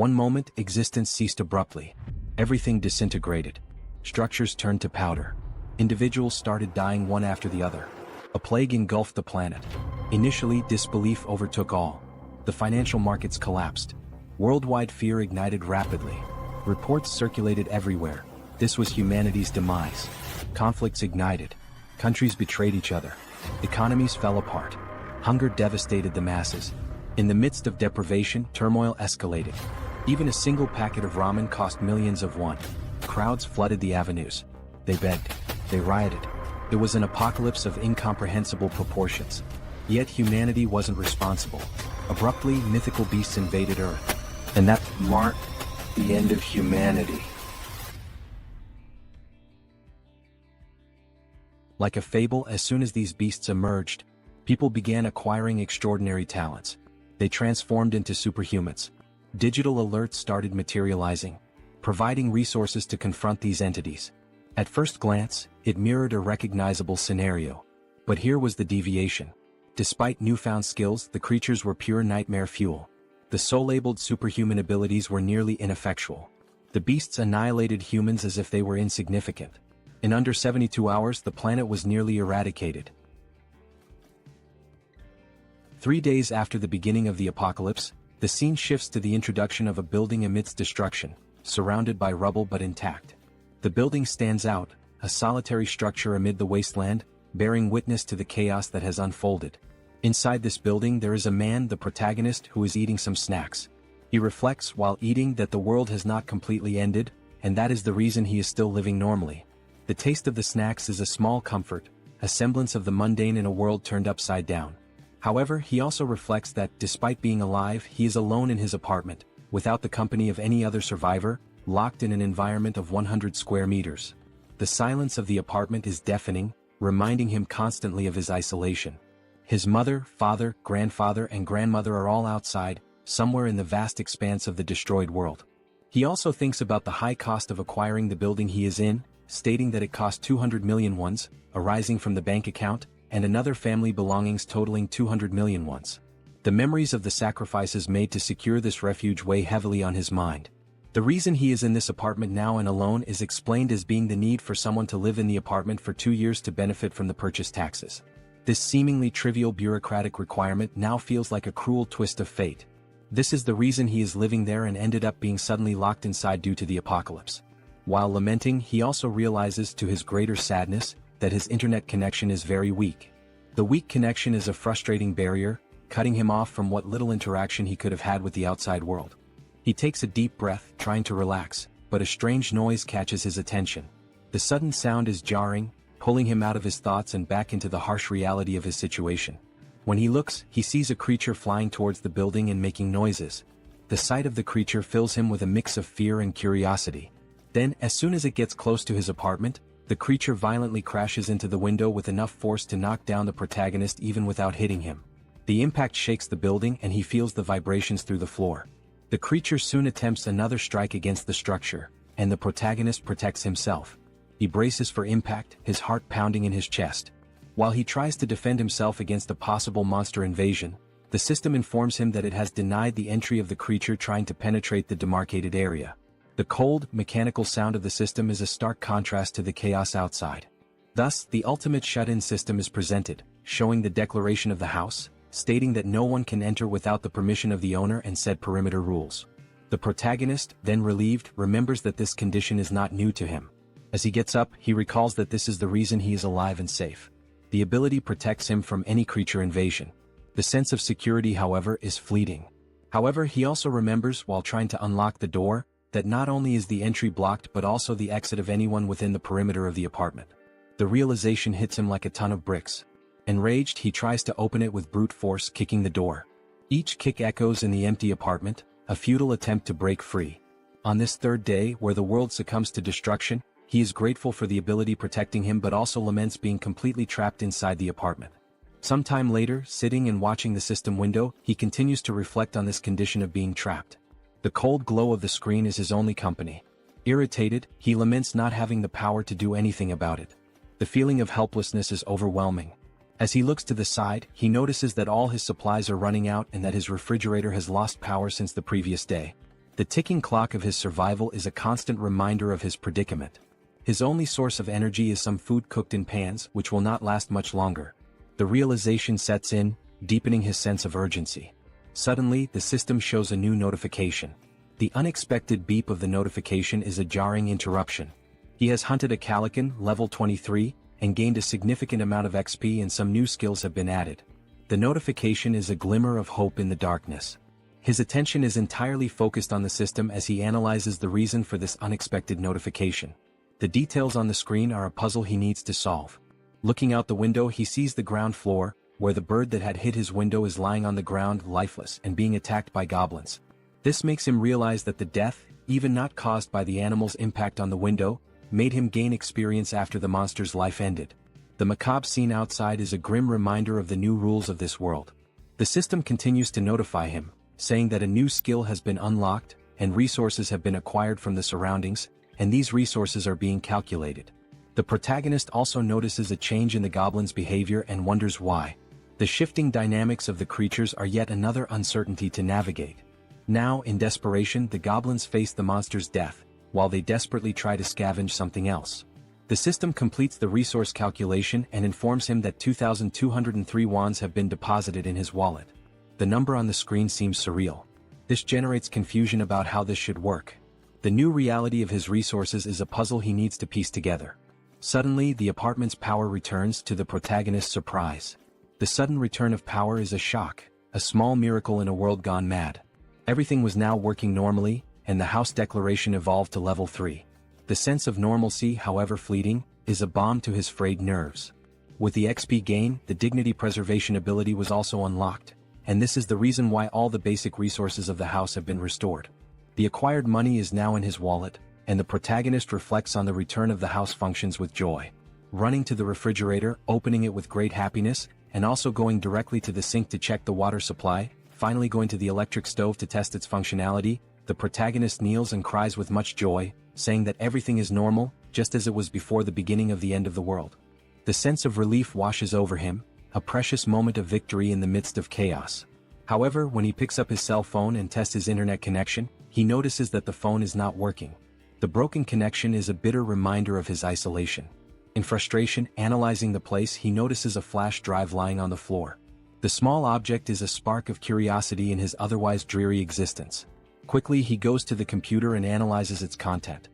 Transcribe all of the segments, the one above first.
One moment, existence ceased abruptly. Everything disintegrated. Structures turned to powder. Individuals started dying one after the other. A plague engulfed the planet. Initially, disbelief overtook all. The financial markets collapsed. Worldwide fear ignited rapidly. Reports circulated everywhere. This was humanity's demise. Conflicts ignited. Countries betrayed each other. Economies fell apart. Hunger devastated the masses. In the midst of deprivation, turmoil escalated. Even a single packet of ramen cost millions of won. Crowds flooded the avenues. They begged. They rioted. It was an apocalypse of incomprehensible proportions. Yet humanity wasn't responsible. Abruptly, mythical beasts invaded Earth. And that marked the end of humanity. Like a fable, as soon as these beasts emerged, people began acquiring extraordinary talents. They transformed into superhumans. Digital alerts started materializing, providing resources to confront these entities. At first glance, it mirrored a recognizable scenario. But here was the deviation. Despite newfound skills, the creatures were pure nightmare fuel. The so-labeled superhuman abilities were nearly ineffectual. The beasts annihilated humans as if they were insignificant. In under 72 hours, the planet was nearly eradicated. 3 days after the beginning of the apocalypse, the scene shifts to the introduction of a building amidst destruction, surrounded by rubble but intact. The building stands out, a solitary structure amid the wasteland, bearing witness to the chaos that has unfolded. Inside this building there is a man, the protagonist, who is eating some snacks. He reflects while eating that the world has not completely ended, and that is the reason he is still living normally. The taste of the snacks is a small comfort, a semblance of the mundane in a world turned upside down. However, he also reflects that, despite being alive, he is alone in his apartment, without the company of any other survivor, locked in an environment of 100 square meters. The silence of the apartment is deafening, reminding him constantly of his isolation. His mother, father, grandfather, and grandmother are all outside, somewhere in the vast expanse of the destroyed world. He also thinks about the high cost of acquiring the building he is in, stating that it cost 200 million wons, arising from the bank account, and another family belongings totaling 200 million wons. The memories of the sacrifices made to secure this refuge weigh heavily on his mind. The reason he is in this apartment now and alone is explained as being the need for someone to live in the apartment for 2 years to benefit from the purchase taxes. This seemingly trivial bureaucratic requirement now feels like a cruel twist of fate. This is the reason he is living there and ended up being suddenly locked inside due to the apocalypse. While lamenting, he also realizes, to his greater sadness, that his internet connection is very weak. The weak connection is a frustrating barrier, cutting him off from what little interaction he could have had with the outside world. He takes a deep breath, trying to relax, but a strange noise catches his attention. The sudden sound is jarring, pulling him out of his thoughts and back into the harsh reality of his situation. When he looks, he sees a creature flying towards the building and making noises. The sight of the creature fills him with a mix of fear and curiosity. Then, as soon as it gets close to his apartment, the creature violently crashes into the window with enough force to knock down the protagonist even without hitting him. The impact shakes the building and he feels the vibrations through the floor. The creature soon attempts another strike against the structure, and the protagonist protects himself. He braces for impact, his heart pounding in his chest. While he tries to defend himself against a possible monster invasion, the system informs him that it has denied the entry of the creature trying to penetrate the demarcated area. The cold, mechanical sound of the system is a stark contrast to the chaos outside. Thus, the ultimate shut-in system is presented, showing the declaration of the house, stating that no one can enter without the permission of the owner and said perimeter rules. The protagonist, then relieved, remembers that this condition is not new to him. As he gets up, he recalls that this is the reason he is alive and safe. The ability protects him from any creature invasion. The sense of security, however, is fleeting. However, he also remembers, while trying to unlock the door, that not only is the entry blocked but also the exit of anyone within the perimeter of the apartment. The realization hits him like a ton of bricks. Enraged, he tries to open it with brute force, kicking the door. Each kick echoes in the empty apartment, a futile attempt to break free. On this third day, where the world succumbs to destruction, he is grateful for the ability protecting him but also laments being completely trapped inside the apartment. Sometime later, sitting and watching the system window, he continues to reflect on this condition of being trapped. The cold glow of the screen is his only company. Irritated, he laments not having the power to do anything about it. The feeling of helplessness is overwhelming. As he looks to the side, he notices that all his supplies are running out and that his refrigerator has lost power since the previous day. The ticking clock of his survival is a constant reminder of his predicament. His only source of energy is some food cooked in pans, which will not last much longer. The realization sets in, deepening his sense of urgency. Suddenly, the system shows a new notification. The unexpected beep of the notification is a jarring interruption. He has hunted a Calican, level 23, and gained a significant amount of XP, and some new skills have been added. The notification is a glimmer of hope in the darkness. His attention is entirely focused on the system as he analyzes the reason for this unexpected notification. The details on the screen are a puzzle he needs to solve. Looking out the window, he sees the ground floor, where the bird that had hit his window is lying on the ground lifeless and being attacked by goblins. This makes him realize that the death, even not caused by the animal's impact on the window, made him gain experience after the monster's life ended. The macabre scene outside is a grim reminder of the new rules of this world. The system continues to notify him, saying that a new skill has been unlocked, and resources have been acquired from the surroundings, and these resources are being calculated. The protagonist also notices a change in the goblin's behavior and wonders why. The shifting dynamics of the creatures are yet another uncertainty to navigate. Now, in desperation, the goblins face the monster's death, while they desperately try to scavenge something else. The system completes the resource calculation and informs him that 2,203 wands have been deposited in his wallet. The number on the screen seems surreal. This generates confusion about how this should work. The new reality of his resources is a puzzle he needs to piece together. Suddenly, the apartment's power returns, to the protagonist's surprise. The sudden return of power is a shock, a small miracle in a world gone mad. Everything was now working normally, and the house declaration evolved to level 3. The sense of normalcy, however fleeting, is a balm to his frayed nerves. With the XP gain, the dignity preservation ability was also unlocked, and this is the reason why all the basic resources of the house have been restored. The acquired money is now in his wallet, and the protagonist reflects on the return of the house functions with joy. Running to the refrigerator, opening it with great happiness, and also going directly to the sink to check the water supply, finally going to the electric stove to test its functionality, the protagonist kneels and cries with much joy, saying that everything is normal, just as it was before the beginning of the end of the world. The sense of relief washes over him, a precious moment of victory in the midst of chaos. However, when he picks up his cell phone and tests his internet connection, he notices that the phone is not working. The broken connection is a bitter reminder of his isolation. In frustration, analyzing the place, he notices a flash drive lying on the floor. The small object is a spark of curiosity in his otherwise dreary existence. Quickly, he goes to the computer and analyzes its content.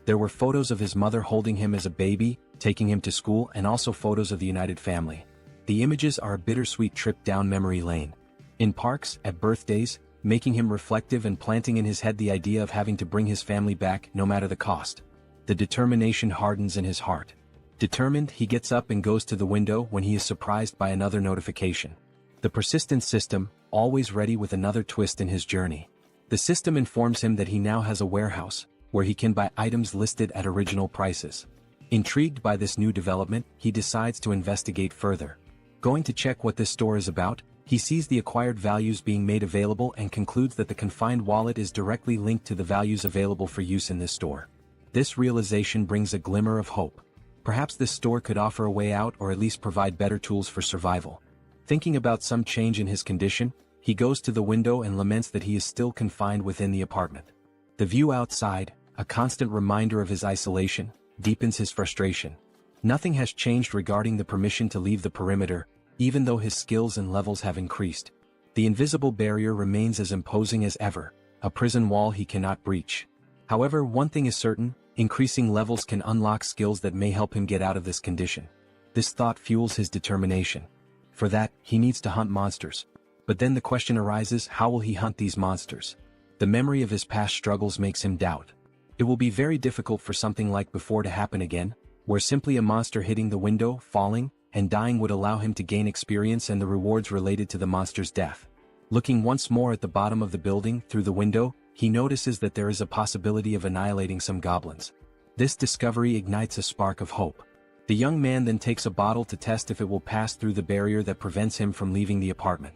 There were photos of his mother holding him as a baby, taking him to school, and also photos of the united family. The images are a bittersweet trip down memory lane. In parks, at birthdays, making him reflective and planting in his head the idea of having to bring his family back, no matter the cost. The determination hardens in his heart. Determined, he gets up and goes to the window when he is surprised by another notification. The persistent system, always ready with another twist in his journey. The system informs him that he now has a warehouse, where he can buy items listed at original prices. Intrigued by this new development, he decides to investigate further. Going to check what this store is about, he sees the acquired values being made available and concludes that the confined wallet is directly linked to the values available for use in this store. This realization brings a glimmer of hope. Perhaps this store could offer a way out, or at least provide better tools for survival. Thinking about some change in his condition, he goes to the window and laments that he is still confined within the apartment. The view outside, a constant reminder of his isolation, deepens his frustration. Nothing has changed regarding the permission to leave the perimeter, even though his skills and levels have increased. The invisible barrier remains as imposing as ever, a prison wall he cannot breach. However, one thing is certain, increasing levels can unlock skills that may help him get out of this condition. This thought fuels his determination. For that, he needs to hunt monsters. But then the question arises, how will he hunt these monsters? The memory of his past struggles makes him doubt. It will be very difficult for something like before to happen again, where simply a monster hitting the window, falling, and dying would allow him to gain experience and the rewards related to the monster's death. Looking once more at the bottom of the building, through the window, he notices that there is a possibility of annihilating some goblins. This discovery ignites a spark of hope. The young man then takes a bottle to test if it will pass through the barrier that prevents him from leaving the apartment.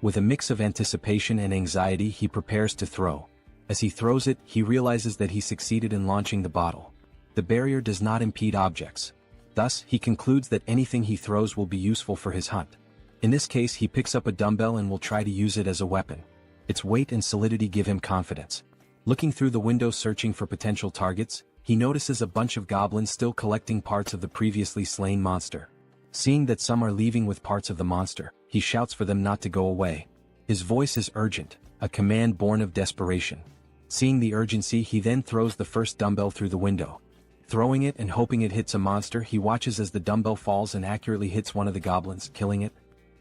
With a mix of anticipation and anxiety, he prepares to throw. As he throws it, he realizes that he succeeded in launching the bottle. The barrier does not impede objects. Thus, he concludes that anything he throws will be useful for his hunt. In this case, he picks up a dumbbell and will try to use it as a weapon. Its weight and solidity give him confidence. Looking through the window searching for potential targets, he notices a bunch of goblins still collecting parts of the previously slain monster. Seeing that some are leaving with parts of the monster, he shouts for them not to go away. His voice is urgent, a command born of desperation. Seeing the urgency, he then throws the first dumbbell through the window. Throwing it and hoping it hits a monster, he watches as the dumbbell falls and accurately hits one of the goblins, killing it.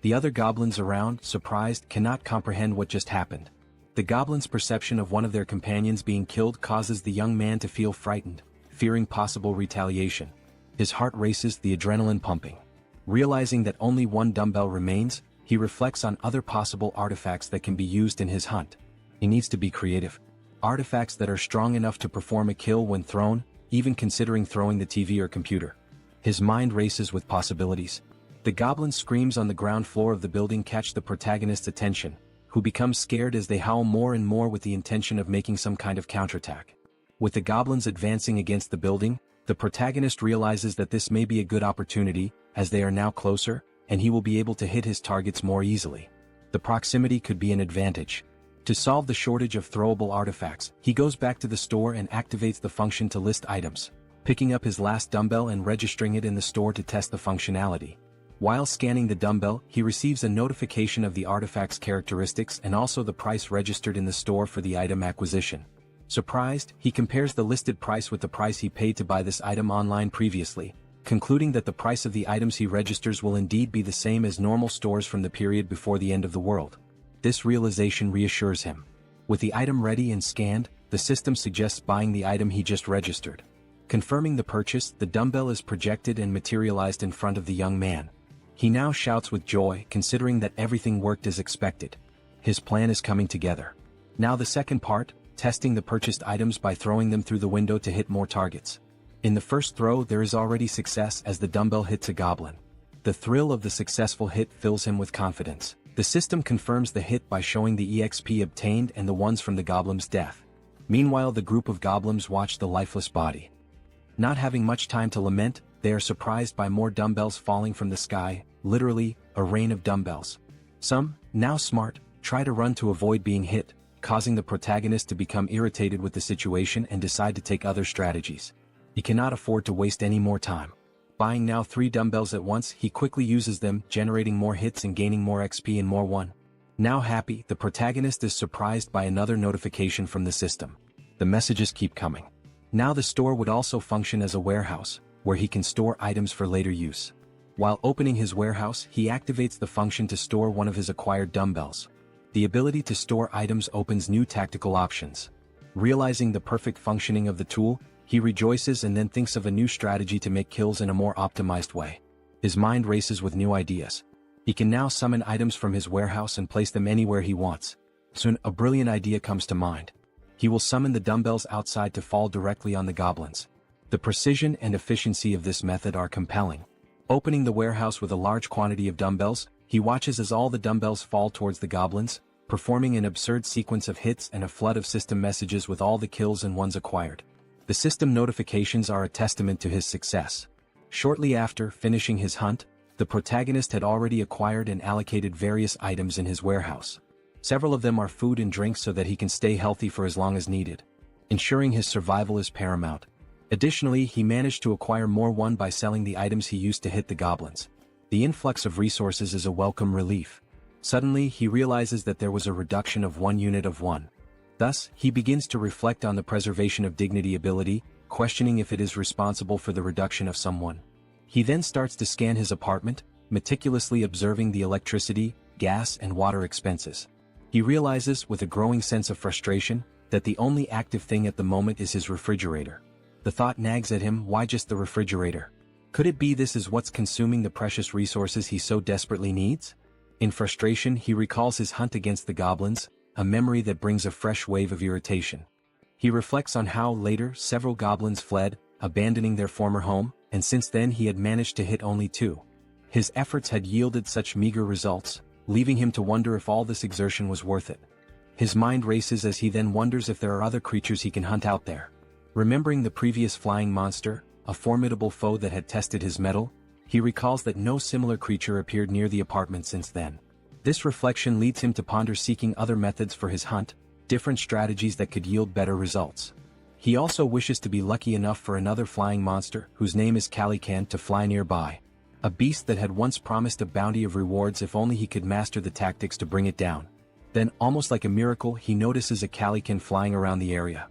The other goblins around, surprised, cannot comprehend what just happened. The goblins' perception of one of their companions being killed causes the young man to feel frightened, fearing possible retaliation. His heart races, the adrenaline pumping. Realizing that only one dumbbell remains, he reflects on other possible artifacts that can be used in his hunt. He needs to be creative. Artifacts that are strong enough to perform a kill when thrown, even considering throwing the TV or computer. His mind races with possibilities. The goblin screams on the ground floor of the building catch the protagonist's attention, who becomes scared as they howl more and more with the intention of making some kind of counterattack. With the goblins advancing against the building, the protagonist realizes that this may be a good opportunity, as they are now closer, and he will be able to hit his targets more easily. The proximity could be an advantage. To solve the shortage of throwable artifacts, he goes back to the store and activates the function to list items, picking up his last dumbbell and registering it in the store to test the functionality. While scanning the dumbbell, he receives a notification of the artifact's characteristics and also the price registered in the store for the item acquisition. Surprised, he compares the listed price with the price he paid to buy this item online previously, concluding that the price of the items he registers will indeed be the same as normal stores from the period before the end of the world. This realization reassures him. With the item ready and scanned, the system suggests buying the item he just registered. Confirming the purchase, the dumbbell is projected and materialized in front of the young man. He now shouts with joy, considering that everything worked as expected. His plan is coming together. Now the second part, testing the purchased items by throwing them through the window to hit more targets. In the first throw, there is already success as the dumbbell hits a goblin. The thrill of the successful hit fills him with confidence. The system confirms the hit by showing the EXP obtained and the ones from the goblin's death. Meanwhile, the group of goblins watch the lifeless body. Not having much time to lament, they are surprised by more dumbbells falling from the sky, literally, a rain of dumbbells. Some, now smart, try to run to avoid being hit, causing the protagonist to become irritated with the situation and decide to take other strategies. He cannot afford to waste any more time. Buying now 3 dumbbells at once, he quickly uses them, generating more hits and gaining more XP and more one. Now happy, the protagonist is surprised by another notification from the system. The messages keep coming. Now the store would also function as a warehouse, where he can store items for later use. While opening his warehouse, he activates the function to store one of his acquired dumbbells. The ability to store items opens new tactical options. Realizing the perfect functioning of the tool, he rejoices and then thinks of a new strategy to make kills in a more optimized way. His mind races with new ideas. He can now summon items from his warehouse and place them anywhere he wants. Soon, a brilliant idea comes to mind. He will summon the dumbbells outside to fall directly on the goblins. The precision and efficiency of this method are compelling. Opening the warehouse with a large quantity of dumbbells, he watches as all the dumbbells fall towards the goblins, performing an absurd sequence of hits and a flood of system messages with all the kills and ones acquired. The system notifications are a testament to his success. Shortly after finishing his hunt, the protagonist had already acquired and allocated various items in his warehouse. Several of them are food and drinks so that he can stay healthy for as long as needed. Ensuring his survival is paramount. Additionally, he managed to acquire more one by selling the items he used to hit the goblins. The influx of resources is a welcome relief. Suddenly, he realizes that there was a reduction of 1 unit of one. Thus, he begins to reflect on the preservation of dignity ability, questioning if it is responsible for the reduction of someone. He then starts to scan his apartment, meticulously observing the electricity, gas and water expenses. He realizes, with a growing sense of frustration, that the only active thing at the moment is his refrigerator. The thought nags at him, why just the refrigerator? Could it be this is what's consuming the precious resources he so desperately needs? In frustration, he recalls his hunt against the goblins, a memory that brings a fresh wave of irritation. He reflects on how later several goblins fled, abandoning their former home, and since then he had managed to hit only 2. His efforts had yielded such meager results, leaving him to wonder if all this exertion was worth it. His mind races as he then wonders if there are other creatures he can hunt out there. Remembering the previous flying monster, a formidable foe that had tested his mettle, he recalls that no similar creature appeared near the apartment since then. This reflection leads him to ponder seeking other methods for his hunt, different strategies that could yield better results. He also wishes to be lucky enough for another flying monster, whose name is Calican, to fly nearby. A beast that had once promised a bounty of rewards if only he could master the tactics to bring it down. Then, almost like a miracle, he notices a Calican flying around the area.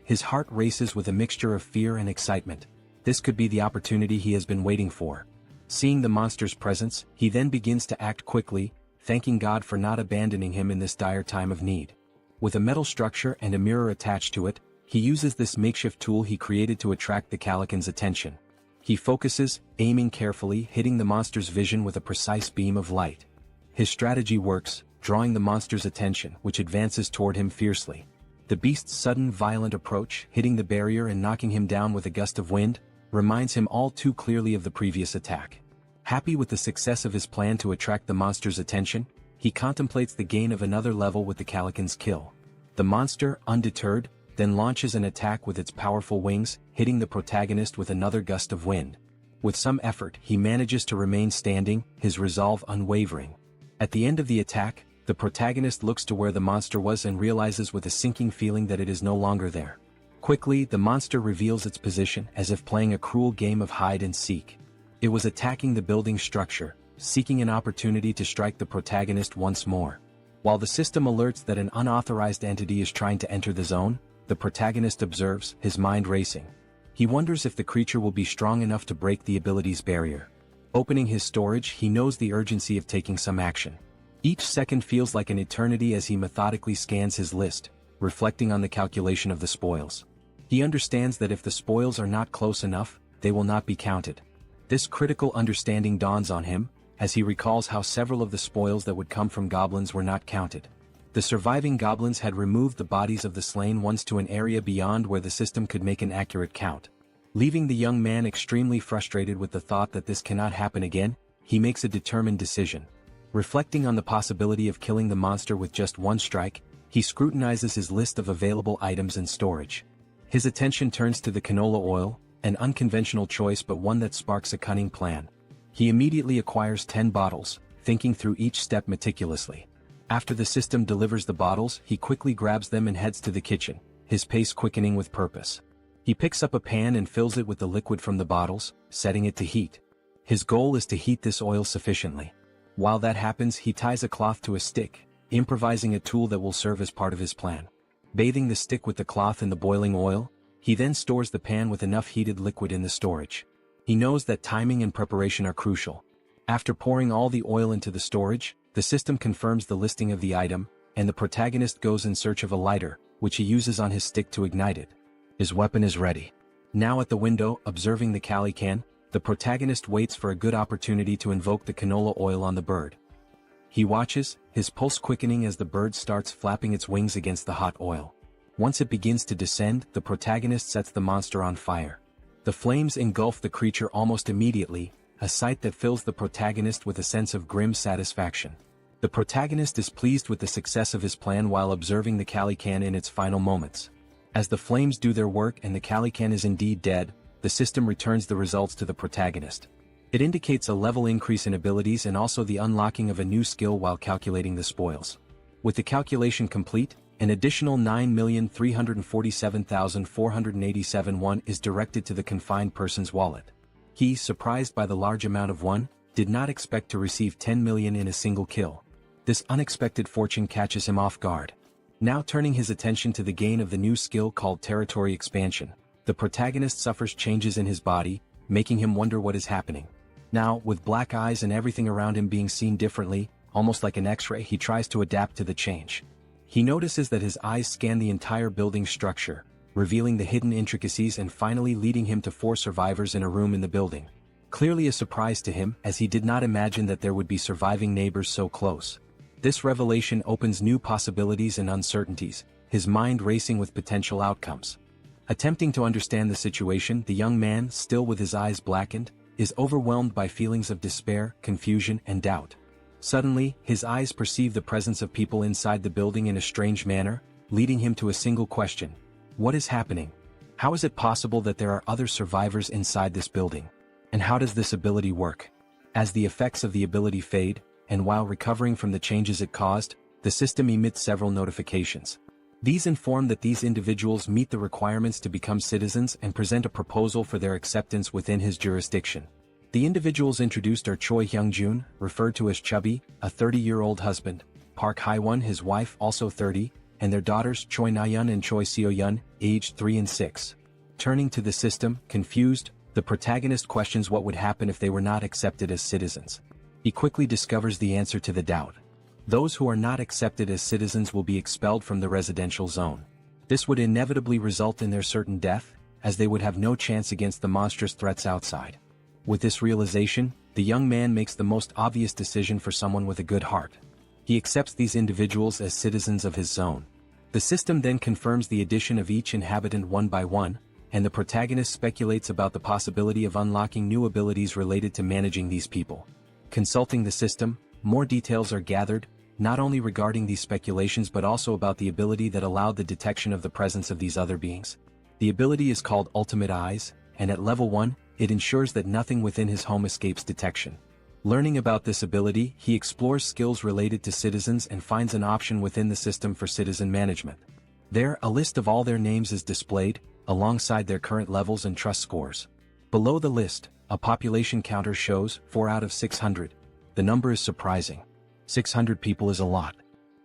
His heart races with a mixture of fear and excitement. This could be the opportunity he has been waiting for. Seeing the monster's presence, he then begins to act quickly, thanking God for not abandoning him in this dire time of need. With a metal structure and a mirror attached to it, he uses this makeshift tool he created to attract the Calican's attention. He focuses, aiming carefully, hitting the monster's vision with a precise beam of light. His strategy works, drawing the monster's attention, which advances toward him fiercely. The beast's sudden violent approach, hitting the barrier and knocking him down with a gust of wind, reminds him all too clearly of the previous attack. Happy with the success of his plan to attract the monster's attention, he contemplates the gain of another level with the Calican's kill. The monster, undeterred, then launches an attack with its powerful wings, hitting the protagonist with another gust of wind. With some effort, he manages to remain standing, his resolve unwavering. At the end of the attack, the protagonist looks to where the monster was and realizes with a sinking feeling that it is no longer there. Quickly, the monster reveals its position, as if playing a cruel game of hide and seek. It was attacking the building structure, seeking an opportunity to strike the protagonist once more. While the system alerts that an unauthorized entity is trying to enter the zone, the protagonist observes, his mind racing. He wonders if the creature will be strong enough to break the ability's barrier. Opening his storage, he knows the urgency of taking some action. Each second feels like an eternity as he methodically scans his list, reflecting on the calculation of the spoils. He understands that if the spoils are not close enough, they will not be counted. This critical understanding dawns on him, as he recalls how several of the spoils that would come from goblins were not counted. The surviving goblins had removed the bodies of the slain ones to an area beyond where the system could make an accurate count. Leaving the young man extremely frustrated with the thought that this cannot happen again, he makes a determined decision. Reflecting on the possibility of killing the monster with just one strike, he scrutinizes his list of available items in storage. His attention turns to the canola oil, an unconventional choice but one that sparks a cunning plan. He immediately acquires 10 bottles, thinking through each step meticulously. After the system delivers the bottles, he quickly grabs them and heads to the kitchen, his pace quickening with purpose. He picks up a pan and fills it with the liquid from the bottles, setting it to heat. His goal is to heat this oil sufficiently. While that happens, he ties a cloth to a stick, improvising a tool that will serve as part of his plan. Bathing the stick with the cloth in the boiling oil, he then stores the pan with enough heated liquid in the storage. He knows that timing and preparation are crucial. After pouring all the oil into the storage, the system confirms the listing of the item, and the protagonist goes in search of a lighter, which he uses on his stick to ignite it. His weapon is ready. Now at the window, observing the Calican, the protagonist waits for a good opportunity to invoke the canola oil on the bird. He watches, his pulse quickening as the bird starts flapping its wings against the hot oil. Once it begins to descend, the protagonist sets the monster on fire. The flames engulf the creature almost immediately, a sight that fills the protagonist with a sense of grim satisfaction. The protagonist is pleased with the success of his plan while observing the Calican in its final moments. As the flames do their work and the Calican is indeed dead, the system returns the results to the protagonist. It indicates a level increase in abilities and also the unlocking of a new skill while calculating the spoils. With the calculation complete, an additional 9,347,487 won is directed to the confined person's wallet. He, surprised by the large amount of won, did not expect to receive 10 million in a single kill. This unexpected fortune catches him off guard. Now turning his attention to the gain of the new skill called territory expansion, the protagonist suffers changes in his body, making him wonder what is happening. Now, with black eyes and everything around him being seen differently, almost like an X-ray, he tries to adapt to the change. He notices that his eyes scan the entire building structure, revealing the hidden intricacies and finally leading him to 4 survivors in a room in the building. Clearly a surprise to him, as he did not imagine that there would be surviving neighbors so close. This revelation opens new possibilities and uncertainties, his mind racing with potential outcomes. Attempting to understand the situation, the young man, still with his eyes blackened, is overwhelmed by feelings of despair, confusion, and doubt. Suddenly, his eyes perceive the presence of people inside the building in a strange manner, leading him to a single question. What is happening? How is it possible that there are other survivors inside this building? And how does this ability work? As the effects of the ability fade, and while recovering from the changes it caused, the system emits several notifications. These inform that these individuals meet the requirements to become citizens and present a proposal for their acceptance within his jurisdiction. The individuals introduced are Choi Hyung-jun, referred to as Chubby, a 30-year-old husband, Park Hae-won, his wife, also 30, and their daughters Choi Na-yeon and Choi Seo-yeon, aged 3 and 6. Turning to the system, confused, the protagonist questions what would happen if they were not accepted as citizens. He quickly discovers the answer to the doubt. Those who are not accepted as citizens will be expelled from the residential zone. This would inevitably result in their certain death, as they would have no chance against the monstrous threats outside. With this realization, the young man makes the most obvious decision for someone with a good heart. He accepts these individuals as citizens of his zone. The system then confirms the addition of each inhabitant one by one, and the protagonist speculates about the possibility of unlocking new abilities related to managing these people. Consulting the system, more details are gathered, not only regarding these speculations but also about the ability that allowed the detection of the presence of these other beings. The ability is called Ultimate Eyes, and at level 1, it ensures that nothing within his home escapes detection. Learning about this ability, he explores skills related to citizens and finds an option within the system for citizen management. There, a list of all their names is displayed, alongside their current levels and trust scores. Below the list, a population counter shows 4 out of 600. The number is surprising. 600 people is a lot.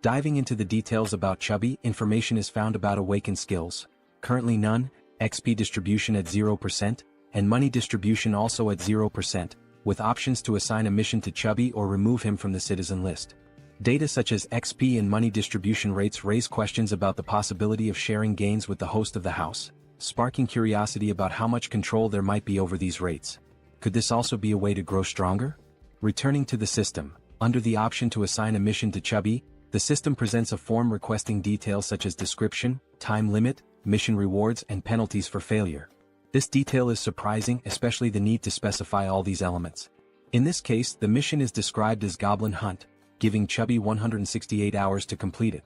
Diving into the details about Chubby, information is found about awakened skills. Currently none, XP distribution at 0%, and money distribution also at 0%, with options to assign a mission to Chubby or remove him from the citizen list. Data such as XP and money distribution rates raise questions about the possibility of sharing gains with the host of the house, sparking curiosity about how much control there might be over these rates. Could this also be a way to grow stronger? Returning to the system, under the option to assign a mission to Chubby, the system presents a form requesting details such as description, time limit, mission rewards, and penalties for failure. This detail is surprising, especially the need to specify all these elements. In this case, the mission is described as Goblin Hunt, giving Chubby 168 hours to complete it.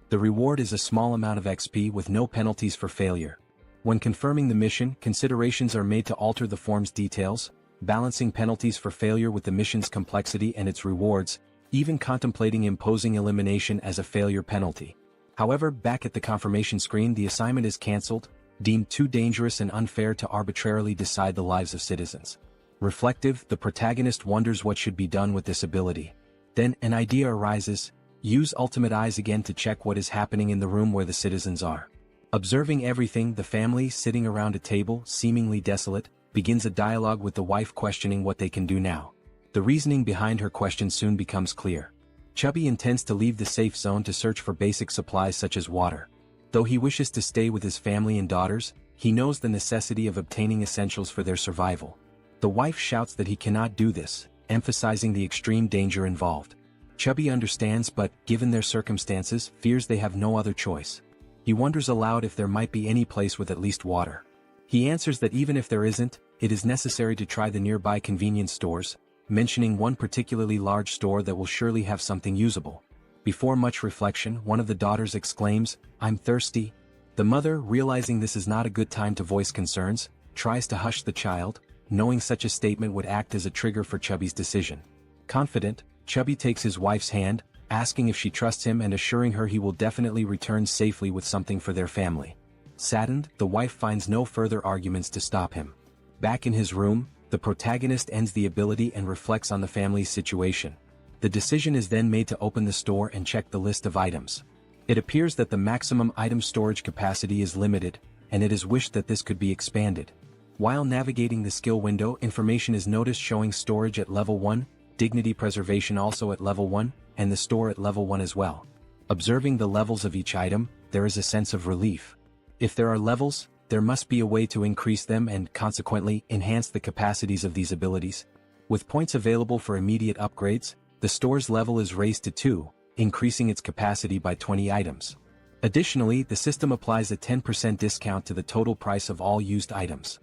The reward is a small amount of XP with no penalties for failure. When confirming the mission, considerations are made to alter the form's details, balancing penalties for failure with the mission's complexity and its rewards, even contemplating imposing elimination as a failure penalty. However, back at the confirmation screen, the assignment is cancelled, deemed too dangerous and unfair to arbitrarily decide the lives of citizens. Reflective, the protagonist wonders what should be done with this ability. Then, an idea arises: use Ultimate Eyes again to check what is happening in the room where the citizens are. Observing everything, the family, sitting around a table, seemingly desolate, begins a dialogue with the wife questioning what they can do now. The reasoning behind her question soon becomes clear. Chubby intends to leave the safe zone to search for basic supplies such as water. Though he wishes to stay with his family and daughters, he knows the necessity of obtaining essentials for their survival. The wife shouts that he cannot do this, emphasizing the extreme danger involved. Chubby understands but, given their circumstances, fears they have no other choice. He wonders aloud if there might be any place with at least water. He answers that even if there isn't, it is necessary to try the nearby convenience stores, mentioning one particularly large store that will surely have something usable. Before much reflection, one of the daughters exclaims, "I'm thirsty." The mother, realizing this is not a good time to voice concerns, tries to hush the child, knowing such a statement would act as a trigger for Chubby's decision. Confident, Chubby takes his wife's hand, asking if she trusts him and assuring her he will definitely return safely with something for their family. Saddened, the wife finds no further arguments to stop him. Back in his room, the protagonist ends the ability and reflects on the family's situation. The decision is then made to open the store and check the list of items. It appears that the maximum item storage capacity is limited, and it is wished that this could be expanded. While navigating the skill window, information is noticed showing storage at level 1, dignity preservation also at level 1, and the store at level 1 as well. Observing the levels of each item, there is a sense of relief. If there are levels, there must be a way to increase them and, consequently, enhance the capacities of these abilities. With points available for immediate upgrades, the store's level is raised to 2, increasing its capacity by 20 items. Additionally, the system applies a 10% discount to the total price of all used items.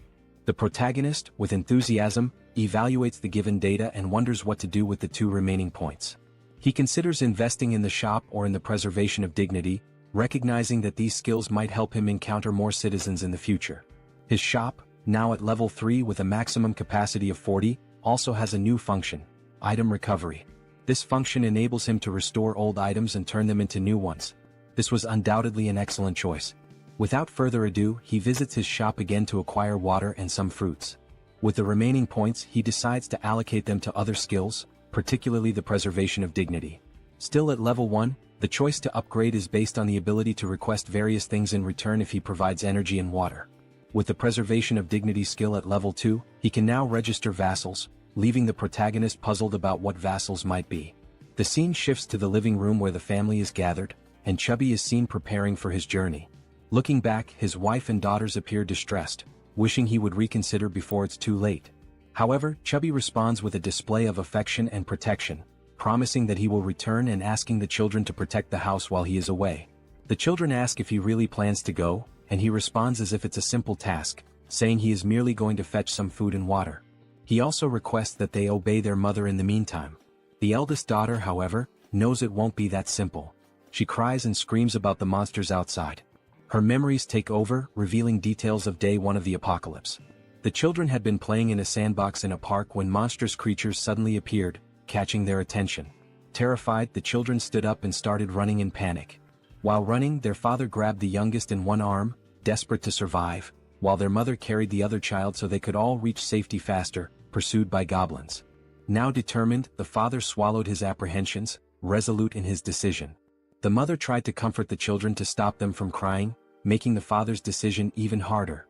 The protagonist, with enthusiasm, evaluates the given data and wonders what to do with the 2 remaining points. He considers investing in the shop or in the preservation of dignity, recognizing that these skills might help him encounter more citizens in the future. His shop, now at level 3 with a maximum capacity of 40, also has a new function: item recovery. This function enables him to restore old items and turn them into new ones. This was undoubtedly an excellent choice. Without further ado, he visits his shop again to acquire water and some fruits. With the remaining points, he decides to allocate them to other skills, particularly the preservation of dignity. Still at level 1, the choice to upgrade is based on the ability to request various things in return if he provides energy and water. With the preservation of dignity skill at level 2, he can now register vassals, leaving the protagonist puzzled about what vassals might be. The scene shifts to the living room where the family is gathered, and Chubby is seen preparing for his journey. Looking back, his wife and daughters appear distressed, wishing he would reconsider before it's too late. However, Chubby responds with a display of affection and protection, promising that he will return and asking the children to protect the house while he is away. The children ask if he really plans to go, and he responds as if it's a simple task, saying he is merely going to fetch some food and water. He also requests that they obey their mother in the meantime. The eldest daughter, however, knows it won't be that simple. She cries and screams about the monsters outside. Her memories take over, revealing details of day 1 of the apocalypse. The children had been playing in a sandbox in a park when monstrous creatures suddenly appeared, catching their attention. Terrified, the children stood up and started running in panic. While running, their father grabbed the youngest in one arm, desperate to survive, while their mother carried the other child so they could all reach safety faster, pursued by goblins. Now determined, the father swallowed his apprehensions, resolute in his decision. The mother tried to comfort the children to stop them from crying, making the father's decision even harder.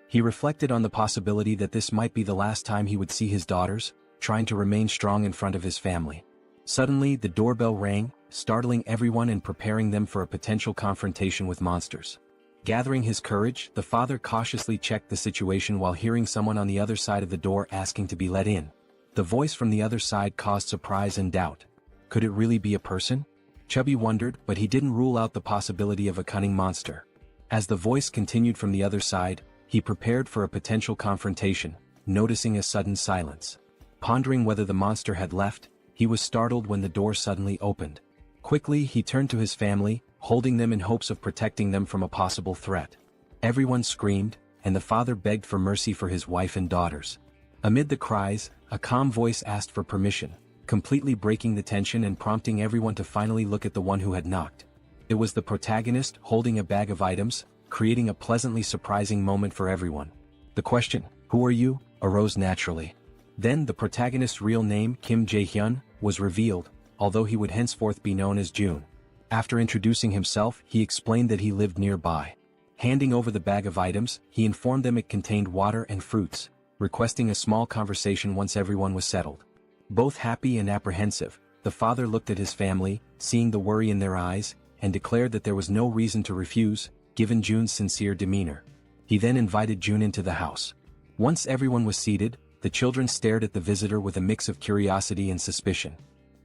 He reflected on the possibility that this might be the last time he would see his daughters, trying to remain strong in front of his family. Suddenly, the doorbell rang, startling everyone and preparing them for a potential confrontation with monsters. Gathering his courage, the father cautiously checked the situation while hearing someone on the other side of the door asking to be let in. The voice from the other side caused surprise and doubt. Could it really be a person? Chubby wondered, but he didn't rule out the possibility of a cunning monster. As the voice continued from the other side, he prepared for a potential confrontation, noticing a sudden silence. Pondering whether the monster had left, he was startled when the door suddenly opened. Quickly, he turned to his family, holding them in hopes of protecting them from a possible threat. Everyone screamed, and the father begged for mercy for his wife and daughters. Amid the cries, a calm voice asked for permission, completely breaking the tension and prompting everyone to finally look at the one who had knocked. It was the protagonist, holding a bag of items, creating a pleasantly surprising moment for everyone. The question, "Who are you?" arose naturally. Then the protagonist's real name, Kim Jae-hyun, was revealed, although he would henceforth be known as June. After introducing himself, he explained that he lived nearby. Handing over the bag of items, he informed them it contained water and fruits, requesting a small conversation once everyone was settled. Both happy and apprehensive, the father looked at his family, seeing the worry in their eyes, and declared that there was no reason to refuse, given June's sincere demeanor. He then invited June into the house. Once everyone was seated, the children stared at the visitor with a mix of curiosity and suspicion.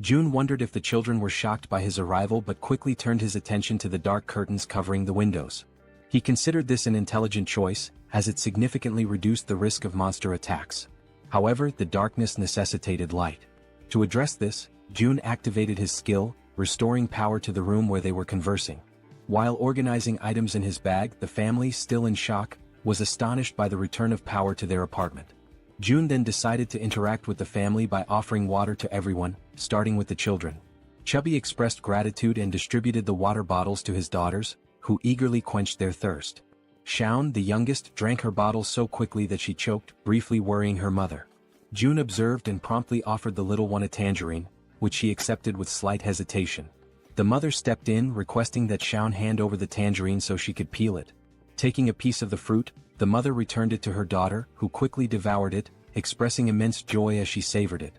June wondered if the children were shocked by his arrival but quickly turned his attention to the dark curtains covering the windows. He considered this an intelligent choice, as it significantly reduced the risk of monster attacks. However, the darkness necessitated light. To address this, June activated his skill, restoring power to the room where they were conversing. While organizing items in his bag, the family, still in shock, was astonished by the return of power to their apartment. June then decided to interact with the family by offering water to everyone, starting with the children. Chubby expressed gratitude and distributed the water bottles to his daughters, who eagerly quenched their thirst. Shaun, the youngest, drank her bottle so quickly that she choked, briefly worrying her mother. June observed and promptly offered the little one a tangerine, which she accepted with slight hesitation. The mother stepped in, requesting that Shaun hand over the tangerine so she could peel it. Taking a piece of the fruit, the mother returned it to her daughter, who quickly devoured it, expressing immense joy as she savored it.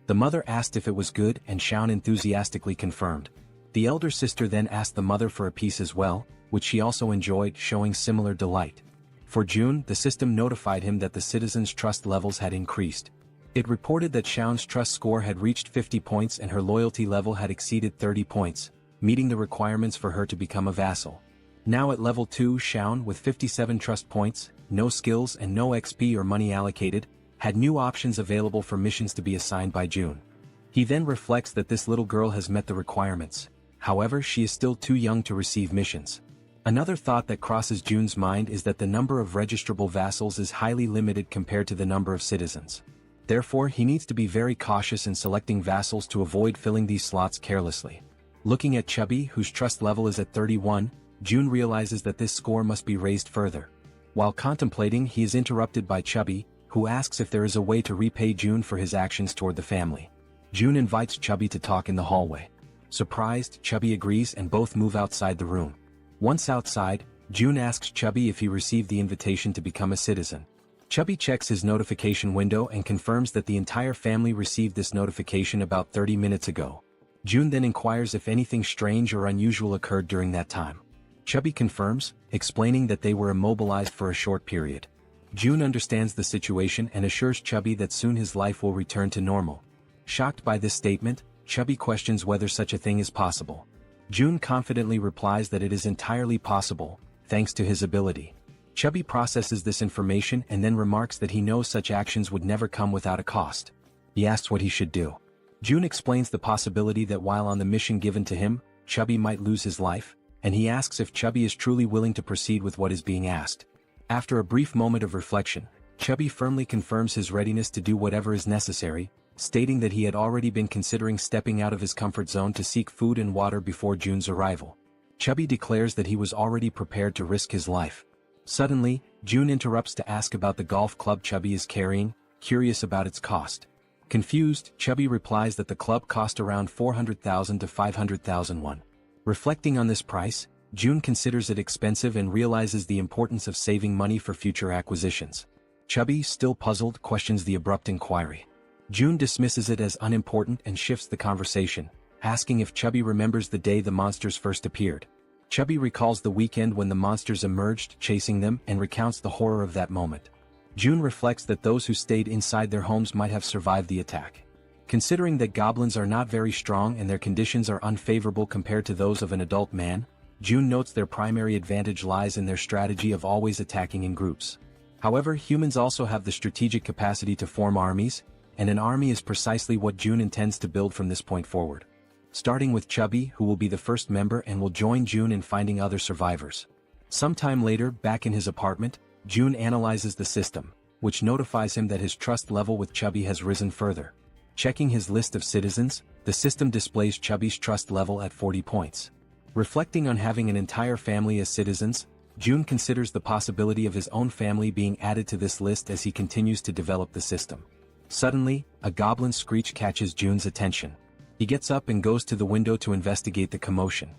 The mother asked if it was good, and Shaun enthusiastically confirmed. The elder sister then asked the mother for a piece as well, which she also enjoyed, showing similar delight. For June, the system notified him that the citizens' trust levels had increased. It reported that Shaun's trust score had reached 50 points and her loyalty level had exceeded 30 points, meeting the requirements for her to become a vassal. Now at level 2, Shaun, with 57 trust points, no skills and no XP or money allocated, had new options available for missions to be assigned by June. He then reflects that this little girl has met the requirements. However, she is still too young to receive missions. Another thought that crosses June's mind is that the number of registrable vassals is highly limited compared to the number of citizens. Therefore, he needs to be very cautious in selecting vassals to avoid filling these slots carelessly. Looking at Chubby, whose trust level is at 31, June realizes that this score must be raised further. While contemplating, he is interrupted by Chubby, who asks if there is a way to repay June for his actions toward the family. June invites Chubby to talk in the hallway. Surprised, Chubby agrees and both move outside the room. Once outside, June asks Chubby if he received the invitation to become a citizen. Chubby checks his notification window and confirms that the entire family received this notification about 30 minutes ago. June then inquires if anything strange or unusual occurred during that time. Chubby confirms, explaining that they were immobilized for a short period. June understands the situation and assures Chubby that soon his life will return to normal. Shocked by this statement, Chubby questions whether such a thing is possible. June confidently replies that it is entirely possible, thanks to his ability. Chubby processes this information and then remarks that he knows such actions would never come without a cost. He asks what he should do. June explains the possibility that while on the mission given to him, Chubby might lose his life, and he asks if Chubby is truly willing to proceed with what is being asked. After a brief moment of reflection, Chubby firmly confirms his readiness to do whatever is necessary, stating that he had already been considering stepping out of his comfort zone to seek food and water before June's arrival. Chubby declares that he was already prepared to risk his life. Suddenly, June interrupts to ask about the golf club Chubby is carrying, curious about its cost. Confused, Chubby replies that the club cost around 400,000 to 500,000 won. Reflecting on this price, June considers it expensive and realizes the importance of saving money for future acquisitions. Chubby, still puzzled, questions the abrupt inquiry. June dismisses it as unimportant and shifts the conversation, asking if Chubby remembers the day the monsters first appeared. Chubby recalls the weekend when the monsters emerged, chasing them, and recounts the horror of that moment. June reflects that those who stayed inside their homes might have survived the attack. Considering that goblins are not very strong and their conditions are unfavorable compared to those of an adult man, June notes their primary advantage lies in their strategy of always attacking in groups. However, humans also have the strategic capacity to form armies, and an army is precisely what June intends to build from this point forward. Starting with Chubby, who will be the first member and will join June in finding other survivors. Sometime later, back in his apartment, June analyzes the system, which notifies him that his trust level with Chubby has risen further. Checking his list of citizens, the system displays Chubby's trust level at 40 points. Reflecting on having an entire family as citizens, June considers the possibility of his own family being added to this list as he continues to develop the system. Suddenly, a goblin screech catches June's attention. He gets up and goes to the window to investigate the commotion.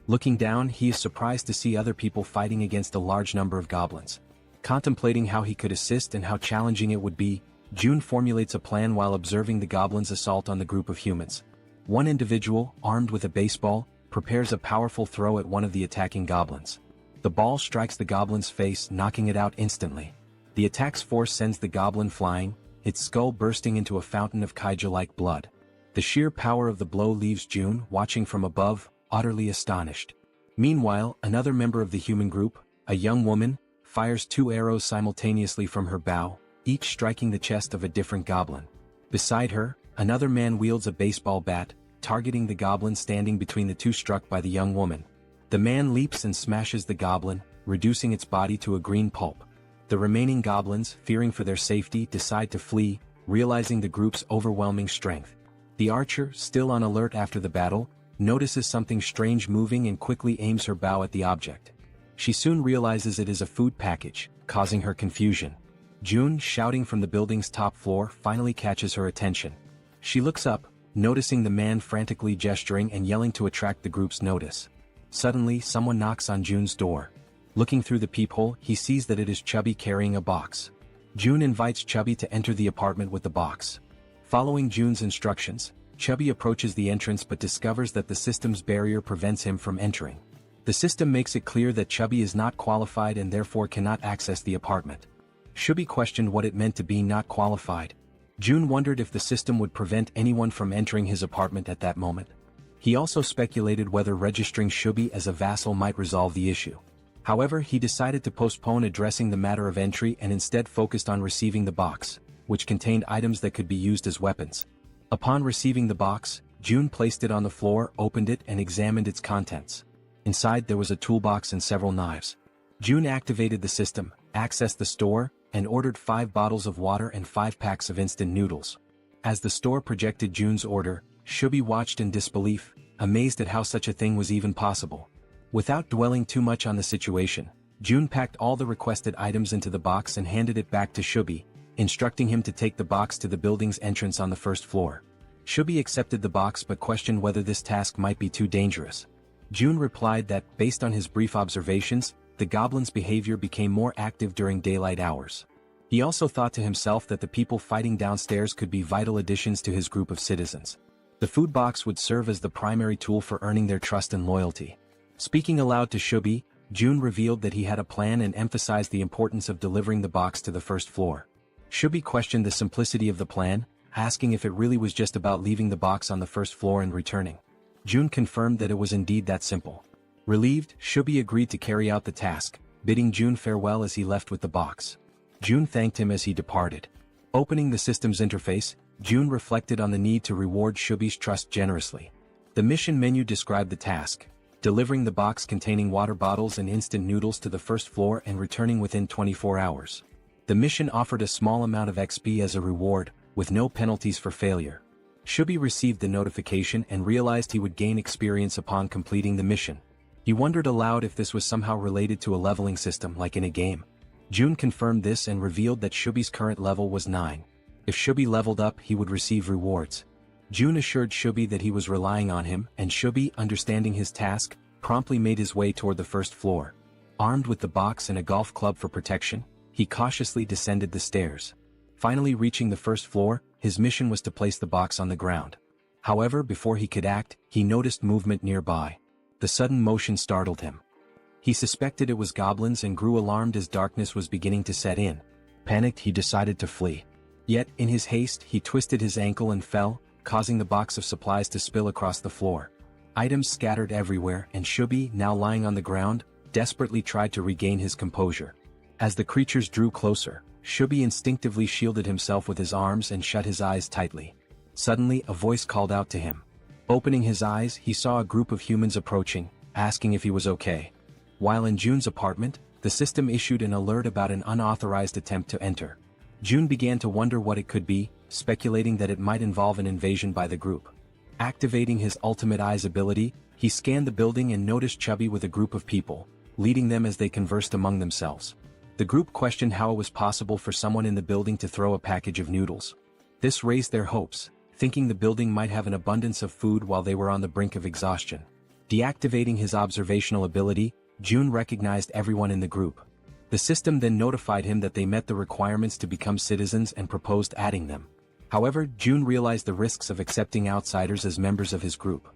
Looking down, he is surprised to see other people fighting against a large number of goblins. Contemplating how he could assist and how challenging it would be, June formulates a plan while observing the goblins' assault on the group of humans. One individual, armed with a baseball, prepares a powerful throw at one of the attacking goblins. The ball strikes the goblin's face, knocking it out instantly. The attack's force sends the goblin flying, its skull bursting into a fountain of kaiju-like blood. The sheer power of the blow leaves June, watching from above, utterly astonished. Meanwhile, another member of the human group, a young woman, fires 2 arrows simultaneously from her bow, each striking the chest of a different goblin. Beside her, another man wields a baseball bat, targeting the goblin standing between the two struck by the young woman. The man leaps and smashes the goblin, reducing its body to a green pulp. The remaining goblins, fearing for their safety, decide to flee, realizing the group's overwhelming strength. The archer, still on alert after the battle, notices something strange moving and quickly aims her bow at the object. She soon realizes it is a food package, causing her confusion. June, shouting from the building's top floor, finally catches her attention. She looks up, noticing the man frantically gesturing and yelling to attract the group's notice. Suddenly, someone knocks on June's door. Looking through the peephole, he sees that it is Chubby carrying a box. June invites Chubby to enter the apartment with the box. Following June's instructions, Chubby approaches the entrance but discovers that the system's barrier prevents him from entering. The system makes it clear that Chubby is not qualified and therefore cannot access the apartment. Chubby questioned what it meant to be not qualified. June wondered if the system would prevent anyone from entering his apartment at that moment. He also speculated whether registering Chubby as a vassal might resolve the issue. However, he decided to postpone addressing the matter of entry and instead focused on receiving the box, which contained items that could be used as weapons. Upon receiving the box, June placed it on the floor, opened it, and examined its contents. Inside there was a toolbox and several knives. June activated the system, accessed the store, and ordered 5 bottles of water and 5 packs of instant noodles. As the store projected June's order, Chubby watched in disbelief, amazed at how such a thing was even possible. Without dwelling too much on the situation, June packed all the requested items into the box and handed it back to Shubi, instructing him to take the box to the building's entrance on the first floor. Shubi accepted the box but questioned whether this task might be too dangerous. June replied that, based on his brief observations, the goblin's behavior became more active during daylight hours. He also thought to himself that the people fighting downstairs could be vital additions to his group of citizens. The food box would serve as the primary tool for earning their trust and loyalty. Speaking aloud to Shubi, June revealed that he had a plan and emphasized the importance of delivering the box to the first floor. Shubi questioned the simplicity of the plan, asking if it really was just about leaving the box on the first floor and returning. June confirmed that it was indeed that simple. Relieved, Shubi agreed to carry out the task, bidding June farewell as he left with the box. June thanked him as he departed. Opening the system's interface, June reflected on the need to reward Shubi's trust generously. The mission menu described the task: delivering the box containing water bottles and instant noodles to the first floor and returning within 24 hours. The mission offered a small amount of XP as a reward, with no penalties for failure. Shubi received the notification and realized he would gain experience upon completing the mission. He wondered aloud if this was somehow related to a leveling system like in a game. June confirmed this and revealed that Shubi's current level was 9. If Shubi leveled up, he would receive rewards. June assured Shubi that he was relying on him, and Shubi, understanding his task, promptly made his way toward the first floor. Armed with the box and a golf club for protection, he cautiously descended the stairs. Finally reaching the first floor, his mission was to place the box on the ground. However, before he could act, he noticed movement nearby. The sudden motion startled him. He suspected it was goblins and grew alarmed as darkness was beginning to set in. Panicked, he decided to flee. Yet, in his haste, he twisted his ankle and fell, causing the box of supplies to spill across the floor. Items scattered everywhere, and Shubi, now lying on the ground, desperately tried to regain his composure. As the creatures drew closer, Shubi instinctively shielded himself with his arms and shut his eyes tightly. Suddenly, a voice called out to him. Opening his eyes, he saw a group of humans approaching, asking if he was okay. While in June's apartment, the system issued an alert about an unauthorized attempt to enter. June began to wonder what it could be, speculating that it might involve an invasion by the group. Activating his ultimate eyes ability, he scanned the building and noticed Chubby with a group of people, leading them as they conversed among themselves. The group questioned how it was possible for someone in the building to throw a package of noodles. This raised their hopes, thinking the building might have an abundance of food while they were on the brink of exhaustion. Deactivating his observational ability, June recognized everyone in the group. The system then notified him that they met the requirements to become citizens and proposed adding them. However, June realized the risks of accepting outsiders as members of his group.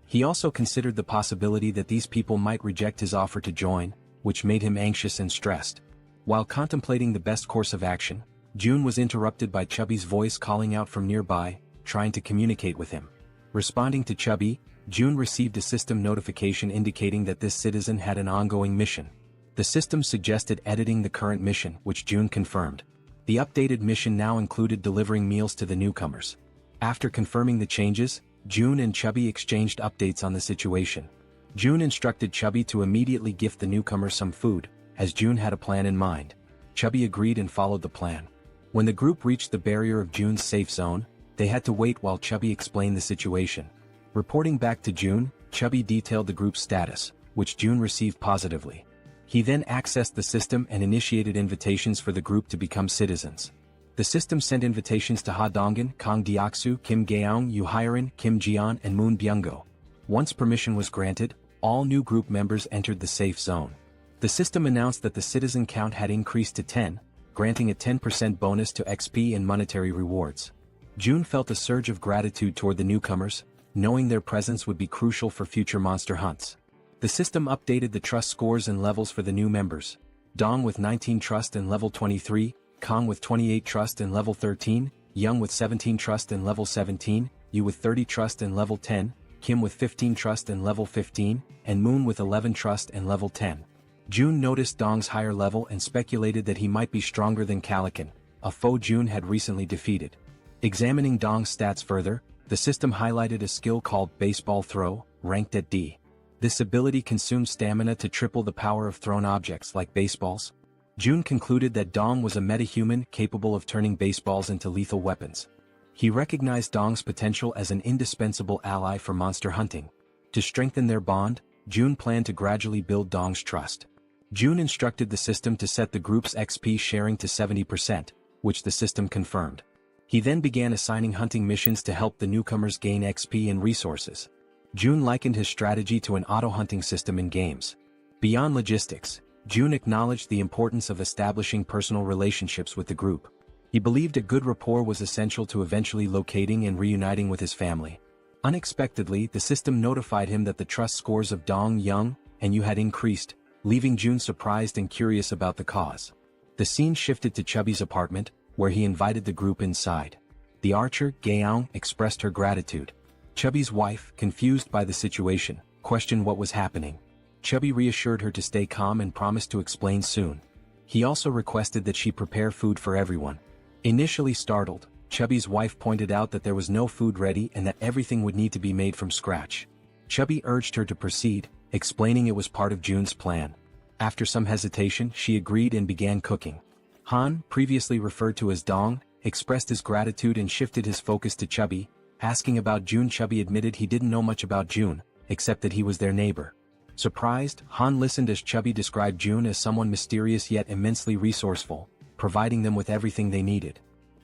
He also considered the possibility that these people might reject his offer to join, which made him anxious and stressed. While contemplating the best course of action, June was interrupted by Chubby's voice calling out from nearby, trying to communicate with him. Responding to Chubby, June received a system notification indicating that this citizen had an ongoing mission. The system suggested editing the current mission, which June confirmed. The updated mission now included delivering meals to the newcomers. After confirming the changes, June and Chubby exchanged updates on the situation. June instructed Chubby to immediately gift the newcomer some food, as June had a plan in mind. Chubby agreed and followed the plan. When the group reached the barrier of June's safe zone, they had to wait while Chubby explained the situation. Reporting back to June, Chubby detailed the group's status, which June received positively. He then accessed the system and initiated invitations for the group to become citizens. The system sent invitations to Ha Donggan, Kang Diaksu, Kim Gaeong, Yu Hyerin, Kim Jian, and Moon Byunggo. Once permission was granted, all new group members entered the safe zone. The system announced that the citizen count had increased to 10, granting a 10% bonus to XP and monetary rewards. June felt a surge of gratitude toward the newcomers, knowing their presence would be crucial for future monster hunts. The system updated the trust scores and levels for the new members. Dong with 19 trust and level 23, Kong with 28 trust and level 13, Young with 17 trust and level 17, Yu with 30 trust and level 10, Kim with 15 trust and level 15, and Moon with 11 trust and level 10. June noticed Dong's higher level and speculated that he might be stronger than Calican, a foe June had recently defeated. Examining Dong's stats further, the system highlighted a skill called Baseball Throw, ranked at D. This ability consumes stamina to triple the power of thrown objects like baseballs. June concluded that Dong was a metahuman capable of turning baseballs into lethal weapons. He recognized Dong's potential as an indispensable ally for monster hunting. To strengthen their bond, June planned to gradually build Dong's trust. June instructed the system to set the group's XP sharing to 70%, which the system confirmed. He then began assigning hunting missions to help the newcomers gain XP and resources. June likened his strategy to an auto-hunting system in games. Beyond logistics, June acknowledged the importance of establishing personal relationships with the group. He believed a good rapport was essential to eventually locating and reuniting with his family. Unexpectedly, the system notified him that the trust scores of Dong, Young, and Yu had increased, leaving June surprised and curious about the cause. The scene shifted to Chubby's apartment, where he invited the group inside. The archer, Gaeong, expressed her gratitude. Chubby's wife, confused by the situation, questioned what was happening. Chubby reassured her to stay calm and promised to explain soon. He also requested that she prepare food for everyone. Initially startled, Chubby's wife pointed out that there was no food ready and that everything would need to be made from scratch. Chubby urged her to proceed, explaining it was part of June's plan. After some hesitation, she agreed and began cooking. Han, previously referred to as Dong, expressed his gratitude and shifted his focus to Chubby, asking about June. Chubby admitted he didn't know much about June, except that he was their neighbor. Surprised, Han listened as Chubby described June as someone mysterious yet immensely resourceful, providing them with everything they needed.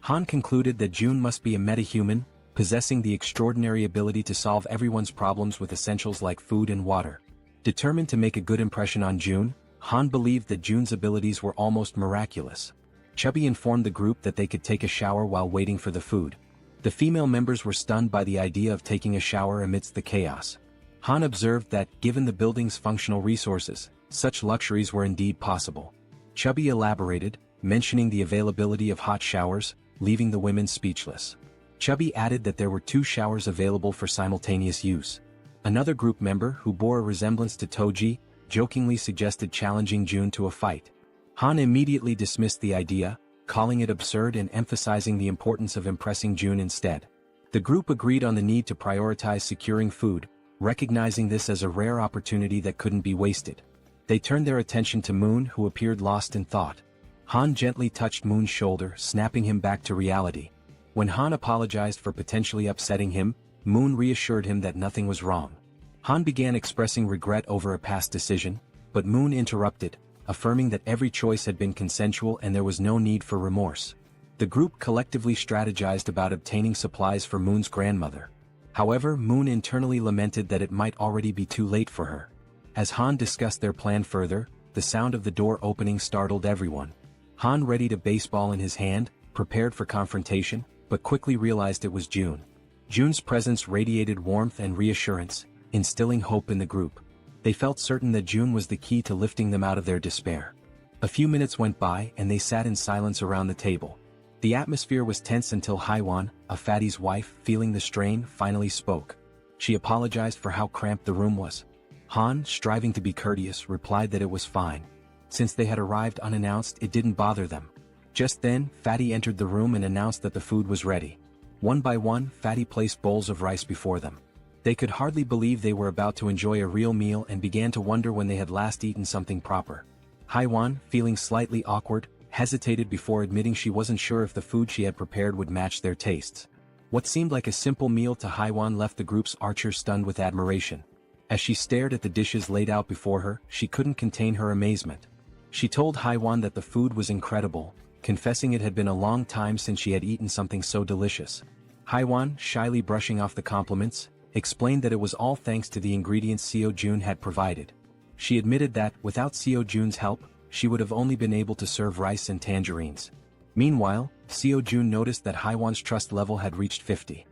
Han concluded that June must be a metahuman, possessing the extraordinary ability to solve everyone's problems with essentials like food and water. Determined to make a good impression on June, Han believed that June's abilities were almost miraculous. Chubby informed the group that they could take a shower while waiting for the food. The female members were stunned by the idea of taking a shower amidst the chaos. Han observed that, given the building's functional resources, such luxuries were indeed possible. Chubby elaborated, mentioning the availability of hot showers, leaving the women speechless. Chubby added that there were 2 showers available for simultaneous use. Another group member, who bore a resemblance to Toji, jokingly suggested challenging June to a fight. Han immediately dismissed the idea, calling it absurd and emphasizing the importance of impressing June instead. The group agreed on the need to prioritize securing food, recognizing this as a rare opportunity that couldn't be wasted. They turned their attention to Moon, who appeared lost in thought. Han gently touched Moon's shoulder, snapping him back to reality. When Han apologized for potentially upsetting him, Moon reassured him that nothing was wrong. Han began expressing regret over a past decision, but Moon interrupted, affirming that every choice had been consensual and there was no need for remorse. The group collectively strategized about obtaining supplies for Moon's grandmother. However, Moon internally lamented that it might already be too late for her. As Han discussed their plan further, the sound of the door opening startled everyone. Han readied a baseball in his hand, prepared for confrontation, but quickly realized it was June. June's presence radiated warmth and reassurance, instilling hope in the group. They felt certain that June was the key to lifting them out of their despair. A few minutes went by and they sat in silence around the table. The atmosphere was tense until Haiwan, a fatty's wife, feeling the strain, finally spoke. She apologized for how cramped the room was. Han, striving to be courteous, replied that it was fine. Since they had arrived unannounced, it didn't bother them. Just then, Fatty entered the room and announced that the food was ready. One by one, Fatty placed bowls of rice before them. They could hardly believe they were about to enjoy a real meal and began to wonder when they had last eaten something proper. Haiwan, feeling slightly awkward, hesitated before admitting she wasn't sure if the food she had prepared would match their tastes. What seemed like a simple meal to Haiwan left the group's archer stunned with admiration. As she stared at the dishes laid out before her, she couldn't contain her amazement. She told Haiwan that the food was incredible, confessing it had been a long time since she had eaten something so delicious. Haiwan, shyly brushing off the compliments, explained that it was all thanks to the ingredients Seo Jun had provided. She admitted that, without Seo Jun's help, she would have only been able to serve rice and tangerines. Meanwhile, Seo Jun noticed that Haiwan's trust level had reached 50.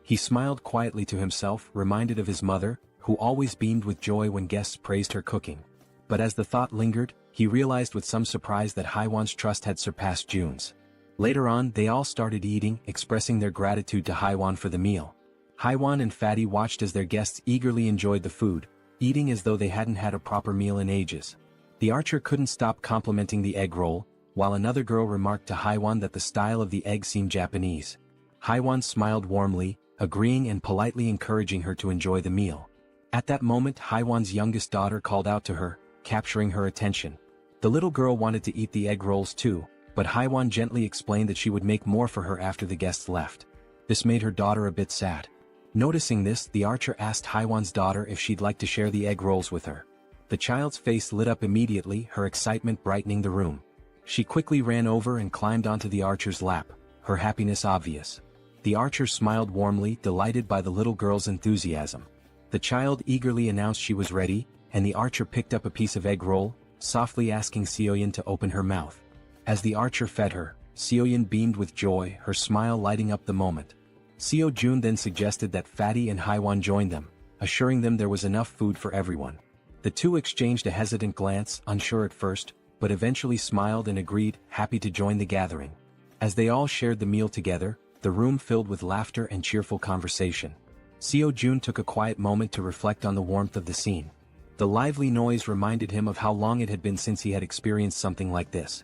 He smiled quietly to himself, reminded of his mother, who always beamed with joy when guests praised her cooking. But as the thought lingered, he realized with some surprise that Haiwan's trust had surpassed Jun's. Later on, they all started eating, expressing their gratitude to Haiwan for the meal. Haiwan and Fatty watched as their guests eagerly enjoyed the food, eating as though they hadn't had a proper meal in ages. The archer couldn't stop complimenting the egg roll, while another girl remarked to Haiwan that the style of the egg seemed Japanese. Haiwan smiled warmly, agreeing and politely encouraging her to enjoy the meal. At that moment, Haiwan's youngest daughter called out to her, capturing her attention. The little girl wanted to eat the egg rolls too, but Haiwan gently explained that she would make more for her after the guests left. This made her daughter a bit sad. Noticing this, the archer asked Haiwan's daughter if she'd like to share the egg rolls with her. The child's face lit up immediately, her excitement brightening the room. She quickly ran over and climbed onto the archer's lap, her happiness obvious. The archer smiled warmly, delighted by the little girl's enthusiasm. The child eagerly announced she was ready, and the archer picked up a piece of egg roll, softly asking Seoyin to open her mouth. As the archer fed her, Seoyin beamed with joy, her smile lighting up the moment. Seo Jun then suggested that Fatty and Haiwan join them, assuring them there was enough food for everyone. The two exchanged a hesitant glance, unsure at first, but eventually smiled and agreed, happy to join the gathering. As they all shared the meal together, the room filled with laughter and cheerful conversation. Seo Jun took a quiet moment to reflect on the warmth of the scene. The lively noise reminded him of how long it had been since he had experienced something like this.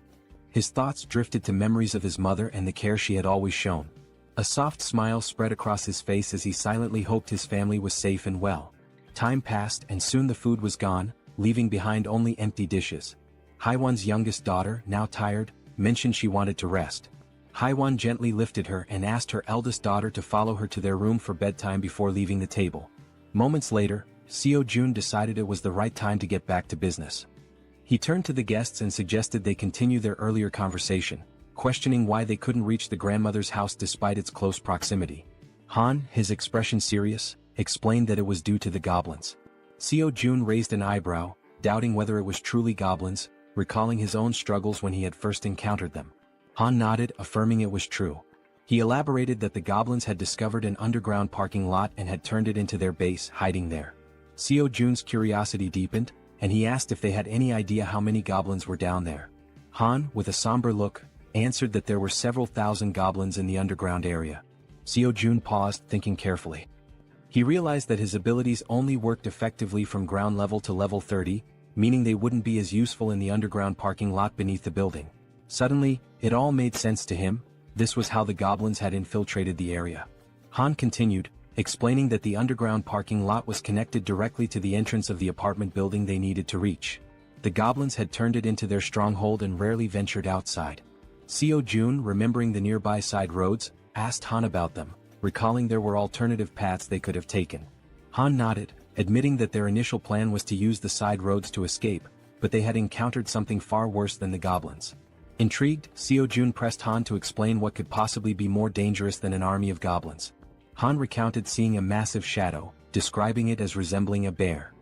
His thoughts drifted to memories of his mother and the care she had always shown. A soft smile spread across his face as he silently hoped his family was safe and well. Time passed and soon the food was gone, leaving behind only empty dishes. Haiwan's youngest daughter, now tired, mentioned she wanted to rest. Haiwan gently lifted her and asked her eldest daughter to follow her to their room for bedtime before leaving the table. Moments later, Seo Jun decided it was the right time to get back to business. He turned to the guests and suggested they continue their earlier conversation, questioning why they couldn't reach the grandmother's house despite its close proximity. Han, his expression serious, explained that it was due to the goblins. Seo Jun raised an eyebrow, doubting whether it was truly goblins, recalling his own struggles when he had first encountered them. Han nodded, affirming it was true. He elaborated that the goblins had discovered an underground parking lot and had turned it into their base, hiding there. Seo Jun's curiosity deepened, and he asked if they had any idea how many goblins were down there. Han, with a somber look, answered that there were several thousand goblins in the underground area. Seo Jun paused, thinking carefully. He realized that his abilities only worked effectively from ground level to level 30, meaning they wouldn't be as useful in the underground parking lot beneath the building. Suddenly, it all made sense to him. This was how the goblins had infiltrated the area. Han continued, explaining that the underground parking lot was connected directly to the entrance of the apartment building they needed to reach. The goblins had turned it into their stronghold and rarely ventured outside. Seo Jun, remembering the nearby side roads, asked Han about them, recalling there were alternative paths they could have taken. Han nodded, admitting that their initial plan was to use the side roads to escape, but they had encountered something far worse than the goblins. Intrigued, Seo Jun pressed Han to explain what could possibly be more dangerous than an army of goblins. Han recounted seeing a massive shadow, describing it as resembling a bear.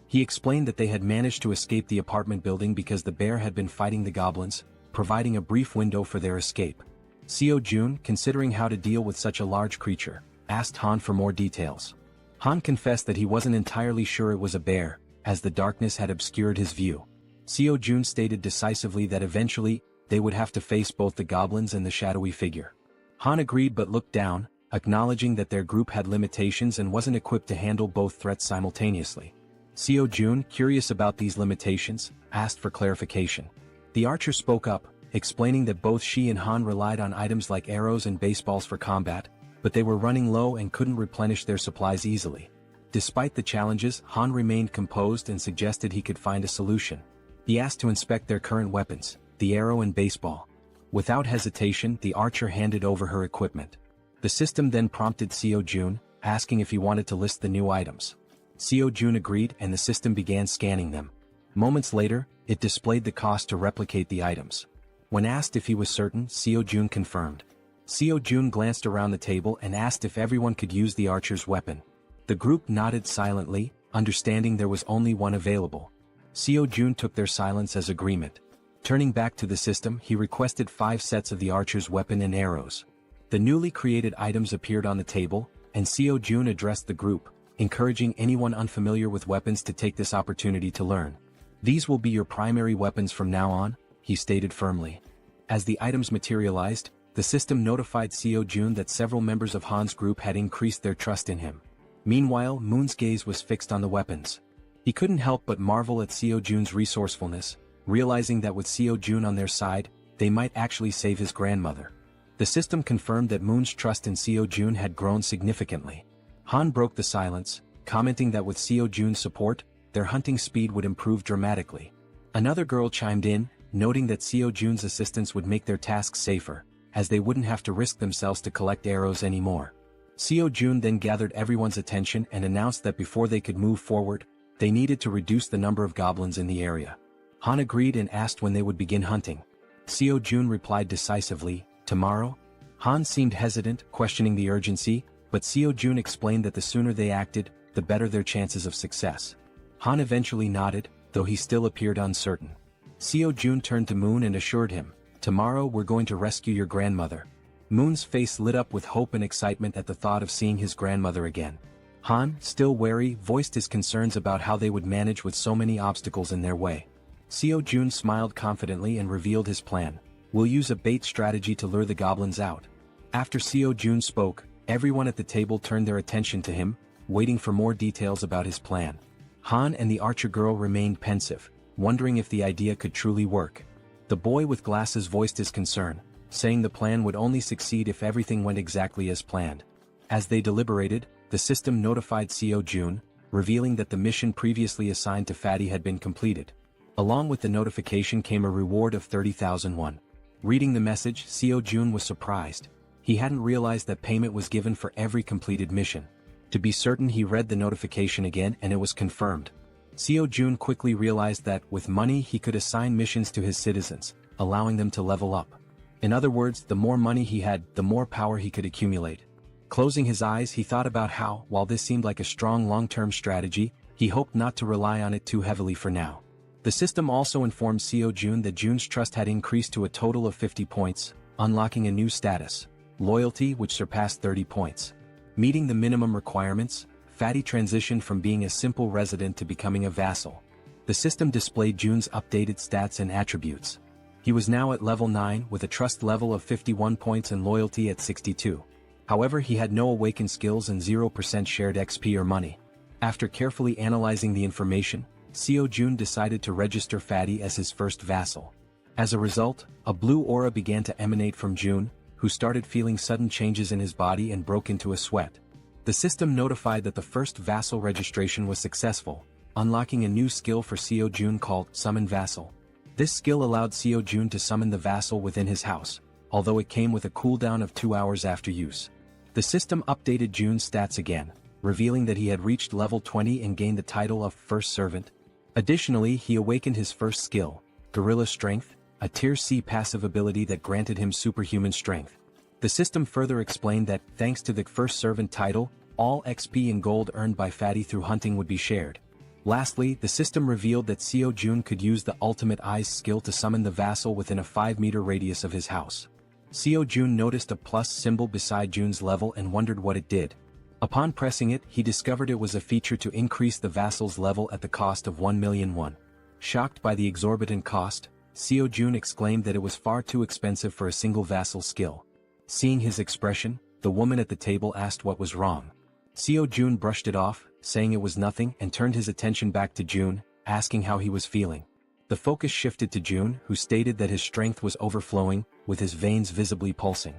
He explained that they had managed to escape the apartment building because the bear had been fighting the goblins, providing a brief window for their escape. Seo Jun, considering how to deal with such a large creature, asked Han for more details. Han confessed that he wasn't entirely sure it was a bear, as the darkness had obscured his view. Seo Jun stated decisively that eventually, they would have to face both the goblins and the shadowy figure. Han agreed but looked down, acknowledging that their group had limitations and wasn't equipped to handle both threats simultaneously. Seo Jun, curious about these limitations, asked for clarification. The archer spoke up, explaining that both she and Han relied on items like arrows and baseballs for combat, but they were running low and couldn't replenish their supplies easily. Despite the challenges, Han remained composed and suggested he could find a solution. He asked to inspect their current weapons, the arrow and baseball. Without hesitation, the archer handed over her equipment. The system then prompted Seo Jun, asking if he wanted to list the new items. Seo Jun agreed and the system began scanning them. Moments later, it displayed the cost to replicate the items. When asked if he was certain, Seo Jun confirmed. Seo Jun glanced around the table and asked if everyone could use the archer's weapon. The group nodded silently, understanding there was only one available. Seo Jun took their silence as agreement. Turning back to the system, he requested 5 sets of the archer's weapon and arrows. The newly created items appeared on the table, and Seo Jun addressed the group, encouraging anyone unfamiliar with weapons to take this opportunity to learn. These will be your primary weapons from now on, he stated firmly. As the items materialized, the system notified Seo Jun that several members of Han's group had increased their trust in him. Meanwhile, Moon's gaze was fixed on the weapons. He couldn't help but marvel at Seo Jun's resourcefulness, realizing that with Seo Jun on their side, they might actually save his grandmother. The system confirmed that Moon's trust in Seo Jun had grown significantly. Han broke the silence, commenting that with Seo Jun's support, their hunting speed would improve dramatically. Another girl chimed in, noting that Seo Jun's assistance would make their tasks safer, as they wouldn't have to risk themselves to collect arrows anymore. Seo Jun then gathered everyone's attention and announced that before they could move forward, they needed to reduce the number of goblins in the area. Han agreed and asked when they would begin hunting. Seo Jun replied decisively, "Tomorrow?" Han seemed hesitant, questioning the urgency, but Seo Jun explained that the sooner they acted, the better their chances of success. Han eventually nodded, though he still appeared uncertain. Seo Jun turned to Moon and assured him, "Tomorrow we're going to rescue your grandmother." Moon's face lit up with hope and excitement at the thought of seeing his grandmother again. Han, still wary, voiced his concerns about how they would manage with so many obstacles in their way. Seo Jun smiled confidently and revealed his plan. "We'll use a bait strategy to lure the goblins out." After Seo Jun spoke, everyone at the table turned their attention to him, waiting for more details about his plan. Han and the archer girl remained pensive, wondering if the idea could truly work. The boy with glasses voiced his concern, saying the plan would only succeed if everything went exactly as planned. As they deliberated, the system notified Seo Jun, revealing that the mission previously assigned to Fatty had been completed. Along with the notification came a reward of 30,000 won. Reading the message, Seo Jun was surprised. He hadn't realized that payment was given for every completed mission. To be certain, he read the notification again and it was confirmed. Seo Jun quickly realized that, with money, he could assign missions to his citizens, allowing them to level up. In other words, the more money he had, the more power he could accumulate. Closing his eyes, he thought about how, while this seemed like a strong long-term strategy, he hoped not to rely on it too heavily for now. The system also informed Seo Jun that Jun's trust had increased to a total of 50 points, unlocking a new status, loyalty, which surpassed 30 points. Meeting the minimum requirements, Fatty transitioned from being a simple resident to becoming a vassal. The system displayed Jun's updated stats and attributes. He was now at level 9 with a trust level of 51 points and loyalty at 62. However, he had no awakened skills and 0% shared XP or money. After carefully analyzing the information, Seo Jun decided to register Fatty as his first vassal. As a result, a blue aura began to emanate from Jun, who started feeling sudden changes in his body and broke into a sweat. The system notified that the first vassal registration was successful, unlocking a new skill for Seo Jun called Summon Vassal. This skill allowed Seo Jun to summon the vassal within his house, although it came with a cooldown of 2 hours after use. The system updated Jun's stats again, revealing that he had reached level 20 and gained the title of First Servant. Additionally, he awakened his first skill, Gorilla Strength, a Tier C passive ability that granted him superhuman strength. The system further explained that, thanks to the First Servant title, all XP and gold earned by Fatty through hunting would be shared. Lastly, the system revealed that Seo Jun could use the Ultimate Eyes skill to summon the vassal within a 5-meter radius of his house. Seo Jun noticed a plus symbol beside Jun's level and wondered what it did. Upon pressing it, he discovered it was a feature to increase the vassal's level at the cost of 1 million won. Shocked by the exorbitant cost, Seo Jun exclaimed that it was far too expensive for a single vassal skill. Seeing his expression, the woman at the table asked what was wrong. Seo Jun brushed it off, saying it was nothing, and turned his attention back to Jun, asking how he was feeling. The focus shifted to Jun, who stated that his strength was overflowing, with his veins visibly pulsing.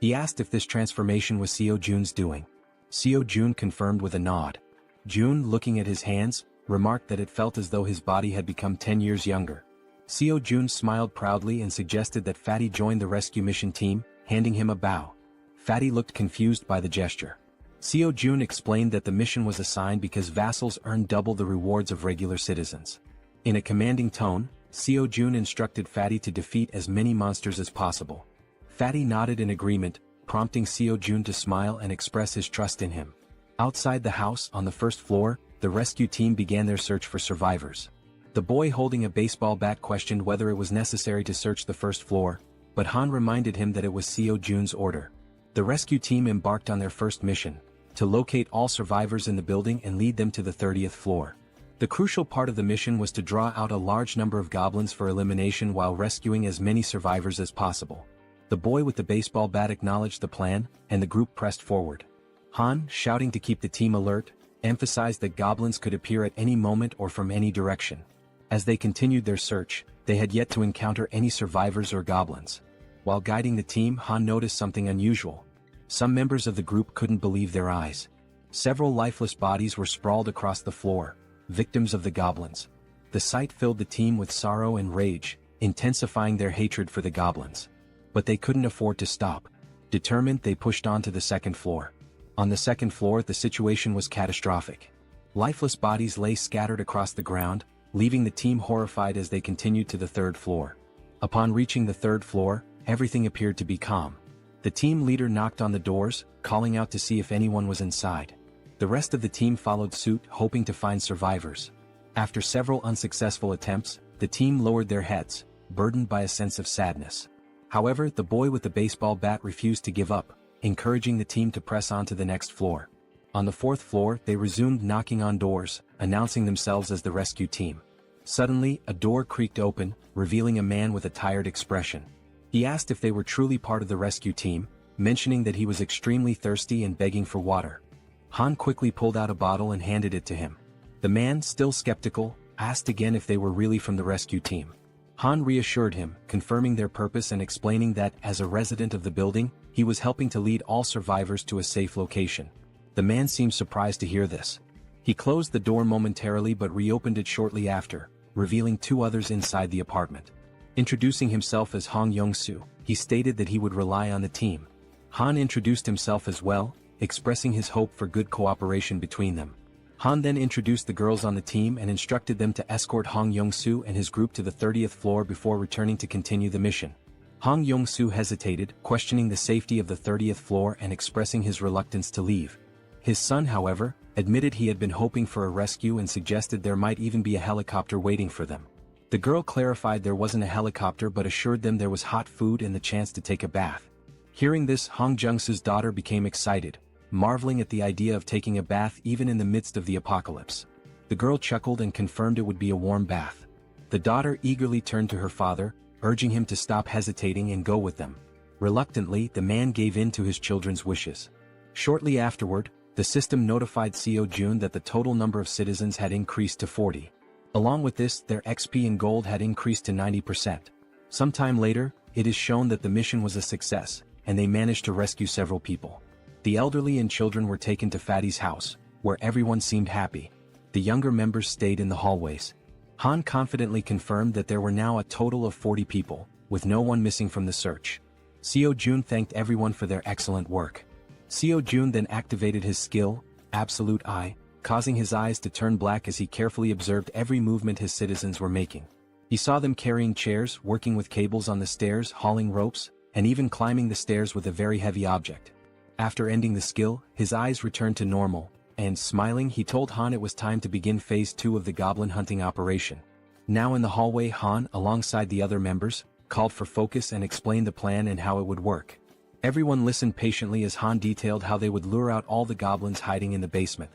He asked if this transformation was Seo Jun's doing. Seo Jun confirmed with a nod. Jun, looking at his hands, remarked that it felt as though his body had become 10 years younger. Seo Jun smiled proudly and suggested that Fatty join the rescue mission team, handing him a bow. Fatty looked confused by the gesture. Seo Jun explained that the mission was assigned because vassals earn double the rewards of regular citizens. In a commanding tone, Seo Jun instructed Fatty to defeat as many monsters as possible. Fatty nodded in agreement, prompting Seo Jun to smile and express his trust in him. Outside the house, on the first floor, the rescue team began their search for survivors. The boy holding a baseball bat questioned whether it was necessary to search the first floor, but Han reminded him that it was Seo Jun's order. The rescue team embarked on their first mission, to locate all survivors in the building and lead them to the 30th floor. The crucial part of the mission was to draw out a large number of goblins for elimination while rescuing as many survivors as possible. The boy with the baseball bat acknowledged the plan, and the group pressed forward. Han, shouting to keep the team alert, emphasized that goblins could appear at any moment or from any direction. As they continued their search, they had yet to encounter any survivors or goblins. While guiding the team, Han noticed something unusual. Some members of the group couldn't believe their eyes. Several lifeless bodies were sprawled across the floor, victims of the goblins. The sight filled the team with sorrow and rage, intensifying their hatred for the goblins. But they couldn't afford to stop. Determined, they pushed on to the second floor. On the second floor, the situation was catastrophic. Lifeless bodies lay scattered across the ground, leaving the team horrified as they continued to the third floor. Upon reaching the third floor, everything appeared to be calm. The team leader knocked on the doors, calling out to see if anyone was inside. The rest of the team followed suit, hoping to find survivors. After several unsuccessful attempts, the team lowered their heads, burdened by a sense of sadness. However, the boy with the baseball bat refused to give up, encouraging the team to press on to the next floor. On the fourth floor, they resumed knocking on doors, announcing themselves as the rescue team. Suddenly, a door creaked open, revealing a man with a tired expression. He asked if they were truly part of the rescue team, mentioning that he was extremely thirsty and begging for water. Han quickly pulled out a bottle and handed it to him. The man, still skeptical, asked again if they were really from the rescue team. Han reassured him, confirming their purpose and explaining that, as a resident of the building, he was helping to lead all survivors to a safe location. The man seemed surprised to hear this. He closed the door momentarily but reopened it shortly after, revealing two others inside the apartment. Introducing himself as Hong Yong-soo, he stated that he would rely on the team. Han introduced himself as well, expressing his hope for good cooperation between them. Han then introduced the girls on the team and instructed them to escort Hong Yong-soo and his group to the 30th floor before returning to continue the mission. Hong Yong-soo hesitated, questioning the safety of the 30th floor and expressing his reluctance to leave. His son, however, admitted he had been hoping for a rescue and suggested there might even be a helicopter waiting for them. The girl clarified there wasn't a helicopter but assured them there was hot food and the chance to take a bath. Hearing this, Hong Jung-soo's daughter became excited, marveling at the idea of taking a bath even in the midst of the apocalypse. The girl chuckled and confirmed it would be a warm bath. The daughter eagerly turned to her father, urging him to stop hesitating and go with them. Reluctantly, the man gave in to his children's wishes. Shortly afterward, the system notified Seo-jun that the total number of citizens had increased to 40. Along with this, their XP in gold had increased to 90%. Sometime later, it is shown that the mission was a success, and they managed to rescue several people. The elderly and children were taken to Fatty's house, where everyone seemed happy. The younger members stayed in the hallways. Han confidently confirmed that there were now a total of 40 people, with no one missing from the search. Seo-jun thanked everyone for their excellent work. Seo-jun then activated his skill, Absolute Eye, causing his eyes to turn black as he carefully observed every movement his citizens were making. He saw them carrying chairs, working with cables on the stairs, hauling ropes, and even climbing the stairs with a very heavy object. After ending the skill, his eyes returned to normal, and smiling he told Han it was time to begin phase 2 of the goblin hunting operation. Now in the hallway, Han, alongside the other members, called for focus and explained the plan and how it would work. Everyone listened patiently as Han detailed how they would lure out all the goblins hiding in the basement.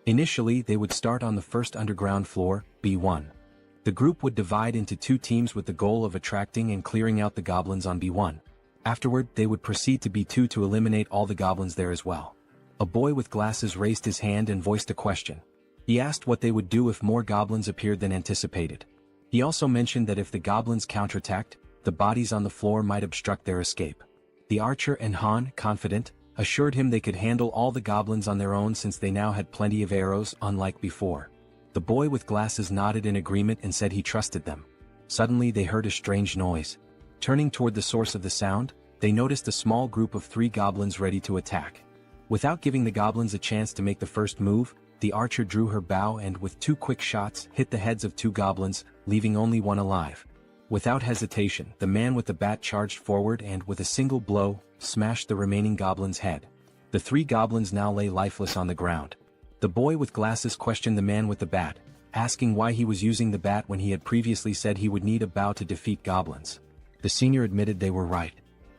Initially, they would start on the first underground floor, B1. The group would divide into two teams with the goal of attracting and clearing out the goblins on B1. Afterward, they would proceed to B2 to eliminate all the goblins there as well. A boy with glasses raised his hand and voiced a question. He asked what they would do if more goblins appeared than anticipated. He also mentioned that if the goblins counterattacked, the bodies on the floor might obstruct their escape. The archer and Han, confident, assured him they could handle all the goblins on their own since they now had plenty of arrows, unlike before. The boy with glasses nodded in agreement and said he trusted them. Suddenly they heard a strange noise. Turning toward the source of the sound, they noticed a small group of 3 goblins ready to attack. Without giving the goblins a chance to make the first move, the archer drew her bow and with 2 quick shots hit the heads of 2 goblins, leaving only one alive. Without hesitation, the man with the bat charged forward and, with a single blow, smashed the remaining goblin's head. The 3 goblins now lay lifeless on the ground. The boy with glasses questioned the man with the bat, asking why he was using the bat when he had previously said he would need a bow to defeat goblins. The senior admitted they were right.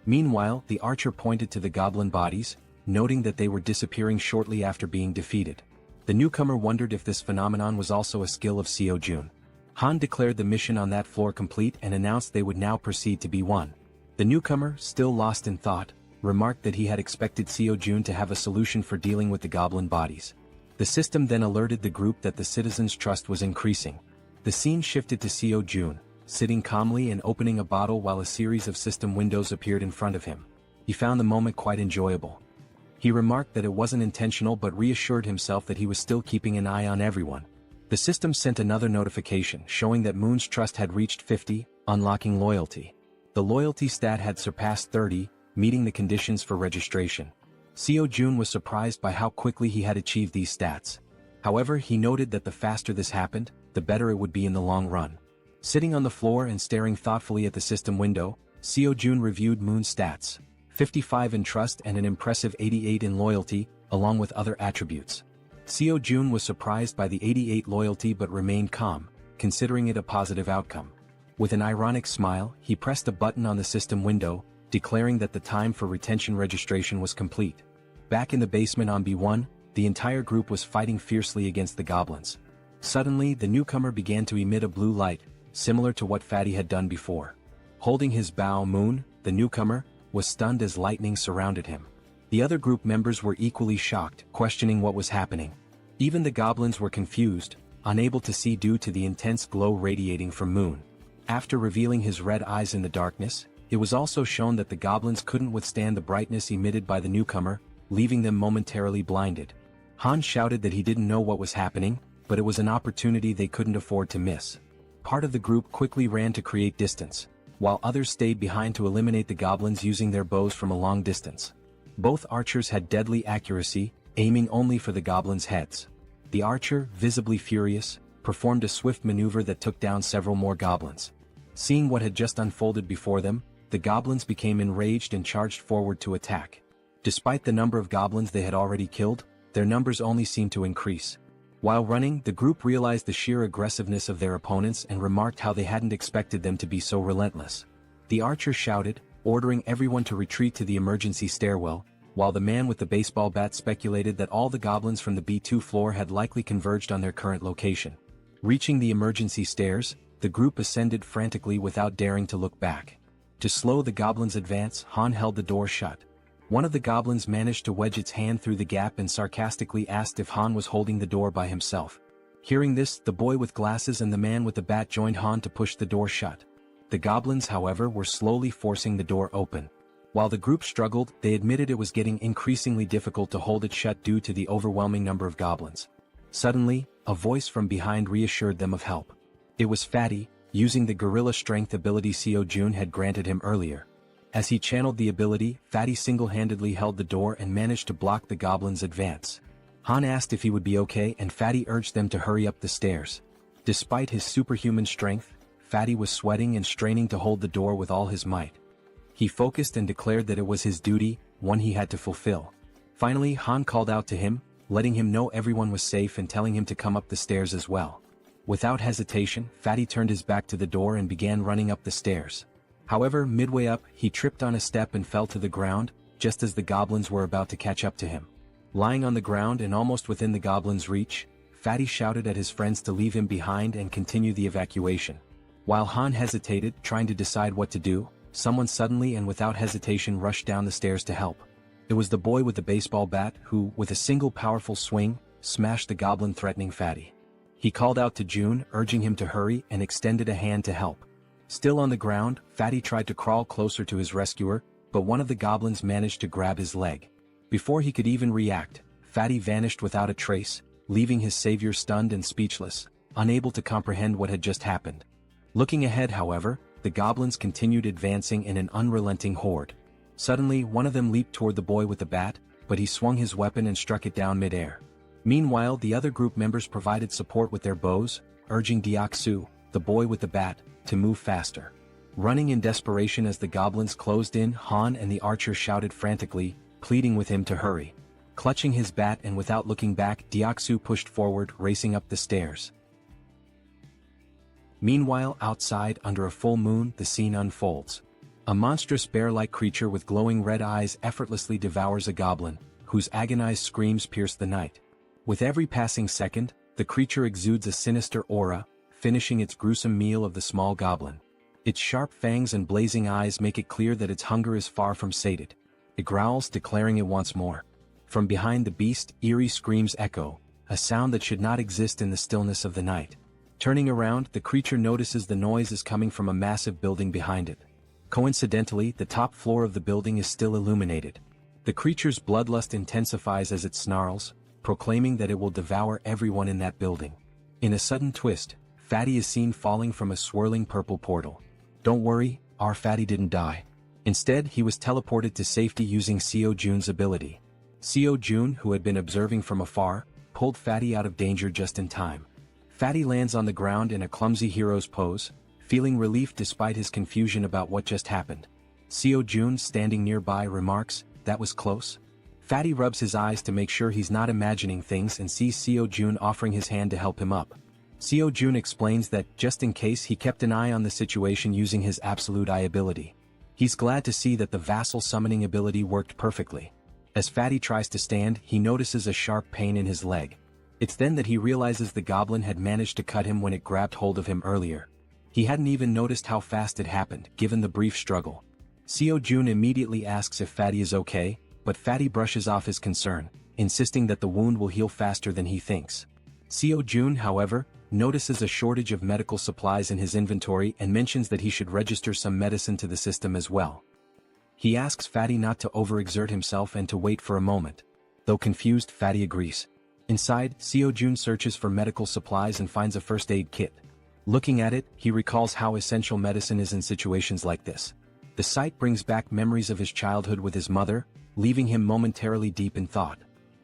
Meanwhile, the archer pointed to the goblin bodies, noting that they were disappearing shortly after being defeated. The newcomer wondered if this phenomenon was also a skill of Seo-jun. Han declared the mission on that floor complete and announced they would now proceed to B1. The newcomer, still lost in thought, remarked that he had expected Seo-jun to have a solution for dealing with the goblin bodies. The system then alerted the group that the citizens' trust was increasing. The scene shifted to Seo-jun, sitting calmly and opening a bottle while a series of system windows appeared in front of him. He found the moment quite enjoyable. He remarked that it wasn't intentional but reassured himself that he was still keeping an eye on everyone. The system sent another notification showing that Moon's trust had reached 50, unlocking loyalty. The loyalty stat had surpassed 30, meeting the conditions for registration. Seo Jun was surprised by how quickly he had achieved these stats. However, he noted that the faster this happened, the better it would be in the long run. Sitting on the floor and staring thoughtfully at the system window, Seo Jun reviewed Moon's stats: 55 in trust and an impressive 88 in loyalty, along with other attributes. Seo Jun was surprised by the 88 loyalty but remained calm, considering it a positive outcome. With an ironic smile, he pressed a button on the system window, declaring that the time for retention registration was complete. Back in the basement on B1, the entire group was fighting fiercely against the goblins. Suddenly, the newcomer began to emit a blue light, similar to what Fatty had done before. Holding his bow, Moon, the newcomer, was stunned as lightning surrounded him. The other group members were equally shocked, questioning what was happening. Even the goblins were confused, unable to see due to the intense glow radiating from Moon. After revealing his red eyes in the darkness, it was also shown that the goblins couldn't withstand the brightness emitted by the newcomer, leaving them momentarily blinded. Han shouted that he didn't know what was happening, but it was an opportunity they couldn't afford to miss. Part of the group quickly ran to create distance, while others stayed behind to eliminate the goblins using their bows from a long distance. Both archers had deadly accuracy, aiming only for the goblins' heads. The archer, visibly furious, performed a swift maneuver that took down several more goblins. Seeing what had just unfolded before them, the goblins became enraged and charged forward to attack. Despite the number of goblins they had already killed, their numbers only seemed to increase. While running, the group realized the sheer aggressiveness of their opponents and remarked how they hadn't expected them to be so relentless. The archer shouted, ordering everyone to retreat to the emergency stairwell, while the man with the baseball bat speculated that all the goblins from the B2 floor had likely converged on their current location. Reaching the emergency stairs, the group ascended frantically without daring to look back. To slow the goblins' advance, Han held the door shut. One of the goblins managed to wedge its hand through the gap and sarcastically asked if Han was holding the door by himself. Hearing this, the boy with glasses and the man with the bat joined Han to push the door shut. The goblins, however, were slowly forcing the door open. While the group struggled, they admitted it was getting increasingly difficult to hold it shut due to the overwhelming number of goblins. Suddenly, a voice from behind reassured them of help. It was Fatty, using the gorilla strength ability Seo Jun had granted him earlier. As he channeled the ability, Fatty single-handedly held the door and managed to block the goblins' advance. Han asked if he would be okay and Fatty urged them to hurry up the stairs. Despite his superhuman strength, Fatty was sweating and straining to hold the door with all his might. He focused and declared that it was his duty, one he had to fulfill. Finally, Han called out to him, letting him know everyone was safe and telling him to come up the stairs as well. Without hesitation, Fatty turned his back to the door and began running up the stairs. However, midway up, he tripped on a step and fell to the ground, just as the goblins were about to catch up to him. Lying on the ground and almost within the goblins' reach, Fatty shouted at his friends to leave him behind and continue the evacuation. While Han hesitated, trying to decide what to do, someone suddenly and without hesitation rushed down the stairs to help. It was the boy with the baseball bat who, with a single powerful swing, smashed the goblin threatening Fatty. He called out to June, urging him to hurry, and extended a hand to help. Still on the ground, Fatty tried to crawl closer to his rescuer, but one of the goblins managed to grab his leg. Before he could even react, Fatty vanished without a trace, leaving his savior stunned and speechless, unable to comprehend what had just happened. Looking ahead, however, the goblins continued advancing in an unrelenting horde. Suddenly, one of them leaped toward the boy with the bat, but he swung his weapon and struck it down mid-air. Meanwhile, the other group members provided support with their bows, urging Deoksu, the boy with the bat, to move faster. Running in desperation as the goblins closed in, Han and the archer shouted frantically, pleading with him to hurry. Clutching his bat and without looking back, Deoksu pushed forward, racing up the stairs. Meanwhile, outside, under a full moon, the scene unfolds. A monstrous bear-like creature with glowing red eyes effortlessly devours a goblin, whose agonized screams pierce the night. With every passing second, the creature exudes a sinister aura, finishing its gruesome meal of the small goblin. Its sharp fangs and blazing eyes make it clear that its hunger is far from sated. It growls, declaring it wants more. From behind the beast, eerie screams echo, a sound that should not exist in the stillness of the night. Turning around, the creature notices the noise is coming from a massive building behind it. Coincidentally, the top floor of the building is still illuminated. The creature's bloodlust intensifies as it snarls, proclaiming that it will devour everyone in that building. In a sudden twist, Fatty is seen falling from a swirling purple portal. Don't worry, our Fatty didn't die. Instead, he was teleported to safety using Seo Jun's ability. Seo Jun, who had been observing from afar, pulled Fatty out of danger just in time. Fatty lands on the ground in a clumsy hero's pose, feeling relief despite his confusion about what just happened. Seo Jun, standing nearby, remarks, "That was close." Fatty rubs his eyes to make sure he's not imagining things and sees Seo Jun offering his hand to help him up. Seo Jun explains that, just in case, he kept an eye on the situation using his absolute eye ability. He's glad to see that the vassal summoning ability worked perfectly. As Fatty tries to stand, he notices a sharp pain in his leg. It's then that he realizes the goblin had managed to cut him when it grabbed hold of him earlier. He hadn't even noticed how fast it happened, given the brief struggle. Seo Jun immediately asks if Fatty is okay, but Fatty brushes off his concern, insisting that the wound will heal faster than he thinks. Seo Jun, however, notices a shortage of medical supplies in his inventory and mentions that he should register some medicine to the system as well. He asks Fatty not to overexert himself and to wait for a moment. Though confused, Fatty agrees. Inside, Seo Jun searches for medical supplies and finds a first aid kit. Looking at it, he recalls how essential medicine is in situations like this. The sight brings back memories of his childhood with his mother, leaving him momentarily deep in thought.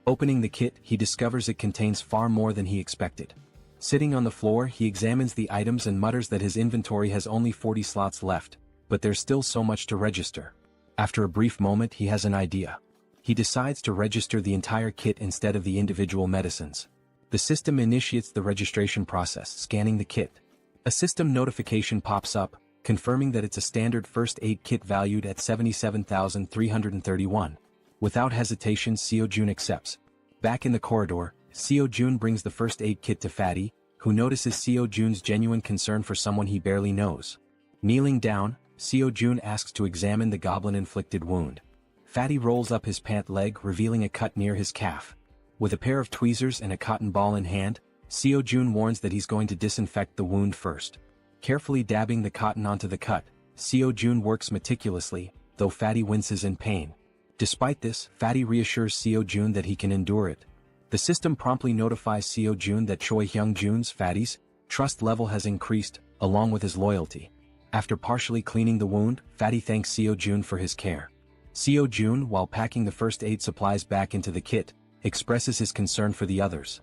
Opening the kit, he discovers it contains far more than he expected. Sitting on the floor, he examines the items and mutters that his inventory has only 40 slots left, but there's still so much to register. After a brief moment, he has an idea. He decides to register the entire kit instead of the individual medicines. The system initiates the registration process, scanning the kit. A system notification pops up, confirming that it's a standard first aid kit valued at 77,331. Without hesitation, Seo Jun accepts. Back in the corridor, Seo Jun brings the first aid kit to Fatty, who notices Seo Jun's genuine concern for someone he barely knows. Kneeling down, Seo Jun asks to examine the goblin-inflicted wound. Fatty rolls up his pant leg, revealing a cut near his calf. With a pair of tweezers and a cotton ball in hand, Seo Jun warns that he's going to disinfect the wound first. Carefully dabbing the cotton onto the cut, Seo Jun works meticulously, though Fatty winces in pain. Despite this, Fatty reassures Seo Jun that he can endure it. The system promptly notifies Seo Jun that Choi Hyung Jun's, Fatty's, trust level has increased, along with his loyalty. After partially cleaning the wound, Fatty thanks Seo Jun for his care. Seo Jun, while packing the first aid supplies back into the kit, expresses his concern for the others.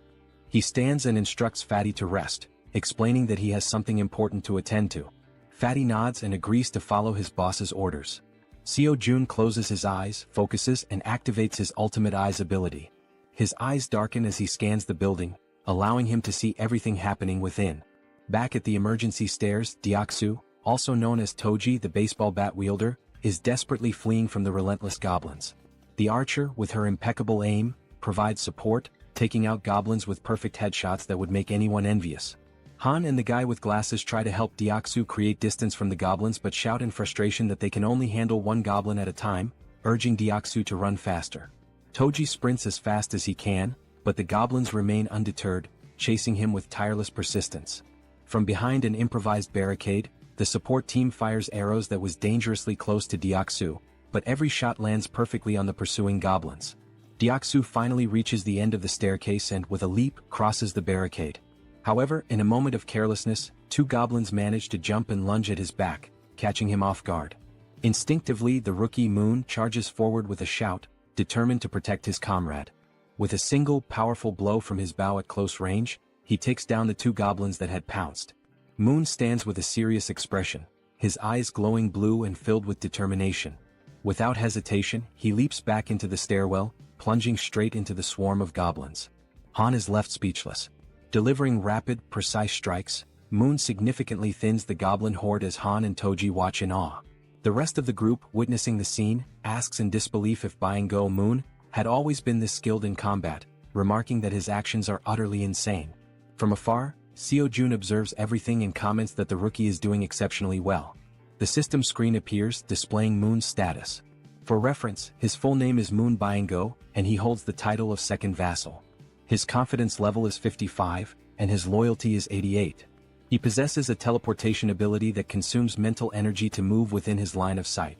He stands and instructs Fatty to rest, explaining that he has something important to attend to. Fatty nods and agrees to follow his boss's orders. Seo Jun closes his eyes, focuses, and activates his ultimate eyes ability. His eyes darken as he scans the building, allowing him to see everything happening within. Back at the emergency stairs, Deoksu, also known as Toji the baseball bat wielder, is desperately fleeing from the relentless goblins. The archer, with her impeccable aim, provides support, taking out goblins with perfect headshots that would make anyone envious. Han and the guy with glasses try to help Deoksu create distance from the goblins but shout in frustration that they can only handle one goblin at a time, urging Deoksu to run faster. Toji sprints as fast as he can, but the goblins remain undeterred, chasing him with tireless persistence. From behind an improvised barricade, the support team fires arrows that was dangerously close to Deoksu, but every shot lands perfectly on the pursuing goblins. Deoksu finally reaches the end of the staircase and, with a leap, crosses the barricade. However, in a moment of carelessness, two goblins manage to jump and lunge at his back, catching him off guard. Instinctively, the rookie Moon charges forward with a shout, determined to protect his comrade. With a single, powerful blow from his bow at close range, he takes down the two goblins that had pounced. Moon stands with a serious expression, his eyes glowing blue and filled with determination. Without hesitation, he leaps back into the stairwell, plunging straight into the swarm of goblins. Han is left speechless. Delivering rapid, precise strikes, Moon significantly thins the goblin horde as Han and Toji watch in awe. The rest of the group, witnessing the scene, asks in disbelief if Byung-go Moon had always been this skilled in combat, remarking that his actions are utterly insane. From afar, Seo Jun observes everything and comments that the rookie is doing exceptionally well. The system screen appears, displaying Moon's status. For reference, his full name is Moon Byung-go, and he holds the title of second vassal. His confidence level is 55, and his loyalty is 88. He possesses a teleportation ability that consumes mental energy to move within his line of sight.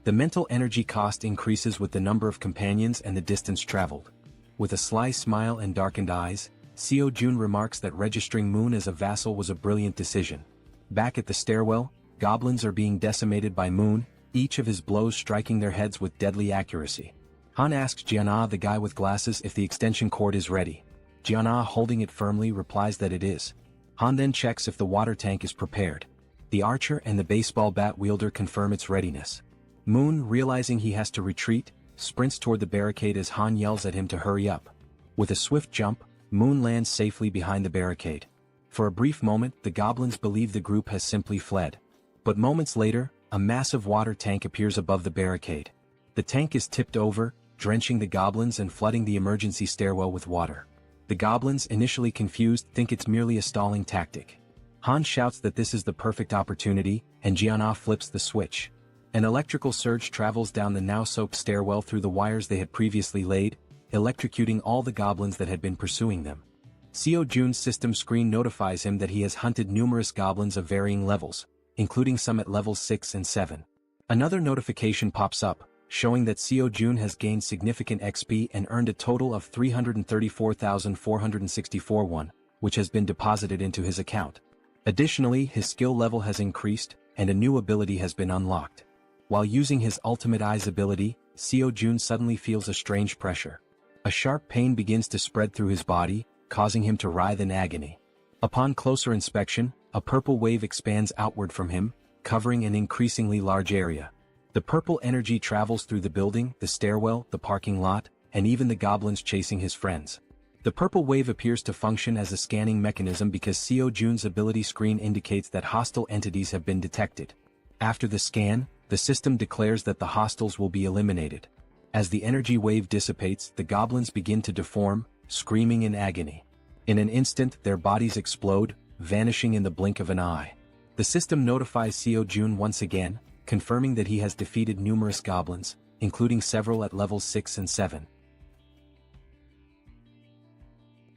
The mental energy cost increases with the number of companions and the distance traveled. With a sly smile and darkened eyes, Seo Jun remarks that registering Moon as a vassal was a brilliant decision. Back at the stairwell, goblins are being decimated by Moon, each of his blows striking their heads with deadly accuracy. Han asks Jiana, the guy with glasses, if the extension cord is ready. Jiana, holding it firmly, replies that it is. Han then checks if the water tank is prepared. The archer and the baseball bat wielder confirm its readiness. Moon, realizing he has to retreat, sprints toward the barricade as Han yells at him to hurry up. With a swift jump, Moon lands safely behind the barricade. For a brief moment, the goblins believe the group has simply fled. But moments later, a massive water tank appears above the barricade. The tank is tipped over, drenching the goblins and flooding the emergency stairwell with water. The goblins, initially confused, think it's merely a stalling tactic. Han shouts that this is the perfect opportunity, and Jiana flips the switch. An electrical surge travels down the now-soaked stairwell through the wires they had previously laid, electrocuting all the goblins that had been pursuing them. Seo Jun's system screen notifies him that he has hunted numerous goblins of varying levels, including some at levels 6 and 7. Another notification pops up, showing that Seo Jun has gained significant XP and earned a total of 334,464 won, which has been deposited into his account. Additionally, his skill level has increased, and a new ability has been unlocked. While using his Ultimate Eyes ability, Seo Jun suddenly feels a strange pressure. A sharp pain begins to spread through his body, causing him to writhe in agony. Upon closer inspection, a purple wave expands outward from him, covering an increasingly large area. The purple energy travels through the building, the stairwell, the parking lot, and even the goblins chasing his friends. The purple wave appears to function as a scanning mechanism because Seo Jun's ability screen indicates that hostile entities have been detected. After the scan, the system declares that the hostiles will be eliminated. As the energy wave dissipates, the goblins begin to deform, screaming in agony. In an instant, their bodies explode, vanishing in the blink of an eye. The system notifies Seo Jun once again, confirming that he has defeated numerous goblins, including several at levels 6 and 7.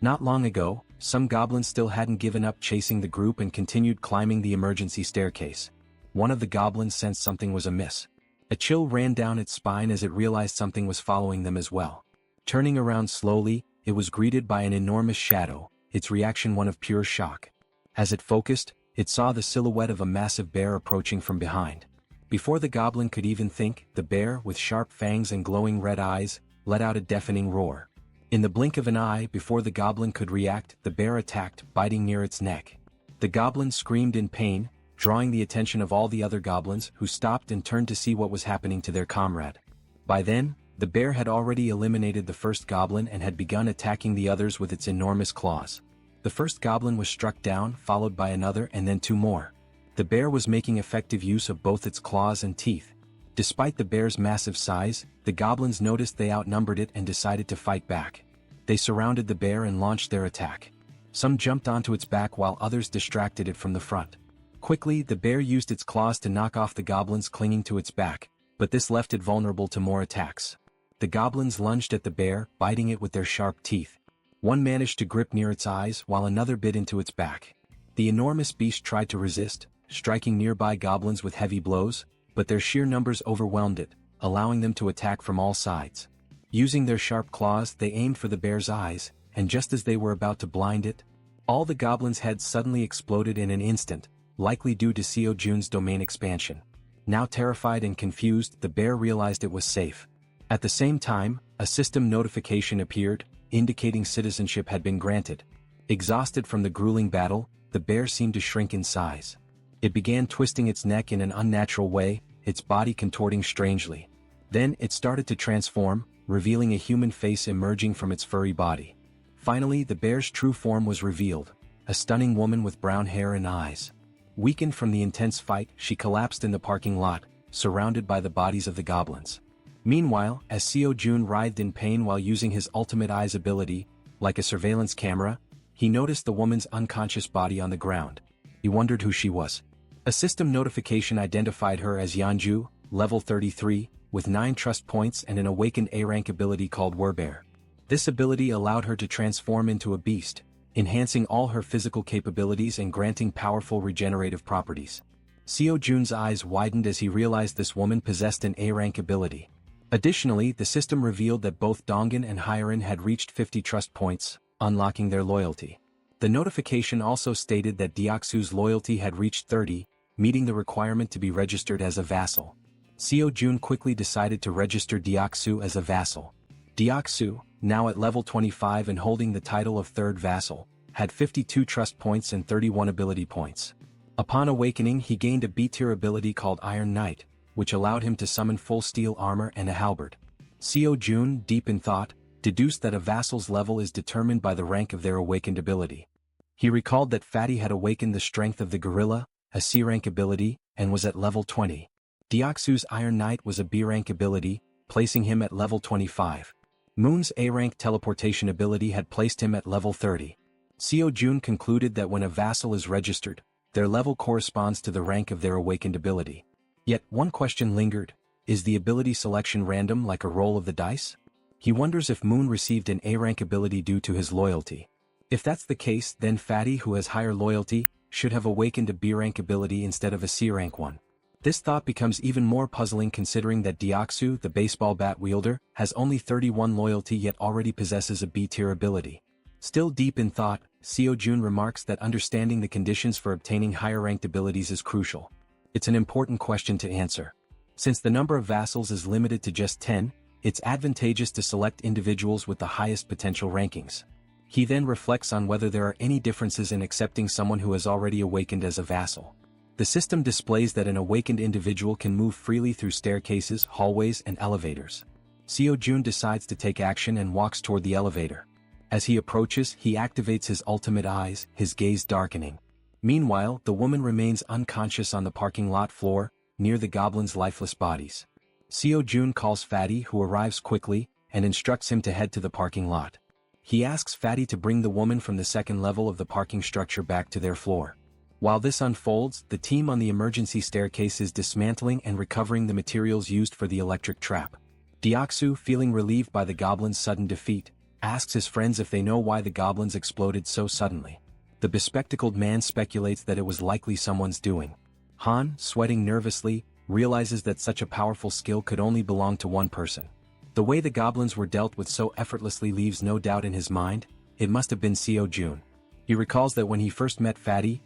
Not long ago, some goblins still hadn't given up chasing the group and continued climbing the emergency staircase. One of the goblins sensed something was amiss. A chill ran down its spine as it realized something was following them as well. Turning around slowly, it was greeted by an enormous shadow, its reaction one of pure shock. As it focused, it saw the silhouette of a massive bear approaching from behind. Before the goblin could even think, the bear, with sharp fangs and glowing red eyes, let out a deafening roar. In the blink of an eye, before the goblin could react, the bear attacked, biting near its neck. The goblin screamed in pain, drawing the attention of all the other goblins, who stopped and turned to see what was happening to their comrade. By then, the bear had already eliminated the first goblin and had begun attacking the others with its enormous claws. The first goblin was struck down, followed by another and then two more. The bear was making effective use of both its claws and teeth. Despite the bear's massive size, the goblins noticed they outnumbered it and decided to fight back. They surrounded the bear and launched their attack. Some jumped onto its back while others distracted it from the front. Quickly, the bear used its claws to knock off the goblins clinging to its back, but this left it vulnerable to more attacks. The goblins lunged at the bear, biting it with their sharp teeth. One managed to grip near its eyes while another bit into its back. The enormous beast tried to resist, striking nearby goblins with heavy blows, but their sheer numbers overwhelmed it, allowing them to attack from all sides. Using their sharp claws, they aimed for the bear's eyes, and just as they were about to blind it, all the goblins' heads suddenly exploded in an instant, likely due to Seo Jun's domain expansion. Now terrified and confused, the bear realized it was safe. At the same time, a system notification appeared, indicating citizenship had been granted. Exhausted from the grueling battle, the bear seemed to shrink in size. It began twisting its neck in an unnatural way, its body contorting strangely. Then it started to transform, revealing a human face emerging from its furry body. Finally, the bear's true form was revealed, a stunning woman with brown hair and eyes. Weakened from the intense fight, she collapsed in the parking lot, surrounded by the bodies of the goblins. Meanwhile, as Seo Jun writhed in pain while using his Ultimate Eyes ability, like a surveillance camera, he noticed the woman's unconscious body on the ground. He wondered who she was. A system notification identified her as Yanju, level 33, with 9 trust points and an awakened A-rank ability called Werbear. This ability allowed her to transform into a beast, enhancing all her physical capabilities and granting powerful regenerative properties. Seo Jun's eyes widened as he realized this woman possessed an A-rank ability. Additionally, the system revealed that both Dongan and Hyerin had reached 50 trust points, unlocking their loyalty. The notification also stated that Deoksu's loyalty had reached 30, meeting the requirement to be registered as a vassal. Seo Jun quickly decided to register Deoksu as a vassal. Deoksu, now at level 25 and holding the title of third vassal, had 52 trust points and 31 ability points. Upon awakening he gained a B-tier ability called Iron Knight, which allowed him to summon full steel armor and a halberd. Seo Jun, deep in thought, deduced that a vassal's level is determined by the rank of their awakened ability. He recalled that Fatty had awakened the strength of the gorilla, a C-rank ability, and was at level 20. Deoksu's Iron Knight was a B-rank ability, placing him at level 25. Moon's A-rank teleportation ability had placed him at level 30. Seo Jun concluded that when a vassal is registered, their level corresponds to the rank of their awakened ability. Yet one question lingered: is the ability selection random like a roll of the dice? He wonders if Moon received an A-rank ability due to his loyalty. If that's the case, then Fatty, who has higher loyalty, should have awakened a B-rank ability instead of a C-rank one. This thought becomes even more puzzling considering that Deoksu, the baseball bat wielder, has only 31 loyalty yet already possesses a B-tier ability. Still deep in thought, Seo Jun remarks that understanding the conditions for obtaining higher-ranked abilities is crucial. It's an important question to answer. Since the number of vassals is limited to just 10, it's advantageous to select individuals with the highest potential rankings. He then reflects on whether there are any differences in accepting someone who has already awakened as a vassal. The system displays that an awakened individual can move freely through staircases, hallways, and elevators. Seo Jun decides to take action and walks toward the elevator. As he approaches, he activates his ultimate eyes, his gaze darkening. Meanwhile, the woman remains unconscious on the parking lot floor, near the goblin's lifeless bodies. Seo Jun calls Fatty, who arrives quickly, and instructs him to head to the parking lot. He asks Fatty to bring the woman from the second level of the parking structure back to their floor. While this unfolds, the team on the emergency staircase is dismantling and recovering the materials used for the electric trap. Deoksu, feeling relieved by the goblin's sudden defeat, asks his friends if they know why the goblins exploded so suddenly. The bespectacled man speculates that it was likely someone's doing. Han, sweating nervously, realizes that such a powerful skill could only belong to one person. The way the goblins were dealt with so effortlessly leaves no doubt in his mind. It must have been Seo Jun. He recalls that when he first met Fatty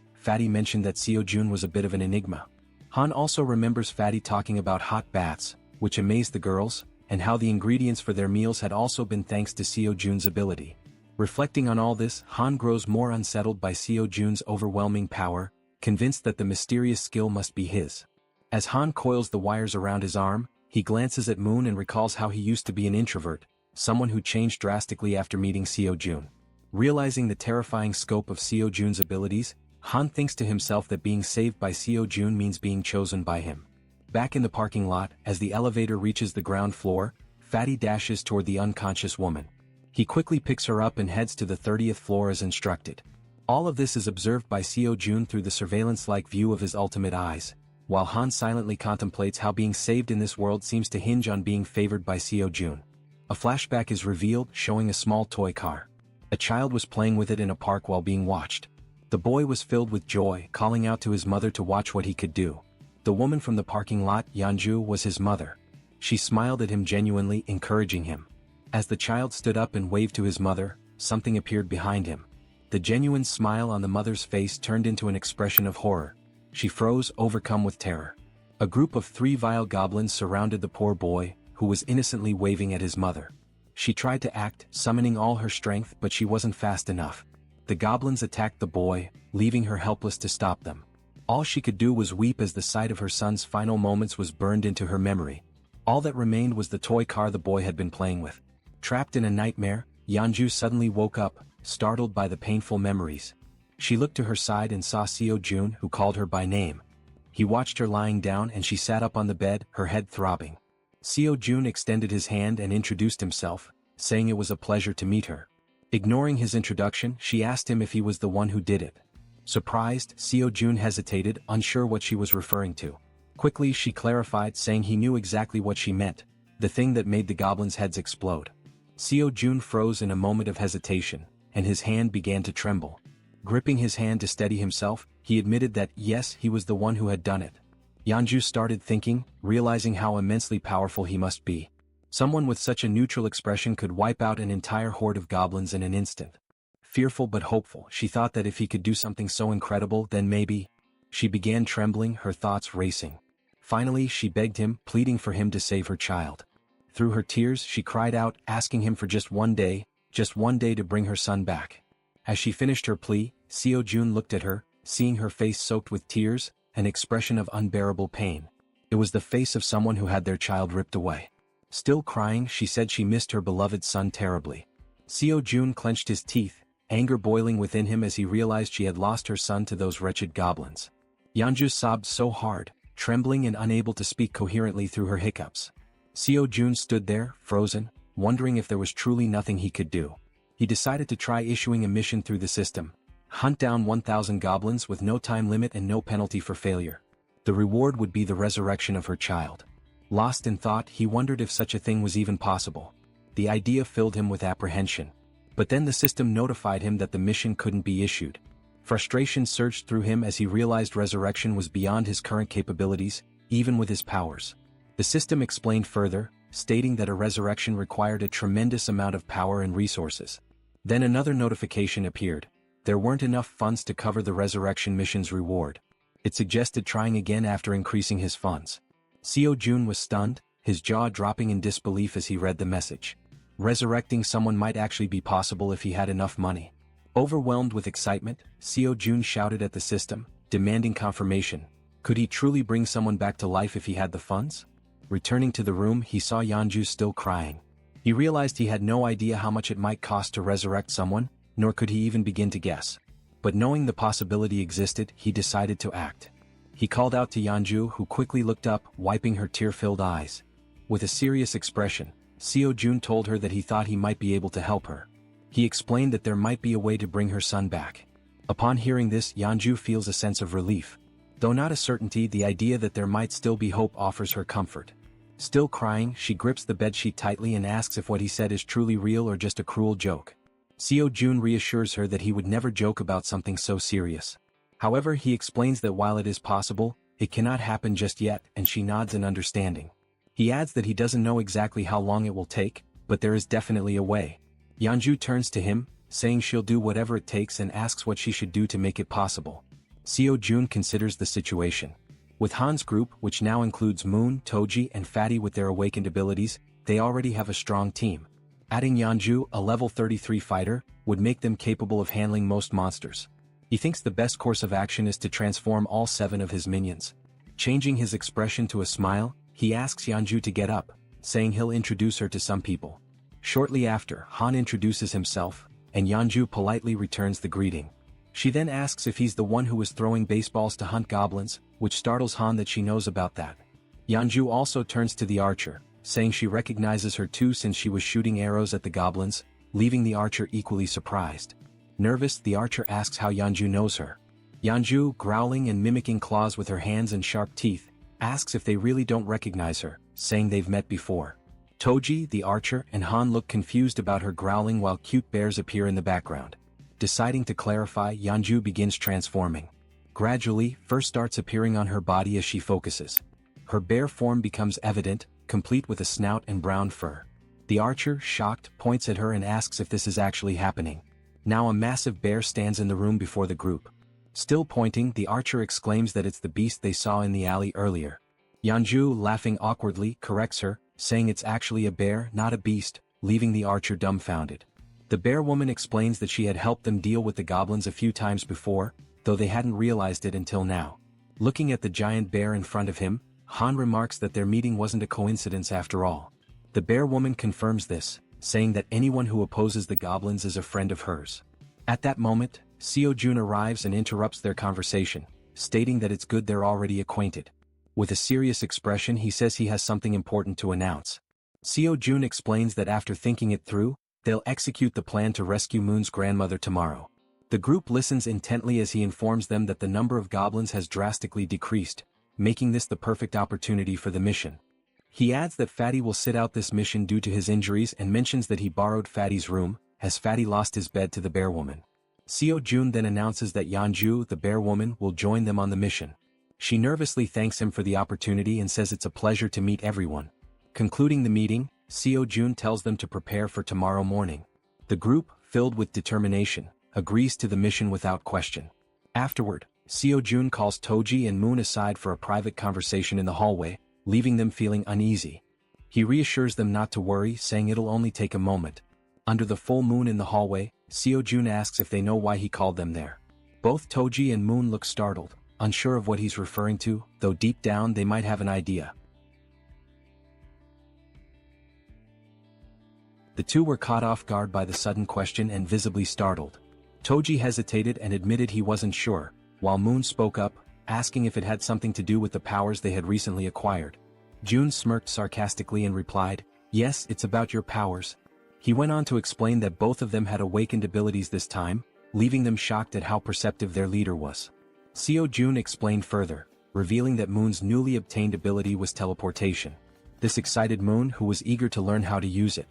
mentioned that Seo Jun was a bit of an enigma. Han also remembers Fatty talking about hot baths, which amazed the girls, and how the ingredients for their meals had also been thanks to Seo Jun's ability. Reflecting on all this, Han grows more unsettled by Seo Jun's overwhelming power, convinced that the mysterious skill must be his. As Han coils the wires around his arm, he glances at Moon and recalls how he used to be an introvert, someone who changed drastically after meeting Seo Jun. Realizing the terrifying scope of Seo Jun's abilities, Han thinks to himself that being saved by Seo Jun means being chosen by him. Back in the parking lot, as the elevator reaches the ground floor, Fatty dashes toward the unconscious woman. He quickly picks her up and heads to the 30th floor as instructed. All of this is observed by Seo Jun through the surveillance-like view of his ultimate eyes, while Han silently contemplates how being saved in this world seems to hinge on being favored by Seo Jun. A flashback is revealed, showing a small toy car. A child was playing with it in a park while being watched. The boy was filled with joy, calling out to his mother to watch what he could do. The woman from the parking lot, Yanju, was his mother. She smiled at him genuinely, encouraging him. As the child stood up and waved to his mother, something appeared behind him. The genuine smile on the mother's face turned into an expression of horror. She froze, overcome with terror. A group of 3 vile goblins surrounded the poor boy, who was innocently waving at his mother. She tried to act, summoning all her strength, but she wasn't fast enough. The goblins attacked the boy, leaving her helpless to stop them. All she could do was weep as the sight of her son's final moments was burned into her memory. All that remained was the toy car the boy had been playing with. Trapped in a nightmare, Yanju suddenly woke up, startled by the painful memories. She looked to her side and saw Seo Jun, who called her by name. He watched her lying down and she sat up on the bed, her head throbbing. Seo Jun extended his hand and introduced himself, saying it was a pleasure to meet her. Ignoring his introduction, she asked him if he was the one who did it. Surprised, Seo Jun hesitated, unsure what she was referring to. Quickly she clarified, saying he knew exactly what she meant, the thing that made the goblins' heads explode. Seo Jun froze in a moment of hesitation, and his hand began to tremble. Gripping his hand to steady himself, he admitted that, yes, he was the one who had done it. Yanju started thinking, realizing how immensely powerful he must be. Someone with such a neutral expression could wipe out an entire horde of goblins in an instant. Fearful but hopeful, she thought that if he could do something so incredible, then maybe. She began trembling, her thoughts racing. Finally she begged him, pleading for him to save her child. Through her tears she cried out, asking him for just one day to bring her son back. As she finished her plea, Seo Jun looked at her, seeing her face soaked with tears, an expression of unbearable pain. It was the face of someone who had their child ripped away. Still crying, she said she missed her beloved son terribly. Seo Jun clenched his teeth, anger boiling within him as he realized she had lost her son to those wretched goblins. Yeonju sobbed so hard, trembling and unable to speak coherently through her hiccups. Seo Jun stood there, frozen, wondering if there was truly nothing he could do. He decided to try issuing a mission through the system. Hunt down 1,000 goblins with no time limit and no penalty for failure. The reward would be the resurrection of her child. Lost in thought, he wondered if such a thing was even possible. The idea filled him with apprehension. But then the system notified him that the mission couldn't be issued. Frustration surged through him as he realized resurrection was beyond his current capabilities, even with his powers. The system explained further, stating that a resurrection required a tremendous amount of power and resources. Then another notification appeared. There weren't enough funds to cover the resurrection mission's reward. It suggested trying again after increasing his funds. Seo Jun was stunned, his jaw dropping in disbelief as he read the message. Resurrecting someone might actually be possible if he had enough money. Overwhelmed with excitement, Seo Jun shouted at the system, demanding confirmation. Could he truly bring someone back to life if he had the funds? Returning to the room, he saw Yeonju still crying. He realized he had no idea how much it might cost to resurrect someone, nor could he even begin to guess. But knowing the possibility existed, he decided to act. He called out to Yeonju, who quickly looked up, wiping her tear-filled eyes. With a serious expression, Seo Jun told her that he thought he might be able to help her. He explained that there might be a way to bring her son back. Upon hearing this, Yeonju feels a sense of relief. Though not a certainty, the idea that there might still be hope offers her comfort. Still crying, she grips the bedsheet tightly and asks if what he said is truly real or just a cruel joke. Seo Jun reassures her that he would never joke about something so serious. However, he explains that while it is possible, it cannot happen just yet, and she nods in understanding. He adds that he doesn't know exactly how long it will take, but there is definitely a way. Yeonju turns to him, saying she'll do whatever it takes and asks what she should do to make it possible. Seo Jun considers the situation. With Han's group, which now includes Moon, Toji and Fatty with their awakened abilities, they already have a strong team. Adding Yeonju, a level 33 fighter, would make them capable of handling most monsters. He thinks the best course of action is to transform all 7 of his minions. Changing his expression to a smile, he asks Yeonju to get up, saying he'll introduce her to some people. Shortly after, Han introduces himself, and Yeonju politely returns the greeting. She then asks if he's the one who was throwing baseballs to hunt goblins, which startles Han that she knows about that. Yeonju also turns to the archer, saying she recognizes her too since she was shooting arrows at the goblins, leaving the archer equally surprised. Nervous, the archer asks how Yeonju knows her. Yeonju, growling and mimicking claws with her hands and sharp teeth, asks if they really don't recognize her, saying they've met before. Toji, the archer, and Han look confused about her growling while cute bears appear in the background. Deciding to clarify, Yeonju begins transforming. Gradually, fur starts appearing on her body as she focuses. Her bear form becomes evident, complete with a snout and brown fur. The archer, shocked, points at her and asks if this is actually happening. Now a massive bear stands in the room before the group. Still pointing, the archer exclaims that it's the beast they saw in the alley earlier. Yeonju, laughing awkwardly, corrects her, saying it's actually a bear, not a beast, leaving the archer dumbfounded. The bear woman explains that she had helped them deal with the goblins a few times before, though they hadn't realized it until now. Looking at the giant bear in front of him, Han remarks that their meeting wasn't a coincidence after all. The bear woman confirms this, saying that anyone who opposes the goblins is a friend of hers. At that moment, Seo Jun arrives and interrupts their conversation, stating that it's good they're already acquainted. With a serious expression, he says he has something important to announce. Seo Jun explains that after thinking it through, they'll execute the plan to rescue Moon's grandmother tomorrow. The group listens intently as he informs them that the number of goblins has drastically decreased, making this the perfect opportunity for the mission. He adds that Fatty will sit out this mission due to his injuries and mentions that he borrowed Fatty's room, as Fatty lost his bed to the bear woman. Seo Jun then announces that Yeonju, the bear woman, will join them on the mission. She nervously thanks him for the opportunity and says it's a pleasure to meet everyone. Concluding the meeting, Seo Jun tells them to prepare for tomorrow morning. The group, filled with determination, agrees to the mission without question. Afterward, Seo-jun calls Toji and Moon aside for a private conversation in the hallway, leaving them feeling uneasy. He reassures them not to worry, saying it'll only take a moment. Under the full moon in the hallway, Seo-jun asks if they know why he called them there. Both Toji and Moon look startled, unsure of what he's referring to, though deep down they might have an idea. The two were caught off guard by the sudden question and visibly startled. Toji hesitated and admitted he wasn't sure, while Moon spoke up, asking if it had something to do with the powers they had recently acquired. Jun smirked sarcastically and replied, "Yes, it's about your powers." He went on to explain that both of them had awakened abilities this time, leaving them shocked at how perceptive their leader was. Seo-jun explained further, revealing that Moon's newly obtained ability was teleportation. This excited Moon, who was eager to learn how to use it.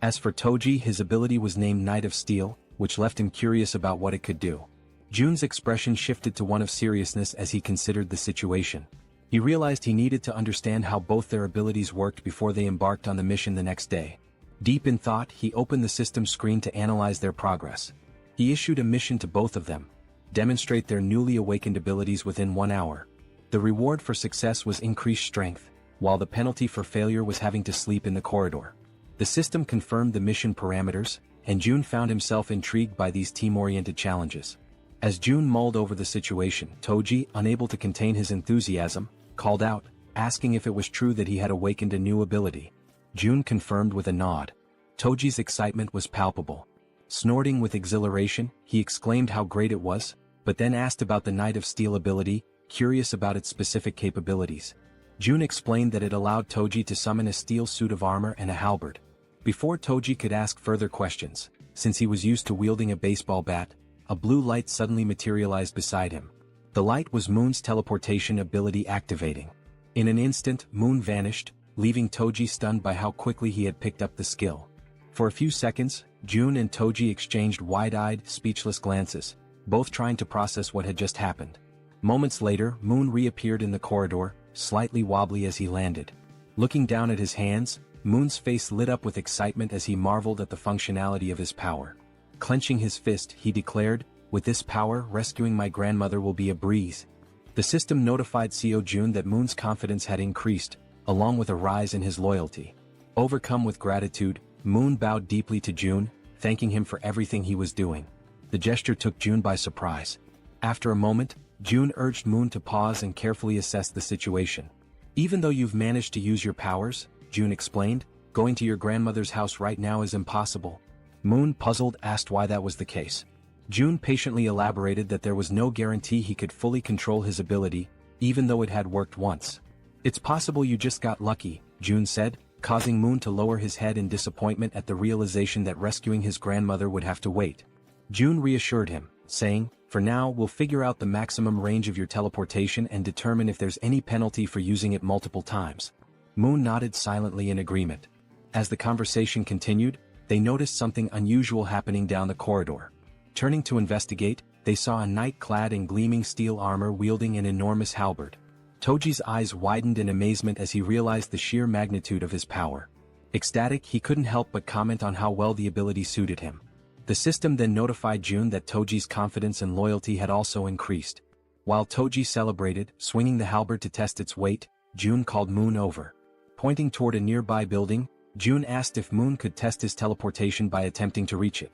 As for Toji, his ability was named Knight of Steel, which left him curious about what it could do. Jun's expression shifted to one of seriousness as he considered the situation. He realized he needed to understand how both their abilities worked before they embarked on the mission the next day. Deep in thought, he opened the system screen to analyze their progress. He issued a mission to both of them: demonstrate their newly awakened abilities within 1 hour. The reward for success was increased strength, while the penalty for failure was having to sleep in the corridor. The system confirmed the mission parameters, and Jun found himself intrigued by these team-oriented challenges. As Jun mulled over the situation, Toji, unable to contain his enthusiasm, called out, asking if it was true that he had awakened a new ability. Jun confirmed with a nod. Toji's excitement was palpable. Snorting with exhilaration, he exclaimed how great it was, but then asked about the Knight of Steel ability, curious about its specific capabilities. Jun explained that it allowed Toji to summon a steel suit of armor and a halberd. Before Toji could ask further questions, since he was used to wielding a baseball bat, a blue light suddenly materialized beside him. The light was Moon's teleportation ability activating. In an instant, Moon vanished, leaving Toji stunned by how quickly he had picked up the skill. For a few seconds, Jun and Toji exchanged wide-eyed, speechless glances, both trying to process what had just happened. Moments later, Moon reappeared in the corridor, slightly wobbly as he landed. Looking down at his hands, Moon's face lit up with excitement as he marveled at the functionality of his power. Clenching his fist, he declared, "With this power, rescuing my grandmother will be a breeze." The system notified Seo-jun that Moon's confidence had increased, along with a rise in his loyalty. Overcome with gratitude, Moon bowed deeply to Jun, thanking him for everything he was doing. The gesture took Jun by surprise. After a moment, Jun urged Moon to pause and carefully assess the situation. "Even though you've managed to use your powers," Jun explained, "going to your grandmother's house right now is impossible." Moon, puzzled, asked why that was the case. Jun patiently elaborated that there was no guarantee he could fully control his ability, even though it had worked once. "It's possible you just got lucky," Jun said, causing Moon to lower his head in disappointment at the realization that rescuing his grandmother would have to wait. Jun reassured him, saying, "For now, we'll figure out the maximum range of your teleportation and determine if there's any penalty for using it multiple times." Moon nodded silently in agreement. As the conversation continued, they noticed something unusual happening down the corridor. Turning to investigate, they saw a knight clad in gleaming steel armor wielding an enormous halberd. Toji's eyes widened in amazement as he realized the sheer magnitude of his power. Ecstatic, he couldn't help but comment on how well the ability suited him. The system then notified Jun that Toji's confidence and loyalty had also increased. While Toji celebrated, swinging the halberd to test its weight, Jun called Moon over. Pointing toward a nearby building, Jun asked if Moon could test his teleportation by attempting to reach it.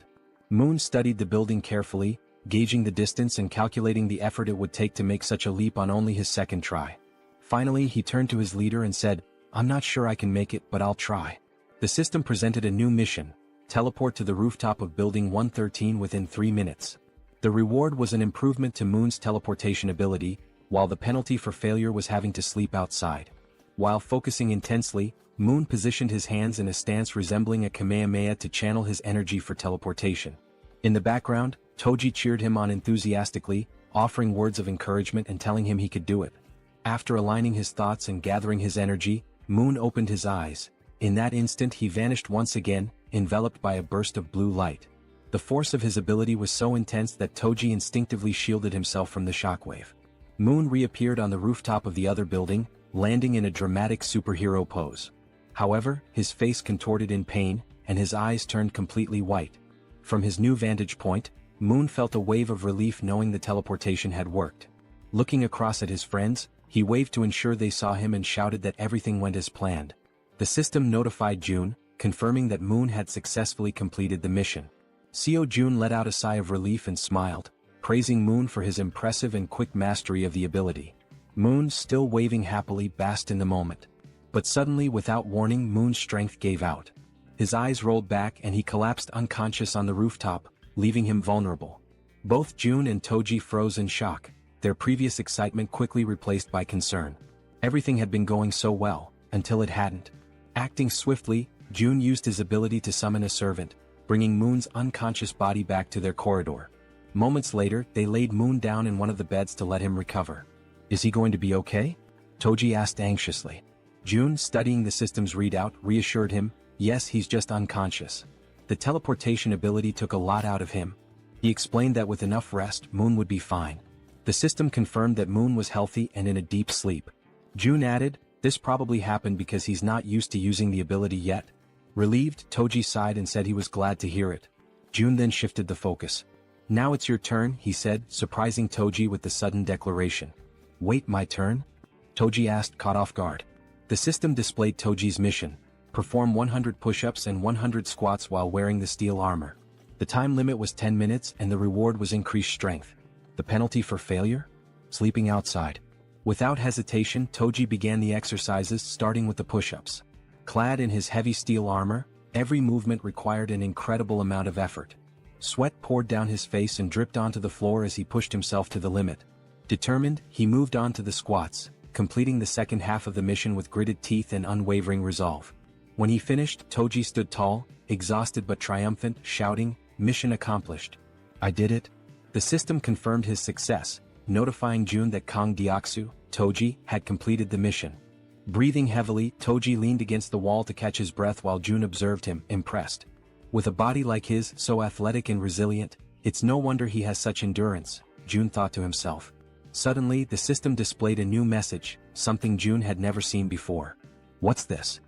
Moon studied the building carefully, gauging the distance and calculating the effort it would take to make such a leap on only his second try. Finally, he turned to his leader and said, "I'm not sure I can make it, but I'll try." The system presented a new mission: teleport to the rooftop of Building 113 within 3 minutes. The reward was an improvement to Moon's teleportation ability, while the penalty for failure was having to sleep outside. While focusing intensely, Moon positioned his hands in a stance resembling a Kamehameha to channel his energy for teleportation. In the background, Toji cheered him on enthusiastically, offering words of encouragement and telling him he could do it. After aligning his thoughts and gathering his energy, Moon opened his eyes. In that instant he vanished once again, enveloped by a burst of blue light. The force of his ability was so intense that Toji instinctively shielded himself from the shockwave. Moon reappeared on the rooftop of the other building, landing in a dramatic superhero pose. However, his face contorted in pain, and his eyes turned completely white. From his new vantage point, Moon felt a wave of relief knowing the teleportation had worked. Looking across at his friends, he waved to ensure they saw him and shouted that everything went as planned. The system notified June, confirming that Moon had successfully completed the mission. Seo Jun let out a sigh of relief and smiled, praising Moon for his impressive and quick mastery of the ability. Moon, still waving happily, basked in the moment. But suddenly, without warning, Moon's strength gave out. His eyes rolled back and he collapsed unconscious on the rooftop, leaving him vulnerable. Both June and Toji froze in shock, their previous excitement quickly replaced by concern. Everything had been going so well, until it hadn't. Acting swiftly, June used his ability to summon a servant, bringing Moon's unconscious body back to their corridor. Moments later, they laid Moon down in one of the beds to let him recover. "Is he going to be okay?" Toji asked anxiously. June, studying the system's readout, reassured him, "Yes, he's just unconscious. The teleportation ability took a lot out of him." He explained that with enough rest, Moon would be fine. The system confirmed that Moon was healthy and in a deep sleep. June added, "This probably happened because he's not used to using the ability yet." Relieved, Toji sighed and said he was glad to hear it. June then shifted the focus. "Now it's your turn," he said, surprising Toji with the sudden declaration. "Wait, my turn?" Toji asked, caught off guard. The system displayed Toji's mission: perform 100 push-ups and 100 squats while wearing the steel armor. The time limit was 10 minutes and the reward was increased strength. The penalty for failure? Sleeping outside. Without hesitation, Toji began the exercises, starting with the push-ups. Clad in his heavy steel armor, every movement required an incredible amount of effort. Sweat poured down his face and dripped onto the floor as he pushed himself to the limit. Determined, he moved on to the squats, completing the second half of the mission with gritted teeth and unwavering resolve. When he finished, Toji stood tall, exhausted but triumphant, shouting, "Mission accomplished. I did it." The system confirmed his success, notifying June that Kang Deoksu, Toji, had completed the mission. Breathing heavily, Toji leaned against the wall to catch his breath while June observed him, impressed. With a body like his, so athletic and resilient, it's no wonder he has such endurance, June thought to himself. Suddenly, the system displayed a new message, something June had never seen before. "What's this?"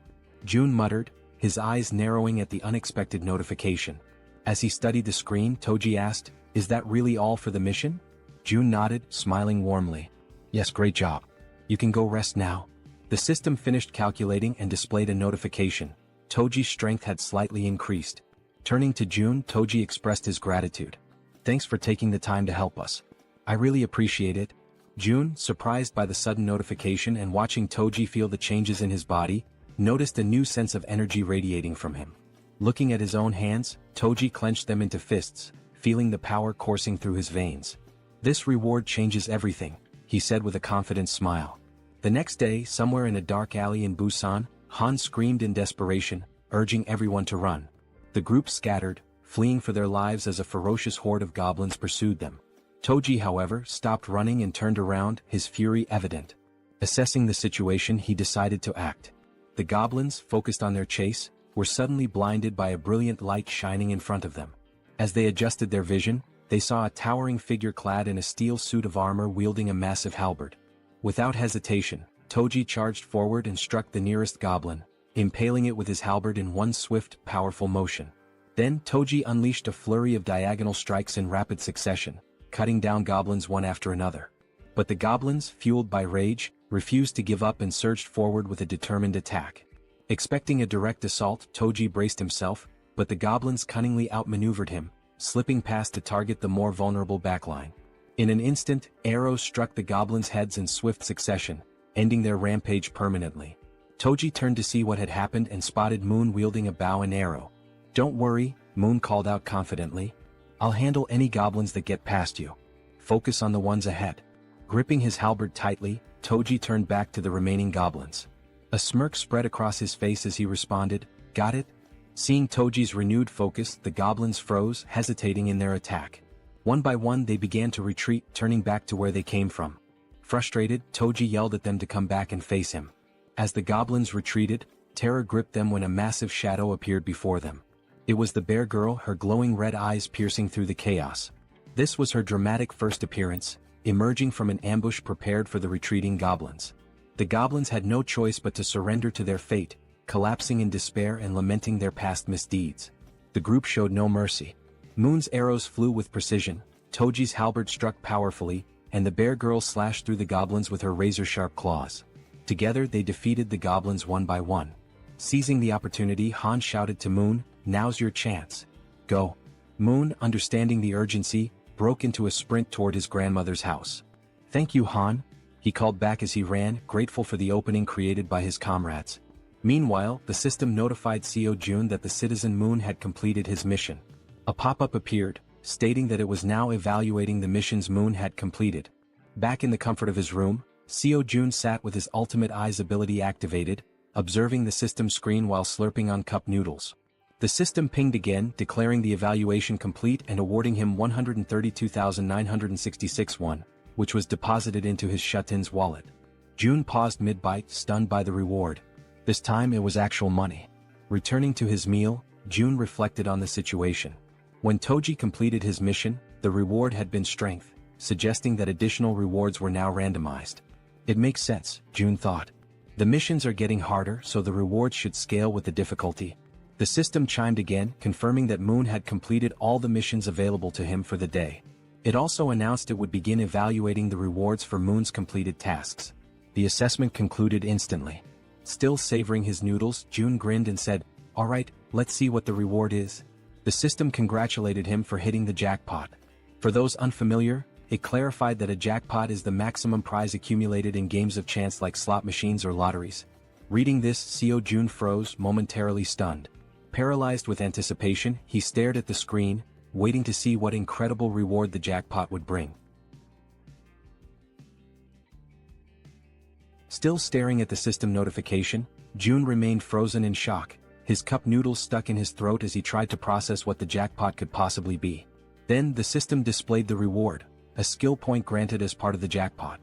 June muttered, his eyes narrowing at the unexpected notification. As he studied the screen, Toji asked, "Is that really all for the mission?" June nodded, smiling warmly. "Yes, great job. You can go rest now." The system finished calculating and displayed a notification. Toji's strength had slightly increased. Turning to June, Toji expressed his gratitude. "Thanks for taking the time to help us. I really appreciate it." June, surprised by the sudden notification and watching Toji feel the changes in his body, noticed a new sense of energy radiating from him. Looking at his own hands, Toji clenched them into fists, feeling the power coursing through his veins. "This reward changes everything," he said with a confident smile. The next day, somewhere in a dark alley in Busan, Han screamed in desperation, urging everyone to run. The group scattered, fleeing for their lives as a ferocious horde of goblins pursued them. Toji, however, stopped running and turned around, his fury evident. Assessing the situation, he decided to act. The goblins, focused on their chase, were suddenly blinded by a brilliant light shining in front of them. As they adjusted their vision, they saw a towering figure clad in a steel suit of armor wielding a massive halberd. Without hesitation, Toji charged forward and struck the nearest goblin, impaling it with his halberd in one swift, powerful motion. Then Toji unleashed a flurry of diagonal strikes in rapid succession, cutting down goblins one after another. But the goblins, fueled by rage, refused to give up and surged forward with a determined attack. Expecting a direct assault, Toji braced himself, but the goblins cunningly outmaneuvered him, slipping past to target the more vulnerable backline. In an instant, arrows struck the goblins' heads in swift succession, ending their rampage permanently. Toji turned to see what had happened and spotted Moon wielding a bow and arrow. "Don't worry," Moon called out confidently. "I'll handle any goblins that get past you. Focus on the ones ahead." Gripping his halberd tightly, Toji turned back to the remaining goblins. A smirk spread across his face as he responded, "Got it?" Seeing Toji's renewed focus, the goblins froze, hesitating in their attack. One by one they began to retreat, turning back to where they came from. Frustrated, Toji yelled at them to come back and face him. As the goblins retreated, terror gripped them when a massive shadow appeared before them. It was the bear girl, her glowing red eyes piercing through the chaos. This was her dramatic first appearance, emerging from an ambush prepared for the retreating goblins. The goblins had no choice but to surrender to their fate, collapsing in despair and lamenting their past misdeeds. The group showed no mercy. Moon's arrows flew with precision, Toji's halberd struck powerfully, and the bear girl slashed through the goblins with her razor-sharp claws. Together they defeated the goblins one by one. Seizing the opportunity, Han shouted to Moon, "Now's your chance. Go." Moon, understanding the urgency, broke into a sprint toward his grandmother's house. "Thank you, Han," he called back as he ran, grateful for the opening created by his comrades. Meanwhile, the system notified Seo Jun that the citizen Moon had completed his mission. A pop-up appeared, stating that it was now evaluating the missions Moon had completed. Back in the comfort of his room, Seo Jun sat with his ultimate eyes ability activated, observing the system screen while slurping on cup noodles. The system pinged again, declaring the evaluation complete and awarding him 132,966 won, which was deposited into his Shutin's wallet. Jun paused mid-bite, stunned by the reward. This time it was actual money. Returning to his meal, Jun reflected on the situation. When Toji completed his mission, the reward had been strength, suggesting that additional rewards were now randomized. It makes sense, Jun thought. The missions are getting harder, so the rewards should scale with the difficulty. The system chimed again, confirming that Moon had completed all the missions available to him for the day. It also announced it would begin evaluating the rewards for Moon's completed tasks. The assessment concluded instantly. Still savoring his noodles, Jun grinned and said, "Alright, let's see what the reward is." The system congratulated him for hitting the jackpot. For those unfamiliar, it clarified that a jackpot is the maximum prize accumulated in games of chance like slot machines or lotteries. Reading this, Seo Jun froze, momentarily stunned. Paralyzed with anticipation, he stared at the screen, waiting to see what incredible reward the jackpot would bring. Still staring at the system notification, Jun remained frozen in shock, his cup noodles stuck in his throat as he tried to process what the jackpot could possibly be. Then the system displayed the reward, a skill point granted as part of the jackpot.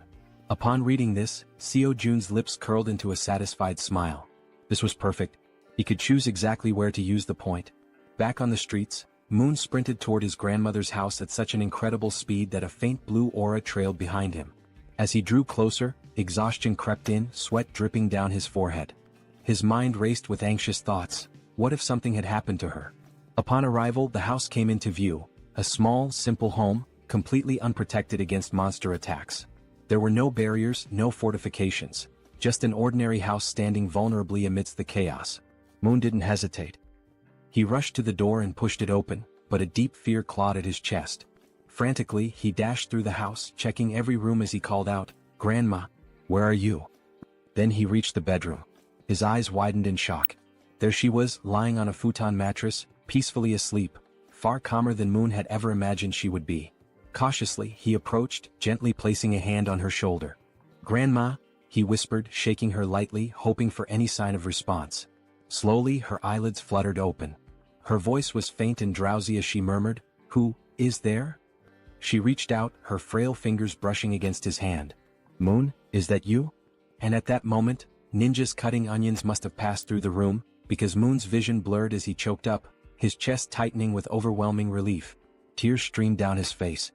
Upon reading this, Seo Jun's lips curled into a satisfied smile. This was perfect. He could choose exactly where to use the point. Back on the streets, Moon sprinted toward his grandmother's house at such an incredible speed that a faint blue aura trailed behind him. As he drew closer, exhaustion crept in, sweat dripping down his forehead. His mind raced with anxious thoughts. What if something had happened to her? Upon arrival, the house came into view, a small, simple home, completely unprotected against monster attacks. There were no barriers, no fortifications, just an ordinary house standing vulnerably amidst the chaos. Moon didn't hesitate. He rushed to the door and pushed it open, but a deep fear clawed at his chest. Frantically, he dashed through the house, checking every room as he called out, "Grandma, where are you?" Then he reached the bedroom. His eyes widened in shock. There she was, lying on a futon mattress, peacefully asleep, far calmer than Moon had ever imagined she would be. Cautiously, he approached, gently placing a hand on her shoulder. "Grandma," he whispered, shaking her lightly, hoping for any sign of response. Slowly, her eyelids fluttered open. Her voice was faint and drowsy as she murmured, "Who is there?" She reached out, her frail fingers brushing against his hand. "Moon, is that you?" And at that moment, ninjas cutting onions must have passed through the room, because Moon's vision blurred as he choked up, his chest tightening with overwhelming relief. Tears streamed down his face.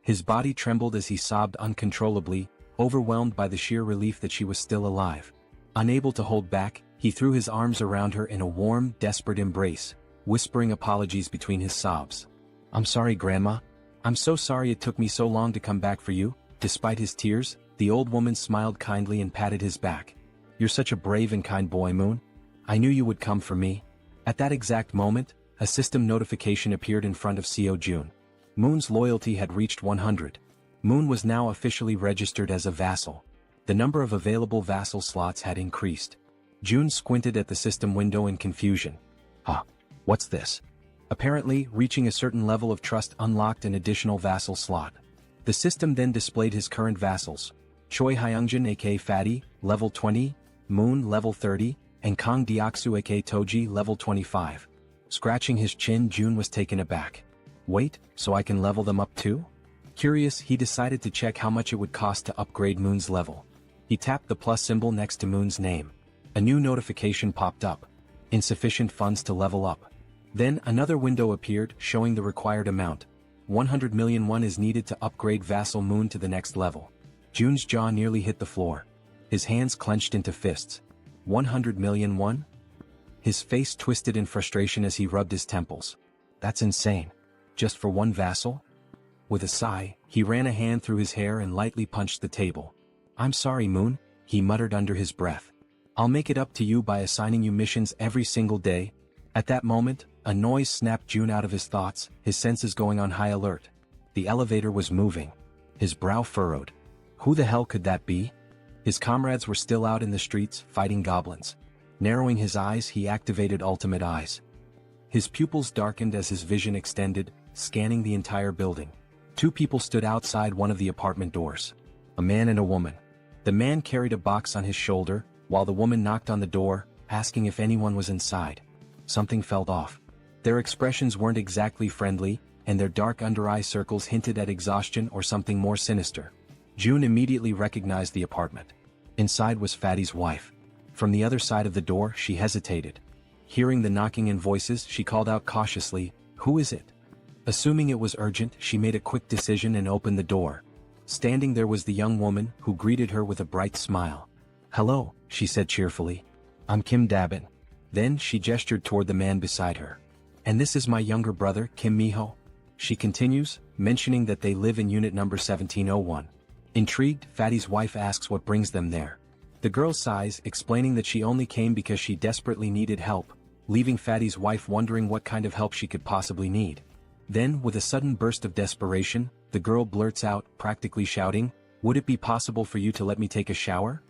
His body trembled as he sobbed uncontrollably, overwhelmed by the sheer relief that she was still alive. Unable to hold back, he threw his arms around her in a warm, desperate embrace, whispering apologies between his sobs. "I'm sorry, Grandma. I'm so sorry it took me so long to come back for you." Despite his tears, the old woman smiled kindly and patted his back. "You're such a brave and kind boy, Moon. I knew you would come for me." At that exact moment, a system notification appeared in front of Seo Jun. Moon's loyalty had reached 100. Moon was now officially registered as a vassal. The number of available vassal slots had increased. Jun squinted at the system window in confusion. What's this? Apparently, reaching a certain level of trust unlocked an additional vassal slot. The system then displayed his current vassals. Choi Hyungjin aka Fatty, level 20, Moon level 30, and Kang Deoksu aka Toji level 25. Scratching his chin, Jun was taken aback. Wait, so I can level them up too? Curious, he decided to check how much it would cost to upgrade Moon's level. He tapped the plus symbol next to Moon's name. A new notification popped up. Insufficient funds to level up. Then another window appeared, showing the required amount. 100 million won is needed to upgrade vassal Moon to the next level. Jun's jaw nearly hit the floor. His hands clenched into fists. 100 million won? His face twisted in frustration as he rubbed his temples. That's insane. Just for one vassal? with a sigh, he ran a hand through his hair and lightly punched the table. "I'm sorry, Moon," he muttered under his breath. "I'll make it up to you by assigning you missions every single day." At that moment, a noise snapped June out of his thoughts, his senses going on high alert. The elevator was moving. His brow furrowed. Who the hell could that be? His comrades were still out in the streets, fighting goblins. Narrowing his eyes, he activated Ultimate Eyes. His pupils darkened as his vision extended, scanning the entire building. Two people stood outside one of the apartment doors. A man and a woman. The man carried a box on his shoulder, while the woman knocked on the door, asking if anyone was inside. Something felt off. Their expressions weren't exactly friendly, and their dark under-eye circles hinted at exhaustion or something more sinister. June immediately recognized the apartment. Inside was Fatty's wife. From the other side of the door, she hesitated. Hearing the knocking and voices, she called out cautiously, "Who is it?" Assuming it was urgent, she made a quick decision and opened the door. Standing there was the young woman, who greeted her with a bright smile. "Hello," she said cheerfully. "I'm Kim Dabin." Then she gestured toward the man beside her. "And this is my younger brother, Kim Miho." She continues, mentioning that they live in unit number 1701. Intrigued, Fatty's wife asks what brings them there. The girl sighs, explaining that she only came because she desperately needed help, leaving Fatty's wife wondering what kind of help she could possibly need. Then, with a sudden burst of desperation, the girl blurts out, practically shouting, "Would it be possible for you to let me take a shower?"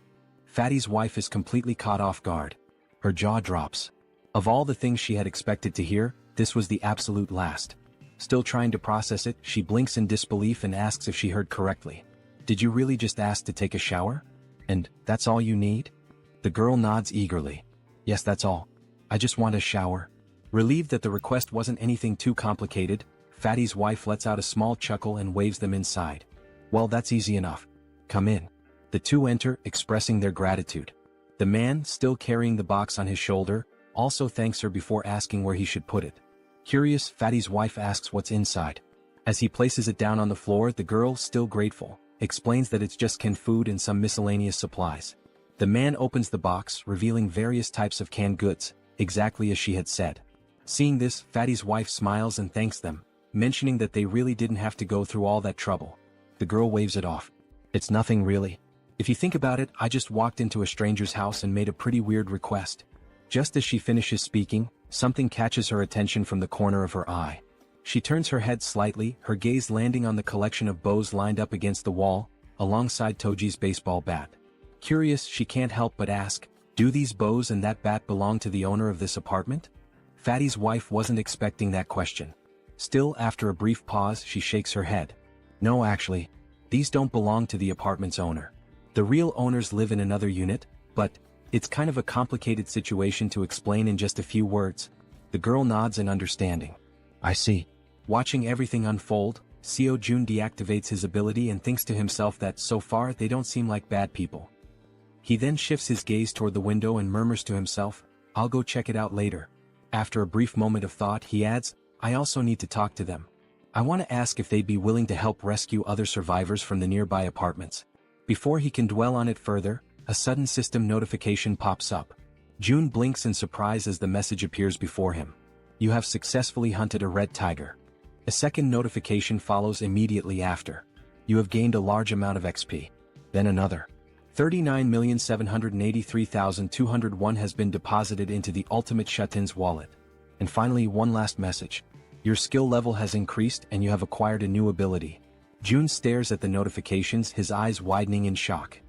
Fatty's wife is completely caught off guard. Her jaw drops. Of all the things she had expected to hear, this was the absolute last. Still trying to process it, she blinks in disbelief and asks if she heard correctly. "Did you really just ask to take a shower? And that's all you need?" The girl nods eagerly. "Yes, that's all. I just want a shower." Relieved that the request wasn't anything too complicated, Fatty's wife lets out a small chuckle and waves them inside. "Well, that's easy enough. Come in." The two enter, expressing their gratitude. The man, still carrying the box on his shoulder, also thanks her before asking where he should put it. Curious, Fatty's wife asks what's inside. As he places it down on the floor, the girl, still grateful, explains that it's just canned food and some miscellaneous supplies. The man opens the box, revealing various types of canned goods, exactly as she had said. Seeing this, Fatty's wife smiles and thanks them, mentioning that they really didn't have to go through all that trouble. The girl waves it off. "It's nothing really. If you think about it, I just walked into a stranger's house and made a pretty weird request." Just as she finishes speaking, something catches her attention from the corner of her eye. She turns her head slightly, her gaze landing on the collection of bows lined up against the wall, alongside Toji's baseball bat. Curious, she can't help but ask, "Do these bows and that bat belong to the owner of this apartment?" Fatty's wife wasn't expecting that question. Still, after a brief pause, she shakes her head. "No, actually. These don't belong to the apartment's owner. The real owners live in another unit, but it's kind of a complicated situation to explain in just a few words." The girl nods in understanding. "I see." Watching everything unfold, Seo Jun deactivates his ability and thinks to himself that so far they don't seem like bad people. He then shifts his gaze toward the window and murmurs to himself, "I'll go check it out later." After a brief moment of thought, he adds, "I also need to talk to them. I want to ask if they'd be willing to help rescue other survivors from the nearby apartments." Before he can dwell on it further, a sudden system notification pops up. June blinks in surprise as the message appears before him. "You have successfully hunted a red tiger." A second notification follows immediately after. "You have gained a large amount of XP." Then another. 39,783,201 has been deposited into the Ultimate Shutin's wallet. And finally, one last message. "Your skill level has increased and you have acquired a new ability." June stares at the notifications, his eyes widening in shock.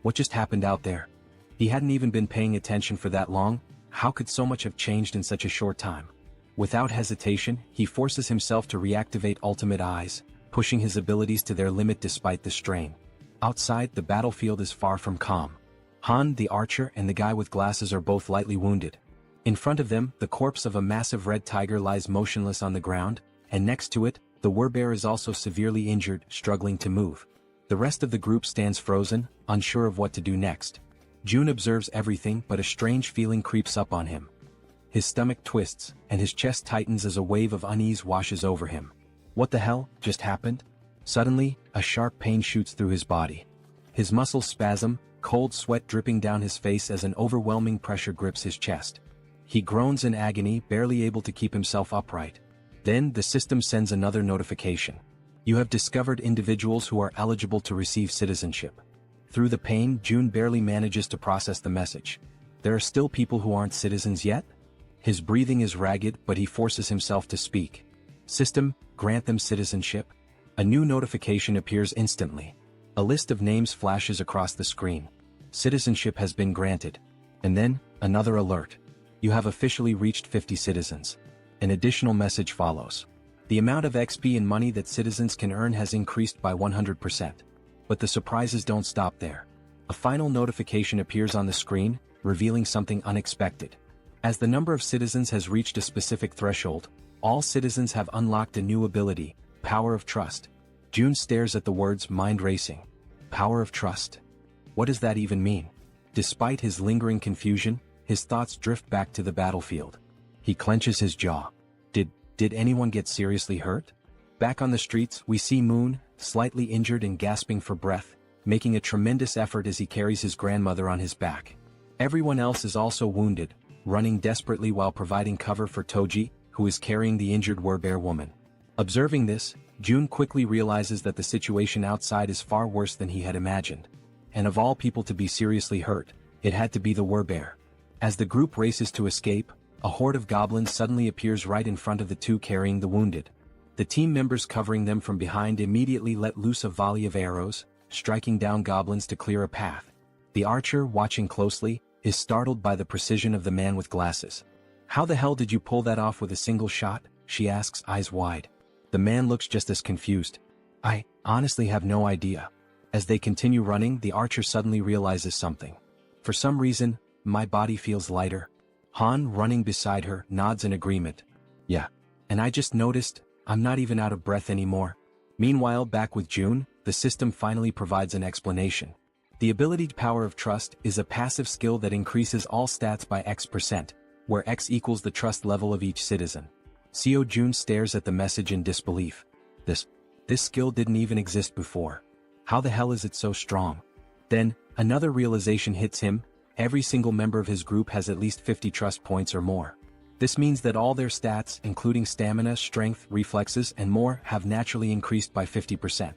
What just happened out there? He hadn't even been paying attention for that long. How could so much have changed in such a short time? Without hesitation, he forces himself to reactivate Ultimate Eyes, pushing his abilities to their limit despite the strain. Outside, the battlefield is far from calm. Han, the archer, and the guy with glasses are both lightly wounded. In front of them, the corpse of a massive red tiger lies motionless on the ground, and next to it, the warbear is also severely injured, struggling to move. The rest of the group stands frozen, unsure of what to do next. June observes everything, but a strange feeling creeps up on him. His stomach twists, and his chest tightens as a wave of unease washes over him. What the hell just happened? Suddenly, a sharp pain shoots through his body. His muscles spasm, cold sweat dripping down his face as an overwhelming pressure grips his chest. He groans in agony, barely able to keep himself upright. Then, the system sends another notification. You have discovered individuals who are eligible to receive citizenship. Through the pain, June barely manages to process the message. There are still people who aren't citizens yet? His breathing is ragged, but he forces himself to speak. System, grant them citizenship. A new notification appears instantly. A list of names flashes across the screen. Citizenship has been granted. And then, another alert. You have officially reached 50 citizens. An additional message follows. The amount of XP and money that citizens can earn has increased by 100%. But the surprises don't stop there. A final notification appears on the screen, revealing something unexpected. As the number of citizens has reached a specific threshold, all citizens have unlocked a new ability, Power of Trust. June stares at the words mind racing. Power of Trust. What does that even mean? Despite his lingering confusion, his thoughts drift back to the battlefield. He clenches his jaw. Did anyone get seriously hurt? Back on the streets, we see Moon, slightly injured and gasping for breath, making a tremendous effort as he carries his grandmother on his back. Everyone else is also wounded, running desperately while providing cover for Toji, who is carrying the injured Werbear woman. Observing this, June quickly realizes that the situation outside is far worse than he had imagined. And of all people to be seriously hurt, it had to be the Werbear. As the group races to escape, a horde of goblins suddenly appears right in front of the two carrying the wounded. The team members covering them from behind immediately let loose a volley of arrows, striking down goblins to clear a path. The archer, watching closely, is startled by the precision of the man with glasses. How the hell did you pull that off with a single shot? She asks, eyes wide. The man looks just as confused. I honestly have no idea. As they continue running, the archer suddenly realizes something. For some reason, my body feels lighter. Han, running beside her, nods in agreement. Yeah. And I just noticed, I'm not even out of breath anymore. Meanwhile, back with June, the system finally provides an explanation. The ability Power of Trust is a passive skill that increases all stats by X%, where X equals the trust level of each citizen. Seo Jun stares at the message in disbelief. This skill didn't even exist before. How the hell is it so strong? Then, another realization hits him. Every single member of his group has at least 50 trust points or more. This means that all their stats, including stamina, strength, reflexes, and more, have naturally increased by 50%.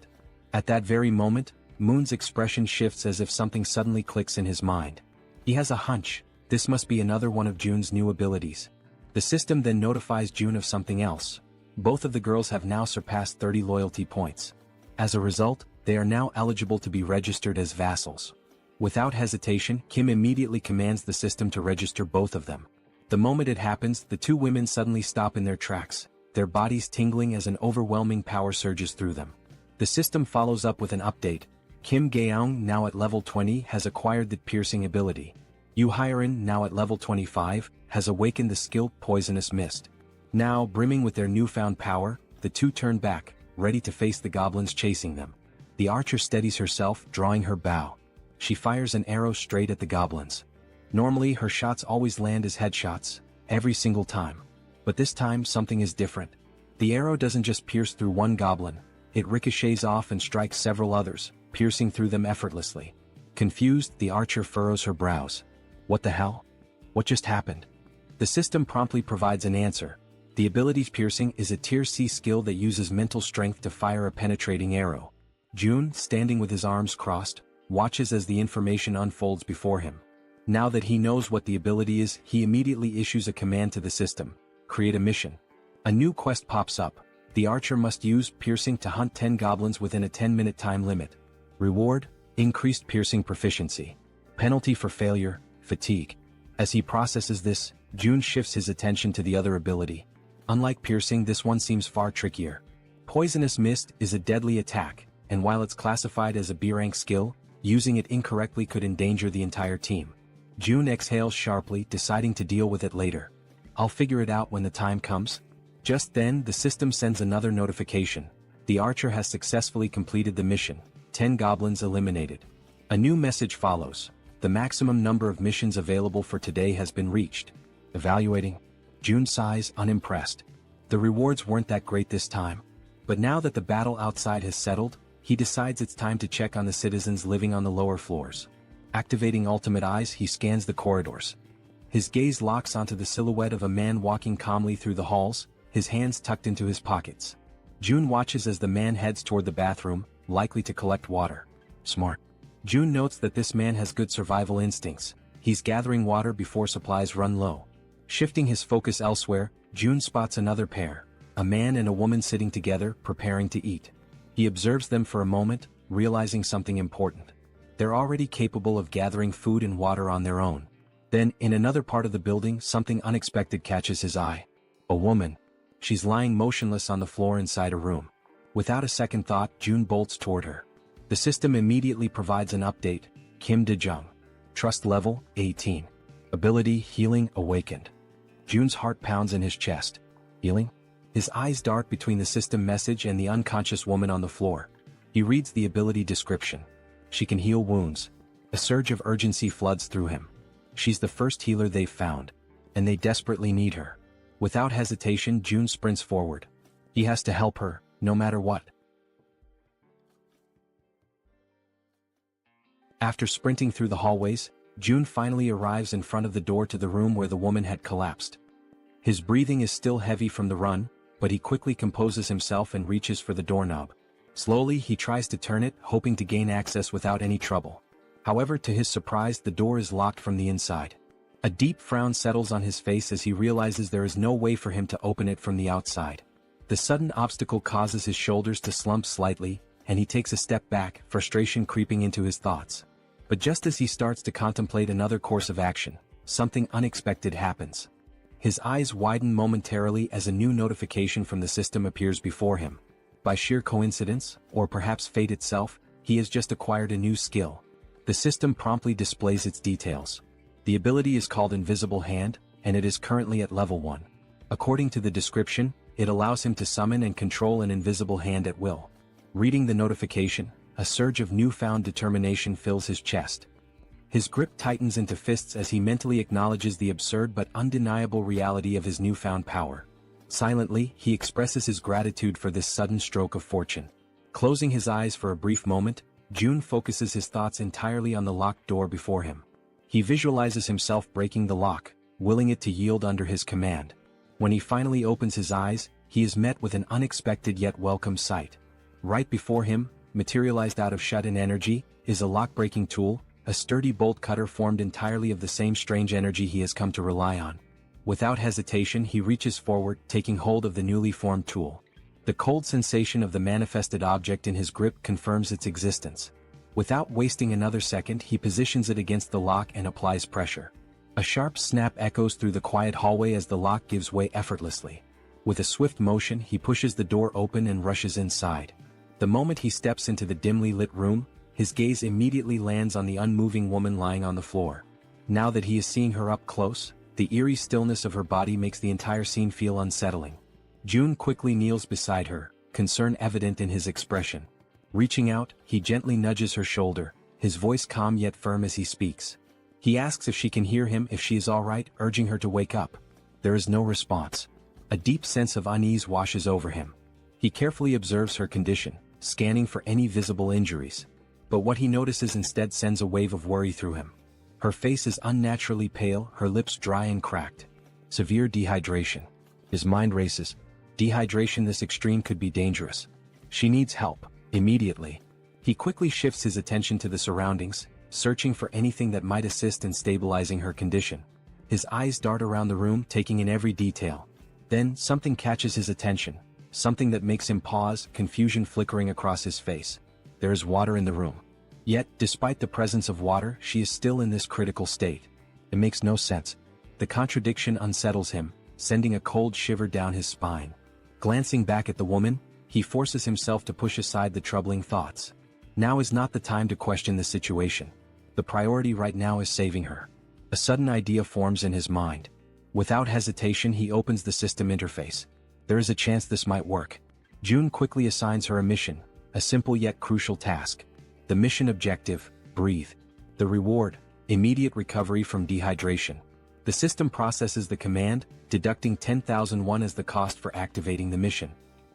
At that very moment, Moon's expression shifts as if something suddenly clicks in his mind. He has a hunch. This must be another one of June's new abilities. The system then notifies June of something else. Both of the girls have now surpassed 30 loyalty points. As a result, they are now eligible to be registered as vassals. Without hesitation, Kim immediately commands the system to register both of them. The moment it happens, the two women suddenly stop in their tracks, their bodies tingling as an overwhelming power surges through them. The system follows up with an update. Kim Gaeong, now at level 20, has acquired the piercing ability. Yu Hyerin, now at level 25, has awakened the skill Poisonous Mist. Now, brimming with their newfound power, the two turn back, ready to face the goblins chasing them. The archer steadies herself, drawing her bow. She fires an arrow straight at the goblins. Normally, her shots always land as headshots, every single time. But this time, something is different. The arrow doesn't just pierce through one goblin, it ricochets off and strikes several others, piercing through them effortlessly. Confused, the archer furrows her brows. What the hell? What just happened? The system promptly provides an answer. The ability's piercing is a tier C skill that uses mental strength to fire a penetrating arrow. June, standing with his arms crossed, watches as the information unfolds before him. Now that he knows what the ability is, he immediately issues a command to the system. Create a mission. A new quest pops up. The archer must use piercing to hunt 10 goblins within a 10-minute time limit. Reward, increased piercing proficiency. Penalty for failure, fatigue. As he processes this, June shifts his attention to the other ability. Unlike piercing, this one seems far trickier. Poisonous Mist is a deadly attack, and while it's classified as a B-rank skill, using it incorrectly could endanger the entire team. June exhales sharply, deciding to deal with it later. I'll figure it out when the time comes. Just then, the system sends another notification. The archer has successfully completed the mission. 10 goblins eliminated. A new message follows. The maximum number of missions available for today has been reached. Evaluating. June sighs, unimpressed. The rewards weren't that great this time. But now that the battle outside has settled, he decides it's time to check on the citizens living on the lower floors. Activating Ultimate Eyes, he scans the corridors. His gaze locks onto the silhouette of a man walking calmly through the halls, his hands tucked into his pockets. June watches as the man heads toward the bathroom, likely to collect water. Smart. June notes that this man has good survival instincts. He's gathering water before supplies run low. Shifting his focus elsewhere, June spots another pair, a man and a woman sitting together, preparing to eat. He observes them for a moment, realizing something important. They're already capable of gathering food and water on their own. Then, in another part of the building, something unexpected catches his eye. A woman. She's lying motionless on the floor inside a room. Without a second thought, June bolts toward her. The system immediately provides an update. Kim De-jung. Trust level, 18. Ability, healing, awakened. June's heart pounds in his chest. Healing? His eyes dart between the system message and the unconscious woman on the floor. He reads the ability description. She can heal wounds. A surge of urgency floods through him. She's the first healer they've found, and they desperately need her. Without hesitation, June sprints forward. He has to help her, no matter what. After sprinting through the hallways, June finally arrives in front of the door to the room where the woman had collapsed. His breathing is still heavy from the run, but he quickly composes himself and reaches for the doorknob. Slowly, he tries to turn it, hoping to gain access without any trouble. However, to his surprise, the door is locked from the inside. A deep frown settles on his face as he realizes there is no way for him to open it from the outside. The sudden obstacle causes his shoulders to slump slightly, and he takes a step back, frustration creeping into his thoughts. But just as he starts to contemplate another course of action, something unexpected happens. His eyes widen momentarily as a new notification from the system appears before him. By sheer coincidence, or perhaps fate itself, he has just acquired a new skill. The system promptly displays its details. The ability is called Invisible Hand, and it is currently at level 1. According to the description, it allows him to summon and control an invisible hand at will. Reading the notification, a surge of newfound determination fills his chest. His grip tightens into fists as he mentally acknowledges the absurd but undeniable reality of his newfound power. Silently, he expresses his gratitude for this sudden stroke of fortune. Closing his eyes for a brief moment, June focuses his thoughts entirely on the locked door before him. He visualizes himself breaking the lock, willing it to yield under his command. When he finally opens his eyes, he is met with an unexpected yet welcome sight. Right before him, materialized out of shut-in energy, is a lock-breaking tool, a sturdy bolt cutter formed entirely of the same strange energy he has come to rely on. Without hesitation, he reaches forward, taking hold of the newly formed tool. The cold sensation of the manifested object in his grip confirms its existence. Without wasting another second, he positions it against the lock and applies pressure. A sharp snap echoes through the quiet hallway as the lock gives way effortlessly. With a swift motion, he pushes the door open and rushes inside. The moment he steps into the dimly lit room, his gaze immediately lands on the unmoving woman lying on the floor. Now that he is seeing her up close, the eerie stillness of her body makes the entire scene feel unsettling. June quickly kneels beside her, concern evident in his expression. Reaching out, he gently nudges her shoulder, his voice calm yet firm as he speaks. He asks if she can hear him, if she is all right, urging her to wake up. There is no response. A deep sense of unease washes over him. He carefully observes her condition, scanning for any visible injuries. But what he notices instead sends a wave of worry through him. Her face is unnaturally pale, her lips dry and cracked. Severe dehydration. His mind races. Dehydration this extreme could be dangerous. She needs help, immediately. He quickly shifts his attention to the surroundings, searching for anything that might assist in stabilizing her condition. His eyes dart around the room, taking in every detail. Then, something catches his attention, something that makes him pause, confusion flickering across his face. There is water in the room. Yet, despite the presence of water, she is still in this critical state. It makes no sense. The contradiction unsettles him, sending a cold shiver down his spine. Glancing back at the woman, he forces himself to push aside the troubling thoughts. Now is not the time to question the situation. The priority right now is saving her. A sudden idea forms in his mind. Without hesitation, he opens the system interface. There is a chance this might work. June quickly assigns her a mission, a simple yet crucial task. The mission objective: breathe. The reward: immediate recovery from dehydration. The system processes the command, deducting 10,001 as the cost for activating the mission.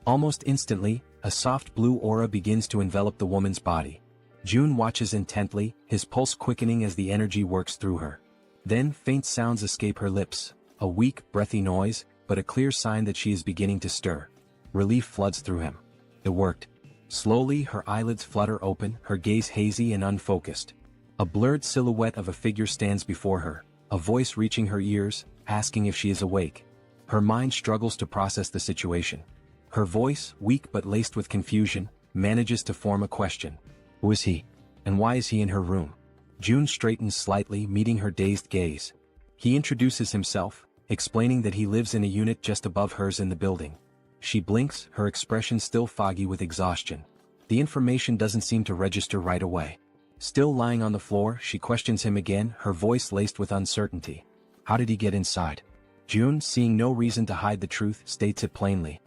Almost instantly, a soft blue aura begins to envelop the woman's body. June watches intently, his pulse quickening as the energy works through her. Then faint sounds escape her lips, a weak, breathy noise, but a clear sign that she is beginning to stir. Relief floods through him. It worked. Slowly, her eyelids flutter open, her gaze hazy and unfocused. A blurred silhouette of a figure stands before her, a voice reaching her ears, asking if she is awake. Her mind struggles to process the situation. Her voice, weak but laced with confusion, manages to form a question. Who is he? And why is he in her room? June straightens slightly, meeting her dazed gaze. He introduces himself, explaining that he lives in a unit just above hers in the building. She blinks, her expression still foggy with exhaustion. The information doesn't seem to register right away. Still lying on the floor, she questions him again, her voice laced with uncertainty. How did he get inside? June, seeing no reason to hide the truth, states it plainly.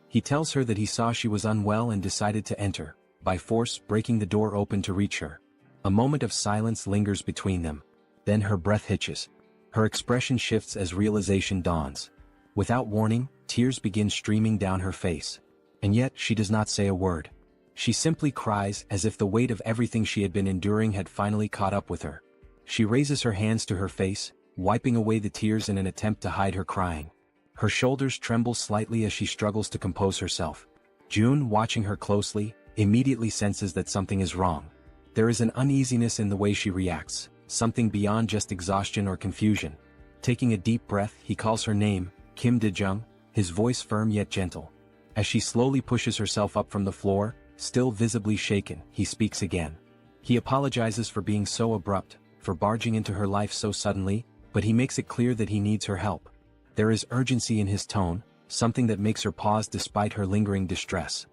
He tells her that he saw she was unwell and decided to enter, by force breaking the door open to reach her. A moment of silence lingers between them. Then her breath hitches. Her expression shifts as realization dawns. Without warning, tears begin streaming down her face. And yet she does not say a word. She simply cries as if the weight of everything she had been enduring had finally caught up with her. She raises her hands to her face, wiping away the tears in an attempt to hide her crying. Her shoulders tremble slightly as she struggles to compose herself. June, watching her closely, immediately senses that something is wrong. There is an uneasiness in the way she reacts, something beyond just exhaustion or confusion. Taking a deep breath, he calls her name, Kim De-jung, his voice firm yet gentle. As she slowly pushes herself up from the floor, still visibly shaken, he speaks again. He apologizes for being so abrupt, for barging into her life so suddenly, but he makes it clear that he needs her help. There is urgency in his tone, something that makes her pause despite her lingering distress.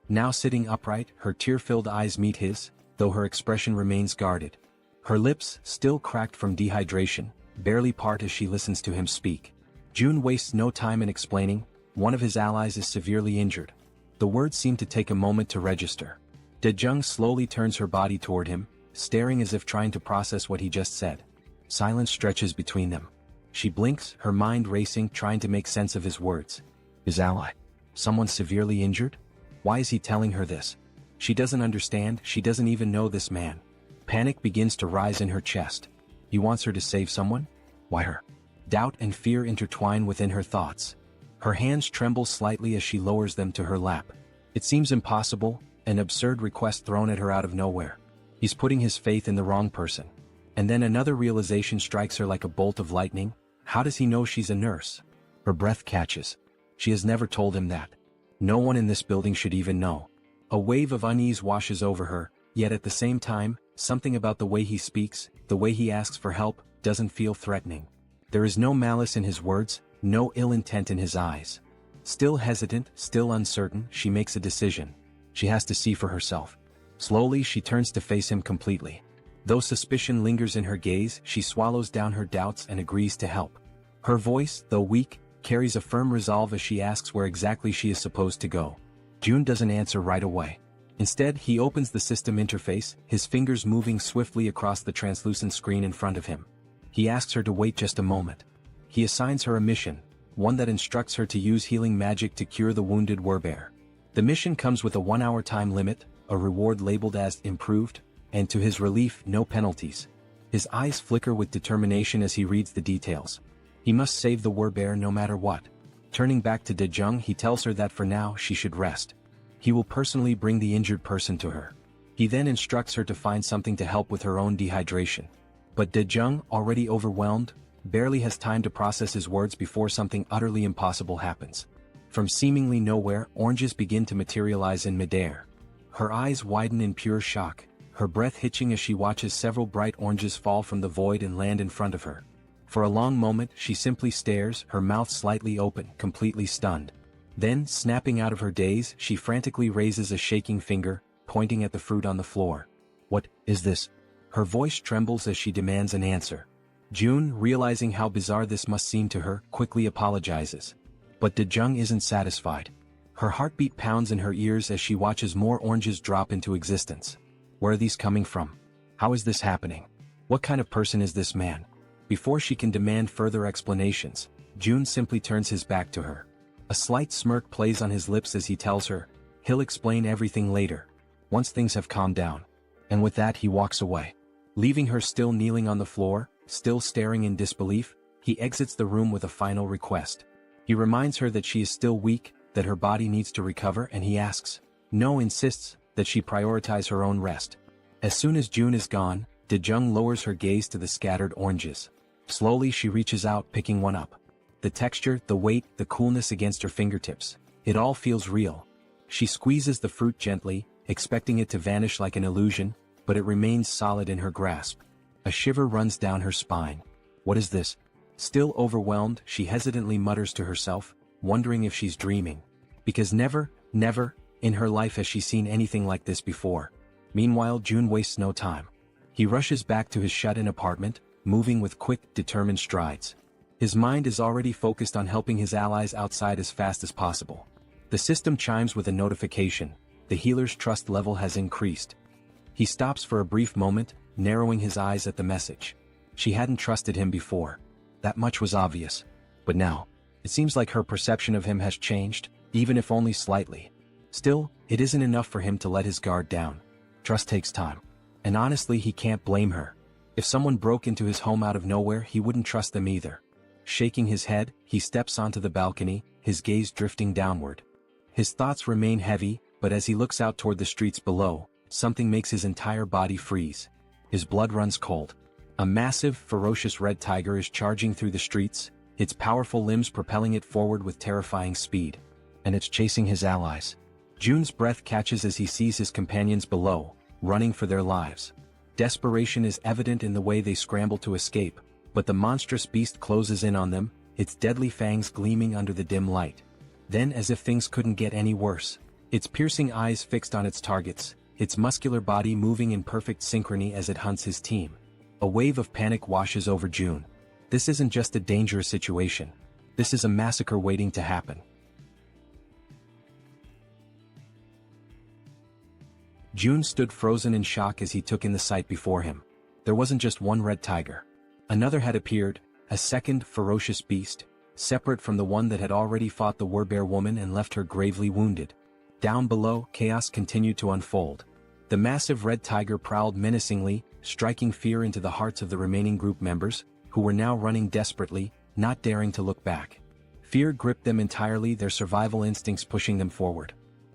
Now sitting upright, her tear-filled eyes meet his, though her expression remains guarded. Her lips, still cracked from dehydration, barely part as she listens to him speak. June wastes no time in explaining, one of his allies is severely injured. The words seem to take a moment to register. De-jung slowly turns her body toward him, staring as if trying to process what he just said. Silence stretches between them. She blinks, her mind racing, trying to make sense of his words. His ally? Someone severely injured? Why is he telling her this? She doesn't understand, she doesn't even know this man. Panic begins to rise in her chest. He wants her to save someone? Why her? Doubt and fear intertwine within her thoughts. Her hands tremble slightly as she lowers them to her lap. It seems impossible, an absurd request thrown at her out of nowhere. He's putting his faith in the wrong person. And then another realization strikes her like a bolt of lightning. How does he know she's a nurse? Her breath catches. She has never told him that. No one in this building should even know. A wave of unease washes over her, yet at the same time, something about the way he speaks, the way he asks for help, doesn't feel threatening. There is no malice in his words, no ill intent in his eyes. Still hesitant, still uncertain, she makes a decision. She has to see for herself. Slowly she turns to face him completely. Though suspicion lingers in her gaze, she swallows down her doubts and agrees to help. Her voice, though weak, carries a firm resolve as she asks where exactly she is supposed to go. June doesn't answer right away. Instead, he opens the system interface, his fingers moving swiftly across the translucent screen in front of him. He asks her to wait just a moment. He assigns her a mission, one that instructs her to use healing magic to cure the wounded werbear. The mission comes with a 1-hour time limit, a reward labeled as improved, and to his relief, no penalties. His eyes flicker with determination as he reads the details. He must save the werbear no matter what. Turning back to De-jung, he tells her that for now she should rest. He will personally bring the injured person to her. He then instructs her to find something to help with her own dehydration. But De-jung, already overwhelmed, barely has time to process his words before something utterly impossible happens. From seemingly nowhere, oranges begin to materialize in midair. Her eyes widen in pure shock, her breath hitching as she watches several bright oranges fall from the void and land in front of her. For a long moment, she simply stares, her mouth slightly open, completely stunned. Then, snapping out of her daze, she frantically raises a shaking finger, pointing at the fruit on the floor. What is this? Her voice trembles as she demands an answer. June, realizing how bizarre this must seem to her, quickly apologizes. But De-jung isn't satisfied. Her heartbeat pounds in her ears as she watches more oranges drop into existence. Where are these coming from? How is this happening? What kind of person is this man? Before she can demand further explanations, June simply turns his back to her. A slight smirk plays on his lips as he tells her, he'll explain everything later, once things have calmed down. And with that he walks away. Leaving her still kneeling on the floor, still staring in disbelief, he exits the room with a final request. He reminds her that she is still weak, that her body needs to recover, and he asks. No insists that she prioritize her own rest. As soon as June is gone, Dejung lowers her gaze to the scattered oranges. Slowly she reaches out, picking one up. The texture, the weight, the coolness against her fingertips. It all feels real. She squeezes the fruit gently, expecting it to vanish like an illusion, but it remains solid in her grasp. A shiver runs down her spine. What is this? Still overwhelmed, she hesitantly mutters to herself, wondering if she's dreaming. Because never, in her life has she seen anything like this before. Meanwhile, June wastes no time. He rushes back to his shut-in apartment, moving with quick, determined strides. His mind is already focused on helping his allies outside as fast as possible. The system chimes with a notification. The healer's trust level has increased. He stops for a brief moment, narrowing his eyes at the message. She hadn't trusted him before. That much was obvious. But now, it seems like her perception of him has changed, even if only slightly. Still, it isn't enough for him to let his guard down. Trust takes time. And honestly, he can't blame her. If someone broke into his home out of nowhere, he wouldn't trust them either. Shaking his head, he steps onto the balcony, his gaze drifting downward. His thoughts remain heavy, but as he looks out toward the streets below, something makes his entire body freeze. His blood runs cold. A massive, ferocious red tiger is charging through the streets, its powerful limbs propelling it forward with terrifying speed. And it's chasing his allies. June's breath catches as he sees his companions below, running for their lives. Desperation is evident in the way they scramble to escape, but the monstrous beast closes in on them, its deadly fangs gleaming under the dim light. Then, as if things couldn't get any worse, its piercing eyes fixed on its targets, its muscular body moving in perfect synchrony as it hunts his team. A wave of panic washes over June. This isn't just a dangerous situation. This is a massacre waiting to happen. June stood frozen in shock as he took in the sight before him. There wasn't just one red tiger. Another had appeared, a second ferocious beast, separate from the one that had already fought the Werbear woman and left her gravely wounded. Down below, chaos continued to unfold. The massive red tiger prowled menacingly, striking fear into the hearts of the remaining group members, who were now running desperately, not daring to look back. Fear gripped them entirely, their survival instincts pushing them forward.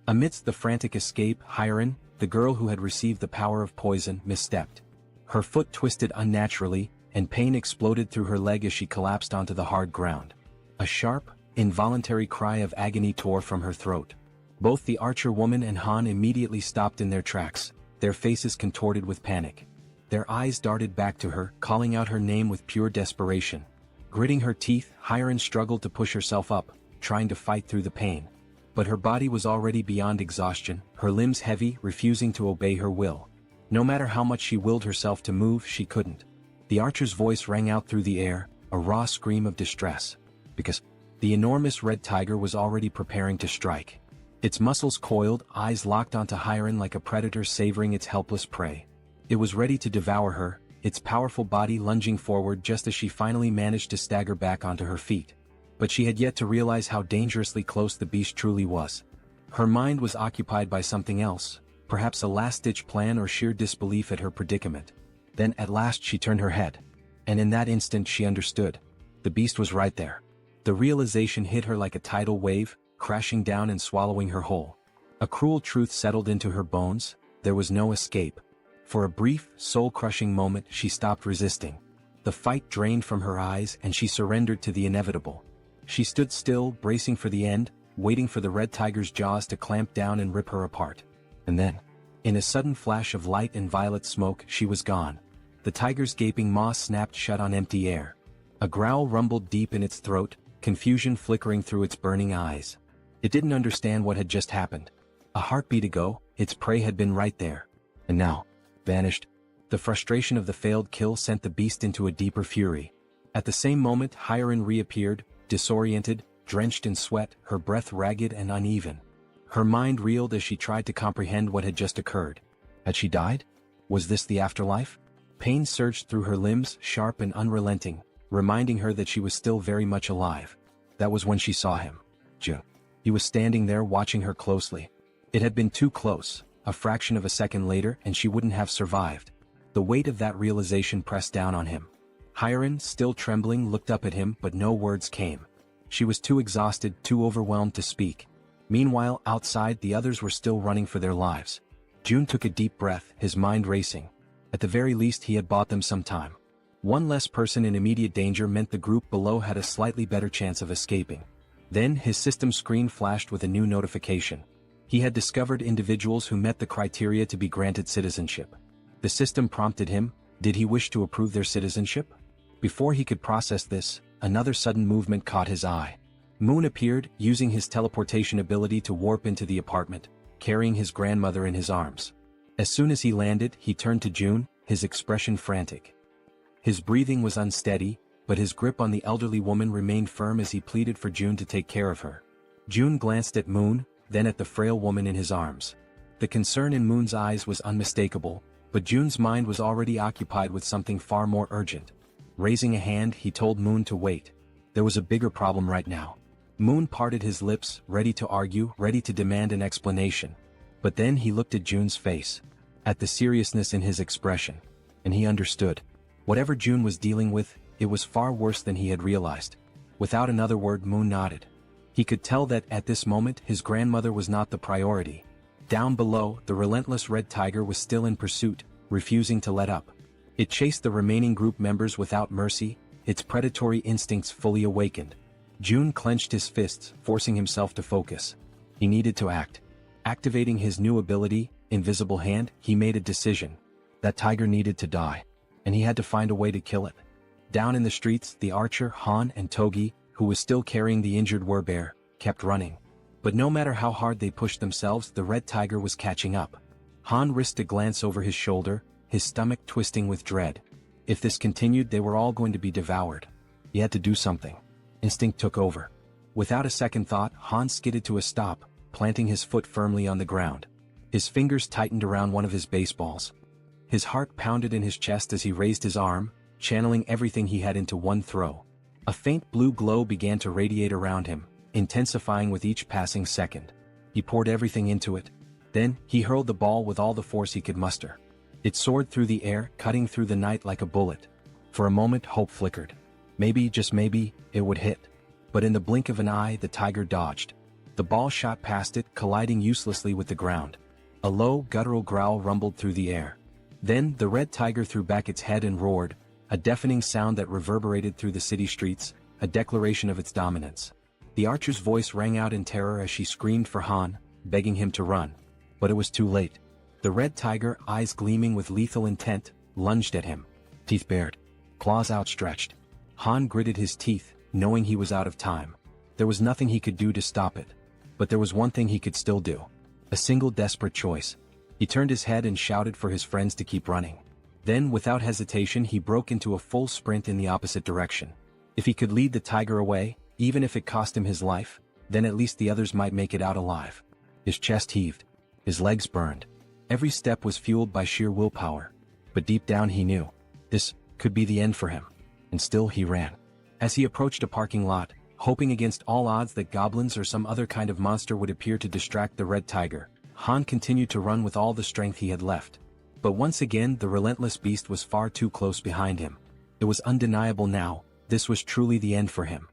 Amidst the frantic escape, Hyerin, the girl who had received the power of poison, misstepped. Her foot twisted unnaturally, and pain exploded through her leg as she collapsed onto the hard ground. A sharp, involuntary cry of agony tore from her throat. Both the archer woman and Han immediately stopped in their tracks, their faces contorted with panic. Their eyes darted back to her, calling out her name with pure desperation. Gritting her teeth, Hyerin struggled to push herself up, trying to fight through the pain. But her body was already beyond exhaustion, her limbs heavy, refusing to obey her will. No matter how much she willed herself to move, she couldn't. The archer's voice rang out through the air, a raw scream of distress. Because the enormous red tiger was already preparing to strike. Its muscles coiled, eyes locked onto Hyerin like a predator savoring its helpless prey. It was ready to devour her, its powerful body lunging forward just as she finally managed to stagger back onto her feet. But she had yet to realize how dangerously close the beast truly was. Her mind was occupied by something else, perhaps a last-ditch plan or sheer disbelief at her predicament. Then at last she turned her head. And in that instant she understood. The beast was right there. The realization hit her like a tidal wave, crashing down and swallowing her whole. A cruel truth settled into her bones, there was no escape. For a brief, soul-crushing moment she stopped resisting. The fight drained from her eyes and she surrendered to the inevitable. She stood still, bracing for the end, waiting for the red tiger's jaws to clamp down and rip her apart. And then, in a sudden flash of light and violet smoke, she was gone. The tiger's gaping maw snapped shut on empty air. A growl rumbled deep in its throat, confusion flickering through its burning eyes. It didn't understand what had just happened. A heartbeat ago, its prey had been right there. And now, vanished. The frustration of the failed kill sent the beast into a deeper fury. At the same moment, Hyerin reappeared, disoriented, drenched in sweat, her breath ragged and uneven. Her mind reeled as she tried to comprehend what had just occurred. Had she died? Was this the afterlife? Pain surged through her limbs, sharp and unrelenting, reminding her that she was still very much alive. That was when she saw him. June. He was standing there watching her closely. It had been too close, a fraction of a second later and she wouldn't have survived. The weight of that realization pressed down on him. Hyerin, still trembling, looked up at him but no words came. She was too exhausted, too overwhelmed to speak. Meanwhile, outside, the others were still running for their lives. June took a deep breath, his mind racing. At the very least, he had bought them some time. One less person in immediate danger meant the group below had a slightly better chance of escaping. Then his system screen flashed with a new notification. He had discovered individuals who met the criteria to be granted citizenship. The system prompted him, did he wish to approve their citizenship? Before he could process this, another sudden movement caught his eye. Moon appeared, using his teleportation ability to warp into the apartment, carrying his grandmother in his arms. As soon as he landed, he turned to June, his expression frantic. His breathing was unsteady, but his grip on the elderly woman remained firm as he pleaded for June to take care of her. June glanced at Moon, then at the frail woman in his arms. The concern in Moon's eyes was unmistakable, but June's mind was already occupied with something far more urgent. Raising a hand, he told Moon to wait. There was a bigger problem right now. Moon parted his lips, ready to argue, ready to demand an explanation. But then he looked at June's face, at the seriousness in his expression, and he understood. Whatever June was dealing with, it was far worse than he had realized. Without another word, Moon nodded. He could tell that at this moment his grandmother was not the priority. Down below, the relentless red tiger was still in pursuit, refusing to let up. It chased the remaining group members without mercy, its predatory instincts fully awakened. June clenched his fists, forcing himself to focus. He needed to act. Activating his new ability, Invisible Hand, he made a decision. That tiger needed to die, and he had to find a way to kill it. Down in the streets, the archer, Han, and Togi, who was still carrying the injured werbear, kept running. But no matter how hard they pushed themselves, the red tiger was catching up. Han risked a glance over his shoulder, his stomach twisting with dread. If this continued, they were all going to be devoured. He had to do something. Instinct took over. Without a second thought, Han skidded to a stop, planting his foot firmly on the ground. His fingers tightened around one of his baseballs. His heart pounded in his chest as he raised his arm, channeling everything he had into one throw. A faint blue glow began to radiate around him, intensifying with each passing second. He poured everything into it. Then, he hurled the ball with all the force he could muster. It soared through the air, cutting through the night like a bullet. For a moment, hope flickered. Maybe, just maybe, it would hit. But in the blink of an eye, the tiger dodged. The ball shot past it, colliding uselessly with the ground. A low, guttural growl rumbled through the air. Then, the red tiger threw back its head and roared, a deafening sound that reverberated through the city streets, a declaration of its dominance. The archer's voice rang out in terror as she screamed for Han, begging him to run. But it was too late. The red tiger, eyes gleaming with lethal intent, lunged at him. Teeth bared, claws outstretched. Han gritted his teeth, knowing he was out of time. There was nothing he could do to stop it. But there was one thing he could still do. A single desperate choice. He turned his head and shouted for his friends to keep running. Then, without hesitation, he broke into a full sprint in the opposite direction. If he could lead the tiger away, even if it cost him his life, then at least the others might make it out alive. His chest heaved. His legs burned. Every step was fueled by sheer willpower. But deep down he knew. This could be the end for him. And still he ran. As he approached a parking lot, hoping against all odds that goblins or some other kind of monster would appear to distract the red tiger, Han continued to run with all the strength he had left. But once again the relentless beast was far too close behind him. It was undeniable now, this was truly the end for him.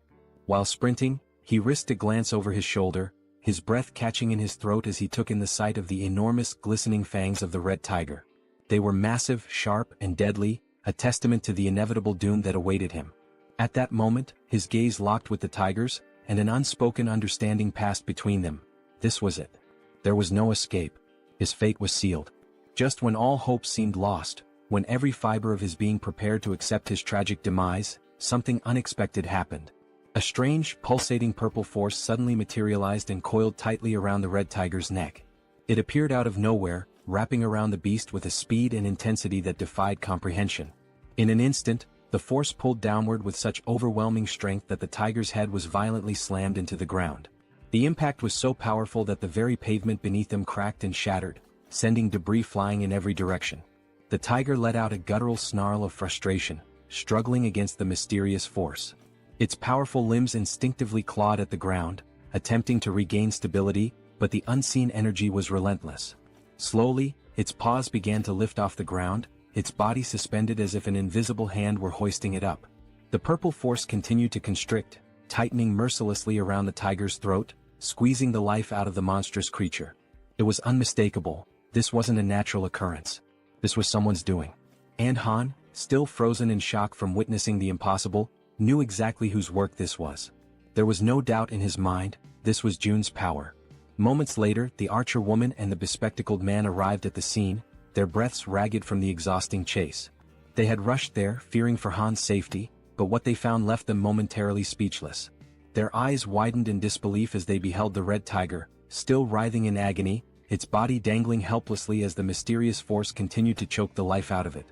While sprinting, he risked a glance over his shoulder, his breath catching in his throat as he took in the sight of the enormous glistening fangs of the red tiger. They were massive, sharp, and deadly, a testament to the inevitable doom that awaited him. At that moment, his gaze locked with the tiger's, and an unspoken understanding passed between them. This was it. There was no escape. His fate was sealed. Just when all hope seemed lost, when every fiber of his being prepared to accept his tragic demise, something unexpected happened. A strange, pulsating purple force suddenly materialized and coiled tightly around the red tiger's neck. It appeared out of nowhere, wrapping around the beast with a speed and intensity that defied comprehension. In an instant, the force pulled downward with such overwhelming strength that the tiger's head was violently slammed into the ground. The impact was so powerful that the very pavement beneath them cracked and shattered, sending debris flying in every direction. The tiger let out a guttural snarl of frustration, struggling against the mysterious force. Its powerful limbs instinctively clawed at the ground, attempting to regain stability, but the unseen energy was relentless. Slowly, its paws began to lift off the ground, its body suspended as if an invisible hand were hoisting it up. The purple force continued to constrict, tightening mercilessly around the tiger's throat, squeezing the life out of the monstrous creature. It was unmistakable. This wasn't a natural occurrence. This was someone's doing. And Han, still frozen in shock from witnessing the impossible, knew exactly whose work this was. There was no doubt in his mind, this was Jun's power. Moments later, the archer woman and the bespectacled man arrived at the scene, their breaths ragged from the exhausting chase. They had rushed there, fearing for Han's safety, but what they found left them momentarily speechless. Their eyes widened in disbelief as they beheld the red tiger, still writhing in agony, its body dangling helplessly as the mysterious force continued to choke the life out of it.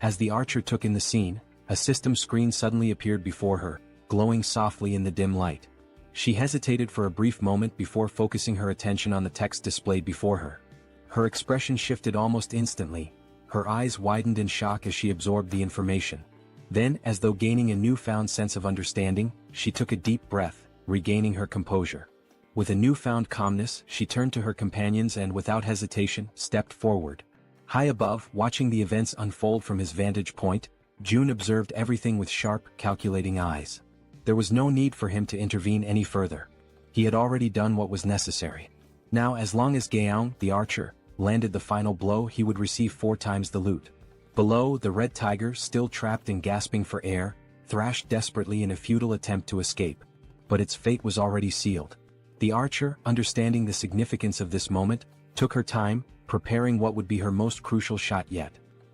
As the archer took in the scene, a system screen suddenly appeared before her, glowing softly in the dim light. She hesitated for a brief moment before focusing her attention on the text displayed before her. Her expression shifted almost instantly. Her eyes widened in shock as she absorbed the information. Then, as though gaining a newfound sense of understanding, she took a deep breath, regaining her composure. With a newfound calmness, she turned to her companions and without hesitation, stepped forward. High above, watching the events unfold from his vantage point, Jun observed everything with sharp, calculating eyes. There was no need for him to intervene any further. He had already done what was necessary. Now, as long as Gaeong, the archer, landed the final blow, he would receive 4 times the loot. Below, the red tiger, still trapped and gasping for air, thrashed desperately in a futile attempt to escape. But its fate was already sealed. The archer, understanding the significance of this moment, took her time, preparing what would be her most crucial shot yet.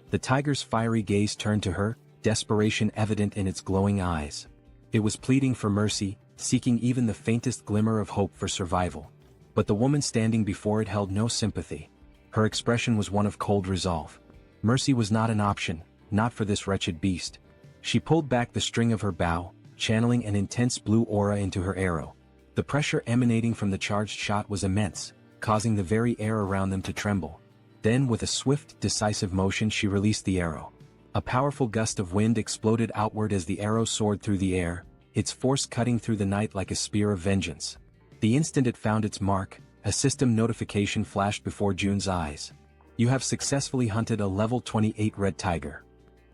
The tiger's fiery gaze turned to her, desperation evident in its glowing eyes. It was pleading for mercy, seeking even the faintest glimmer of hope for survival. But the woman standing before it held no sympathy. Her expression was one of cold resolve. Mercy was not an option, not for this wretched beast. She pulled back the string of her bow, channeling an intense blue aura into her arrow. The pressure emanating from the charged shot was immense, causing the very air around them to tremble. Then with a swift, decisive motion she released the arrow. A powerful gust of wind exploded outward as the arrow soared through the air, its force cutting through the night like a spear of vengeance. The instant it found its mark, a system notification flashed before Jun's eyes. You have successfully hunted a level 28 red tiger.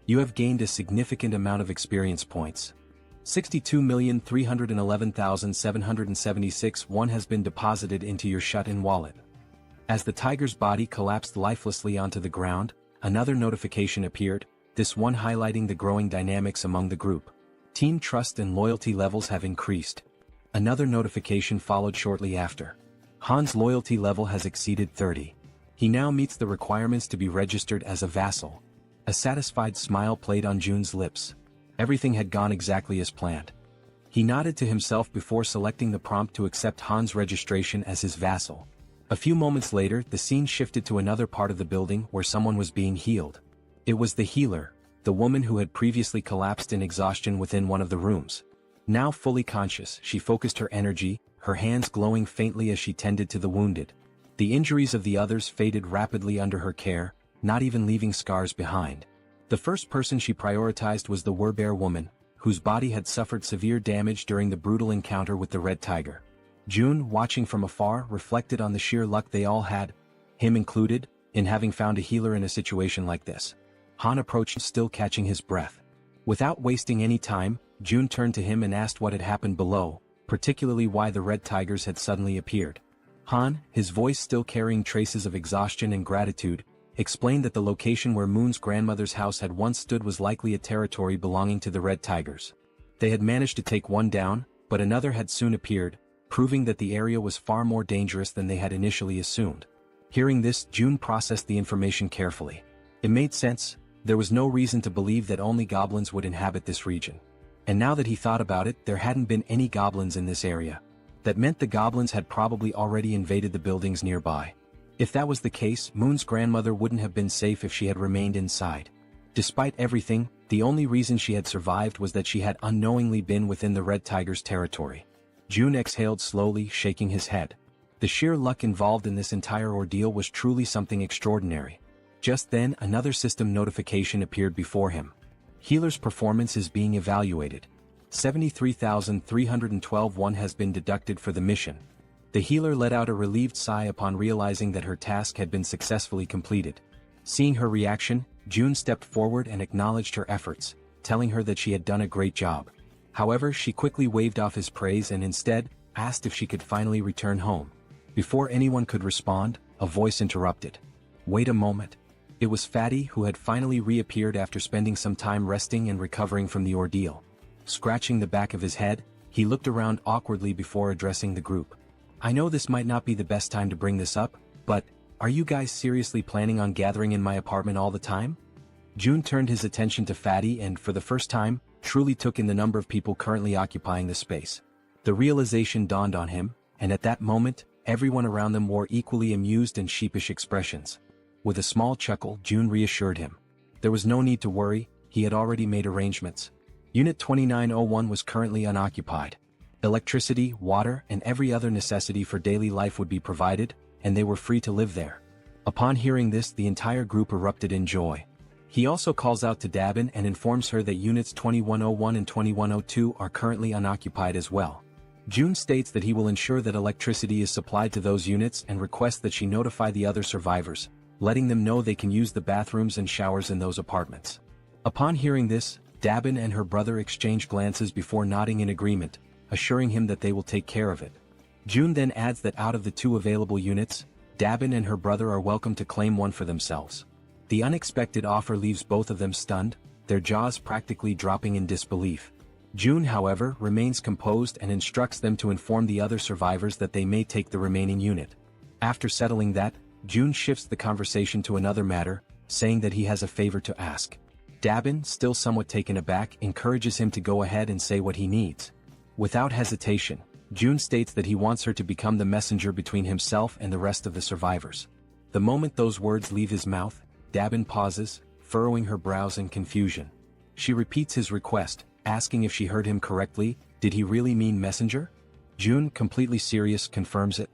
You have gained a significant amount of experience points. 62,311,776 won has been deposited into your shut-in wallet. As the tiger's body collapsed lifelessly onto the ground, another notification appeared, this one highlighting the growing dynamics among the group. Team trust and loyalty levels have increased. Another notification followed shortly after. Han's loyalty level has exceeded 30. He now meets the requirements to be registered as a vassal. A satisfied smile played on Jun's lips. Everything had gone exactly as planned. He nodded to himself before selecting the prompt to accept Han's registration as his vassal. A few moments later, the scene shifted to another part of the building where someone was being healed. It was the healer, the woman who had previously collapsed in exhaustion within one of the rooms. Now fully conscious, she focused her energy, her hands glowing faintly as she tended to the wounded. The injuries of the others faded rapidly under her care, not even leaving scars behind. The first person she prioritized was the Werbear woman, whose body had suffered severe damage during the brutal encounter with the red tiger. Jun, watching from afar, reflected on the sheer luck they all had, him included, in having found a healer in a situation like this. Han approached, still catching his breath. Without wasting any time, Jun turned to him and asked what had happened below, particularly why the red tigers had suddenly appeared. Han, his voice still carrying traces of exhaustion and gratitude, explained that the location where Moon's grandmother's house had once stood was likely a territory belonging to the red tigers. They had managed to take one down, but another had soon appeared, proving that the area was far more dangerous than they had initially assumed. Hearing this, Jun processed the information carefully. It made sense. There was no reason to believe that only goblins would inhabit this region. And now that he thought about it, there hadn't been any goblins in this area. That meant the goblins had probably already invaded the buildings nearby. If that was the case, Moon's grandmother wouldn't have been safe if she had remained inside. Despite everything, the only reason she had survived was that she had unknowingly been within the red tiger's territory. Jun exhaled slowly, shaking his head. The sheer luck involved in this entire ordeal was truly something extraordinary. Just then, another system notification appeared before him. Healer's performance is being evaluated. 73,312 won has been deducted for the mission. The healer let out a relieved sigh upon realizing that her task had been successfully completed. Seeing her reaction, Jun stepped forward and acknowledged her efforts, telling her that she had done a great job. However, she quickly waved off his praise and instead, asked if she could finally return home. Before anyone could respond, a voice interrupted. Wait a moment. It was Fatty, who had finally reappeared after spending some time resting and recovering from the ordeal. Scratching the back of his head, he looked around awkwardly before addressing the group. I know this might not be the best time to bring this up, but are you guys seriously planning on gathering in my apartment all the time? June turned his attention to Fatty and, for the first time, truly took in the number of people currently occupying the space. The realization dawned on him, and at that moment, everyone around them wore equally amused and sheepish expressions. With a small chuckle, June reassured him. There was no need to worry, he had already made arrangements. Unit 2901 was currently unoccupied. Electricity, water, and every other necessity for daily life would be provided, and they were free to live there. Upon hearing this, the entire group erupted in joy. He also calls out to Dabin and informs her that Units 2101 and 2102 are currently unoccupied as well. June states that he will ensure that electricity is supplied to those units and requests that she notify the other survivors, letting them know they can use the bathrooms and showers in those apartments. Upon hearing this, Dabin and her brother exchange glances before nodding in agreement, assuring him that they will take care of it. June then adds that out of the 2 available units, Dabin and her brother are welcome to claim one for themselves. The unexpected offer leaves both of them stunned, their jaws practically dropping in disbelief. June, however, remains composed and instructs them to inform the other survivors that they may take the remaining unit. After settling that, June shifts the conversation to another matter, saying that he has a favor to ask. Dabin, still somewhat taken aback, encourages him to go ahead and say what he needs. Without hesitation, June states that he wants her to become the messenger between himself and the rest of the survivors. The moment those words leave his mouth, Dabin pauses, furrowing her brows in confusion. She repeats his request, asking if she heard him correctly. Did he really mean messenger? June, completely serious, confirms it.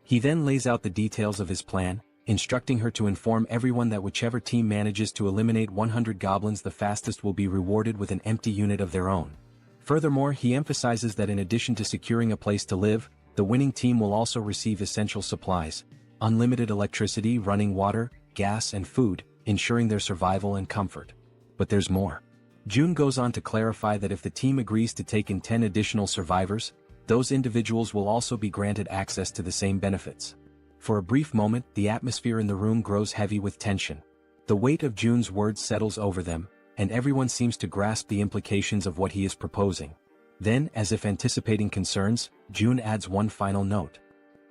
He then lays out the details of his plan, instructing her to inform everyone that whichever team manages to eliminate 100 goblins the fastest will be rewarded with an empty unit of their own. Furthermore, he emphasizes that in addition to securing a place to live, the winning team will also receive essential supplies, unlimited electricity, running water, gas and food, ensuring their survival and comfort. But there's more. June goes on to clarify that if the team agrees to take in 10 additional survivors, those individuals will also be granted access to the same benefits. For a brief moment, the atmosphere in the room grows heavy with tension. The weight of June's words settles over them, and everyone seems to grasp the implications of what he is proposing. Then, as if anticipating concerns, June adds one final note.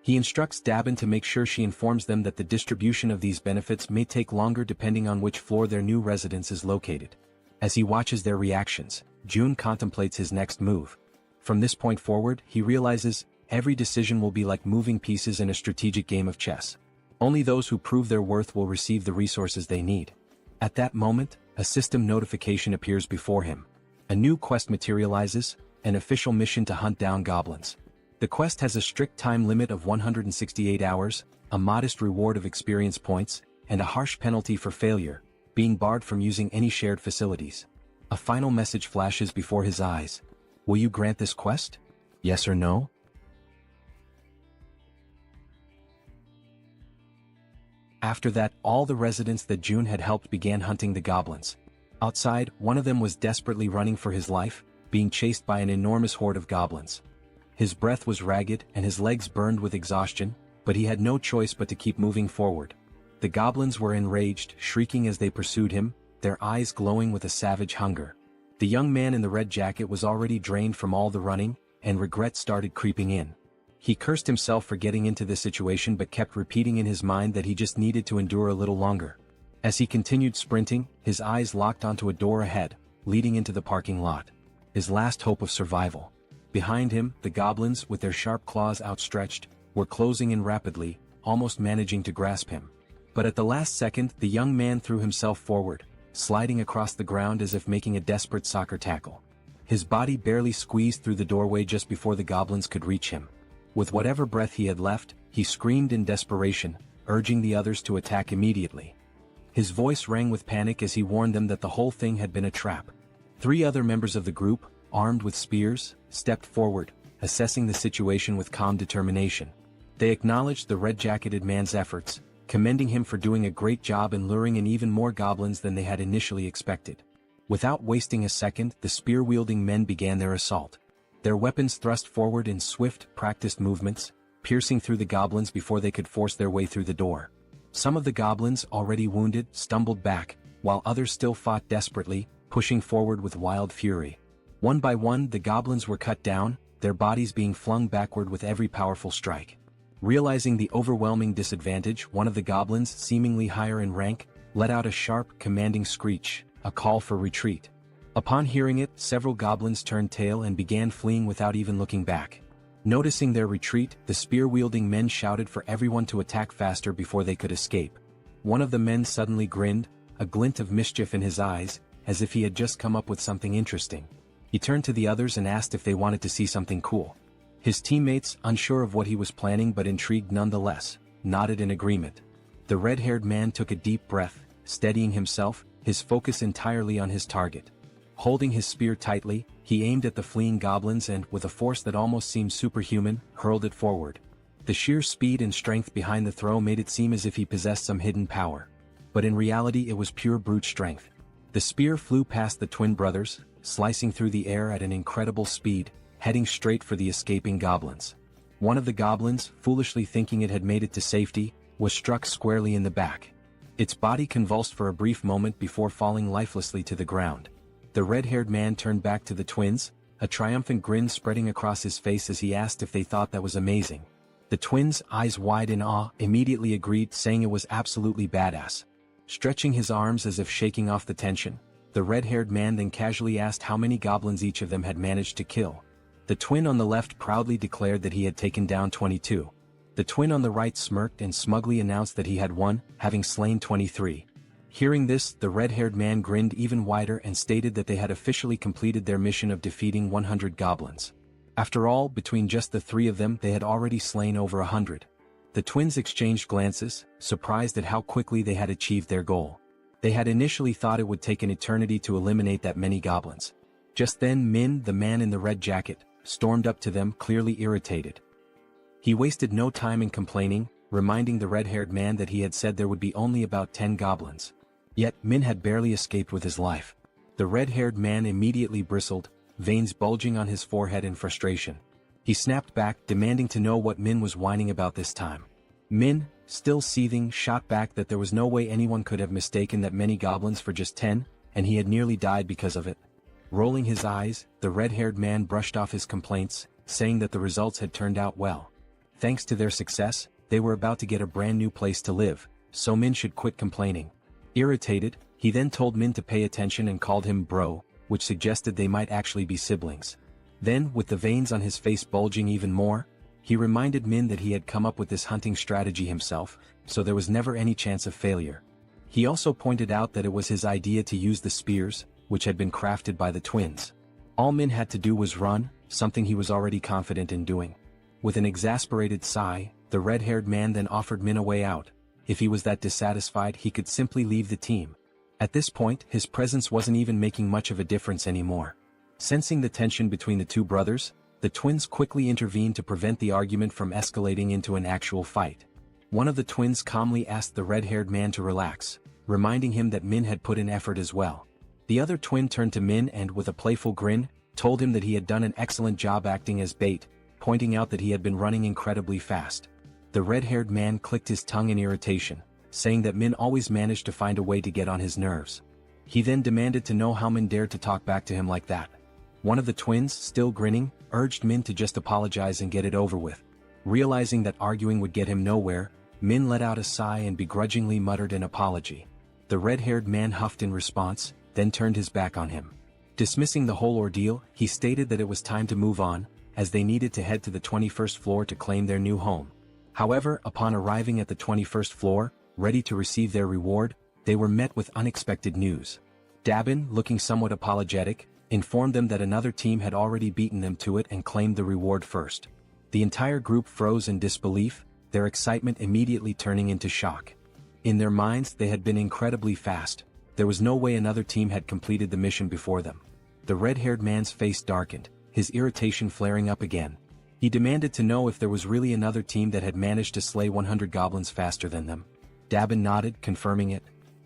He instructs Dabin to make sure she informs them that the distribution of these benefits may take longer depending on which floor their new residence is located. As he watches their reactions, June contemplates his next move. From this point forward, he realizes, every decision will be like moving pieces in a strategic game of chess. Only those who prove their worth will receive the resources they need. At that moment, a system notification appears before him. A new quest materializes, an official mission to hunt down goblins. The quest has a strict time limit of 168 hours, a modest reward of experience points, and a harsh penalty for failure, being barred from using any shared facilities. A final message flashes before his eyes. Will you grant this quest? Yes or no? After that, all the residents that June had helped began hunting the goblins. Outside, one of them was desperately running for his life, being chased by an enormous horde of goblins. His breath was ragged and his legs burned with exhaustion, but he had no choice but to keep moving forward. The goblins were enraged, shrieking as they pursued him, their eyes glowing with a savage hunger. The young man in the red jacket was already drained from all the running, and regret started creeping in. He cursed himself for getting into this situation but kept repeating in his mind that he just needed to endure a little longer. As he continued sprinting, his eyes locked onto a door ahead, leading into the parking lot. His last hope of survival. Behind him, the goblins, with their sharp claws outstretched, were closing in rapidly, almost managing to grasp him. But at the last second, the young man threw himself forward, sliding across the ground as if making a desperate soccer tackle. His body barely squeezed through the doorway just before the goblins could reach him. With whatever breath he had left, he screamed in desperation, urging the others to attack immediately. His voice rang with panic as he warned them that the whole thing had been a trap. 3 other members of the group, armed with spears, stepped forward, assessing the situation with calm determination. They acknowledged the red-jacketed man's efforts, commending him for doing a great job in luring in even more goblins than they had initially expected. Without wasting a second, the spear-wielding men began their assault. their weapons thrust forward in swift, practiced movements, piercing through the goblins before they could force their way through the door. Some of the goblins, already wounded, stumbled back, while others still fought desperately, pushing forward with wild fury. One by one the goblins were cut down, their bodies being flung backward with every powerful strike. Realizing the overwhelming disadvantage, one of the goblins, seemingly higher in rank, let out a sharp, commanding screech, a call for retreat. Upon hearing it, several goblins turned tail and began fleeing without even looking back. Noticing their retreat, the spear-wielding men shouted for everyone to attack faster before they could escape. One of the men suddenly grinned, a glint of mischief in his eyes, as if he had just come up with something interesting. He turned to the others and asked if they wanted to see something cool. His teammates, unsure of what he was planning but intrigued nonetheless, nodded in agreement. The red-haired man took a deep breath, steadying himself, his focus entirely on his target. Holding his spear tightly, he aimed at the fleeing goblins and, with a force that almost seemed superhuman, hurled it forward. The sheer speed and strength behind the throw made it seem as if he possessed some hidden power. But in reality it was pure brute strength. The spear flew past the twin brothers, slicing through the air at an incredible speed, heading straight for the escaping goblins. One of the goblins, foolishly thinking it had made it to safety, was struck squarely in the back. Its body convulsed for a brief moment before falling lifelessly to the ground. The red-haired man turned back to the twins, a triumphant grin spreading across his face as he asked if they thought that was amazing. The twins, eyes wide in awe, immediately agreed, saying it was absolutely badass. Stretching his arms as if shaking off the tension, the red-haired man then casually asked how many goblins each of them had managed to kill. The twin on the left proudly declared that he had taken down 22. The twin on the right smirked and smugly announced that he had won, having slain 23. Hearing this, the red-haired man grinned even wider and stated that they had officially completed their mission of defeating 100 goblins. After all, between just the three of them they had already slain over 100. The twins exchanged glances, surprised at how quickly they had achieved their goal. They had initially thought it would take an eternity to eliminate that many goblins. Just then Min, the man in the red jacket, stormed up to them, clearly irritated. He wasted no time in complaining, reminding the red-haired man that he had said there would be only about 10 goblins. Yet, Min had barely escaped with his life. The red-haired man immediately bristled, veins bulging on his forehead in frustration. He snapped back, demanding to know what Min was whining about this time. Min, still seething, shot back that there was no way anyone could have mistaken that many goblins for just 10, and he had nearly died because of it. Rolling his eyes, the red-haired man brushed off his complaints, saying that the results had turned out well. Thanks to their success, they were about to get a brand new place to live, so Min should quit complaining. Irritated, he then told Min to pay attention and called him bro, which suggested they might actually be siblings. Then, with the veins on his face bulging even more, he reminded Min that he had come up with this hunting strategy himself, so there was never any chance of failure. He also pointed out that it was his idea to use the spears, which had been crafted by the twins. All Min had to do was run, something he was already confident in doing. With an exasperated sigh, the red-haired man then offered Min a way out. If he was that dissatisfied, he could simply leave the team. At this point, his presence wasn't even making much of a difference anymore. Sensing the tension between the two brothers, the twins quickly intervened to prevent the argument from escalating into an actual fight. One of the twins calmly asked the red-haired man to relax, reminding him that Min had put in effort as well. The other twin turned to Min and, with a playful grin, told him that he had done an excellent job acting as bait, pointing out that he had been running incredibly fast. The red-haired man clicked his tongue in irritation, saying that Min always managed to find a way to get on his nerves. He then demanded to know how Min dared to talk back to him like that. One of the twins, still grinning, urged Min to just apologize and get it over with. Realizing that arguing would get him nowhere, Min let out a sigh and begrudgingly muttered an apology. The red-haired man huffed in response, then turned his back on him. Dismissing the whole ordeal, he stated that it was time to move on, as they needed to head to the 21st floor to claim their new home. However, upon arriving at the 21st floor, ready to receive their reward, they were met with unexpected news. Dabin, looking somewhat apologetic, informed them that another team had already beaten them to it and claimed the reward first. The entire group froze in disbelief, their excitement immediately turning into shock. In their minds, they had been incredibly fast. There was no way another team had completed the mission before them. The red-haired man's face darkened, his irritation flaring up again. He demanded to know if there was really another team that had managed to slay 100 goblins faster than them. Dabin nodded, confirming it.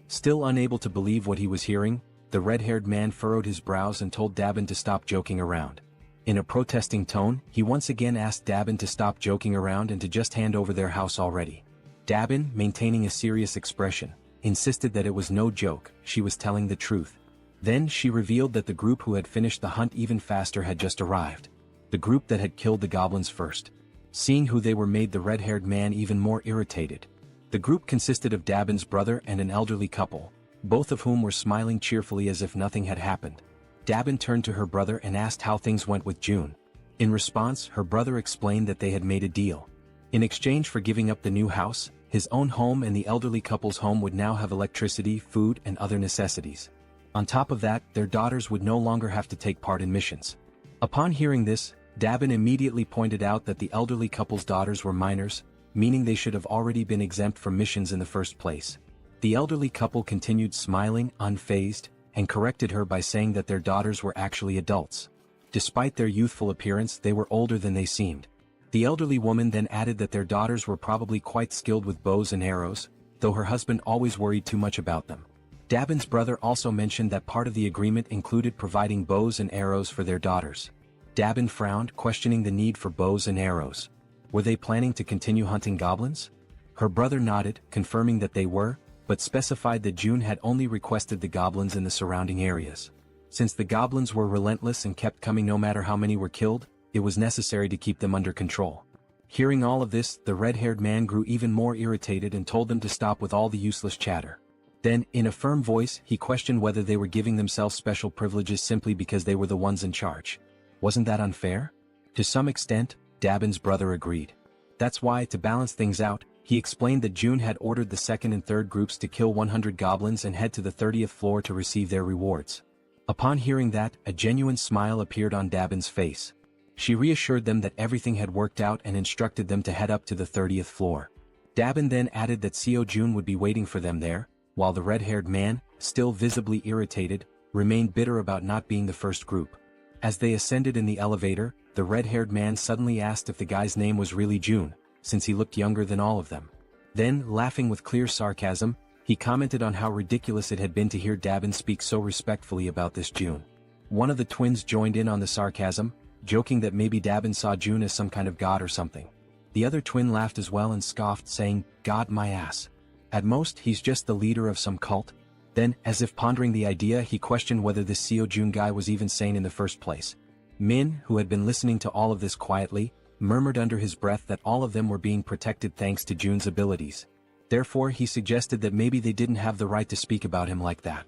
Still unable to believe what he was hearing, the red-haired man furrowed his brows and told Dabin to stop joking around. In a protesting tone, he once again asked Dabin to stop joking around and to just hand over their house already. Dabin, maintaining a serious expression, insisted that it was no joke, she was telling the truth. Then she revealed that the group who had finished the hunt even faster had just arrived. The group that had killed the goblins first. Seeing who they were made the red-haired man even more irritated. The group consisted of Dabin's brother and an elderly couple, both of whom were smiling cheerfully as if nothing had happened. Dabin turned to her brother and asked how things went with June. In response, her brother explained that they had made a deal. In exchange for giving up the new house, his own home and the elderly couple's home would now have electricity, food, and other necessities. On top of that, their daughters would no longer have to take part in missions. Upon hearing this, Dabin immediately pointed out that the elderly couple's daughters were minors, meaning they should have already been exempt from missions in the first place. The elderly couple continued smiling, unfazed, and corrected her by saying that their daughters were actually adults. Despite their youthful appearance, they were older than they seemed. The elderly woman then added that their daughters were probably quite skilled with bows and arrows, though her husband always worried too much about them. Dabin's brother also mentioned that part of the agreement included providing bows and arrows for their daughters. Dabin frowned, questioning the need for bows and arrows. Were they planning to continue hunting goblins? Her brother nodded, confirming that they were, but specified that June had only requested the goblins in the surrounding areas. Since the goblins were relentless and kept coming no matter how many were killed, it was necessary to keep them under control. Hearing all of this, the red-haired man grew even more irritated and told them to stop with all the useless chatter. Then, in a firm voice, he questioned whether they were giving themselves special privileges simply because they were the ones in charge. Wasn't that unfair? To some extent, Dabin's brother agreed. That's why, to balance things out, he explained that June had ordered the second and third groups to kill 100 goblins and head to the 30th floor to receive their rewards. Upon hearing that, a genuine smile appeared on Dabin's face. She reassured them that everything had worked out and instructed them to head up to the 30th floor. Dabin then added that Seo June would be waiting for them there, while the red-haired man, still visibly irritated, remained bitter about not being the first group. As they ascended in the elevator, the red-haired man suddenly asked if the guy's name was really June, since he looked younger than all of them. Then, laughing with clear sarcasm, he commented on how ridiculous it had been to hear Dabin speak so respectfully about this June. One of the twins joined in on the sarcasm, joking that maybe Dabin saw June as some kind of god or something. The other twin laughed as well and scoffed, saying, "God my ass. At most, he's just the leader of some cult." Then, as if pondering the idea, he questioned whether this Seo June guy was even sane in the first place. Min, who had been listening to all of this quietly, murmured under his breath that all of them were being protected thanks to June's abilities. Therefore, he suggested that maybe they didn't have the right to speak about him like that.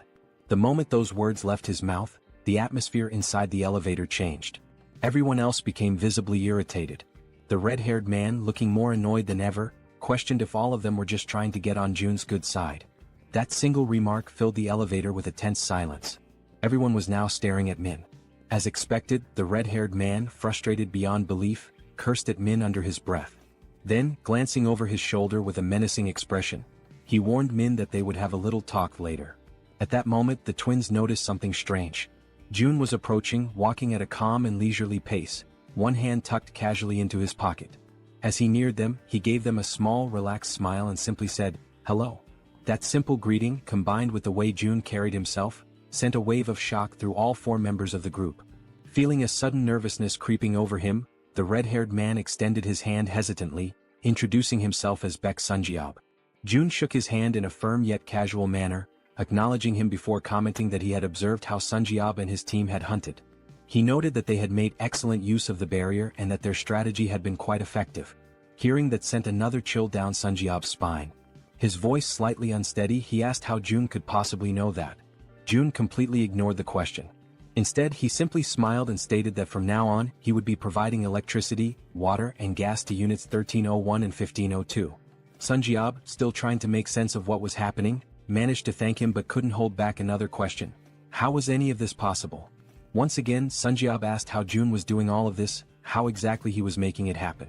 The moment those words left his mouth, the atmosphere inside the elevator changed. Everyone else became visibly irritated. The red-haired man, looking more annoyed than ever, questioned if all of them were just trying to get on June's good side. That single remark filled the elevator with a tense silence. Everyone was now staring at Min. As expected, the red-haired man, frustrated beyond belief, cursed at Min under his breath. Then, glancing over his shoulder with a menacing expression, he warned Min that they would have a little talk later. At that moment, the twins noticed something strange. June was approaching, walking at a calm and leisurely pace, one hand tucked casually into his pocket. As he neared them, he gave them a small, relaxed smile and simply said, "Hello." That simple greeting, combined with the way June carried himself, sent a wave of shock through all four members of the group. Feeling a sudden nervousness creeping over him, the red-haired man extended his hand hesitantly, introducing himself as Baek Sunjiob. June shook his hand in a firm yet casual manner, acknowledging him before commenting that he had observed how Sunjiob and his team had hunted. He noted that they had made excellent use of the barrier and that their strategy had been quite effective. Hearing that sent another chill down Sunjiob's spine. His voice slightly unsteady, he asked how June could possibly know that. June completely ignored the question. Instead, he simply smiled and stated that from now on, he would be providing electricity, water, and gas to Units 1301 and 1502. Sunjiob, still trying to make sense of what was happening, managed to thank him but couldn't hold back another question. How was any of this possible? Once again, Sunjiob asked how June was doing all of this, how exactly he was making it happen.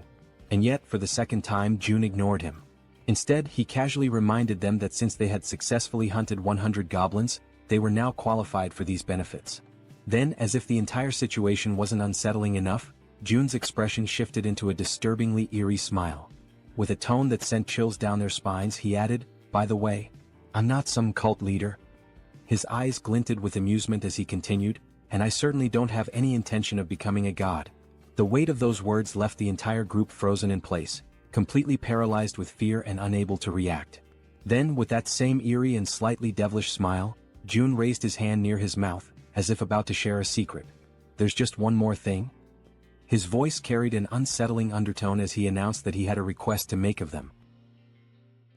And yet, for the second time, June ignored him. Instead, he casually reminded them that since they had successfully hunted 100 goblins, they were now qualified for these benefits. Then, as if the entire situation wasn't unsettling enough, June's expression shifted into a disturbingly eerie smile. With a tone that sent chills down their spines, he added, "By the way, I'm not some cult leader." His eyes glinted with amusement as he continued, and I certainly don't have any intention of becoming a god. The weight of those words left the entire group frozen in place, completely paralyzed with fear and unable to react. Then, with that same eerie and slightly devilish smile, June raised his hand near his mouth, as if about to share a secret. "There's just one more thing." His voice carried an unsettling undertone as he announced that he had a request to make of them.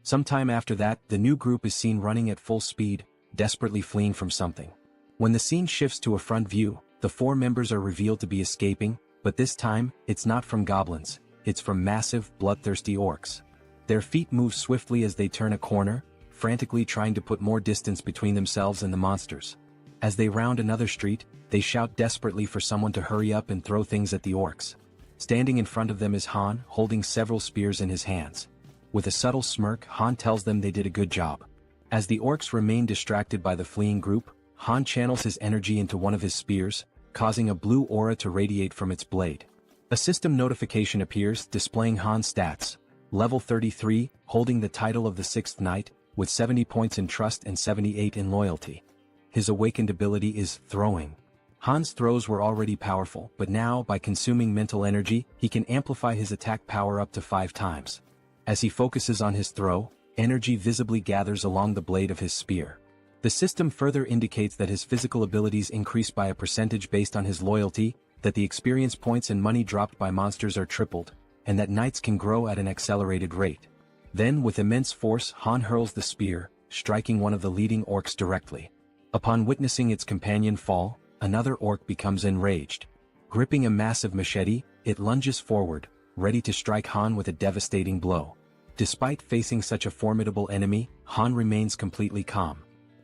Sometime after that, the new group is seen running at full speed, desperately fleeing from something. When the scene shifts to a front view, the 4 members are revealed to be escaping, but this time, it's not from goblins, it's from massive, bloodthirsty orcs. Their feet move swiftly as they turn a corner, frantically trying to put more distance between themselves and the monsters. As they round another street, they shout desperately for someone to hurry up and throw things at the orcs. Standing in front of them is Han, holding several spears in his hands. With a subtle smirk, Han tells them they did a good job. As the orcs remain distracted by the fleeing group, Han channels his energy into one of his spears, causing a blue aura to radiate from its blade. A system notification appears, displaying Han's stats. Level 33, holding the title of the 6th Knight, with 70 points in trust and 78 in loyalty. His awakened ability is throwing. Han's throws were already powerful, but now, by consuming mental energy, he can amplify his attack power up to 5 times. As he focuses on his throw, energy visibly gathers along the blade of his spear. The system further indicates that his physical abilities increase by a percentage based on his loyalty, that the experience points and money dropped by monsters are tripled, and that knights can grow at an accelerated rate. Then, with immense force, Han hurls the spear, striking one of the leading orcs directly. Upon witnessing its companion fall, another orc becomes enraged. Gripping a massive machete, it lunges forward, ready to strike Han with a devastating blow. Despite facing such a formidable enemy, Han remains completely calm.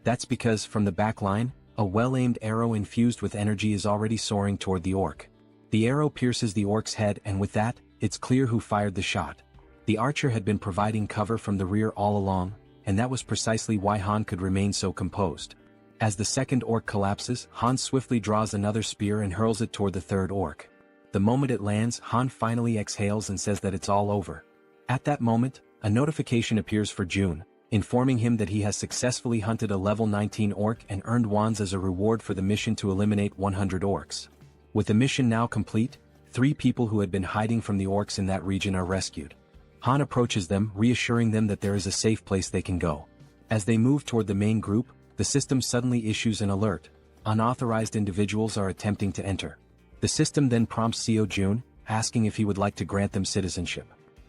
That's because, from the back line, a well-aimed arrow infused with energy is already soaring toward the orc. The arrow pierces the orc's head, and with that, it's clear who fired the shot. The archer had been providing cover from the rear all along, and that was precisely why Han could remain so composed. As the second orc collapses, Han swiftly draws another spear and hurls it toward the third orc. The moment it lands, Han finally exhales and says that it's all over. At that moment, a notification appears for June, informing him that he has successfully hunted a level 19 orc and earned wands as a reward for the mission to eliminate 100 orcs. With the mission now complete, 3 people who had been hiding from the orcs in that region are rescued. Han approaches them, reassuring them that there is a safe place they can go. As they move toward the main group, the system suddenly issues an alert. Unauthorized individuals are attempting to enter. The system then prompts Seo Jun, asking if he would like to grant them citizenship.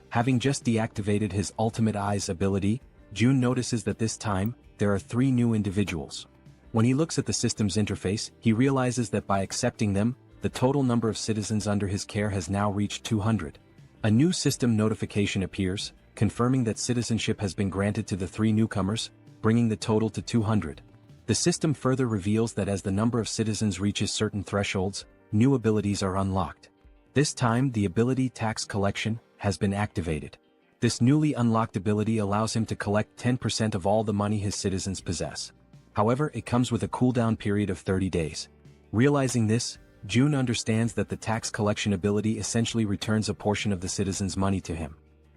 Having just deactivated his Ultimate Eyes ability, June notices that this time, there are 3 new individuals. When he looks at the system's interface, he realizes that by accepting them, the total number of citizens under his care has now reached 200. A new system notification appears, confirming that citizenship has been granted to the 3 newcomers, bringing the total to 200. The system further reveals that as the number of citizens reaches certain thresholds, new abilities are unlocked. This time, the ability Tax Collection has been activated. This newly unlocked ability allows him to collect 10% of all the money his citizens possess. However, it comes with a cooldown period of 30 days. Realizing this, June understands that the tax collection ability essentially returns a portion of the citizens' money to him.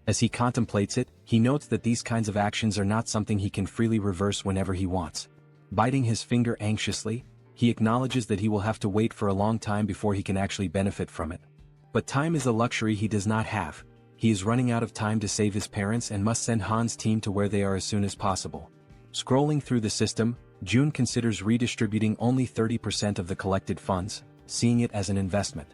As he contemplates it, he notes that these kinds of actions are not something he can freely reverse whenever he wants. Biting his finger anxiously, he acknowledges that he will have to wait for a long time before he can actually benefit from it. But time is a luxury he does not have. He is running out of time to save his parents and must send Han's team to where they are as soon as possible. Scrolling through the system, June considers redistributing only 30% of the collected funds, seeing it as an investment.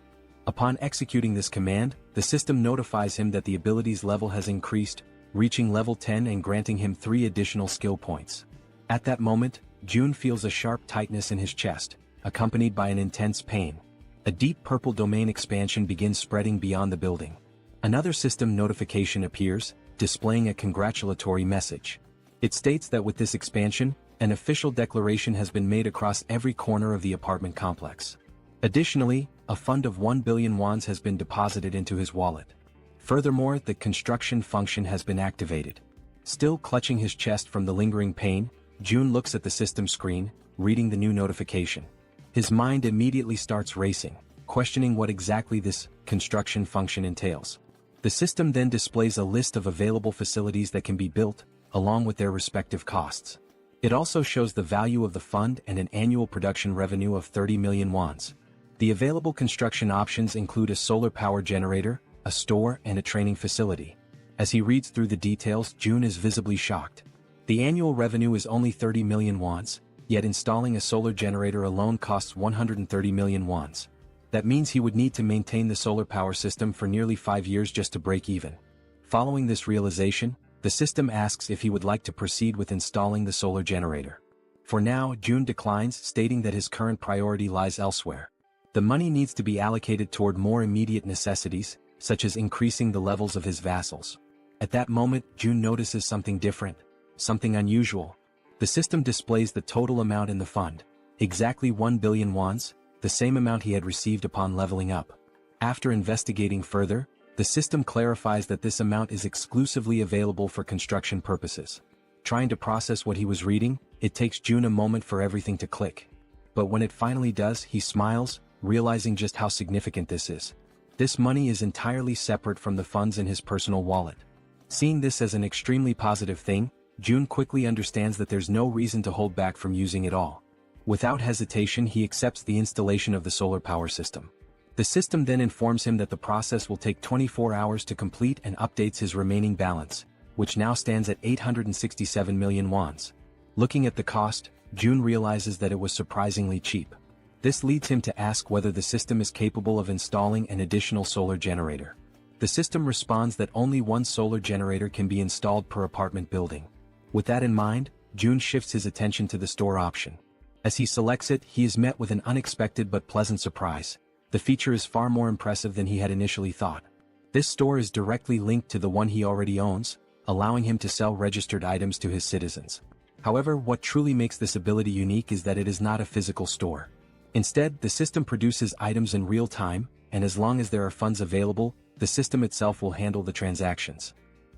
Upon executing this command, the system notifies him that the ability's level has increased, reaching level 10 and granting him 3 additional skill points. At that moment, June feels a sharp tightness in his chest, accompanied by an intense pain. A deep purple domain expansion begins spreading beyond the building. Another system notification appears, displaying a congratulatory message. It states that with this expansion, an official declaration has been made across every corner of the apartment complex. Additionally, a fund of 1 billion wands has been deposited into his wallet. Furthermore, the construction function has been activated. Still clutching his chest from the lingering pain, June looks at the system screen, reading the new notification. His mind immediately starts racing, questioning what exactly this construction function entails. The system then displays a list of available facilities that can be built, along with their respective costs. It also shows the value of the fund and an annual production revenue of 30 million wons. The available construction options include a solar power generator, a store and a training facility. As he reads through the details, Jun is visibly shocked. The annual revenue is only 30 million wons, yet installing a solar generator alone costs 130 million wons. That means he would need to maintain the solar power system for nearly 5 years just to break even. Following this realization, the system asks if he would like to proceed with installing the solar generator. For now, Jun declines, stating that his current priority lies elsewhere. The money needs to be allocated toward more immediate necessities, such as increasing the levels of his vassals. At that moment, Jun notices something different, something unusual. The system displays the total amount in the fund, exactly 1 billion wons, the same amount he had received upon leveling up. After investigating further, the system clarifies that this amount is exclusively available for construction purposes. Trying to process what he was reading, it takes Jun a moment for everything to click. But when it finally does, he smiles, realizing just how significant this is. This money is entirely separate from the funds in his personal wallet. Seeing this as an extremely positive thing, Jun quickly understands that there's no reason to hold back from using it all. Without hesitation, he accepts the installation of the solar power system. The system then informs him that the process will take 24 hours to complete and updates his remaining balance, which now stands at 867 million wons. Looking at the cost, Jun realizes that it was surprisingly cheap. This leads him to ask whether the system is capable of installing an additional solar generator. The system responds that only one solar generator can be installed per apartment building. With that in mind, Jun shifts his attention to the store option. As he selects it, he is met with an unexpected but pleasant surprise. The feature is far more impressive than he had initially thought. This store is directly linked to the one he already owns, allowing him to sell registered items to his citizens. However, what truly makes this ability unique is that it is not a physical store. Instead, the system produces items in real time, and as long as there are funds available, the system itself will handle the transactions.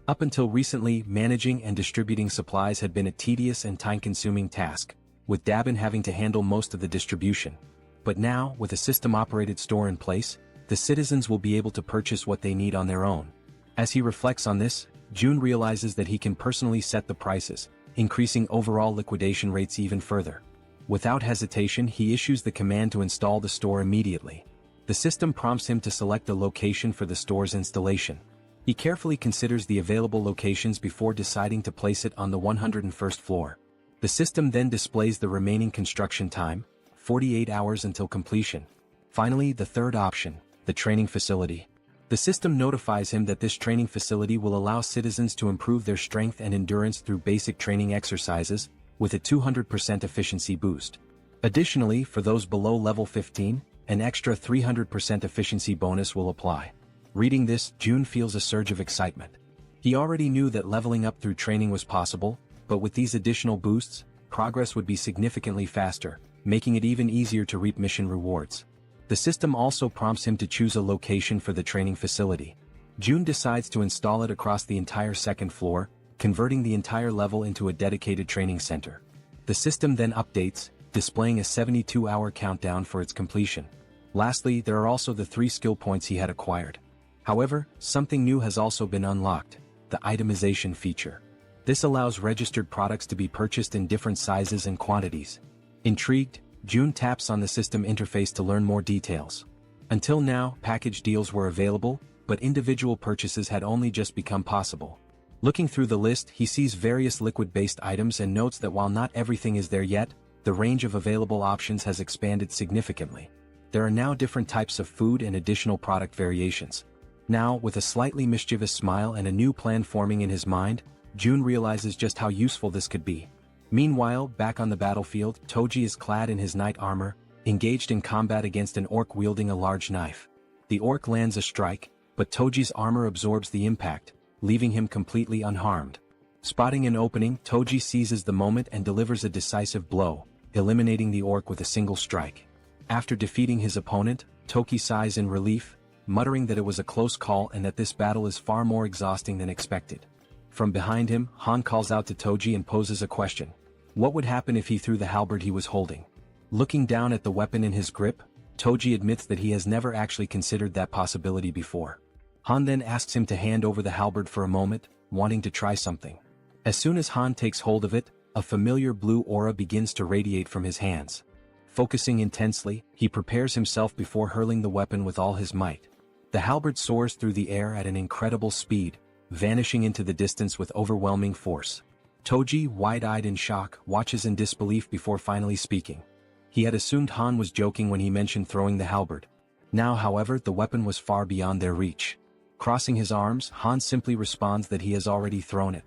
Up until recently, managing and distributing supplies had been a tedious and time-consuming task, with Dabin having to handle most of the distribution. But now, with a system-operated store in place, the citizens will be able to purchase what they need on their own. As he reflects on this, Jun realizes that he can personally set the prices, increasing overall liquidation rates even further. Without hesitation, he issues the command to install the store immediately. The system prompts him to select a location for the store's installation. He carefully considers the available locations before deciding to place it on the 101st floor. The system then displays the remaining construction time, 48 hours until completion. Finally, the third option, the training facility. The system notifies him that this training facility will allow citizens to improve their strength and endurance through basic training exercises, with a 200% efficiency boost. Additionally, for those below level 15, an extra 300% efficiency bonus will apply. Reading this, Jun feels a surge of excitement. He already knew that leveling up through training was possible, but with these additional boosts, progress would be significantly faster, making it even easier to reap mission rewards. The system also prompts him to choose a location for the training facility. Jun decides to install it across the entire second floor, converting the entire level into a dedicated training center. The system then updates, displaying a 72-hour countdown for its completion. Lastly, there are also the 3 skill points he had acquired. However, something new has also been unlocked, the itemization feature. This allows registered products to be purchased in different sizes and quantities. Intrigued, Jun taps on the system interface to learn more details. Until now, package deals were available, but individual purchases had only just become possible. Looking through the list, he sees various liquid-based items and notes that while not everything is there yet, the range of available options has expanded significantly. There are now different types of food and additional product variations. Now, with a slightly mischievous smile and a new plan forming in his mind, Jun realizes just how useful this could be. Meanwhile, back on the battlefield, Toji is clad in his knight armor, engaged in combat against an orc wielding a large knife. The orc lands a strike, but Toji's armor absorbs the impact, leaving him completely unharmed. Spotting an opening, Toji seizes the moment and delivers a decisive blow, eliminating the orc with a single strike. After defeating his opponent, Toki sighs in relief, muttering that it was a close call and that this battle is far more exhausting than expected. From behind him, Han calls out to Toji and poses a question. What would happen if he threw the halberd he was holding? Looking down at the weapon in his grip, Toji admits that he has never actually considered that possibility before. Han then asks him to hand over the halberd for a moment, wanting to try something. As soon as Han takes hold of it, A familiar blue aura begins to radiate from his hands. Focusing intensely, he prepares himself before hurling the weapon with all his might. The halberd soars through the air at an incredible speed, vanishing into the distance with overwhelming force. Toji, wide-eyed in shock, watches in disbelief before finally speaking. He had assumed Han was joking when he mentioned throwing the halberd. Now, however, the weapon was far beyond their reach. Crossing his arms, Han simply responds that he has already thrown it.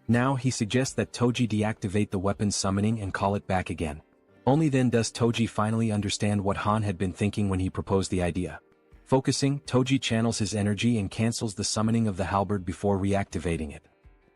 Now he suggests that Toji deactivate the weapon's summoning and call it back again. Only then does Toji finally understand what Han had been thinking when he proposed the idea. Focusing, Toji channels his energy and cancels the summoning of the halberd before reactivating it.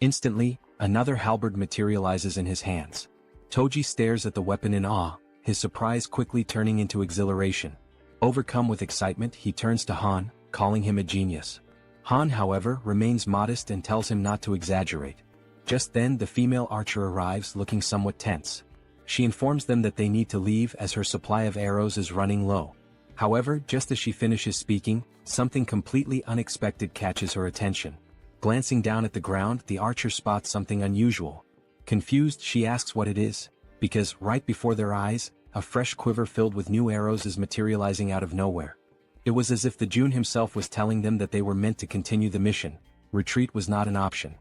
Instantly, another halberd materializes in his hands. Toji stares at the weapon in awe, his surprise quickly turning into exhilaration. Overcome with excitement, he turns to Han, calling him a genius. Han, however, remains modest and tells him not to exaggerate. Just then the female archer arrives looking somewhat tense. She informs them that they need to leave as her supply of arrows is running low. However, just as she finishes speaking, something completely unexpected catches her attention. Glancing down at the ground, the archer spots something unusual. Confused, she asks what it is, because right before their eyes, a fresh quiver filled with new arrows is materializing out of nowhere. It was as if the Jun himself was telling them that they were meant to continue the mission. Retreat was not an option.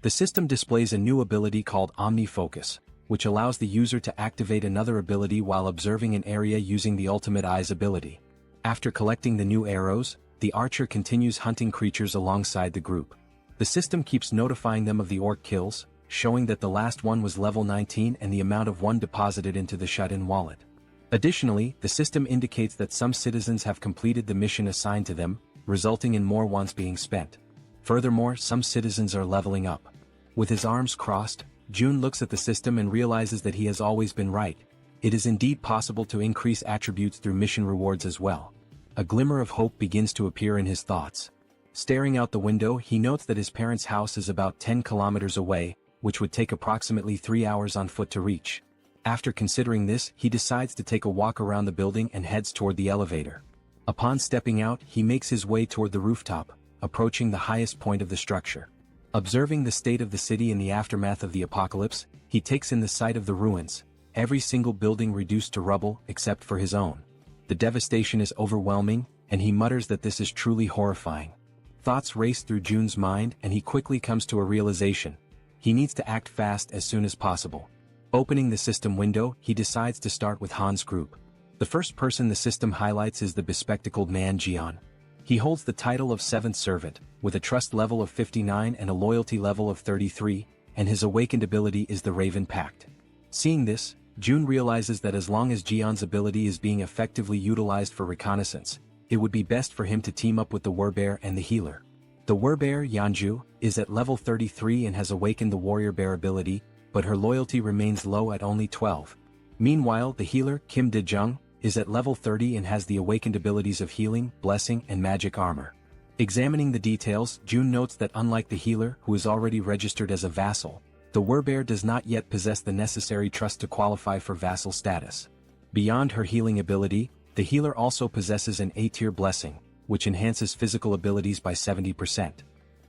The system displays a new ability called Omni-Focus, which allows the user to activate another ability while observing an area using the Ultimate Eyes ability. After collecting the new arrows, the archer continues hunting creatures alongside the group. The system keeps notifying them of the orc kills, showing that the last one was level 19 and the amount of one deposited into the shut-in wallet. Additionally, the system indicates that some citizens have completed the mission assigned to them, resulting in more ones being spent. Furthermore, some citizens are leveling up. With his arms crossed, Jun looks at the system and realizes that he has always been right. It is indeed possible to increase attributes through mission rewards as well. A glimmer of hope begins to appear in his thoughts. Staring out the window, he notes that his parents' house is about 10 kilometers away, which would take approximately 3 hours on foot to reach. After considering this, he decides to take a walk around the building and heads toward the elevator. Upon stepping out, he makes his way toward the rooftop, approaching the highest point of the structure. Observing the state of the city in the aftermath of the apocalypse, he takes in the sight of the ruins, every single building reduced to rubble except for his own. The devastation is overwhelming, and he mutters that this is truly horrifying. Thoughts race through Jun's mind and he quickly comes to a realization. He needs to act fast as soon as possible. Opening the system window, he decides to start with Han's group. The first person the system highlights is the bespectacled man Jian. He holds the title of 7th Servant, with a trust level of 59 and a loyalty level of 33, and his awakened ability is the Raven Pact. Seeing this, Jun realizes that as long as Jian's ability is being effectively utilized for reconnaissance, it would be best for him to team up with the Warbear and the healer. The Warbear, Yanju, is at level 33 and has awakened the Warrior Bear ability, but her loyalty remains low at only 12. Meanwhile, the healer, Kim De-jung, is at level 30 and has the awakened abilities of healing, blessing, and magic armor. Examining the details, Jun notes that unlike the healer, who is already registered as a vassal, the Warbear does not yet possess the necessary trust to qualify for vassal status. Beyond her healing ability, the healer also possesses an A-tier blessing, which enhances physical abilities by 70%.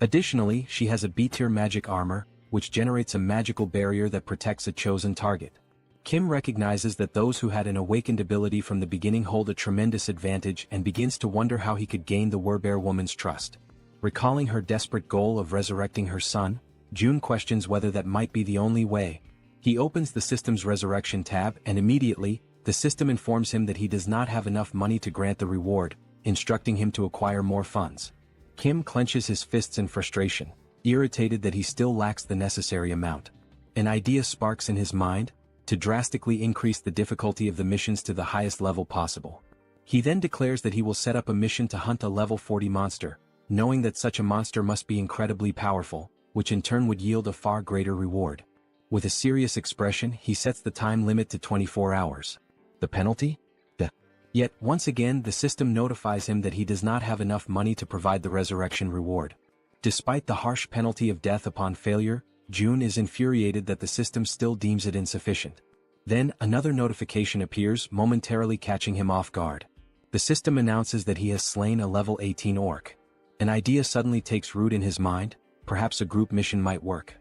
Additionally, she has a B-tier magic armor, which generates a magical barrier that protects a chosen target. Kim recognizes that those who had an awakened ability from the beginning hold a tremendous advantage and begins to wonder how he could gain the Warbear woman's trust. Recalling her desperate goal of resurrecting her son, Jun questions whether that might be the only way. He opens the system's resurrection tab and immediately, the system informs him that he does not have enough money to grant the reward, instructing him to acquire more funds. Kim clenches his fists in frustration, irritated that he still lacks the necessary amount. An idea sparks in his mind, to drastically increase the difficulty of the missions to the highest level possible. He then declares that he will set up a mission to hunt a level 40 monster, knowing that such a monster must be incredibly powerful, which in turn would yield a far greater reward. With a serious expression, he sets the time limit to 24 hours. The penalty? Death. Yet, once again, the system notifies him that he does not have enough money to provide the resurrection reward. Despite the harsh penalty of death upon failure, Jun is infuriated that the system still deems it insufficient. Then, another notification appears, momentarily catching him off guard. The system announces that he has slain a level 18 orc. An idea suddenly takes root in his mind, perhaps a group mission might work.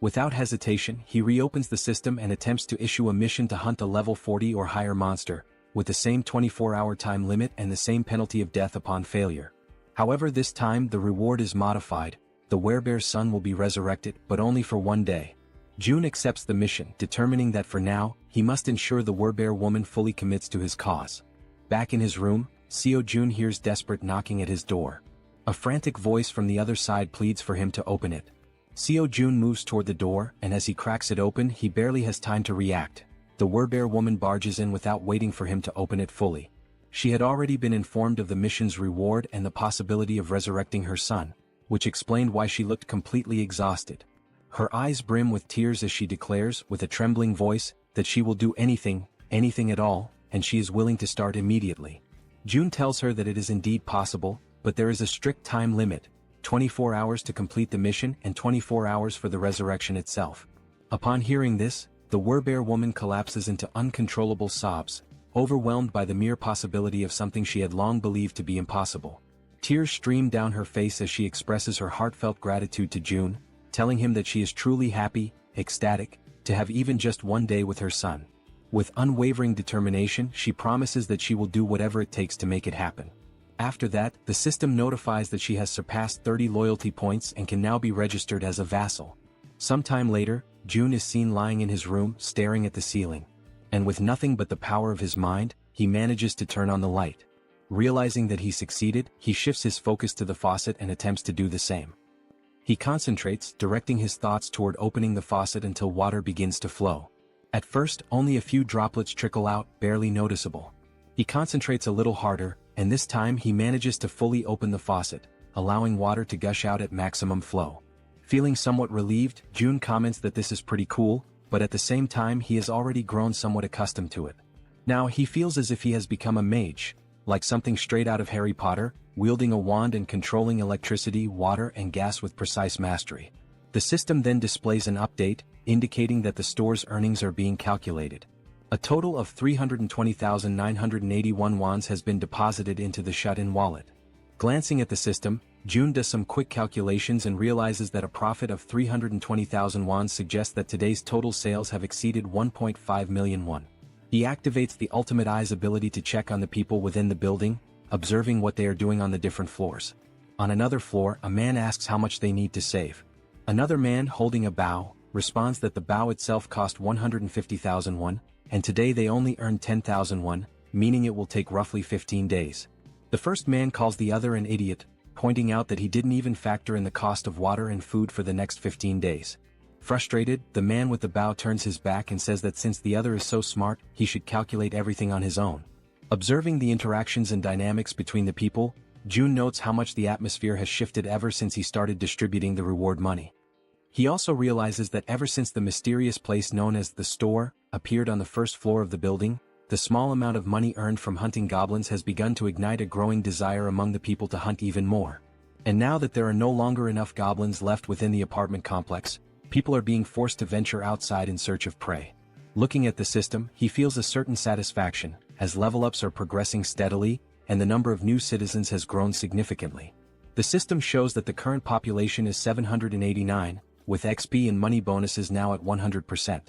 Without hesitation, he reopens the system and attempts to issue a mission to hunt a level 40 or higher monster, with the same 24-hour time limit and the same penalty of death upon failure. However, this time the reward is modified. The werebear's son will be resurrected, but only for one day. June accepts the mission, determining that for now, he must ensure the werebear woman fully commits to his cause. Back in his room, Seo Jun hears desperate knocking at his door. A frantic voice from the other side pleads for him to open it. Seo Jun moves toward the door, and as he cracks it open, he barely has time to react. The werebear woman barges in without waiting for him to open it fully. She had already been informed of the mission's reward and the possibility of resurrecting her son, which explained why she looked completely exhausted. Her eyes brim with tears as she declares, with a trembling voice, that she will do anything, anything at all, and she is willing to start immediately. June tells her that it is indeed possible, but there is a strict time limit, 24 hours to complete the mission and 24 hours for the resurrection itself. Upon hearing this, the werebear woman collapses into uncontrollable sobs, overwhelmed by the mere possibility of something she had long believed to be impossible. Tears stream down her face as she expresses her heartfelt gratitude to June, telling him that she is truly happy, ecstatic, to have even just one day with her son. With unwavering determination, she promises that she will do whatever it takes to make it happen. After that, the system notifies that she has surpassed 30 loyalty points and can now be registered as a vassal. Sometime later, June is seen lying in his room, staring at the ceiling. And with nothing but the power of his mind, he manages to turn on the light. Realizing that he succeeded, he shifts his focus to the faucet and attempts to do the same. He concentrates, directing his thoughts toward opening the faucet until water begins to flow. At first, only a few droplets trickle out, barely noticeable. He concentrates a little harder, and this time he manages to fully open the faucet, allowing water to gush out at maximum flow. Feeling somewhat relieved, June comments that this is pretty cool, but at the same time he has already grown somewhat accustomed to it. Now he feels as if he has become a mage, like something straight out of Harry Potter, wielding a wand and controlling electricity, water and gas with precise mastery. The system then displays an update, indicating that the store's earnings are being calculated. A total of 320,981 wons has been deposited into the shut-in wallet. Glancing at the system, June does some quick calculations and realizes that a profit of 320,000 won suggests that today's total sales have exceeded 1.5 million won. He activates the Ultimate Eye's ability to check on the people within the building, observing what they are doing on the different floors. On another floor, a man asks how much they need to save. Another man, holding a bow, responds that the bow itself cost 150,000 won, and today they only earn 10,000 won, meaning it will take roughly 15 days. The first man calls the other an idiot, pointing out that he didn't even factor in the cost of water and food for the next 15 days. Frustrated, the man with the bow turns his back and says that since the other is so smart, he should calculate everything on his own. Observing the interactions and dynamics between the people, June notes how much the atmosphere has shifted ever since he started distributing the reward money. He also realizes that ever since the mysterious place known as the store appeared on the first floor of the building, the small amount of money earned from hunting goblins has begun to ignite a growing desire among the people to hunt even more. And now that there are no longer enough goblins left within the apartment complex, people are being forced to venture outside in search of prey. Looking at the system, he feels a certain satisfaction, as level-ups are progressing steadily, and the number of new citizens has grown significantly. The system shows that the current population is 789, with XP and money bonuses now at 100%.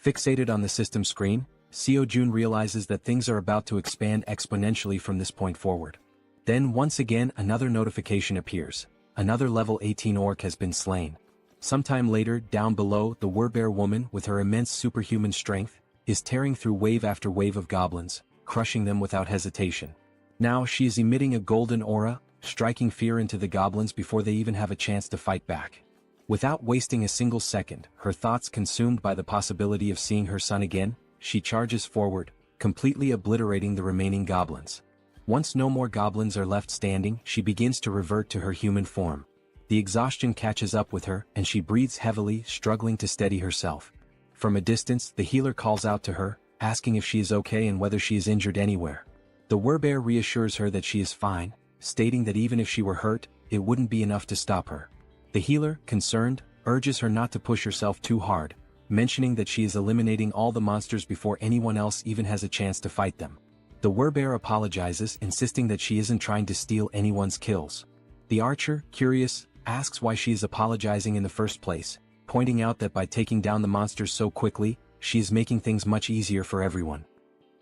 Fixated on the system screen, Seo Jun realizes that things are about to expand exponentially from this point forward. Then once again another notification appears. Another level 18 orc has been slain. Sometime later, down below, the werebear woman, with her immense superhuman strength, is tearing through wave after wave of goblins, crushing them without hesitation. Now she is emitting a golden aura, striking fear into the goblins before they even have a chance to fight back. Without wasting a single second, her thoughts consumed by the possibility of seeing her son again, she charges forward, completely obliterating the remaining goblins. Once no more goblins are left standing, she begins to revert to her human form. The exhaustion catches up with her, and she breathes heavily, struggling to steady herself. From a distance, the healer calls out to her, asking if she is okay and whether she is injured anywhere. The werebear reassures her that she is fine, stating that even if she were hurt, it wouldn't be enough to stop her. The healer, concerned, urges her not to push herself too hard, mentioning that she is eliminating all the monsters before anyone else even has a chance to fight them. The werebear apologizes, insisting that she isn't trying to steal anyone's kills. The archer, curious, asks why she is apologizing in the first place, pointing out that by taking down the monsters so quickly, she is making things much easier for everyone.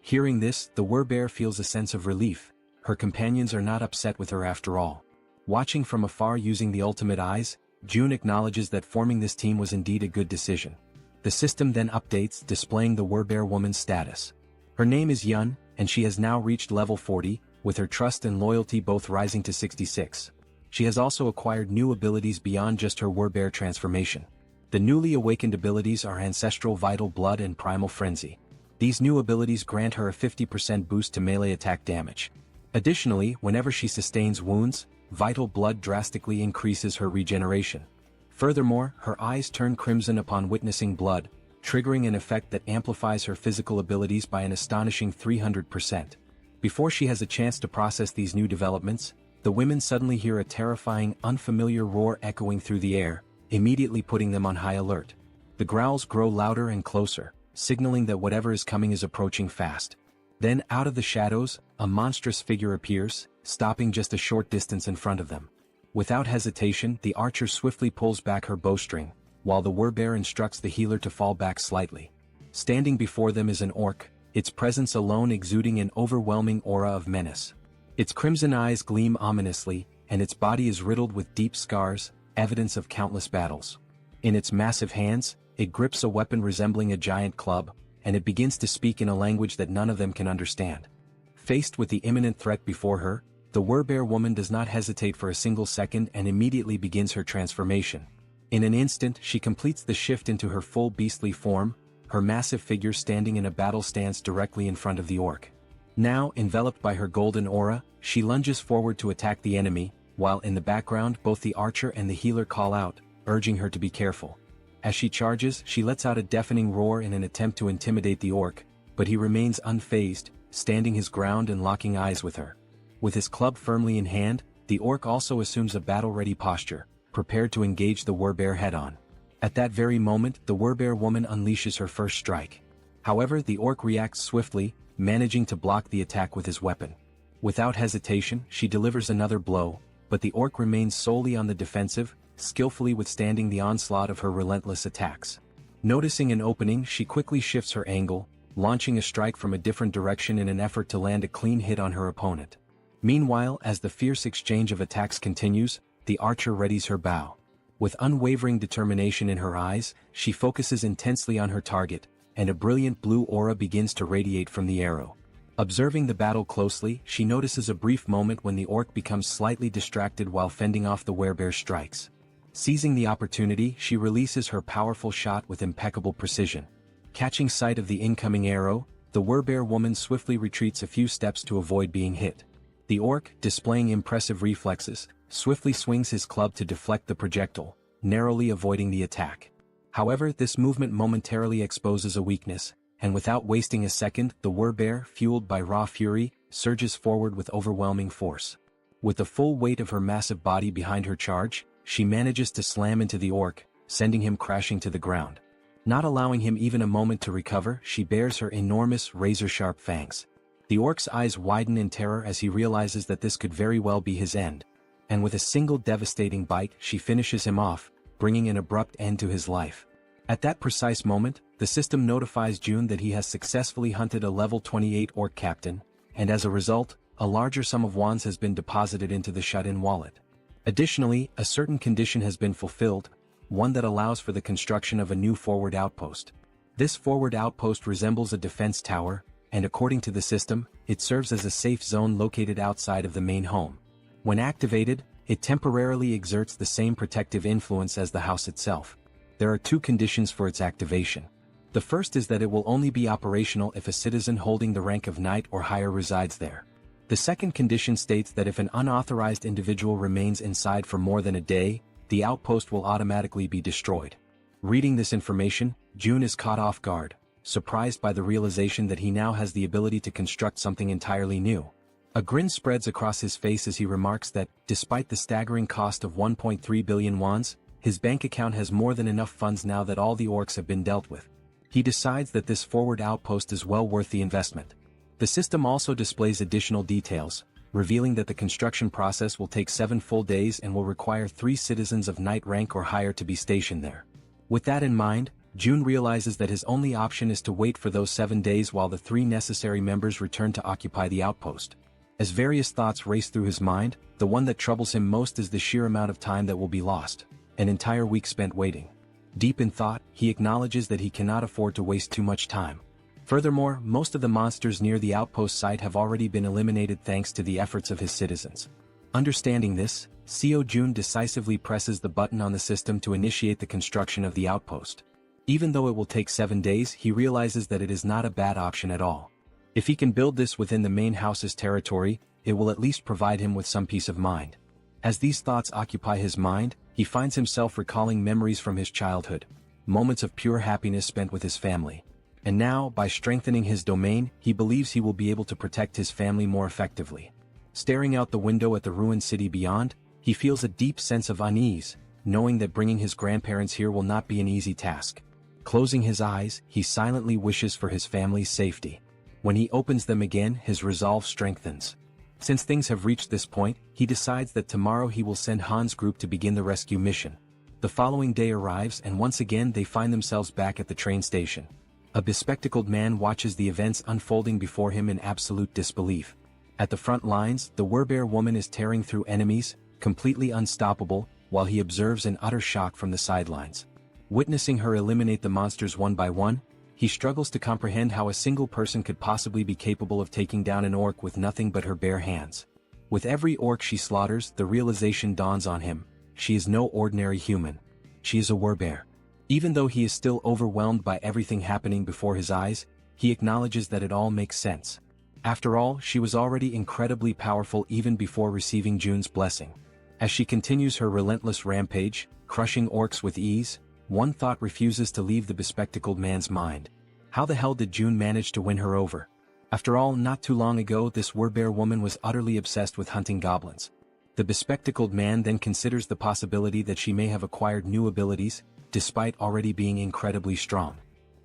Hearing this, the werbear feels a sense of relief. Her companions are not upset with her after all. Watching from afar using the ultimate eyes, June acknowledges that forming this team was indeed a good decision. The system then updates, displaying the werbear woman's status. Her name is Yun, and she has now reached level 40, with her trust and loyalty both rising to 66. She has also acquired new abilities beyond just her werbear transformation. The newly awakened abilities are Ancestral Vital Blood and Primal Frenzy. These new abilities grant her a 50% boost to melee attack damage. Additionally, whenever she sustains wounds, Vital Blood drastically increases her regeneration. Furthermore, her eyes turn crimson upon witnessing blood, triggering an effect that amplifies her physical abilities by an astonishing 300%. Before she has a chance to process these new developments, the women suddenly hear a terrifying, unfamiliar roar echoing through the air, immediately putting them on high alert. The growls grow louder and closer, signaling that whatever is coming is approaching fast. Then, out of the shadows, a monstrous figure appears, stopping just a short distance in front of them. Without hesitation, the archer swiftly pulls back her bowstring, while the werbear instructs the healer to fall back slightly. Standing before them is an orc, its presence alone exuding an overwhelming aura of menace. Its crimson eyes gleam ominously, and its body is riddled with deep scars, evidence of countless battles. In its massive hands, it grips a weapon resembling a giant club, and it begins to speak in a language that none of them can understand. Faced with the imminent threat before her, the werbear woman does not hesitate for a single second and immediately begins her transformation. In an instant, she completes the shift into her full beastly form, her massive figure standing in a battle stance directly in front of the orc. Now, enveloped by her golden aura, she lunges forward to attack the enemy, while in the background both the archer and the healer call out, urging her to be careful. As she charges, she lets out a deafening roar in an attempt to intimidate the orc, but he remains unfazed, standing his ground and locking eyes with her. With his club firmly in hand, the orc also assumes a battle-ready posture, prepared to engage the werbear head-on. At that very moment, the werbear woman unleashes her first strike. However, the orc reacts swiftly, managing to block the attack with his weapon. Without hesitation, she delivers another blow, but the orc remains solely on the defensive, skillfully withstanding the onslaught of her relentless attacks. Noticing an opening, she quickly shifts her angle, launching a strike from a different direction in an effort to land a clean hit on her opponent. Meanwhile, as the fierce exchange of attacks continues, the archer readies her bow. With unwavering determination in her eyes, she focuses intensely on her target, and a brilliant blue aura begins to radiate from the arrow. Observing the battle closely, she notices a brief moment when the orc becomes slightly distracted while fending off the werbear's strikes. Seizing the opportunity, she releases her powerful shot with impeccable precision. Catching sight of the incoming arrow, the werbear woman swiftly retreats a few steps to avoid being hit. The orc, displaying impressive reflexes, swiftly swings his club to deflect the projectile, narrowly avoiding the attack. However, this movement momentarily exposes a weakness, and without wasting a second, the werbear, fueled by raw fury, surges forward with overwhelming force. With the full weight of her massive body behind her charge, she manages to slam into the orc, sending him crashing to the ground. Not allowing him even a moment to recover, she bares her enormous, razor-sharp fangs. The orc's eyes widen in terror as he realizes that this could very well be his end. And with a single devastating bite, she finishes him off, bringing an abrupt end to his life. At that precise moment, the system notifies June that he has successfully hunted a level 28 orc captain, and as a result, a larger sum of wands has been deposited into the shut-in wallet. Additionally, a certain condition has been fulfilled, one that allows for the construction of a new forward outpost. This forward outpost resembles a defense tower, and according to the system, it serves as a safe zone located outside of the main home. When activated, it temporarily exerts the same protective influence as the house itself. There are two conditions for its activation. The first is that it will only be operational if a citizen holding the rank of knight or higher resides there. The second condition states that if an unauthorized individual remains inside for more than a day, the outpost will automatically be destroyed. Reading this information, June is caught off guard, surprised by the realization that he now has the ability to construct something entirely new. A grin spreads across his face as he remarks that, despite the staggering cost of 1.3 billion wands, his bank account has more than enough funds now that all the orcs have been dealt with. He decides that this forward outpost is well worth the investment. The system also displays additional details, revealing that the construction process will take 7 full days and will require 3 citizens of knight rank or higher to be stationed there. With that in mind, June realizes that his only option is to wait for those 7 days while the 3 necessary members return to occupy the outpost. As various thoughts race through his mind, the one that troubles him most is the sheer amount of time that will be lost, an entire week spent waiting. Deep in thought, he acknowledges that he cannot afford to waste too much time. Furthermore, most of the monsters near the outpost site have already been eliminated thanks to the efforts of his citizens. Understanding this, Seo Jun decisively presses the button on the system to initiate the construction of the outpost. Even though it will take 7 days, he realizes that it is not a bad option at all. If he can build this within the main house's territory, it will at least provide him with some peace of mind. As these thoughts occupy his mind, he finds himself recalling memories from his childhood, moments of pure happiness spent with his family. And now, by strengthening his domain, he believes he will be able to protect his family more effectively. Staring out the window at the ruined city beyond, he feels a deep sense of unease, knowing that bringing his grandparents here will not be an easy task. Closing his eyes, he silently wishes for his family's safety. When he opens them again, his resolve strengthens. Since things have reached this point, he decides that tomorrow he will send Han's group to begin the rescue mission. The following day arrives and once again they find themselves back at the train station. A bespectacled man watches the events unfolding before him in absolute disbelief. At the front lines, the Werbear woman is tearing through enemies, completely unstoppable, while he observes in utter shock from the sidelines. Witnessing her eliminate the monsters one by one, he struggles to comprehend how a single person could possibly be capable of taking down an orc with nothing but her bare hands. With every orc she slaughters, the realization dawns on him: she is no ordinary human. She is a Werbear. Even though he is still overwhelmed by everything happening before his eyes, he acknowledges that it all makes sense. After all, she was already incredibly powerful even before receiving June's blessing. As she continues her relentless rampage, crushing orcs with ease, one thought refuses to leave the bespectacled man's mind. How the hell did June manage to win her over? After all, not too long ago this Werbear woman was utterly obsessed with hunting goblins. The bespectacled man then considers the possibility that she may have acquired new abilities, despite already being incredibly strong.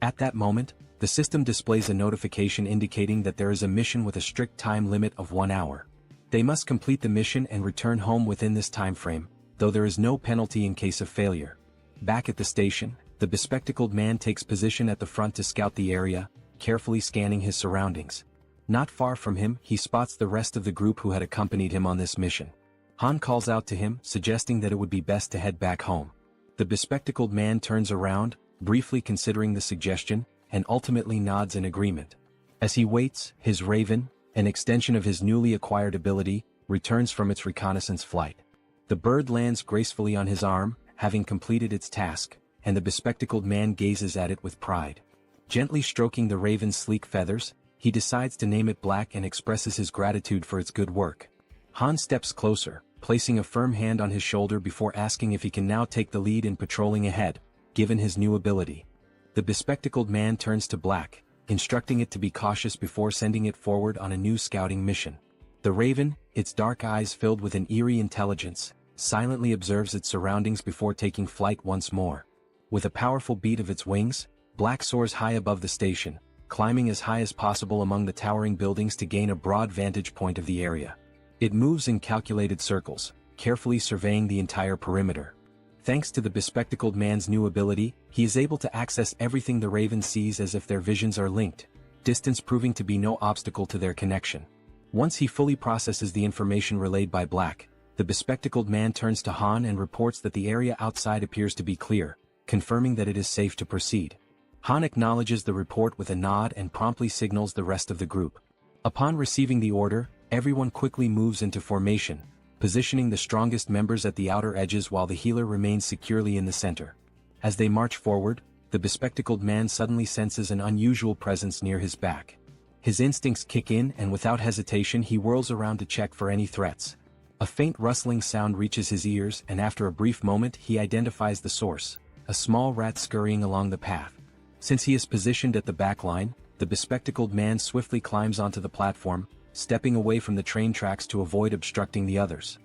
At that moment, the system displays a notification indicating that there is a mission with a strict time limit of 1 hour. They must complete the mission and return home within this time frame, though there is no penalty in case of failure. Back at the station, the bespectacled man takes position at the front to scout the area, carefully scanning his surroundings. Not far from him, he spots the rest of the group who had accompanied him on this mission. Han calls out to him, suggesting that it would be best to head back home. The bespectacled man turns around, briefly considering the suggestion, and ultimately nods in agreement. As he waits, his raven, an extension of his newly acquired ability, returns from its reconnaissance flight. The bird lands gracefully on his arm, having completed its task, and the bespectacled man gazes at it with pride. Gently stroking the raven's sleek feathers, he decides to name it Black and expresses his gratitude for its good work. Han steps closer, placing a firm hand on his shoulder before asking if he can now take the lead in patrolling ahead, given his new ability. The bespectacled man turns to Black, instructing it to be cautious before sending it forward on a new scouting mission. The raven, its dark eyes filled with an eerie intelligence, silently observes its surroundings before taking flight once more. With a powerful beat of its wings, Black soars high above the station, climbing as high as possible among the towering buildings to gain a broad vantage point of the area. It moves in calculated circles, carefully surveying the entire perimeter. Thanks to the bespectacled man's new ability, he is able to access everything the raven sees as if their visions are linked, distance proving to be no obstacle to their connection. Once he fully processes the information relayed by Black, the bespectacled man turns to Han and reports that the area outside appears to be clear, confirming that it is safe to proceed. Han acknowledges the report with a nod and promptly signals the rest of the group. Upon receiving the order, everyone quickly moves into formation, positioning the strongest members at the outer edges while the healer remains securely in the center. As they march forward, the bespectacled man suddenly senses an unusual presence near his back. His instincts kick in and without hesitation he whirls around to check for any threats. A faint rustling sound reaches his ears and after a brief moment he identifies the source, a small rat scurrying along the path. Since he is positioned at the back line, the bespectacled man swiftly climbs onto the platform, stepping away from the train tracks to avoid obstructing the others.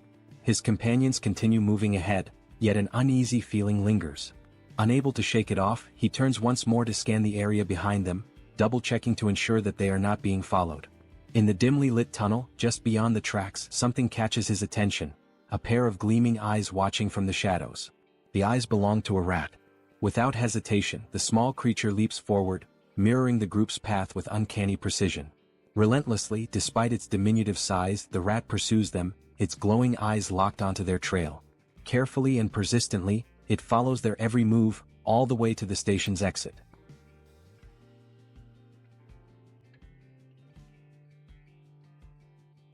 His companions continue moving ahead, yet an uneasy feeling lingers. Unable to shake it off, he turns once more to scan the area behind them, double-checking to ensure that they are not being followed. In the dimly lit tunnel, just beyond the tracks, something catches his attention, a pair of gleaming eyes watching from the shadows. The eyes belong to a rat. Without hesitation, the small creature leaps forward, mirroring the group's path with uncanny precision. Relentlessly, despite its diminutive size, the rat pursues them, its glowing eyes locked onto their trail. Carefully and persistently, it follows their every move, all the way to the station's exit.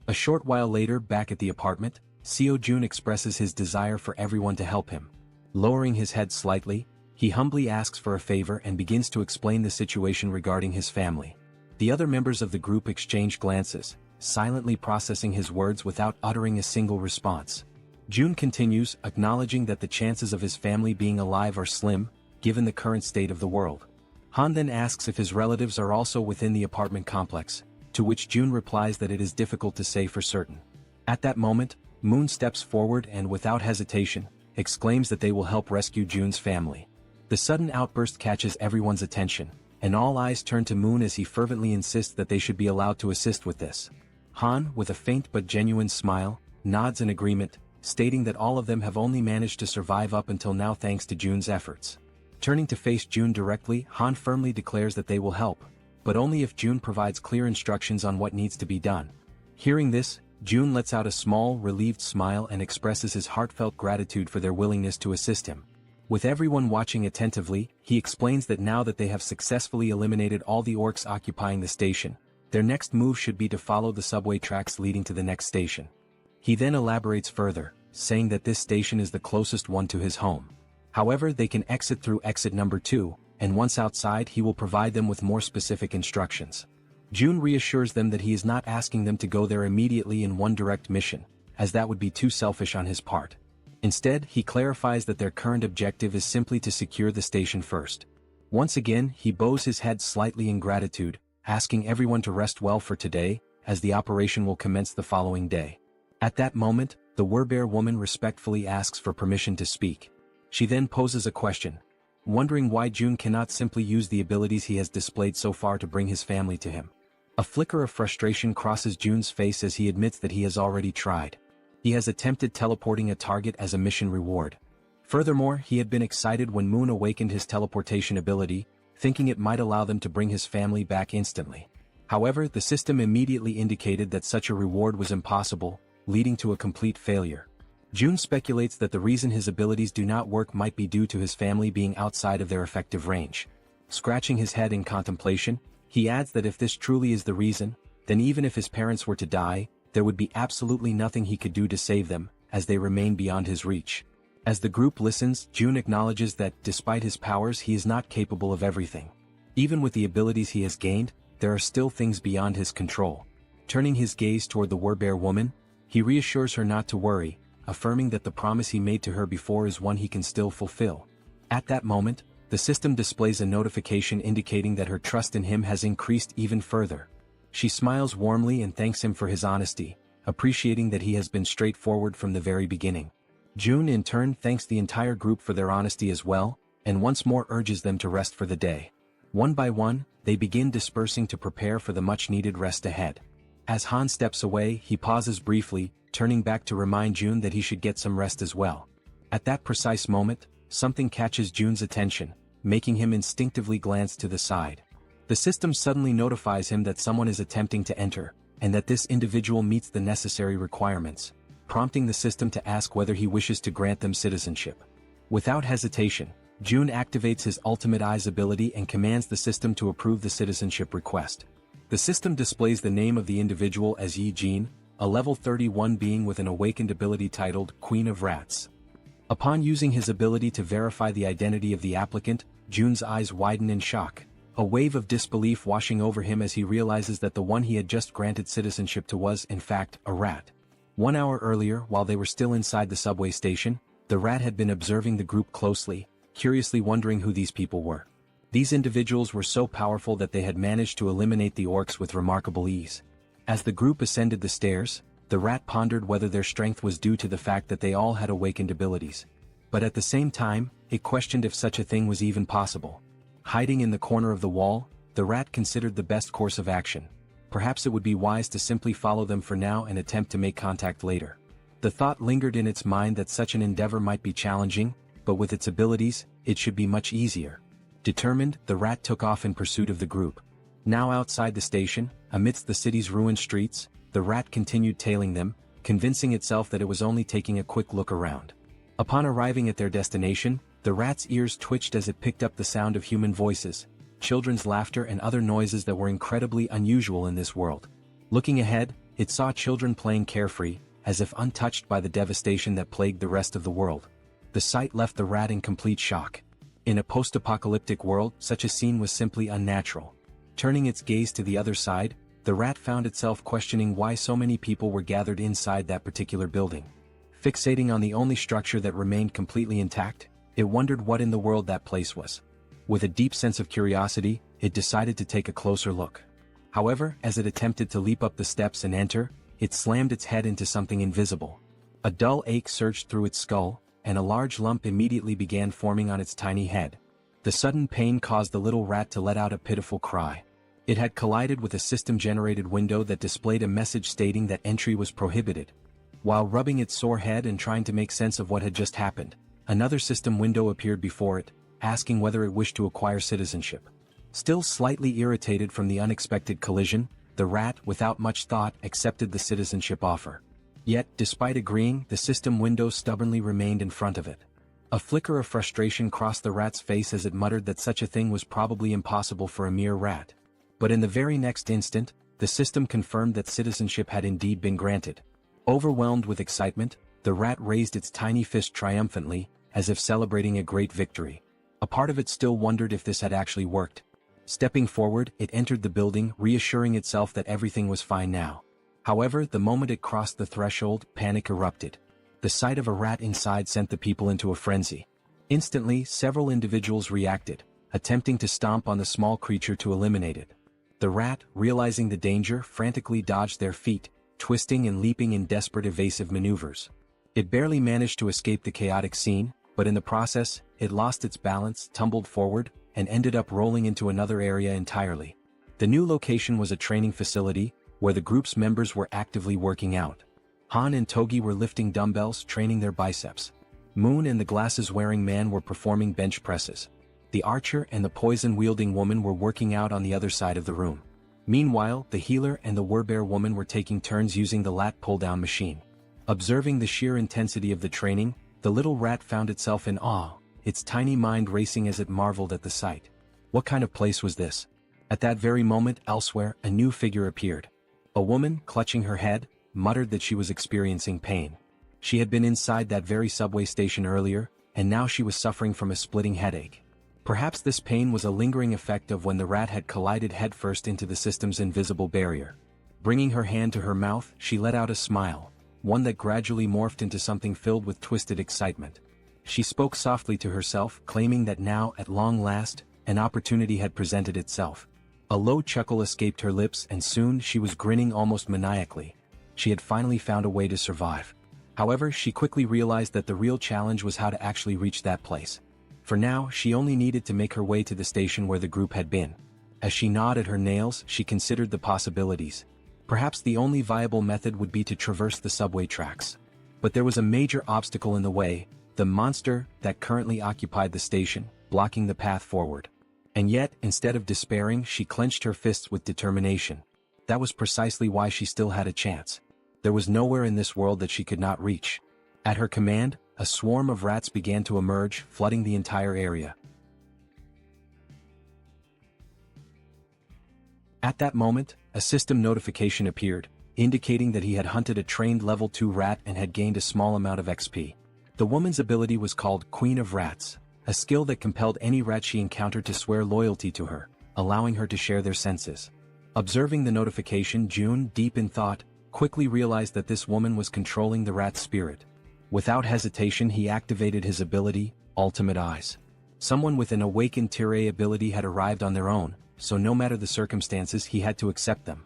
A short while later, back at the apartment, Seo Jun expresses his desire for everyone to help him. Lowering his head slightly, he humbly asks for a favor and begins to explain the situation regarding his family. The other members of the group exchange glances, silently processing his words without uttering a single response. Jun continues, acknowledging that the chances of his family being alive are slim, given the current state of the world. Han then asks if his relatives are also within the apartment complex, to which Jun replies that it is difficult to say for certain. At that moment, Moon steps forward and without hesitation, exclaims that they will help rescue Jun's family. The sudden outburst catches everyone's attention, and all eyes turn to Moon as he fervently insists that they should be allowed to assist with this. Han, with a faint but genuine smile, nods in agreement, stating that all of them have only managed to survive up until now thanks to Jun's efforts. Turning to face Jun directly, Han firmly declares that they will help, but only if Jun provides clear instructions on what needs to be done. Hearing this, Jun lets out a small, relieved smile and expresses his heartfelt gratitude for their willingness to assist him. With everyone watching attentively, he explains that now that they have successfully eliminated all the orcs occupying the station, their next move should be to follow the subway tracks leading to the next station. He then elaborates further, saying that this station is the closest one to his home. However, they can exit through exit number 2, and once outside he will provide them with more specific instructions. Jun reassures them that he is not asking them to go there immediately in one direct mission, as that would be too selfish on his part. Instead, he clarifies that their current objective is simply to secure the station first. Once again, he bows his head slightly in gratitude, asking everyone to rest well for today, as the operation will commence the following day. At that moment, the Werbear woman respectfully asks for permission to speak. She then poses a question, wondering why Jun cannot simply use the abilities he has displayed so far to bring his family to him. A flicker of frustration crosses Jun's face as he admits that he has already tried. He has attempted teleporting a target as a mission reward. Furthermore, he had been excited when Moon awakened his teleportation ability, thinking it might allow them to bring his family back instantly. However, the system immediately indicated that such a reward was impossible, leading to a complete failure. Jun speculates that the reason his abilities do not work might be due to his family being outside of their effective range. Scratching his head in contemplation, he adds that if this truly is the reason, then even if his parents were to die, there would be absolutely nothing he could do to save them, as they remain beyond his reach. As the group listens, Jun acknowledges that, despite his powers, he is not capable of everything. Even with the abilities he has gained, there are still things beyond his control. Turning his gaze toward the Werbear woman, he reassures her not to worry, affirming that the promise he made to her before is one he can still fulfill. At that moment, the system displays a notification indicating that her trust in him has increased even further. She smiles warmly and thanks him for his honesty, appreciating that he has been straightforward from the very beginning. Jun in turn thanks the entire group for their honesty as well, and once more urges them to rest for the day. One by one, they begin dispersing to prepare for the much-needed rest ahead. As Han steps away, he pauses briefly, turning back to remind Jun that he should get some rest as well. At that precise moment, something catches Jun's attention, making him instinctively glance to the side. The system suddenly notifies him that someone is attempting to enter, and that this individual meets the necessary requirements, prompting the system to ask whether he wishes to grant them citizenship. Without hesitation, Jun activates his Ultimate Eyes ability and commands the system to approve the citizenship request. The system displays the name of the individual as Yi Jin, a level 31 being with an awakened ability titled Queen of Rats. Upon using his ability to verify the identity of the applicant, Jun's eyes widen in shock, a wave of disbelief washing over him as he realizes that the one he had just granted citizenship to was, in fact, a rat. 1 hour earlier, while they were still inside the subway station, the rat had been observing the group closely, curiously wondering who these people were. These individuals were so powerful that they had managed to eliminate the orcs with remarkable ease. As the group ascended the stairs, the rat pondered whether their strength was due to the fact that they all had awakened abilities. But at the same time, it questioned if such a thing was even possible. Hiding in the corner of the wall, the rat considered the best course of action. Perhaps it would be wise to simply follow them for now and attempt to make contact later. The thought lingered in its mind that such an endeavor might be challenging, but with its abilities, it should be much easier. Determined, the rat took off in pursuit of the group. Now outside the station, amidst the city's ruined streets, the rat continued tailing them, convincing itself that it was only taking a quick look around. Upon arriving at their destination, the rat's ears twitched as it picked up the sound of human voices, children's laughter and other noises that were incredibly unusual in this world. Looking ahead, it saw children playing carefree, as if untouched by the devastation that plagued the rest of the world. The sight left the rat in complete shock. In a post-apocalyptic world, such a scene was simply unnatural. Turning its gaze to the other side, the rat found itself questioning why so many people were gathered inside that particular building. Fixating on the only structure that remained completely intact, it wondered what in the world that place was. With a deep sense of curiosity, it decided to take a closer look. However, as it attempted to leap up the steps and enter, it slammed its head into something invisible. A dull ache surged through its skull, and a large lump immediately began forming on its tiny head. The sudden pain caused the little rat to let out a pitiful cry. It had collided with a system-generated window that displayed a message stating that entry was prohibited. While rubbing its sore head and trying to make sense of what had just happened, another system window appeared before it, asking whether it wished to acquire citizenship. Still slightly irritated from the unexpected collision, the rat, without much thought, accepted the citizenship offer. Yet, despite agreeing, the system window stubbornly remained in front of it. A flicker of frustration crossed the rat's face as it muttered that such a thing was probably impossible for a mere rat. But in the very next instant, the system confirmed that citizenship had indeed been granted. Overwhelmed with excitement, the rat raised its tiny fist triumphantly, as if celebrating a great victory. A part of it still wondered if this had actually worked. Stepping forward, it entered the building, reassuring itself that everything was fine now. However, the moment it crossed the threshold, panic erupted. The sight of a rat inside sent the people into a frenzy. Instantly, several individuals reacted, attempting to stomp on the small creature to eliminate it. The rat, realizing the danger, frantically dodged their feet, twisting and leaping in desperate evasive maneuvers. It barely managed to escape the chaotic scene, but in the process, it lost its balance, tumbled forward, and ended up rolling into another area entirely. The new location was a training facility, where the group's members were actively working out. Han and Togi were lifting dumbbells, training their biceps. Moon and the glasses-wearing man were performing bench presses. The archer and the poison-wielding woman were working out on the other side of the room. Meanwhile, the healer and the werbear woman were taking turns using the lat pull-down machine. Observing the sheer intensity of the training, the little rat found itself in awe, its tiny mind racing as it marveled at the sight. What kind of place was this? At that very moment, elsewhere, a new figure appeared. A woman, clutching her head, muttered that she was experiencing pain. She had been inside that very subway station earlier, and now she was suffering from a splitting headache. Perhaps this pain was a lingering effect of when the rat had collided headfirst into the system's invisible barrier. Bringing her hand to her mouth, she let out a smile, one that gradually morphed into something filled with twisted excitement. She spoke softly to herself, claiming that now, at long last, an opportunity had presented itself. A low chuckle escaped her lips and soon she was grinning almost maniacally. She had finally found a way to survive. However, she quickly realized that the real challenge was how to actually reach that place. For now, she only needed to make her way to the station where the group had been. As she gnawed at her nails, she considered the possibilities. Perhaps the only viable method would be to traverse the subway tracks. But there was a major obstacle in the way, the monster that currently occupied the station, blocking the path forward. And yet, instead of despairing, she clenched her fists with determination. That was precisely why she still had a chance. There was nowhere in this world that she could not reach. At her command, a swarm of rats began to emerge, flooding the entire area. At that moment, a system notification appeared, indicating that he had hunted a trained level 2 rat and had gained a small amount of XP. The woman's ability was called Queen of Rats, a skill that compelled any rat she encountered to swear loyalty to her, allowing her to share their senses. Observing the notification, June, deep in thought, quickly realized that this woman was controlling the rat's spirit. Without hesitation, he activated his ability, Ultimate Eyes. Someone with an awakened Tirei ability had arrived on their own, so no matter the circumstances he had to accept them.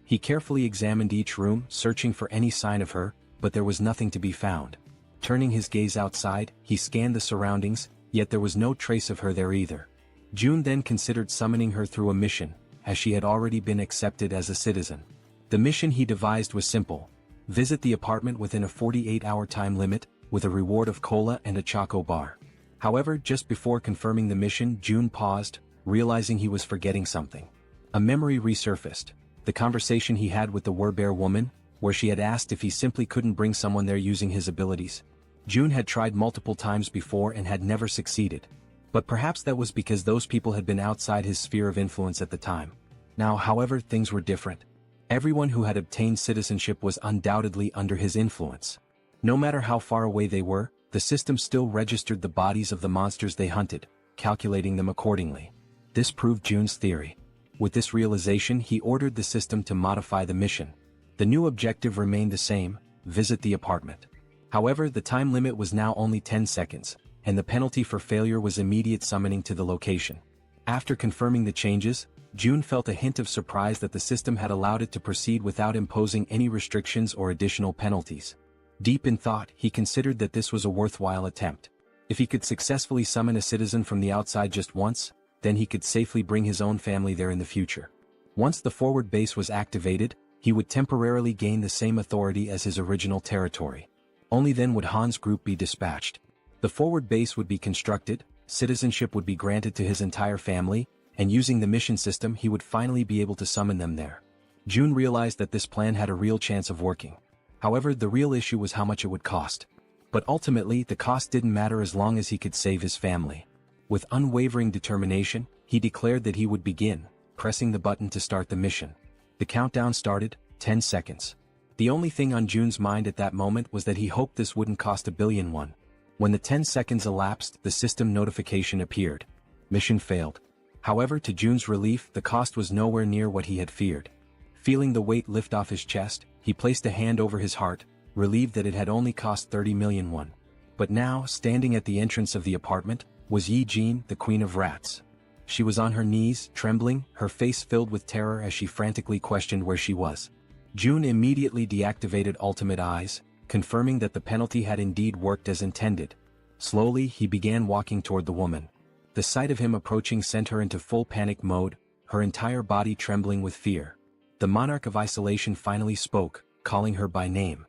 He carefully examined each room, searching for any sign of her, but there was nothing to be found. Turning his gaze outside, he scanned the surroundings, yet there was no trace of her there either. June then considered summoning her through a mission, as she had already been accepted as a citizen. The mission he devised was simple: visit the apartment within a 48-hour time limit, with a reward of cola and a choco bar. However, just before confirming the mission, June paused, realizing he was forgetting something. A memory resurfaced, the conversation he had with the Werbear woman, where she had asked if he simply couldn't bring someone there using his abilities. June had tried multiple times before and had never succeeded. But perhaps that was because those people had been outside his sphere of influence at the time. Now, however, things were different. Everyone who had obtained citizenship was undoubtedly under his influence. No matter how far away they were, the system still registered the bodies of the monsters they hunted, calculating them accordingly. This proved June's theory. With this realization, he ordered the system to modify the mission. The new objective remained the same: visit the apartment. However, the time limit was now only 10 seconds, and the penalty for failure was immediate summoning to the location. After confirming the changes, June felt a hint of surprise that the system had allowed it to proceed without imposing any restrictions or additional penalties. Deep in thought, he considered that this was a worthwhile attempt. If he could successfully summon a citizen from the outside just once, then he could safely bring his own family there in the future. Once the forward base was activated, he would temporarily gain the same authority as his original territory. Only then would Han's group be dispatched. The forward base would be constructed, citizenship would be granted to his entire family, and using the mission system he would finally be able to summon them there. June realized that this plan had a real chance of working. However, the real issue was how much it would cost. But ultimately, the cost didn't matter as long as he could save his family. With unwavering determination, he declared that he would begin, pressing the button to start the mission. The countdown started, 10 seconds. The only thing on June's mind at that moment was that he hoped this wouldn't cost $1 billion. When the 10 seconds elapsed, the system notification appeared. Mission failed. However, to June's relief, the cost was nowhere near what he had feared. Feeling the weight lift off his chest, he placed a hand over his heart, relieved that it had only cost 30 million won. But now, standing at the entrance of the apartment, was Yi Jin, the Queen of Rats. She was on her knees, trembling, her face filled with terror as she frantically questioned where she was. June immediately deactivated Ultimate Eyes, confirming that the penalty had indeed worked as intended. Slowly, he began walking toward the woman. The sight of him approaching sent her into full panic mode, her entire body trembling with fear. The monarch of isolation finally spoke, calling her by name.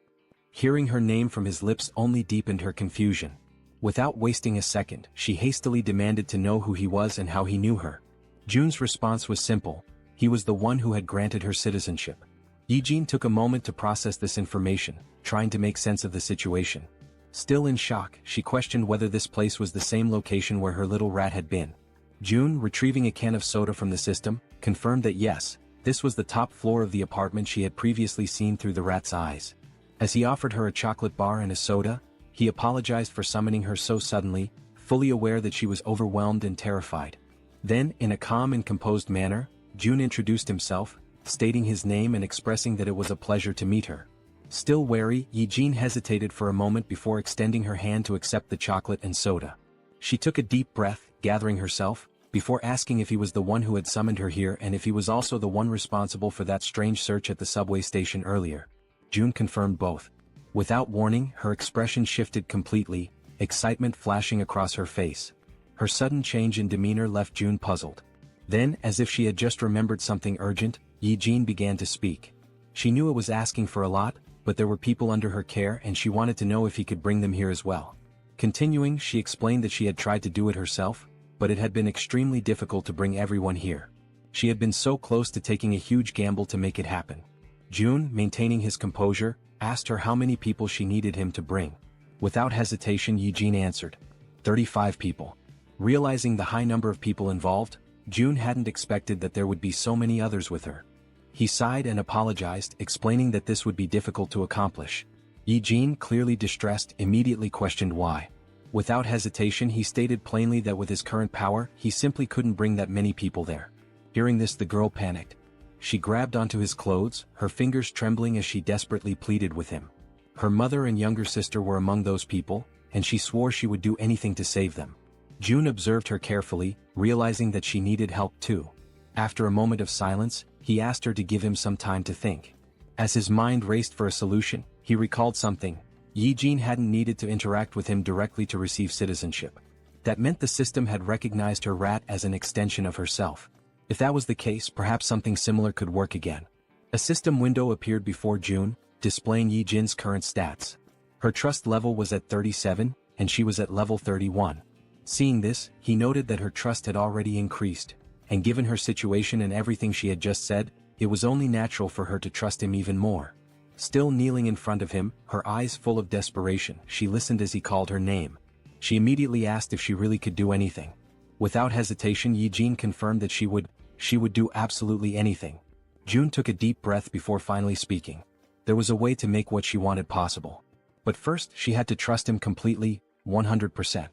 Hearing her name from his lips only deepened her confusion. Without wasting a second, she hastily demanded to know who he was and how he knew her. June's response was simple: he was the one who had granted her citizenship. Yi Jin took a moment to process this information, trying to make sense of the situation. Still in shock, she questioned whether this place was the same location where her little rat had been. June, retrieving a can of soda from the system, confirmed that yes, this was the top floor of the apartment she had previously seen through the rat's eyes. As he offered her a chocolate bar and a soda, he apologized for summoning her so suddenly, fully aware that she was overwhelmed and terrified. Then, in a calm and composed manner, June introduced himself, stating his name and expressing that it was a pleasure to meet her. Still wary, Yi Jin hesitated for a moment before extending her hand to accept the chocolate and soda. She took a deep breath, gathering herself, before asking if he was the one who had summoned her here and if he was also the one responsible for that strange search at the subway station earlier. June confirmed both. Without warning, her expression shifted completely, excitement flashing across her face. Her sudden change in demeanor left June puzzled. Then, as if she had just remembered something urgent, Yi Jin began to speak. She knew it was asking for a lot, but there were people under her care and she wanted to know if he could bring them here as well. Continuing, she explained that she had tried to do it herself, but it had been extremely difficult to bring everyone here. She had been so close to taking a huge gamble to make it happen. June, maintaining his composure, asked her how many people she needed him to bring. Without hesitation, Yi Jin answered, 35 people. Realizing the high number of people involved, June hadn't expected that there would be so many others with her. He sighed and apologized, explaining that this would be difficult to accomplish. Yi Jin, clearly distressed, immediately questioned why. Without hesitation, he stated plainly that with his current power, he simply couldn't bring that many people there. Hearing this, the girl panicked. She grabbed onto his clothes, her fingers trembling as she desperately pleaded with him. Her mother and younger sister were among those people, and she swore she would do anything to save them. June observed her carefully, realizing that she needed help too. After a moment of silence, he asked her to give him some time to think. As his mind raced for a solution, he recalled something. Yi Jin hadn't needed to interact with him directly to receive citizenship. That meant the system had recognized her rat as an extension of herself. If that was the case, perhaps something similar could work again. A system window appeared before June, displaying Yi Jin's current stats. Her trust level was at 37, and she was at level 31. Seeing this, he noted that her trust had already increased, and given her situation and everything she had just said, it was only natural for her to trust him even more. Still kneeling in front of him, her eyes full of desperation, she listened as he called her name. She immediately asked if she really could do anything. Without hesitation, Yijin confirmed that she would do absolutely anything. June took a deep breath before finally speaking. There was a way to make what she wanted possible. But first, she had to trust him completely, 100%.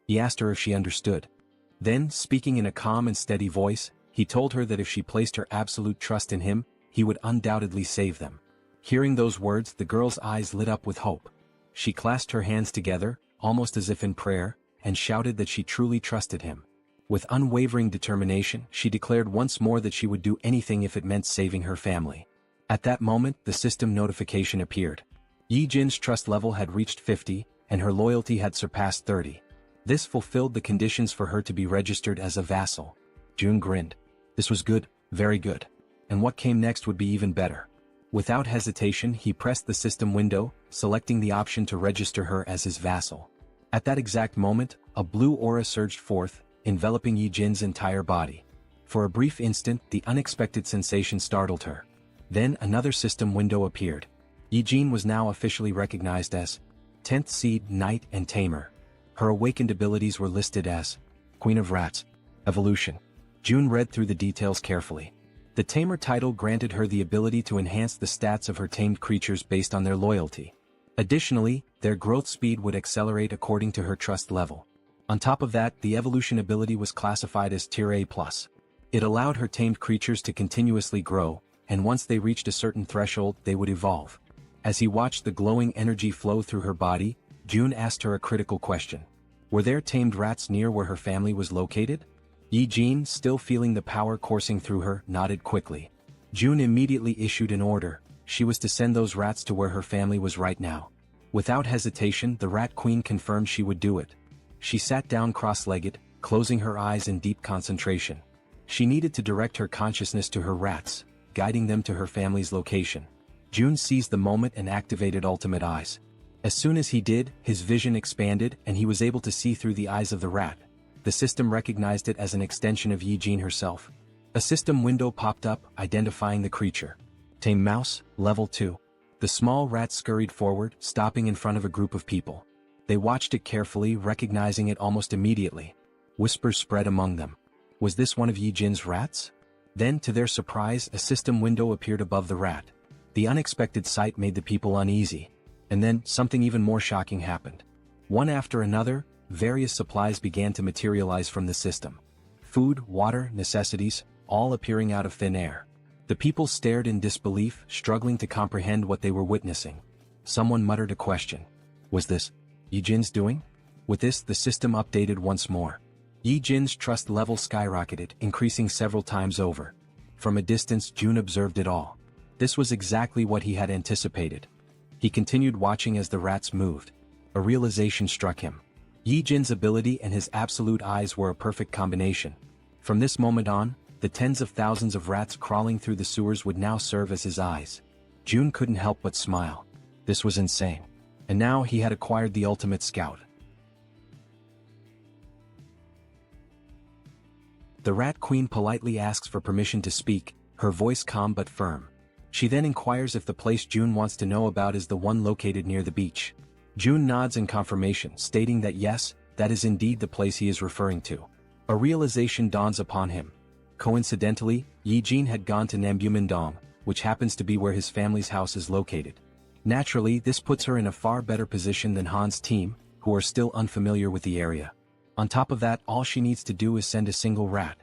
He asked her if she understood. Then, speaking in a calm and steady voice, he told her that if she placed her absolute trust in him, he would undoubtedly save them. Hearing those words, the girl's eyes lit up with hope. She clasped her hands together, almost as if in prayer, and shouted that she truly trusted him. With unwavering determination, she declared once more that she would do anything if it meant saving her family. At that moment, the system notification appeared. Yijin's trust level had reached 50, and her loyalty had surpassed 30. This fulfilled the conditions for her to be registered as a vassal. June grinned. This was good, very good. And what came next would be even better. Without hesitation, he pressed the system window, selecting the option to register her as his vassal. At that exact moment, a blue aura surged forth, enveloping Yijin's entire body. For a brief instant, the unexpected sensation startled her. Then another system window appeared. Yijin was now officially recognized as 10th Seed, Knight and Tamer. Her awakened abilities were listed as Queen of Rats, Evolution. June read through the details carefully. The Tamer title granted her the ability to enhance the stats of her tamed creatures based on their loyalty. Additionally, their growth speed would accelerate according to her trust level. On top of that, the evolution ability was classified as Tier A+. It allowed her tamed creatures to continuously grow, and once they reached a certain threshold, they would evolve. As he watched the glowing energy flow through her body, June asked her a critical question. Were there tamed rats near where her family was located? Yijin, still feeling the power coursing through her, nodded quickly. June immediately issued an order. She was to send those rats to where her family was right now. Without hesitation, the Rat Queen confirmed she would do it. She sat down cross-legged, closing her eyes in deep concentration. She needed to direct her consciousness to her rats, guiding them to her family's location. June seized the moment and activated Ultimate Eyes. As soon as he did, his vision expanded and he was able to see through the eyes of the rat. The system recognized it as an extension of Yijin herself. A system window popped up, identifying the creature. Tame Mouse, Level 2. The small rat scurried forward, stopping in front of a group of people. They watched it carefully, recognizing it almost immediately. Whispers spread among them. Was this one of Yijin's rats? Then, to their surprise, a system window appeared above the rat. The unexpected sight made the people uneasy. And then, something even more shocking happened. One after another, various supplies began to materialize from the system. Food, water, necessities, all appearing out of thin air. The people stared in disbelief, struggling to comprehend what they were witnessing. Someone muttered a question. Was this Yijin's doing? With this, the system updated once more. Yijin's trust level skyrocketed, increasing several times over. From a distance, June observed it all. This was exactly what he had anticipated. He continued watching as the rats moved. A realization struck him. Yijin's ability and his absolute eyes were a perfect combination. From this moment on, the tens of thousands of rats crawling through the sewers would now serve as his eyes. June couldn't help but smile. This was insane. And now he had acquired the ultimate scout. The Rat Queen politely asks for permission to speak, her voice calm but firm. She then inquires if the place June wants to know about is the one located near the beach. June nods in confirmation, stating that yes, that is indeed the place he is referring to. A realization dawns upon him. Coincidentally, Yijin had gone to Nambumindong, which happens to be where his family's house is located. Naturally, this puts her in a far better position than Han's team, who are still unfamiliar with the area. On top of that, all she needs to do is send a single rat.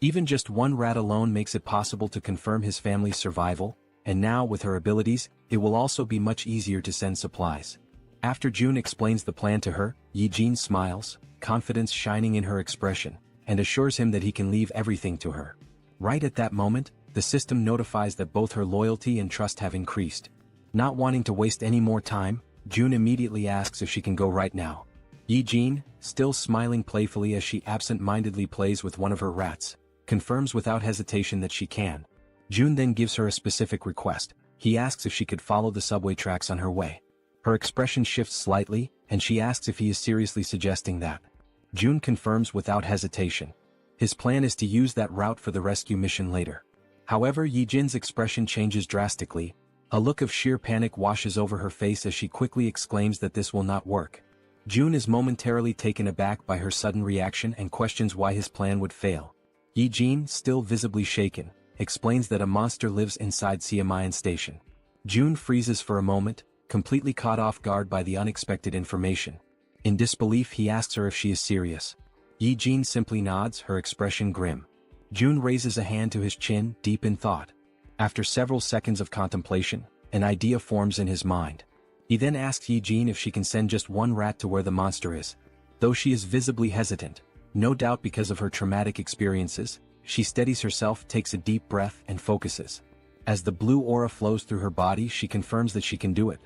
Even just one rat alone makes it possible to confirm his family's survival, and now with her abilities, it will also be much easier to send supplies. After June explains the plan to her, Yijin smiles, confidence shining in her expression, and assures him that he can leave everything to her. Right at that moment, the system notifies that both her loyalty and trust have increased. Not wanting to waste any more time, June immediately asks if she can go right now. Yijin, still smiling playfully as she absent-mindedly plays with one of her rats, confirms without hesitation that she can. June then gives her a specific request. He asks if she could follow the subway tracks on her way. Her expression shifts slightly, and she asks if he is seriously suggesting that. June confirms without hesitation. His plan is to use that route for the rescue mission later. However, Yi-jin's expression changes drastically. A look of sheer panic washes over her face as she quickly exclaims that this will not work. June is momentarily taken aback by her sudden reaction and questions why his plan would fail. Yi-jin, still visibly shaken, explains that a monster lives inside Siamayan Station. June freezes for a moment, completely caught off guard by the unexpected information. In disbelief, he asks her if she is serious. Yi-jin simply nods, her expression grim. June raises a hand to his chin, deep in thought. After several seconds of contemplation, an idea forms in his mind. He then asks Yi-jin if she can send just one rat to where the monster is. Though she is visibly hesitant, no doubt because of her traumatic experiences, she steadies herself, takes a deep breath, and focuses. As the blue aura flows through her body, she confirms that she can do it.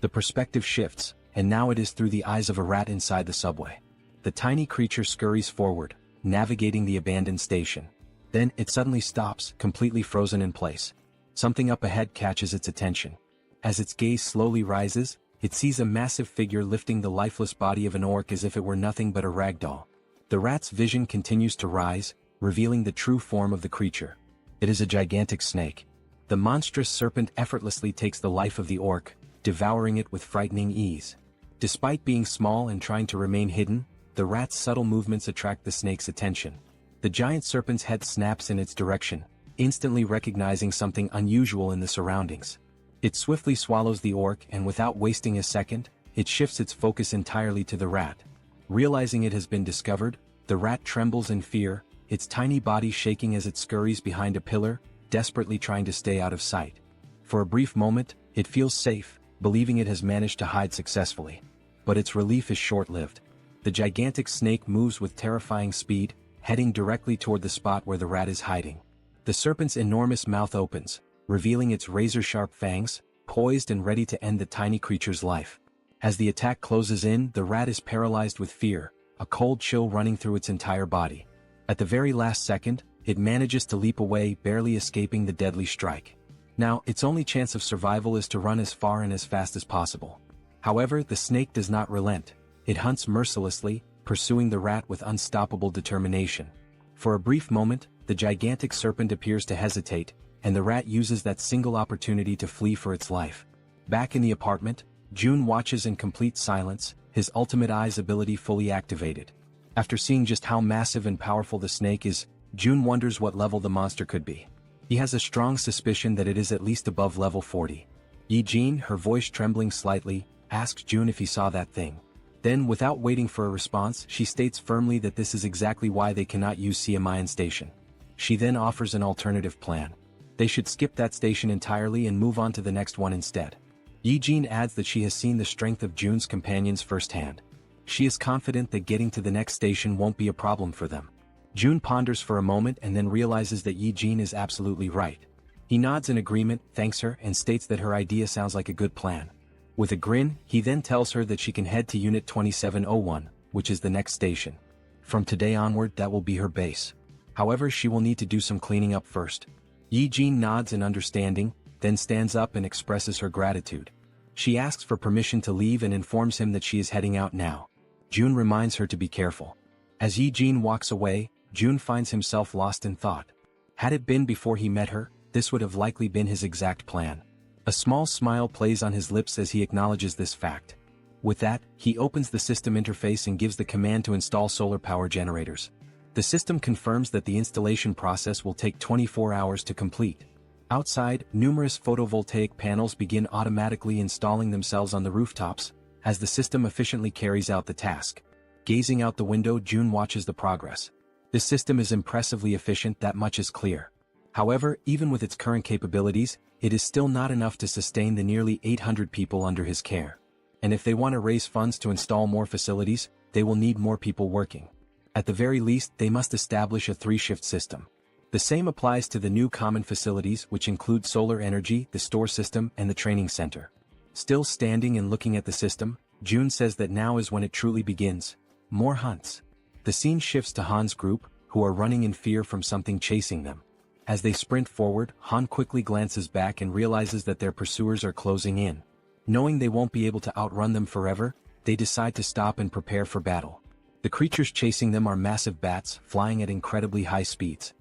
The perspective shifts, and now it is through the eyes of a rat inside the subway. The tiny creature scurries forward, navigating the abandoned station. Then, it suddenly stops, completely frozen in place. Something up ahead catches its attention. As its gaze slowly rises, it sees a massive figure lifting the lifeless body of an orc as if it were nothing but a ragdoll. The rat's vision continues to rise, revealing the true form of the creature. It is a gigantic snake. The monstrous serpent effortlessly takes the life of the orc, devouring it with frightening ease. Despite being small and trying to remain hidden, the rat's subtle movements attract the snake's attention. The giant serpent's head snaps in its direction, instantly recognizing something unusual in the surroundings. It swiftly swallows the orc, and without wasting a second, it shifts its focus entirely to the rat. Realizing it has been discovered, the rat trembles in fear, its tiny body shaking as it scurries behind a pillar, desperately trying to stay out of sight. For a brief moment, it feels safe, believing it has managed to hide successfully. But its relief is short-lived. The gigantic snake moves with terrifying speed, heading directly toward the spot where the rat is hiding. The serpent's enormous mouth opens, revealing its razor-sharp fangs, poised and ready to end the tiny creature's life. As the attack closes in, the rat is paralyzed with fear, a cold chill running through its entire body. At the very last second, it manages to leap away, barely escaping the deadly strike. Now, its only chance of survival is to run as far and as fast as possible. However, the snake does not relent. It hunts mercilessly, pursuing the rat with unstoppable determination. For a brief moment, the gigantic serpent appears to hesitate, and the rat uses that single opportunity to flee for its life. Back in the apartment, June watches in complete silence, his ultimate eyes ability fully activated. After seeing just how massive and powerful the snake is, June wonders what level the monster could be. He has a strong suspicion that it is at least above level 40. Yi-jin, her voice trembling slightly, asks June if he saw that thing. Then, without waiting for a response, she states firmly that this is exactly why they cannot use Siamayan Station. She then offers an alternative plan. They should skip that station entirely and move on to the next one instead. Yi-jin adds that she has seen the strength of June's companions firsthand. She is confident that getting to the next station won't be a problem for them. June ponders for a moment and then realizes that Yi-jin is absolutely right. He nods in agreement, thanks her, and states that her idea sounds like a good plan. With a grin, he then tells her that she can head to Unit 2701, which is the next station. From today onward, that will be her base. However, she will need to do some cleaning up first. Yi-jin nods in understanding, then stands up and expresses her gratitude. She asks for permission to leave and informs him that she is heading out now. June reminds her to be careful. As Yi-jin walks away, June finds himself lost in thought. Had it been before he met her, this would have likely been his exact plan. A small smile plays on his lips as he acknowledges this fact. With that, he opens the system interface and gives the command to install solar power generators. The system confirms that the installation process will take 24 hours to complete. Outside, numerous photovoltaic panels begin automatically installing themselves on the rooftops, as the system efficiently carries out the task. Gazing out the window, June watches the progress. This system is impressively efficient, that much is clear. However, even with its current capabilities, it is still not enough to sustain the nearly 800 people under his care. And if they want to raise funds to install more facilities, they will need more people working. At the very least, they must establish a 3-shift system. The same applies to the new common facilities, which include solar energy, the store system, and the training center. Still standing and looking at the system, June says that now is when it truly begins. More hunts. The scene shifts to Han's group, who are running in fear from something chasing them. As they sprint forward, Han quickly glances back and realizes that their pursuers are closing in. Knowing they won't be able to outrun them forever, they decide to stop and prepare for battle. The creatures chasing them are massive bats, flying at incredibly high speeds.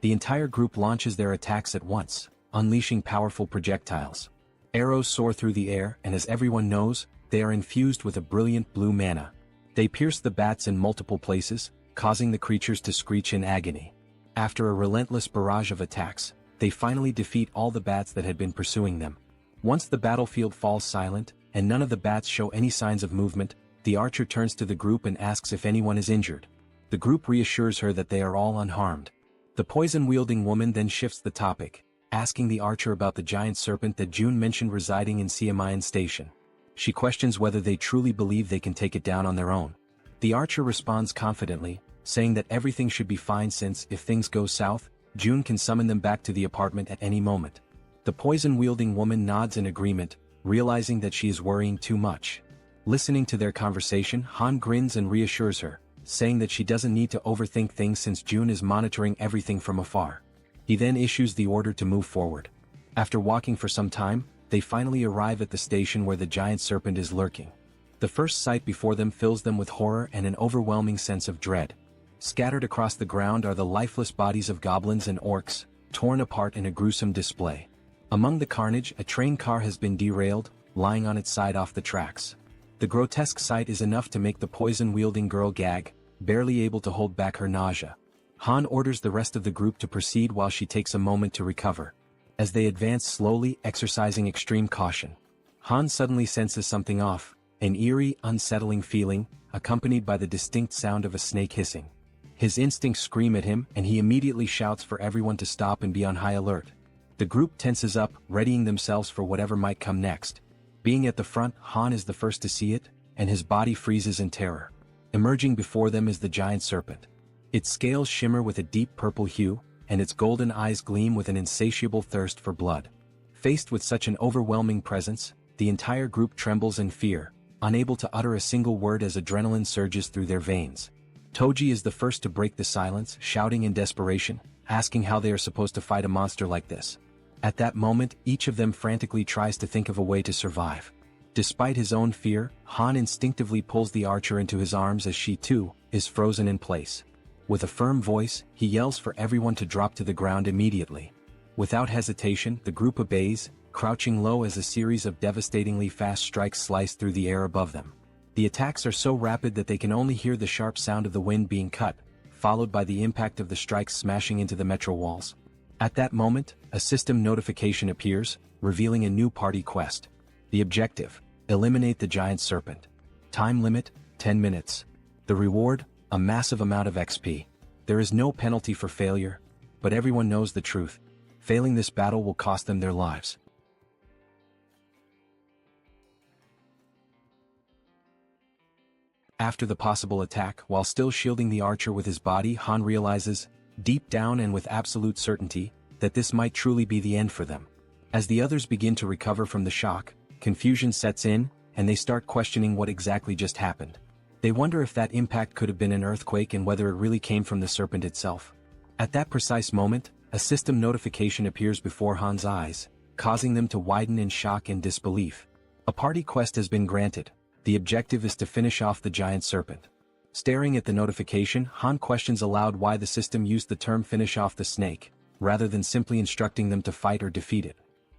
The entire group launches their attacks at once, unleashing powerful projectiles. Arrows soar through the air, and as everyone knows, they are infused with a brilliant blue mana. They pierce the bats in multiple places, causing the creatures to screech in agony. After a relentless barrage of attacks, they finally defeat all the bats that had been pursuing them. Once the battlefield falls silent, and none of the bats show any signs of movement, the archer turns to the group and asks if anyone is injured. The group reassures her that they are all unharmed. The poison-wielding woman then shifts the topic, asking the archer about the giant serpent that June mentioned residing in Siamayan Station. She questions whether they truly believe they can take it down on their own. The archer responds confidently, saying that everything should be fine since, if things go south, June can summon them back to the apartment at any moment. The poison-wielding woman nods in agreement, realizing that she is worrying too much. Listening to their conversation, Han grins and reassures her, saying that she doesn't need to overthink things since June is monitoring everything from afar. He then issues the order to move forward. After walking for some time, they finally arrive at the station where the giant serpent is lurking. The first sight before them fills them with horror and an overwhelming sense of dread. Scattered across the ground are the lifeless bodies of goblins and orcs, torn apart in a gruesome display. Among the carnage, a train car has been derailed, lying on its side off the tracks. The grotesque sight is enough to make the poison-wielding girl gag, barely able to hold back her nausea. Han orders the rest of the group to proceed while she takes a moment to recover. As they advance slowly, exercising extreme caution, Han suddenly senses something off, an eerie, unsettling feeling, accompanied by the distinct sound of a snake hissing. His instincts scream at him, and he immediately shouts for everyone to stop and be on high alert. The group tenses up, readying themselves for whatever might come next. Being at the front, Han is the first to see it, and his body freezes in terror. Emerging before them is the giant serpent. Its scales shimmer with a deep purple hue, and its golden eyes gleam with an insatiable thirst for blood. Faced with such an overwhelming presence, the entire group trembles in fear, unable to utter a single word as adrenaline surges through their veins. Toji is the first to break the silence, shouting in desperation, asking how they are supposed to fight a monster like this. At that moment, each of them frantically tries to think of a way to survive. Despite his own fear, Han instinctively pulls the archer into his arms as she, too, is frozen in place. With a firm voice, he yells for everyone to drop to the ground immediately. Without hesitation, the group obeys, crouching low as a series of devastatingly fast strikes slice through the air above them. The attacks are so rapid that they can only hear the sharp sound of the wind being cut, followed by the impact of the strikes smashing into the metro walls. At that moment, a system notification appears, revealing a new party quest. The objective: eliminate the giant serpent. Time limit: 10 minutes. The reward: a massive amount of XP. There is no penalty for failure, but everyone knows the truth. Failing this battle will cost them their lives. After the possible attack, while still shielding the archer with his body, Han realizes, deep down and with absolute certainty, that this might truly be the end for them. As the others begin to recover from the shock, confusion sets in, and they start questioning what exactly just happened. They wonder if that impact could have been an earthquake and whether it really came from the serpent itself. At that precise moment, a system notification appears before Han's eyes, causing them to widen in shock and disbelief. A party quest has been granted. The objective is to finish off the giant serpent. Staring at the notification, Han questions aloud why the system used the term finish off the snake, rather than simply instructing them to fight or defeat it.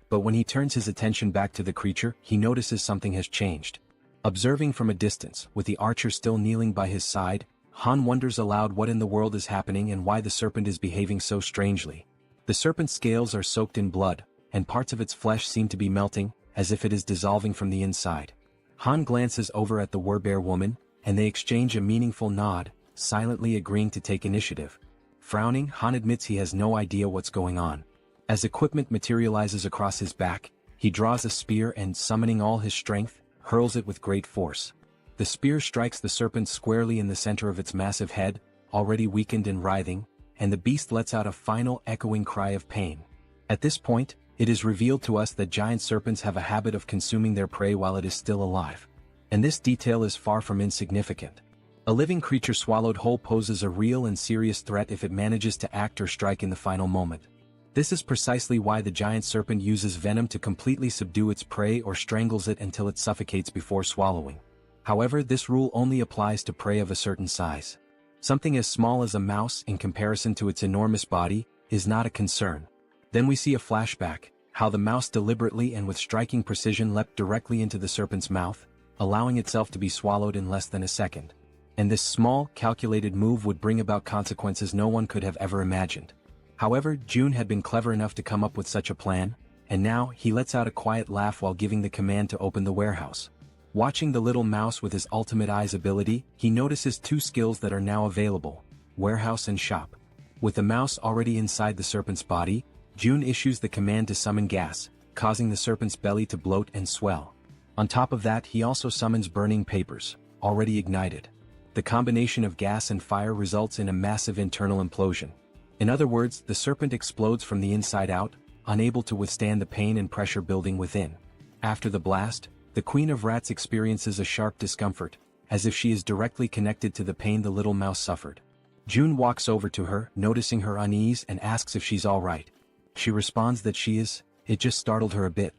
But when he turns his attention back to the creature, he notices something has changed. Observing from a distance, with the archer still kneeling by his side, Han wonders aloud what in the world is happening and why the serpent is behaving so strangely. The serpent's scales are soaked in blood, and parts of its flesh seem to be melting, as if it is dissolving from the inside. Han glances over at the werbear woman, and they exchange a meaningful nod, silently agreeing to take initiative. Frowning, Han admits he has no idea what's going on. As equipment materializes across his back, he draws a spear and, summoning all his strength, hurls it with great force. The spear strikes the serpent squarely in the center of its massive head, already weakened and writhing, and the beast lets out a final echoing cry of pain. At this point, it is revealed to us that giant serpents have a habit of consuming their prey while it is still alive. And this detail is far from insignificant. A living creature swallowed whole poses a real and serious threat if it manages to act or strike in the final moment. This is precisely why the giant serpent uses venom to completely subdue its prey or strangles it until it suffocates before swallowing. However, this rule only applies to prey of a certain size. Something as small as a mouse in comparison to its enormous body is not a concern. Then we see a flashback, how the mouse deliberately and with striking precision leapt directly into the serpent's mouth, allowing itself to be swallowed in less than a second. And this small, calculated move would bring about consequences no one could have ever imagined. However, June had been clever enough to come up with such a plan, and now he lets out a quiet laugh while giving the command to open the warehouse. Watching the little mouse with his ultimate eyes ability, he notices two skills that are now available: warehouse and shop. With the mouse already inside the serpent's body, June issues the command to summon gas, causing the serpent's belly to bloat and swell. On top of that, he also summons burning papers, already ignited. The combination of gas and fire results in a massive internal implosion. In other words, the serpent explodes from the inside out, unable to withstand the pain and pressure building within. After the blast, the Queen of Rats experiences a sharp discomfort, as if she is directly connected to the pain the little mouse suffered. June walks over to her, noticing her unease, and asks if she's alright. She responds that she is. It just startled her a bit.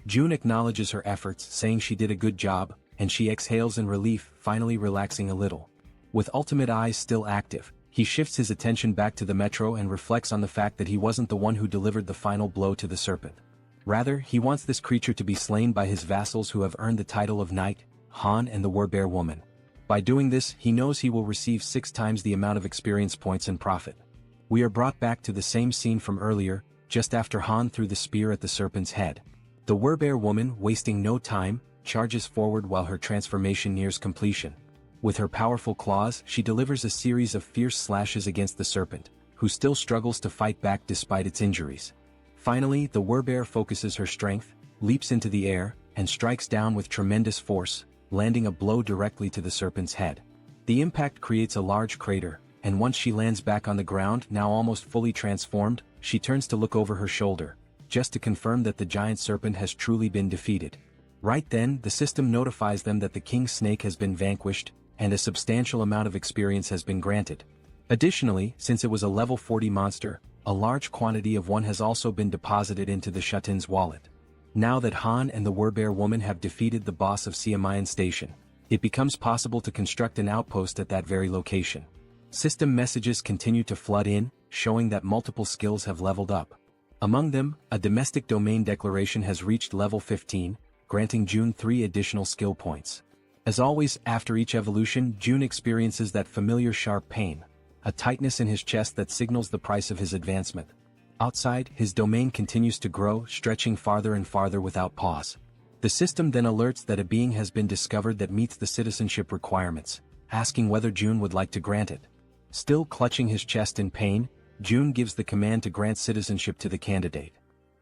June acknowledges her efforts, saying she did a good job, and she exhales in relief, finally relaxing a little. With ultimate eyes still active, he shifts his attention back to the metro and reflects on the fact that he wasn't the one who delivered the final blow to the serpent. Rather, he wants this creature to be slain by his vassals who have earned the title of Knight, Han and the Werbear Woman. By doing this, he knows he will receive 6 times the amount of experience points and profit. We are brought back to the same scene from earlier, just after Han threw the spear at the serpent's head. The Werbear Woman, wasting no time, charges forward while her transformation nears completion. With her powerful claws, she delivers a series of fierce slashes against the serpent, who still struggles to fight back despite its injuries. Finally, the Werbear focuses her strength, leaps into the air, and strikes down with tremendous force, landing a blow directly to the serpent's head. The impact creates a large crater, and once she lands back on the ground, now almost fully transformed, she turns to look over her shoulder, just to confirm that the giant serpent has truly been defeated. Right then, the system notifies them that the king snake has been vanquished, and a substantial amount of experience has been granted. Additionally, since it was a level 40 monster, a large quantity of one has also been deposited into the Shutin's wallet. Now that Han and the Werbear Woman have defeated the boss of Siamayan Station, it becomes possible to construct an outpost at that very location. System messages continue to flood in, showing that multiple skills have leveled up. Among them, a domestic domain declaration has reached level 15, granting June 3 additional skill points. As always, after each evolution, June experiences that familiar sharp pain, a tightness in his chest that signals the price of his advancement. Outside, his domain continues to grow, stretching farther and farther without pause. The system then alerts that a being has been discovered that meets the citizenship requirements, asking whether June would like to grant it. Still clutching his chest in pain, June gives the command to grant citizenship to the candidate.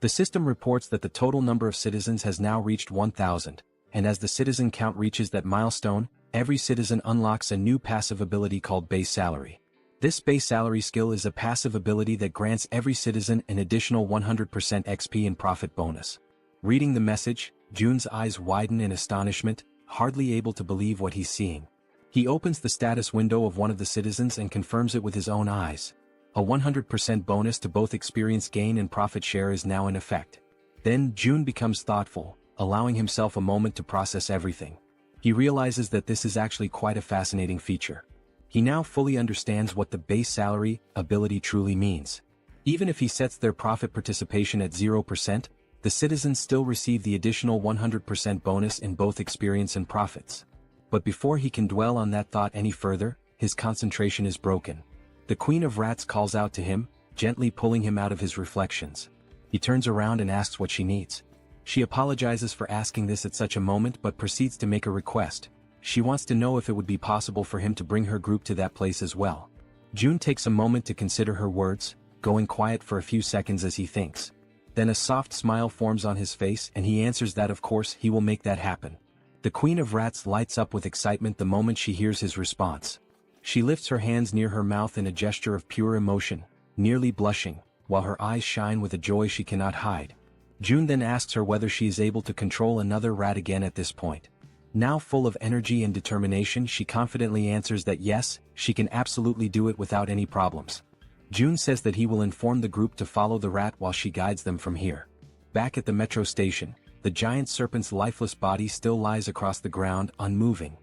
The system reports that the total number of citizens has now reached 1,000, and as the citizen count reaches that milestone, every citizen unlocks a new passive ability called Base Salary. This Base Salary skill is a passive ability that grants every citizen an additional 100% XP and profit bonus. Reading the message, June's eyes widen in astonishment, hardly able to believe what he's seeing. He opens the status window of one of the citizens and confirms it with his own eyes. A 100% bonus to both experience gain and profit share is now in effect. Then June becomes thoughtful, allowing himself a moment to process everything. He realizes that this is actually quite a fascinating feature. He now fully understands what the Base Salary ability truly means. Even if he sets their profit participation at 0%, the citizens still receive the additional 100% bonus in both experience and profits. But before he can dwell on that thought any further, his concentration is broken. The Queen of Rats calls out to him, gently pulling him out of his reflections. He turns around and asks what she needs. She apologizes for asking this at such a moment but proceeds to make a request. She wants to know if it would be possible for him to bring her group to that place as well. June takes a moment to consider her words, going quiet for a few seconds as he thinks. Then a soft smile forms on his face and he answers that of course he will make that happen. The Queen of Rats lights up with excitement the moment she hears his response. She lifts her hands near her mouth in a gesture of pure emotion, nearly blushing, while her eyes shine with a joy she cannot hide. June then asks her whether she is able to control another rat again at this point. Now full of energy and determination, she confidently answers that yes, she can absolutely do it without any problems. June says that he will inform the group to follow the rat while she guides them from here. Back at the metro station, the giant serpent's lifeless body still lies across the ground, unmoving,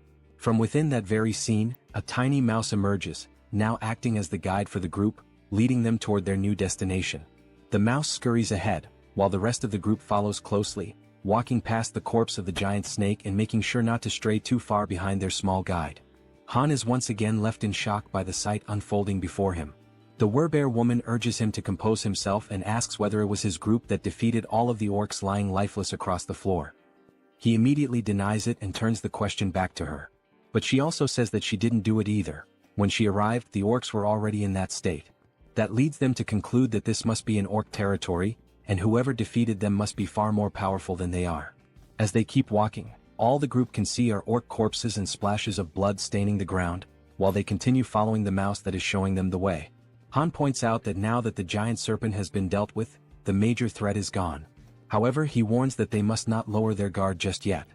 From within that very scene, a tiny mouse emerges, now acting as the guide for the group, leading them toward their new destination. The mouse scurries ahead, while the rest of the group follows closely, walking past the corpse of the giant snake and making sure not to stray too far behind their small guide. Han is once again left in shock by the sight unfolding before him. The Werbear woman urges him to compose himself and asks whether it was his group that defeated all of the orcs lying lifeless across the floor. He immediately denies it and turns the question back to her. But she also says that she didn't do it either. When she arrived, the orcs were already in that state. That leads them to conclude that this must be in orc territory, and whoever defeated them must be far more powerful than they are. As they keep walking, all the group can see are orc corpses and splashes of blood staining the ground, while they continue following the mouse that is showing them the way. Han points out that now that the giant serpent has been dealt with, the major threat is gone. However, he warns that they must not lower their guard just yet.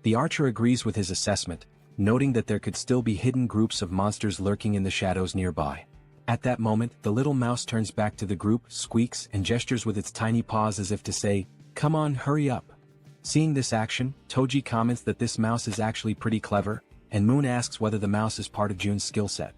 The archer agrees with his assessment, noting that there could still be hidden groups of monsters lurking in the shadows nearby. At that moment, the little mouse turns back to the group, squeaks, and gestures with its tiny paws as if to say, "Come on, hurry up." Seeing this action, Toji comments that this mouse is actually pretty clever, and Moon asks whether the mouse is part of Jun's skill set.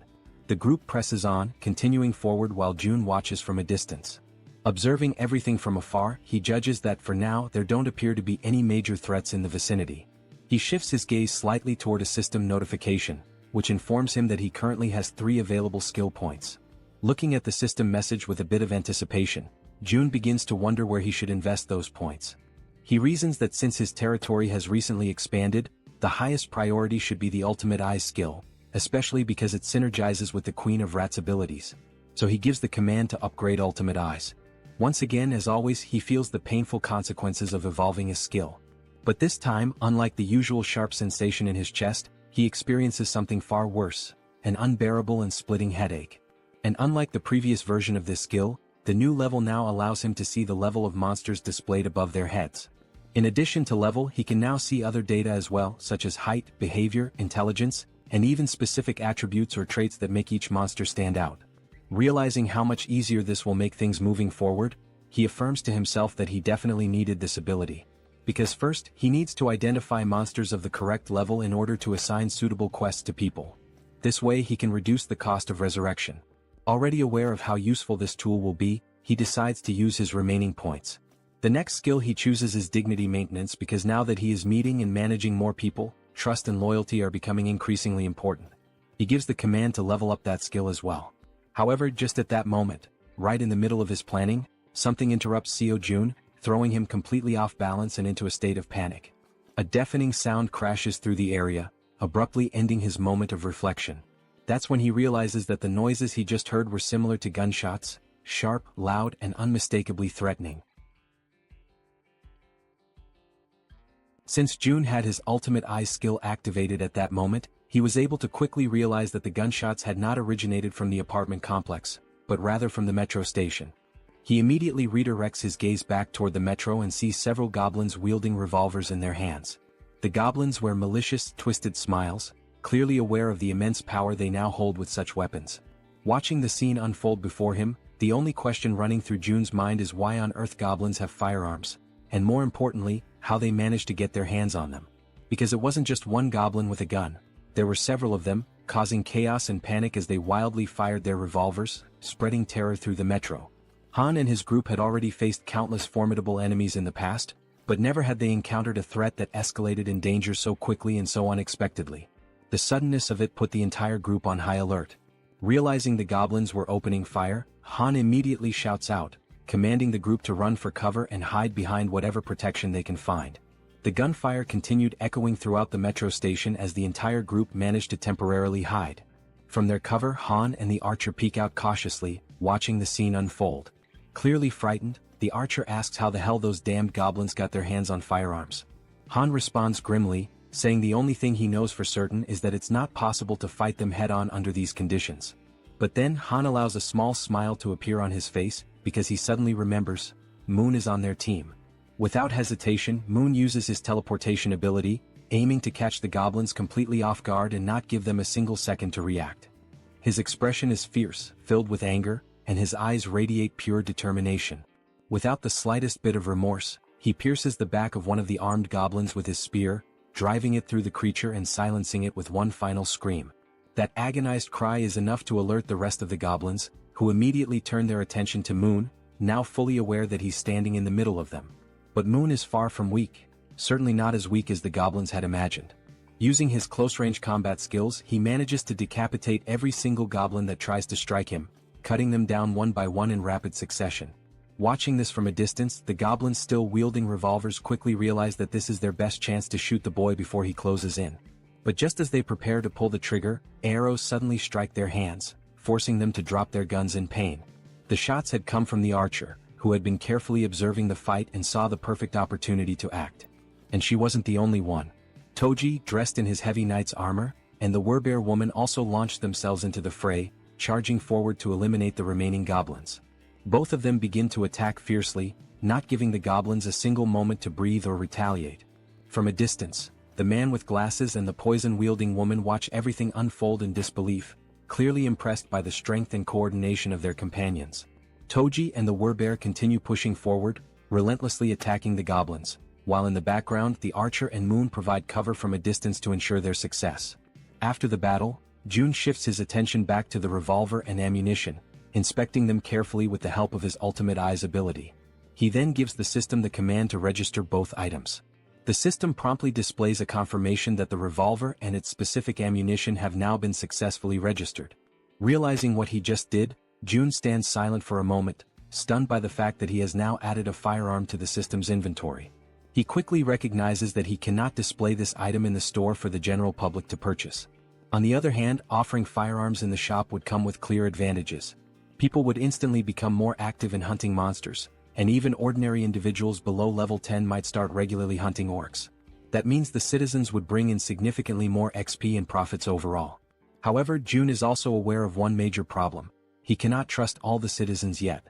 The group presses on, continuing forward while Jun watches from a distance. Observing everything from afar, he judges that for now there don't appear to be any major threats in the vicinity. He shifts his gaze slightly toward a system notification, which informs him that he currently has 3 available skill points. Looking at the system message with a bit of anticipation, Jun begins to wonder where he should invest those points. He reasons that since his territory has recently expanded, the highest priority should be the Ultimate Eyes skill, especially because it synergizes with the Queen of Rats abilities. So he gives the command to upgrade Ultimate Eyes. Once again, as always, he feels the painful consequences of evolving his skill. But this time, unlike the usual sharp sensation in his chest, he experiences something far worse, an unbearable and splitting headache. And unlike the previous version of this skill, the new level now allows him to see the level of monsters displayed above their heads. In addition to level, he can now see other data as well, such as height, behavior, intelligence, and even specific attributes or traits that make each monster stand out. Realizing how much easier this will make things moving forward, he affirms to himself that he definitely needed this ability. Because first, he needs to identify monsters of the correct level in order to assign suitable quests to people. This way he can reduce the cost of resurrection. Already aware of how useful this tool will be, he decides to use his remaining points. The next skill he chooses is dignity maintenance because now that he is meeting and managing more people, trust and loyalty are becoming increasingly important. He gives the command to level up that skill as well. However, just at that moment, right in the middle of his planning, something interrupts Seo Jun, throwing him completely off balance and into a state of panic. A deafening sound crashes through the area, abruptly ending his moment of reflection. That's when he realizes that the noises he just heard were similar to gunshots, sharp, loud, and unmistakably threatening. Since Jun had his Ultimate Eyes skill activated at that moment, he was able to quickly realize that the gunshots had not originated from the apartment complex, but rather from the metro station. He immediately redirects his gaze back toward the metro and sees several goblins wielding revolvers in their hands. The goblins wear malicious, twisted smiles, clearly aware of the immense power they now hold with such weapons. Watching the scene unfold before him, the only question running through Jun's mind is why on earth goblins have firearms, and more importantly, how they managed to get their hands on them. Because it wasn't just one goblin with a gun. There were several of them, causing chaos and panic as they wildly fired their revolvers, spreading terror through the metro. Han and his group had already faced countless formidable enemies in the past, but never had they encountered a threat that escalated in danger so quickly and so unexpectedly. The suddenness of it put the entire group on high alert. Realizing the goblins were opening fire, Han immediately shouts out, commanding the group to run for cover and hide behind whatever protection they can find. The gunfire continued echoing throughout the metro station as the entire group managed to temporarily hide. From their cover, Han and the archer peek out cautiously, watching the scene unfold. Clearly frightened, the archer asks how the hell those damned goblins got their hands on firearms. Han responds grimly, saying the only thing he knows for certain is that it's not possible to fight them head-on under these conditions. But then Han allows a small smile to appear on his face, because he suddenly remembers, Moon is on their team. Without hesitation, Moon uses his teleportation ability, aiming to catch the goblins completely off guard and not give them a single second to react. His expression is fierce, filled with anger, and his eyes radiate pure determination. Without the slightest bit of remorse, he pierces the back of one of the armed goblins with his spear, driving it through the creature and silencing it with one final scream. That agonized cry is enough to alert the rest of the goblins, who immediately turn their attention to Moon, now fully aware that he's standing in the middle of them. But Moon is far from weak, certainly not as weak as the goblins had imagined. Using his close-range combat skills, he manages to decapitate every single goblin that tries to strike him, cutting them down one by one in rapid succession. Watching this from a distance, the goblins still wielding revolvers quickly realize that this is their best chance to shoot the boy before he closes in. But just as they prepare to pull the trigger, arrows suddenly strike their hands, forcing them to drop their guns in pain. The shots had come from the archer, who had been carefully observing the fight and saw the perfect opportunity to act. And she wasn't the only one. Toji, dressed in his heavy knight's armor, and the Werbear woman also launched themselves into the fray, charging forward to eliminate the remaining goblins. Both of them begin to attack fiercely, not giving the goblins a single moment to breathe or retaliate. From a distance, the man with glasses and the poison-wielding woman watch everything unfold in disbelief, clearly impressed by the strength and coordination of their companions. Toji and the Werbear continue pushing forward, relentlessly attacking the goblins, while in the background the archer and Moon provide cover from a distance to ensure their success. After the battle, June shifts his attention back to the revolver and ammunition, inspecting them carefully with the help of his Ultimate Eyes ability. He then gives the system the command to register both items. The system promptly displays a confirmation that the revolver and its specific ammunition have now been successfully registered. Realizing what he just did, June stands silent for a moment, stunned by the fact that he has now added a firearm to the system's inventory. He quickly recognizes that he cannot display this item in the store for the general public to purchase. On the other hand, offering firearms in the shop would come with clear advantages. People would instantly become more active in hunting monsters, and even ordinary individuals below level 10 might start regularly hunting orcs. That means the citizens would bring in significantly more XP and profits overall. However, June is also aware of one major problem. He cannot trust all the citizens yet.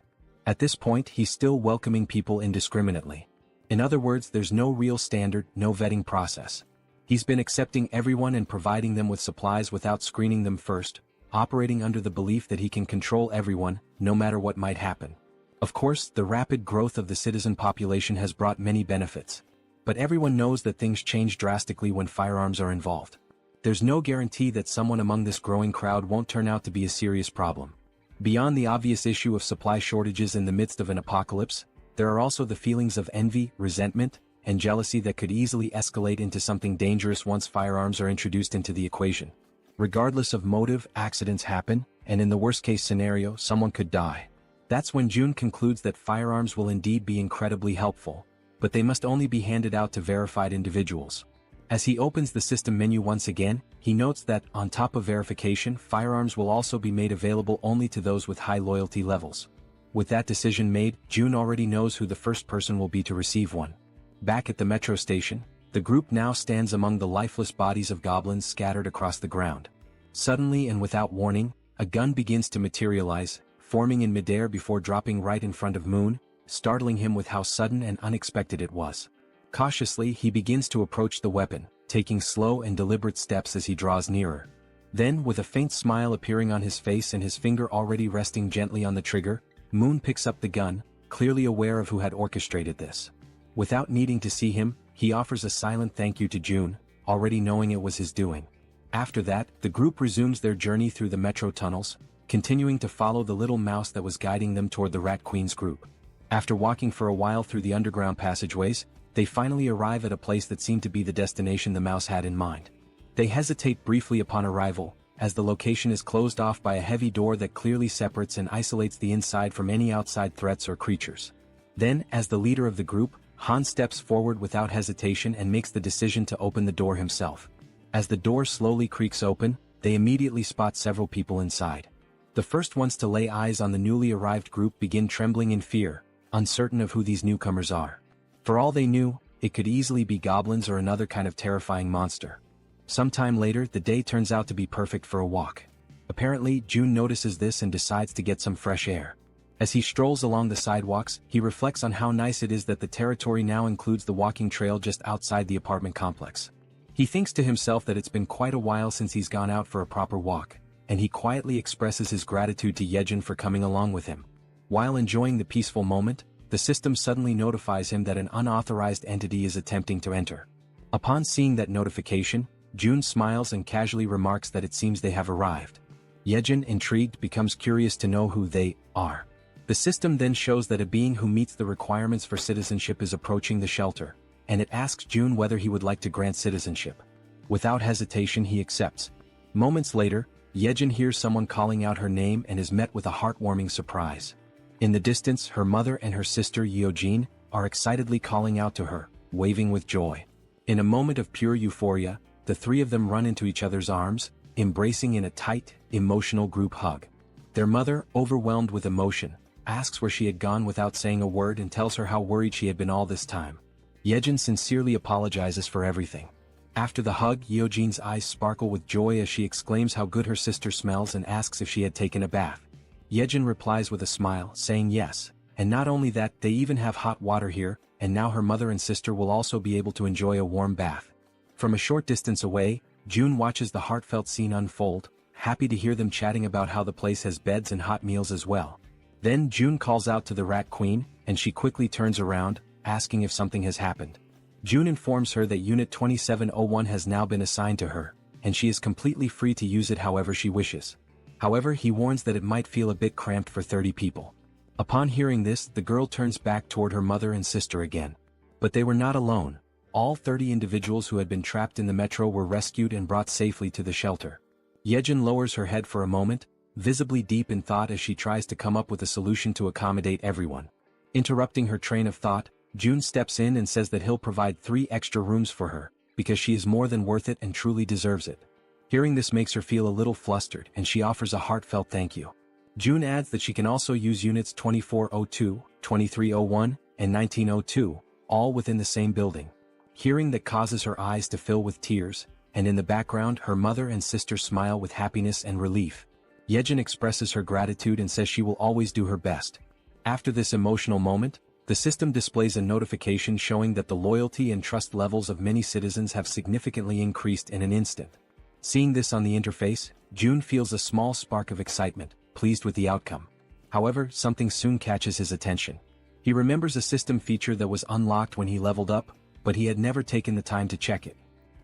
At this point, he's still welcoming people indiscriminately. In other words, there's no real standard, no vetting process. He's been accepting everyone and providing them with supplies without screening them first, operating under the belief that he can control everyone, no matter what might happen. Of course, the rapid growth of the citizen population has brought many benefits. But everyone knows that things change drastically when firearms are involved. There's no guarantee that someone among this growing crowd won't turn out to be a serious problem. Beyond the obvious issue of supply shortages in the midst of an apocalypse, there are also the feelings of envy, resentment, and jealousy that could easily escalate into something dangerous once firearms are introduced into the equation. Regardless of motive, accidents happen, and in the worst-case scenario, someone could die. That's when June concludes that firearms will indeed be incredibly helpful, but they must only be handed out to verified individuals. As he opens the system menu once again, he notes that, on top of verification, firearms will also be made available only to those with high loyalty levels. With that decision made, June already knows who the first person will be to receive one. Back at the metro station, the group now stands among the lifeless bodies of goblins scattered across the ground. Suddenly and without warning, a gun begins to materialize, forming in midair before dropping right in front of Moon, startling him with how sudden and unexpected it was. Cautiously, he begins to approach the weapon, taking slow and deliberate steps as he draws nearer. Then, with a faint smile appearing on his face and his finger already resting gently on the trigger, Moon picks up the gun, clearly aware of who had orchestrated this. Without needing to see him, he offers a silent thank you to June, already knowing it was his doing. After that, the group resumes their journey through the metro tunnels, continuing to follow the little mouse that was guiding them toward the Rat Queen's group. After walking for a while through the underground passageways, they finally arrive at a place that seemed to be the destination the mouse had in mind. They hesitate briefly upon arrival, as the location is closed off by a heavy door that clearly separates and isolates the inside from any outside threats or creatures. Then, as the leader of the group, Han steps forward without hesitation and makes the decision to open the door himself. As the door slowly creaks open, they immediately spot several people inside. The first ones to lay eyes on the newly arrived group begin trembling in fear, uncertain of who these newcomers are. For all they knew, it could easily be goblins or another kind of terrifying monster. Sometime later, the day turns out to be perfect for a walk. Apparently, June notices this and decides to get some fresh air. As he strolls along the sidewalks, he reflects on how nice it is that the territory now includes the walking trail just outside the apartment complex. He thinks to himself that it's been quite a while since he's gone out for a proper walk, and he quietly expresses his gratitude to Yejin for coming along with him. While enjoying the peaceful moment, the system suddenly notifies him that an unauthorized entity is attempting to enter. Upon seeing that notification, June smiles and casually remarks that it seems they have arrived. Yejin, intrigued, becomes curious to know who they are. The system then shows that a being who meets the requirements for citizenship is approaching the shelter, and it asks June whether he would like to grant citizenship. Without hesitation, he accepts. Moments later, Yejin hears someone calling out her name and is met with a heartwarming surprise. In the distance, her mother and her sister Yeojin are excitedly calling out to her, waving with joy. In a moment of pure euphoria, the three of them run into each other's arms, embracing in a tight, emotional group hug. Their mother, overwhelmed with emotion, asks where she had gone without saying a word and tells her how worried she had been all this time. Yejin sincerely apologizes for everything. After the hug, Yeojin's eyes sparkle with joy as she exclaims how good her sister smells and asks if she had taken a bath. Yejin replies with a smile, saying yes, and not only that, they even have hot water here, and now her mother and sister will also be able to enjoy a warm bath. From a short distance away, June watches the heartfelt scene unfold, happy to hear them chatting about how the place has beds and hot meals as well. Then June calls out to the Rat Queen, and she quickly turns around, asking if something has happened. June informs her that Unit 2701 has now been assigned to her, and she is completely free to use it however she wishes. However, he warns that it might feel a bit cramped for 30 people. Upon hearing this, the girl turns back toward her mother and sister again. But they were not alone. All 30 individuals who had been trapped in the metro were rescued and brought safely to the shelter. Yejin lowers her head for a moment, visibly deep in thought as she tries to come up with a solution to accommodate everyone. Interrupting her train of thought, June steps in and says that he'll provide 3 extra rooms for her, because she is more than worth it and truly deserves it. Hearing this makes her feel a little flustered and she offers a heartfelt thank you. June adds that she can also use units 2402, 2301, and 1902, all within the same building. Hearing that causes her eyes to fill with tears, and in the background her mother and sister smile with happiness and relief. Yejin expresses her gratitude and says she will always do her best. After this emotional moment, the system displays a notification showing that the loyalty and trust levels of many citizens have significantly increased in an instant. Seeing this on the interface, June feels a small spark of excitement, pleased with the outcome. However, something soon catches his attention. He remembers a system feature that was unlocked when he leveled up, but he had never taken the time to check it.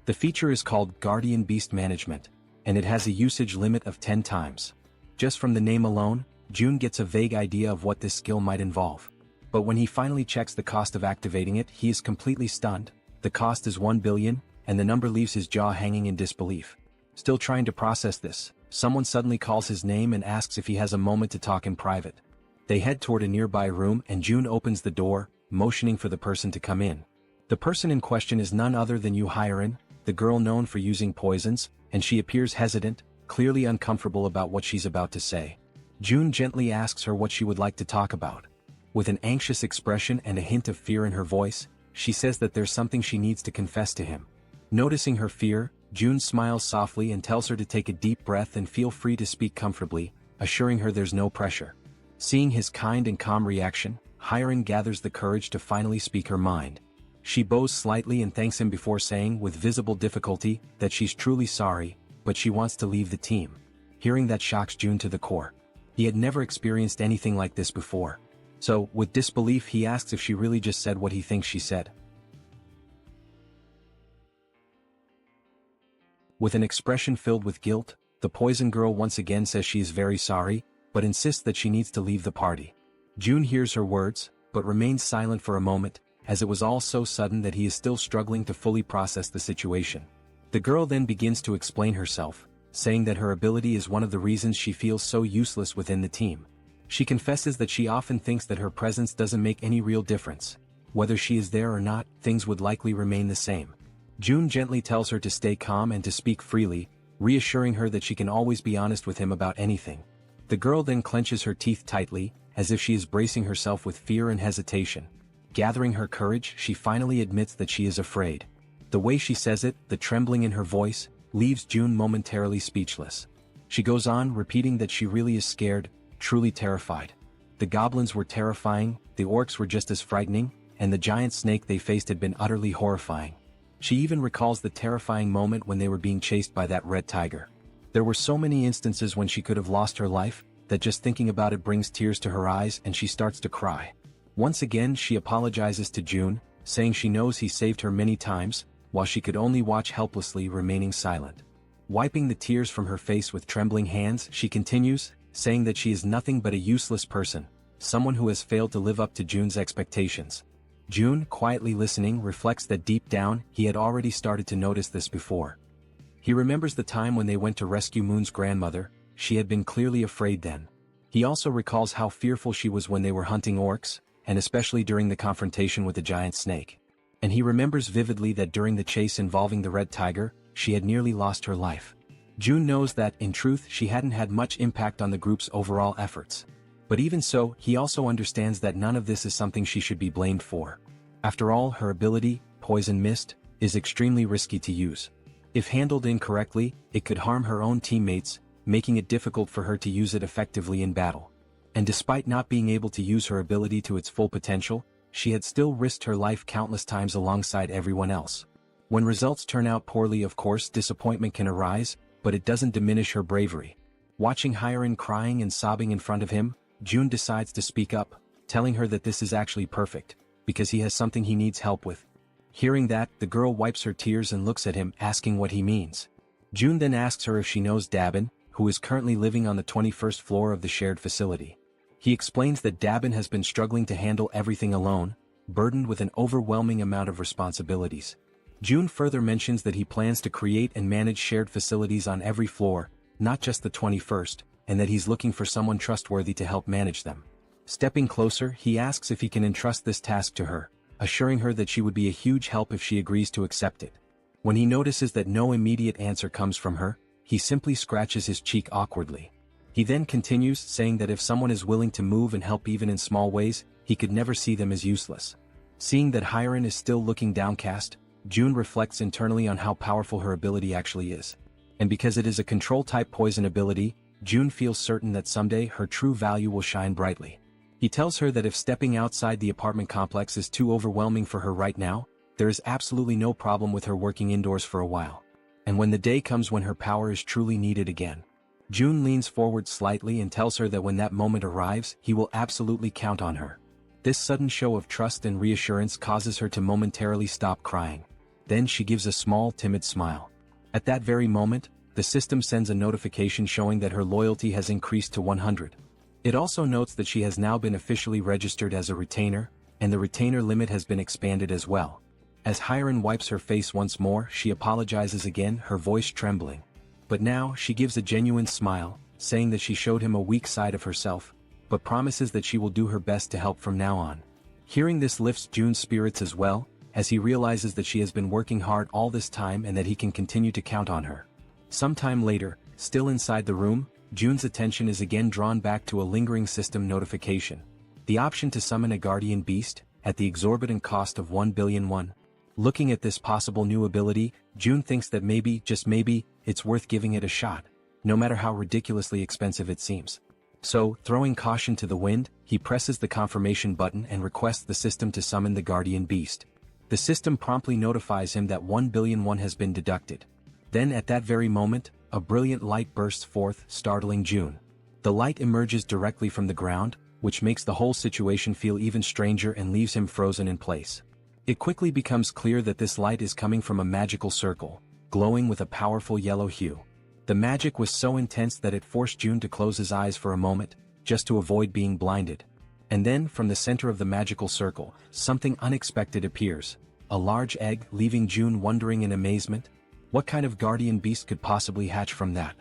The feature is called Guardian Beast Management, and it has a usage limit of 10 times. Just from the name alone, June gets a vague idea of what this skill might involve. But when he finally checks the cost of activating it, he is completely stunned. The cost is 1 billion, and the number leaves his jaw hanging in disbelief. Still trying to process this, someone suddenly calls his name and asks if he has a moment to talk in private. They head toward a nearby room and June opens the door, motioning for the person to come in. The person in question is none other than Yu Hyerin, the girl known for using poisons, and she appears hesitant, clearly uncomfortable about what she's about to say. June gently asks her what she would like to talk about. With an anxious expression and a hint of fear in her voice, she says that there's something she needs to confess to him. Noticing her fear, June smiles softly and tells her to take a deep breath and feel free to speak comfortably, assuring her there's no pressure. Seeing his kind and calm reaction, Hyerin gathers the courage to finally speak her mind. She bows slightly and thanks him before saying with visible difficulty that she's truly sorry, but she wants to leave the team. Hearing that shocks June to the core. He had never experienced anything like this before. So, with disbelief, he asks if she really just said what he thinks she said. With an expression filled with guilt, the poison girl once again says she is very sorry, but insists that she needs to leave the party. June hears her words, but remains silent for a moment, as it was all so sudden that he is still struggling to fully process the situation. The girl then begins to explain herself, saying that her ability is one of the reasons she feels so useless within the team. She confesses that she often thinks that her presence doesn't make any real difference. Whether she is there or not, things would likely remain the same. June gently tells her to stay calm and to speak freely, reassuring her that she can always be honest with him about anything. The girl then clenches her teeth tightly, as if she is bracing herself with fear and hesitation. Gathering her courage, she finally admits that she is afraid. The way she says it, the trembling in her voice, leaves June momentarily speechless. She goes on, repeating that she really is scared, truly terrified. The goblins were terrifying, the orcs were just as frightening, and the giant snake they faced had been utterly horrifying. She even recalls the terrifying moment when they were being chased by that red tiger. There were so many instances when she could have lost her life, that just thinking about it brings tears to her eyes and she starts to cry. Once again she apologizes to June, saying she knows he saved her many times, while she could only watch helplessly, remaining silent. Wiping the tears from her face with trembling hands, she continues, saying that she is nothing but a useless person, someone who has failed to live up to Jun's expectations. Jun, quietly listening, reflects that deep down, he had already started to notice this before. He remembers the time when they went to rescue Moon's grandmother. She had been clearly afraid then. He also recalls how fearful she was when they were hunting orcs, and especially during the confrontation with the giant snake. And he remembers vividly that during the chase involving the red tiger, she had nearly lost her life. Jun knows that, in truth, she hadn't had much impact on the group's overall efforts. But even so, he also understands that none of this is something she should be blamed for. After all, her ability, Poison Mist, is extremely risky to use. If handled incorrectly, it could harm her own teammates, making it difficult for her to use it effectively in battle. And despite not being able to use her ability to its full potential, she had still risked her life countless times alongside everyone else. When results turn out poorly, of course, disappointment can arise, but it doesn't diminish her bravery. Watching Hyrin crying and sobbing in front of him, Jun decides to speak up, telling her that this is actually perfect, because he has something he needs help with. Hearing that, the girl wipes her tears and looks at him, asking what he means. Jun then asks her if she knows Dabin, who is currently living on the 21st floor of the shared facility. He explains that Dabin has been struggling to handle everything alone, burdened with an overwhelming amount of responsibilities. Jun further mentions that he plans to create and manage shared facilities on every floor, not just the 21st, and that he's looking for someone trustworthy to help manage them. Stepping closer, he asks if he can entrust this task to her, assuring her that she would be a huge help if she agrees to accept it. When he notices that no immediate answer comes from her, he simply scratches his cheek awkwardly. He then continues, saying that if someone is willing to move and help even in small ways, he could never see them as useless. Seeing that Hyrin is still looking downcast, Jun reflects internally on how powerful her ability actually is. And because it is a control-type poison ability, Jun feels certain that someday her true value will shine brightly. He tells her that if stepping outside the apartment complex is too overwhelming for her right now, there is absolutely no problem with her working indoors for a while. And when the day comes when her power is truly needed again. Jun leans forward slightly and tells her that when that moment arrives, he will absolutely count on her. This sudden show of trust and reassurance causes her to momentarily stop crying. Then she gives a small, timid smile. At that very moment, the system sends a notification showing that her loyalty has increased to 100. It also notes that she has now been officially registered as a retainer, and the retainer limit has been expanded as well. As Hyrin wipes her face once more, she apologizes again, her voice trembling. But now, she gives a genuine smile, saying that she showed him a weak side of herself, but promises that she will do her best to help from now on. Hearing this lifts Jun's spirits as well, as he realizes that she has been working hard all this time and that he can continue to count on her. Sometime later, still inside the room, Jun's attention is again drawn back to a lingering system notification. The option to summon a guardian beast, at the exorbitant cost of 1 billion won. Looking at this possible new ability, Jun thinks that maybe, just maybe, it's worth giving it a shot, no matter how ridiculously expensive it seems. So, throwing caution to the wind, he presses the confirmation button and requests the system to summon the guardian beast. The system promptly notifies him that 1 billion won has been deducted. Then at that very moment, a brilliant light bursts forth, startling Jun. The light emerges directly from the ground, which makes the whole situation feel even stranger and leaves him frozen in place. It quickly becomes clear that this light is coming from a magical circle, glowing with a powerful yellow hue. The magic was so intense that it forced Jun to close his eyes for a moment, just to avoid being blinded. And then, from the center of the magical circle, something unexpected appears. A large egg, leaving Jun wondering in amazement. What kind of guardian beast could possibly hatch from that?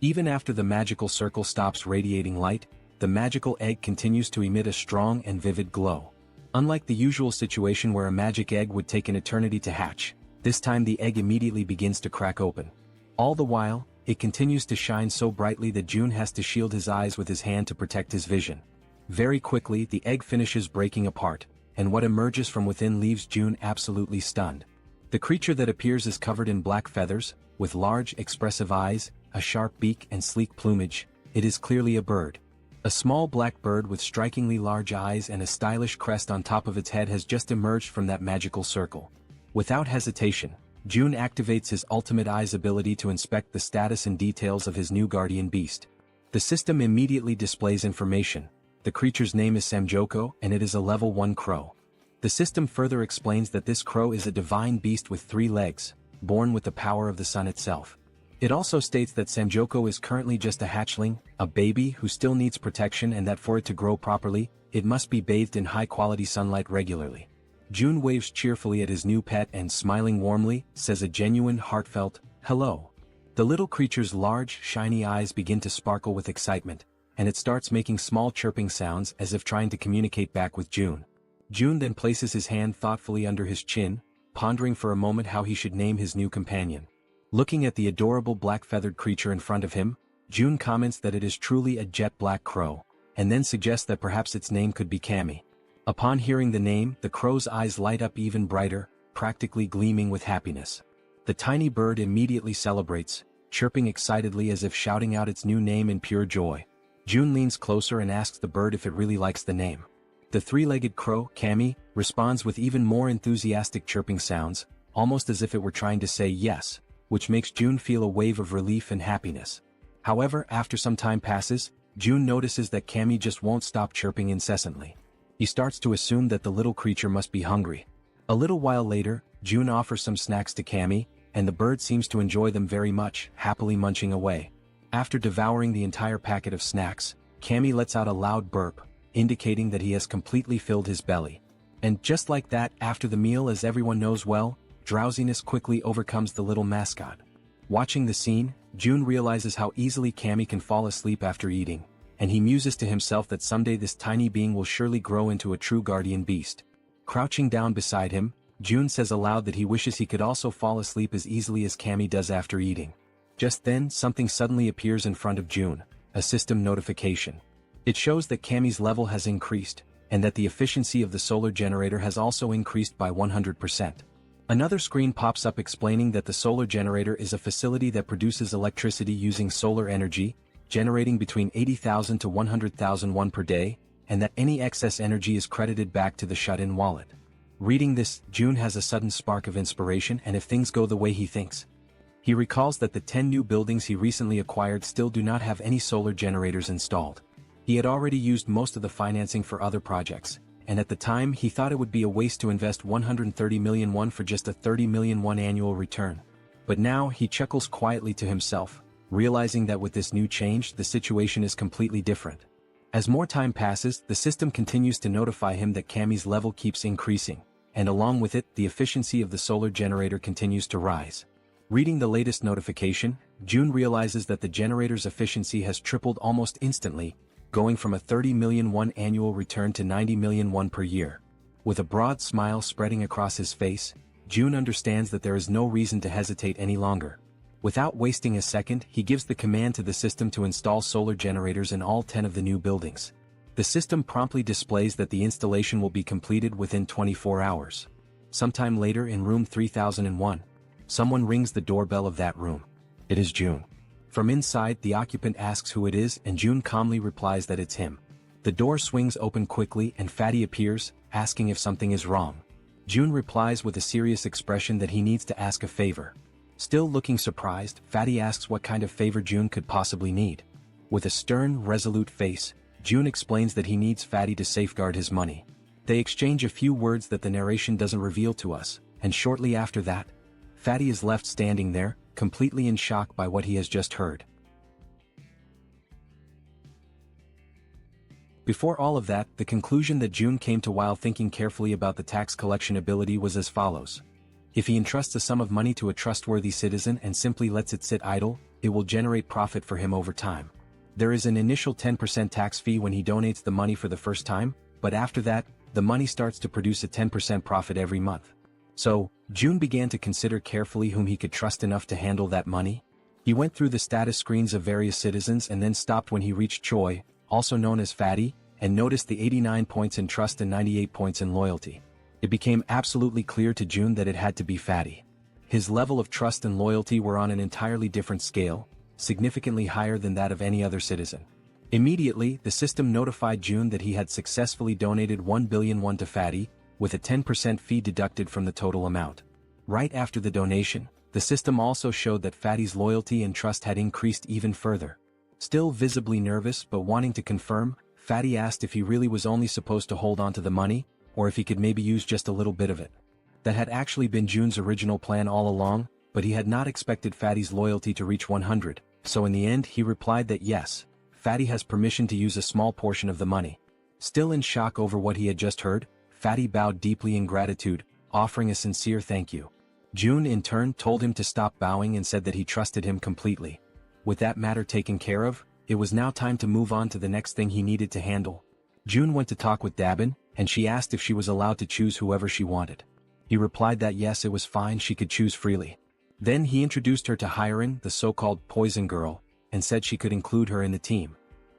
Even after the magical circle stops radiating light, the magical egg continues to emit a strong and vivid glow. Unlike the usual situation where a magic egg would take an eternity to hatch, this time the egg immediately begins to crack open. All the while, it continues to shine so brightly that Jun has to shield his eyes with his hand to protect his vision. Very quickly, the egg finishes breaking apart, and what emerges from within leaves Jun absolutely stunned. The creature that appears is covered in black feathers, with large, expressive eyes, a sharp beak and sleek plumage. It is clearly a bird. A small black bird with strikingly large eyes and a stylish crest on top of its head has just emerged from that magical circle. Without hesitation, Jun activates his ultimate eyes ability to inspect the status and details of his new guardian beast. The system immediately displays information. The creature's name is Samjoko and it is a level 1 crow. The system further explains that this crow is a divine beast with 3 legs, born with the power of the sun itself. It also states that Sanjoko is currently just a hatchling, a baby who still needs protection, and that for it to grow properly, it must be bathed in high-quality sunlight regularly. June waves cheerfully at his new pet and, smiling warmly, says a genuine, heartfelt, "Hello." The little creature's large, shiny eyes begin to sparkle with excitement, and it starts making small chirping sounds as if trying to communicate back with June. June then places his hand thoughtfully under his chin, pondering for a moment how he should name his new companion. Looking at the adorable black-feathered creature in front of him, June comments that it is truly a jet black crow, and then suggests that perhaps its name could be Cammy. Upon hearing the name, the crow's eyes light up even brighter, practically gleaming with happiness. The tiny bird immediately celebrates, chirping excitedly as if shouting out its new name in pure joy. June leans closer and asks the bird if it really likes the name. The 3-legged crow, Cammy, responds with even more enthusiastic chirping sounds, almost as if it were trying to say yes, which makes June feel a wave of relief and happiness. However, after some time passes, June notices that Cammy just won't stop chirping incessantly. He starts to assume that the little creature must be hungry. A little while later, June offers some snacks to Cammy, and the bird seems to enjoy them very much, happily munching away. After devouring the entire packet of snacks, Cammy lets out a loud burp, indicating that he has completely filled his belly. And just like that, after the meal, as everyone knows well, drowsiness quickly overcomes the little mascot. Watching the scene, June realizes how easily Cammy can fall asleep after eating, and he muses to himself that someday this tiny being will surely grow into a true guardian beast. Crouching down beside him, June says aloud that he wishes he could also fall asleep as easily as Cammy does after eating. Just then, something suddenly appears in front of June, a system notification. It shows that Cammy's level has increased, and that the efficiency of the solar generator has also increased by 100%. Another screen pops up explaining that the solar generator is a facility that produces electricity using solar energy, generating between 80,000 to 100,000 won per day, and that any excess energy is credited back to the shut-in wallet. Reading this, June has a sudden spark of inspiration, and if things go the way he thinks. He recalls that the 10 new buildings he recently acquired still do not have any solar generators installed. He had already used most of the financing for other projects, and at the time he thought it would be a waste to invest 130 million won for just a 30 million won annual return. But now he chuckles quietly to himself, realizing that with this new change the situation is completely different. As more time passes, the system continues to notify him that Cammy's level keeps increasing, and along with it, the efficiency of the solar generator continues to rise. Reading the latest notification, June realizes that the generator's efficiency has tripled almost instantly, going from a 30 million won annual return to 90 million won per year. With a broad smile spreading across his face, June understands that there is no reason to hesitate any longer. Without wasting a second, he gives the command to the system to install solar generators in all 10 of the new buildings. The system promptly displays that the installation will be completed within 24 hours. Sometime later in room 3001, someone rings the doorbell of that room. It is June. From inside, the occupant asks who it is, and June calmly replies that it's him. The door swings open quickly and Fatty appears, asking if something is wrong. June replies with a serious expression that he needs to ask a favor. Still looking surprised, Fatty asks what kind of favor June could possibly need. With a stern, resolute face, June explains that he needs Fatty to safeguard his money. They exchange a few words that the narration doesn't reveal to us, and shortly after that, Fatty is left standing there, completely in shock by what he has just heard. Before all of that, the conclusion that June came to while thinking carefully about the tax collection ability was as follows. If he entrusts a sum of money to a trustworthy citizen and simply lets it sit idle, it will generate profit for him over time. There is an initial 10% tax fee when he donates the money for the first time, but after that, the money starts to produce a 10% profit every month. So, June began to consider carefully whom he could trust enough to handle that money. He went through the status screens of various citizens and then stopped when he reached Choi, also known as Fatty, and noticed the 89 points in trust and 98 points in loyalty. It became absolutely clear to June that it had to be Fatty. His level of trust and loyalty were on an entirely different scale, significantly higher than that of any other citizen. Immediately, the system notified June that he had successfully donated 1 billion won to Fatty, with a 10% fee deducted from the total amount. Right after the donation, the system also showed that Fatty's loyalty and trust had increased even further. Still visibly nervous but wanting to confirm, Fatty asked if he really was only supposed to hold on to the money, or if he could maybe use just a little bit of it. That had actually been Jun's original plan all along, but he had not expected Fatty's loyalty to reach 100, so in the end he replied that yes, Fatty has permission to use a small portion of the money. Still in shock over what he had just heard, Fatty bowed deeply in gratitude, offering a sincere thank you. Jun in turn told him to stop bowing and said that he trusted him completely. With that matter taken care of, it was now time to move on to the next thing he needed to handle. Jun went to talk with Dabin, and she asked if she was allowed to choose whoever she wanted. He replied that yes, it was fine, she could choose freely. Then he introduced her to Hiren, the so-called poison girl, and said she could include her in the team.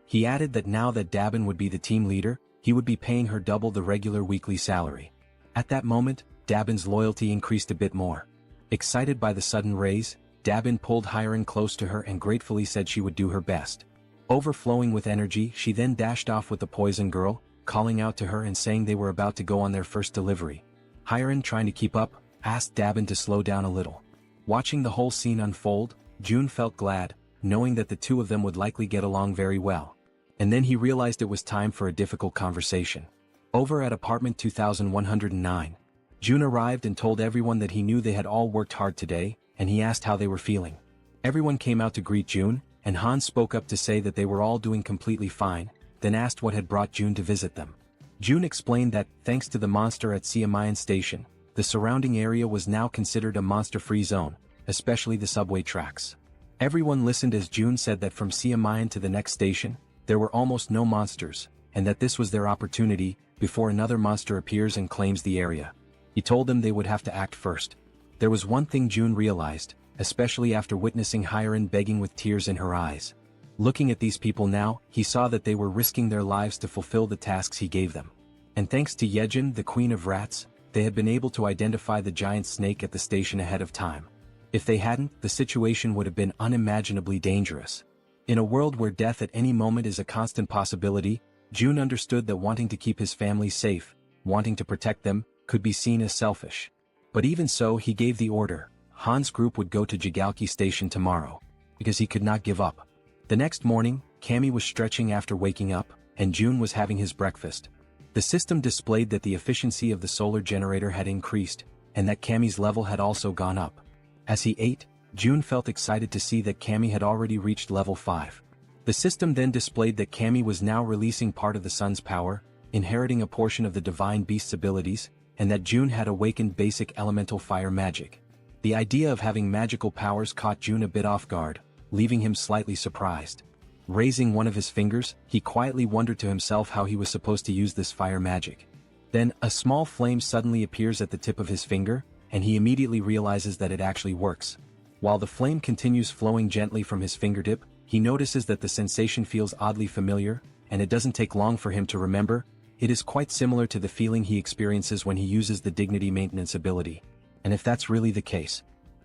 He added that now that Dabin would be the team leader, he would be paying her double the regular weekly salary. At that moment, Dabin's loyalty increased a bit more. Excited by the sudden raise, Dabin pulled Hiren close to her and gratefully said she would do her best. Overflowing with energy, she then dashed off with the poison girl, calling out to her and saying they were about to go on their first delivery. Hiren, trying to keep up, asked Dabin to slow down a little. Watching the whole scene unfold, Jun felt glad, knowing that the two of them would likely get along very well. And then he realized it was time for a difficult conversation. Over at apartment 2109, Jun arrived and told everyone that he knew they had all worked hard today, and he asked how they were feeling. Everyone came out to greet Jun, and Han spoke up to say that they were all doing completely fine, then asked what had brought Jun to visit them. Jun explained that, thanks to the monster at Siamayan Station, the surrounding area was now considered a monster-free zone, especially the subway tracks. Everyone listened as Jun said that from Siamayan to the next station, there were almost no monsters, and that this was their opportunity, before another monster appears and claims the area. He told them they would have to act first. There was one thing Jun realized, especially after witnessing Hiren begging with tears in her eyes. Looking at these people now, he saw that they were risking their lives to fulfill the tasks he gave them. And thanks to Yejin, the queen of rats, they had been able to identify the giant snake at the station ahead of time. If they hadn't, the situation would have been unimaginably dangerous. In a world where death at any moment is a constant possibility, Jun understood that wanting to keep his family safe, wanting to protect them, could be seen as selfish. But even so, he gave the order. Han's group would go to Jigalki Station tomorrow, because he could not give up. The next morning, Cammy was stretching after waking up, and Jun was having his breakfast. The system displayed that the efficiency of the solar generator had increased, and that Cammy's level had also gone up. As he ate, Jun felt excited to see that Cammy had already reached level 5. The system then displayed that Cammy was now releasing part of the sun's power, inheriting a portion of the divine beast's abilities, and that Jun had awakened basic elemental fire magic. The idea of having magical powers caught Jun a bit off guard, leaving him slightly surprised. Raising one of his fingers, he quietly wondered to himself how he was supposed to use this fire magic. Then, a small flame suddenly appears at the tip of his finger, and he immediately realizes that it actually works. While the flame continues flowing gently from his fingertip, he notices that the sensation feels oddly familiar, and it doesn't take long for him to remember. It is quite similar to the feeling he experiences when he uses the dignity maintenance ability. And if that's really the case,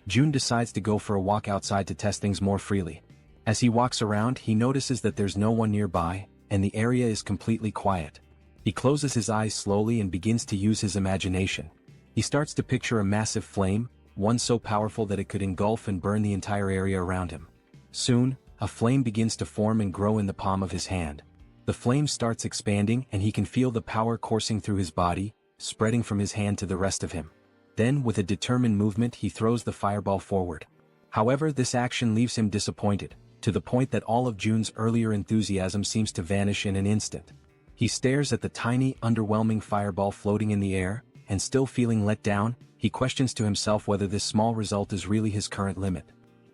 Jun decides to go for a walk outside to test things more freely. As he walks around, he notices that there's no one nearby, and the area is completely quiet. He closes his eyes slowly and begins to use his imagination. He starts to picture a massive flame, one so powerful that it could engulf and burn the entire area around him. Soon, a flame begins to form and grow in the palm of his hand. The flame starts expanding and he can feel the power coursing through his body, spreading from his hand to the rest of him. Then, with a determined movement, he throws the fireball forward. However, this action leaves him disappointed, to the point that all of Jun's earlier enthusiasm seems to vanish in an instant. He stares at the tiny, underwhelming fireball floating in the air, and still feeling let down, he questions to himself whether this small result is really his current limit.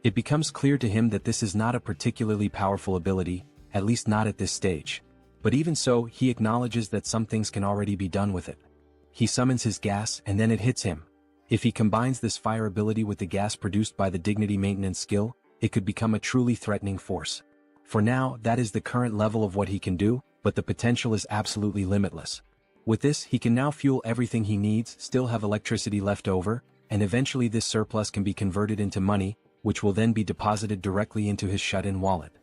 It becomes clear to him that this is not a particularly powerful ability, at least not at this stage. But even so, he acknowledges that some things can already be done with it. He summons his gas and then it hits him. If he combines this fire ability with the gas produced by the dignity maintenance skill, it could become a truly threatening force. For now, that is the current level of what he can do, but the potential is absolutely limitless. With this, he can now fuel everything he needs, still have electricity left over, and eventually this surplus can be converted into money, which will then be deposited directly into his shut-in wallet.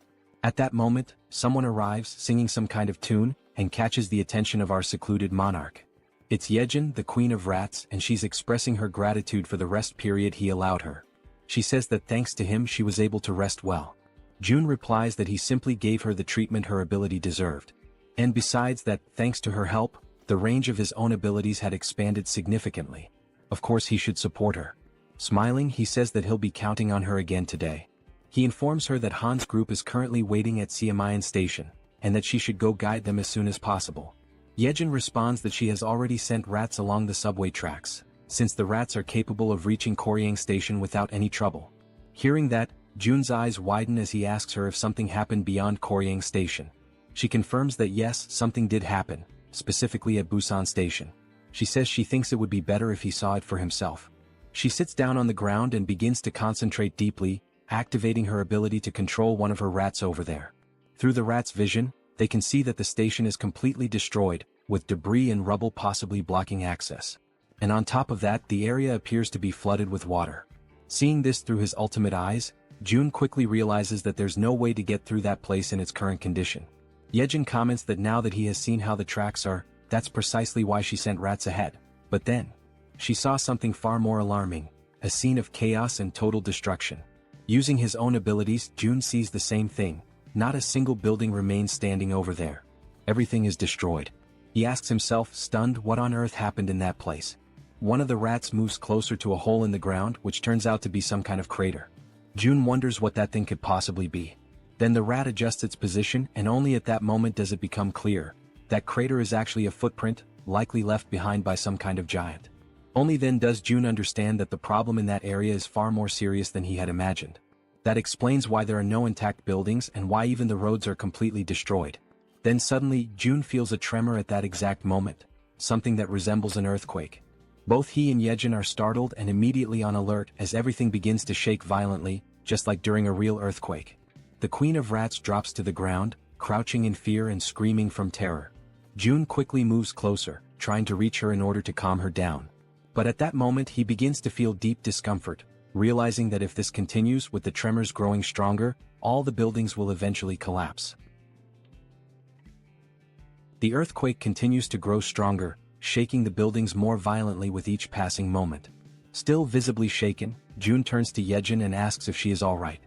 At that moment, someone arrives singing some kind of tune, and catches the attention of our secluded monarch. It's Yejin, the queen of rats, and she's expressing her gratitude for the rest period he allowed her. She says that thanks to him she was able to rest well. Jun replies that he simply gave her the treatment her ability deserved. And besides that, thanks to her help, The range of his own abilities had expanded significantly. Of course he should support her. Smiling, he says that he'll be counting on her again today. He informs her that Han's group is currently waiting at Siamayan Station, and that she should go guide them as soon as possible. Yejin responds that she has already sent rats along the subway tracks, since the rats are capable of reaching Koryang Station without any trouble. Hearing that, Jun's eyes widen as he asks her if something happened beyond Koryang Station. She confirms that yes, something did happen, specifically at Busan Station. She says she thinks it would be better if he saw it for himself. She sits down on the ground and begins to concentrate deeply, activating her ability to control one of her rats over there. Through the rat's vision, they can see that the station is completely destroyed, with debris and rubble possibly blocking access. And on top of that, the area appears to be flooded with water. Seeing this through his ultimate eyes, Jun quickly realizes that there's no way to get through that place in its current condition. Yejin comments that now that he has seen how the tracks are, that's precisely why she sent rats ahead. But then, she saw something far more alarming, a scene of chaos and total destruction. Using his own abilities, Jun sees the same thing. Not a single building remains standing over there. Everything is destroyed. He asks himself, stunned, what on earth happened in that place. One of the rats moves closer to a hole in the ground, which turns out to be some kind of crater. Jun wonders what that thing could possibly be. Then the rat adjusts its position, and only at that moment does it become clear. That crater is actually a footprint, likely left behind by some kind of giant. Only then does Jun understand that the problem in that area is far more serious than he had imagined. That explains why there are no intact buildings and why even the roads are completely destroyed. Then suddenly, Jun feels a tremor at that exact moment, something that resembles an earthquake. Both he and Yejin are startled and immediately on alert as everything begins to shake violently, just like during a real earthquake. The Queen of Rats drops to the ground, crouching in fear and screaming from terror. Jun quickly moves closer, trying to reach her in order to calm her down. But at that moment he begins to feel deep discomfort, realizing that if this continues with the tremors growing stronger, all the buildings will eventually collapse. The earthquake continues to grow stronger, shaking the buildings more violently with each passing moment. Still visibly shaken, Jun turns to Yejin and asks if she is alright.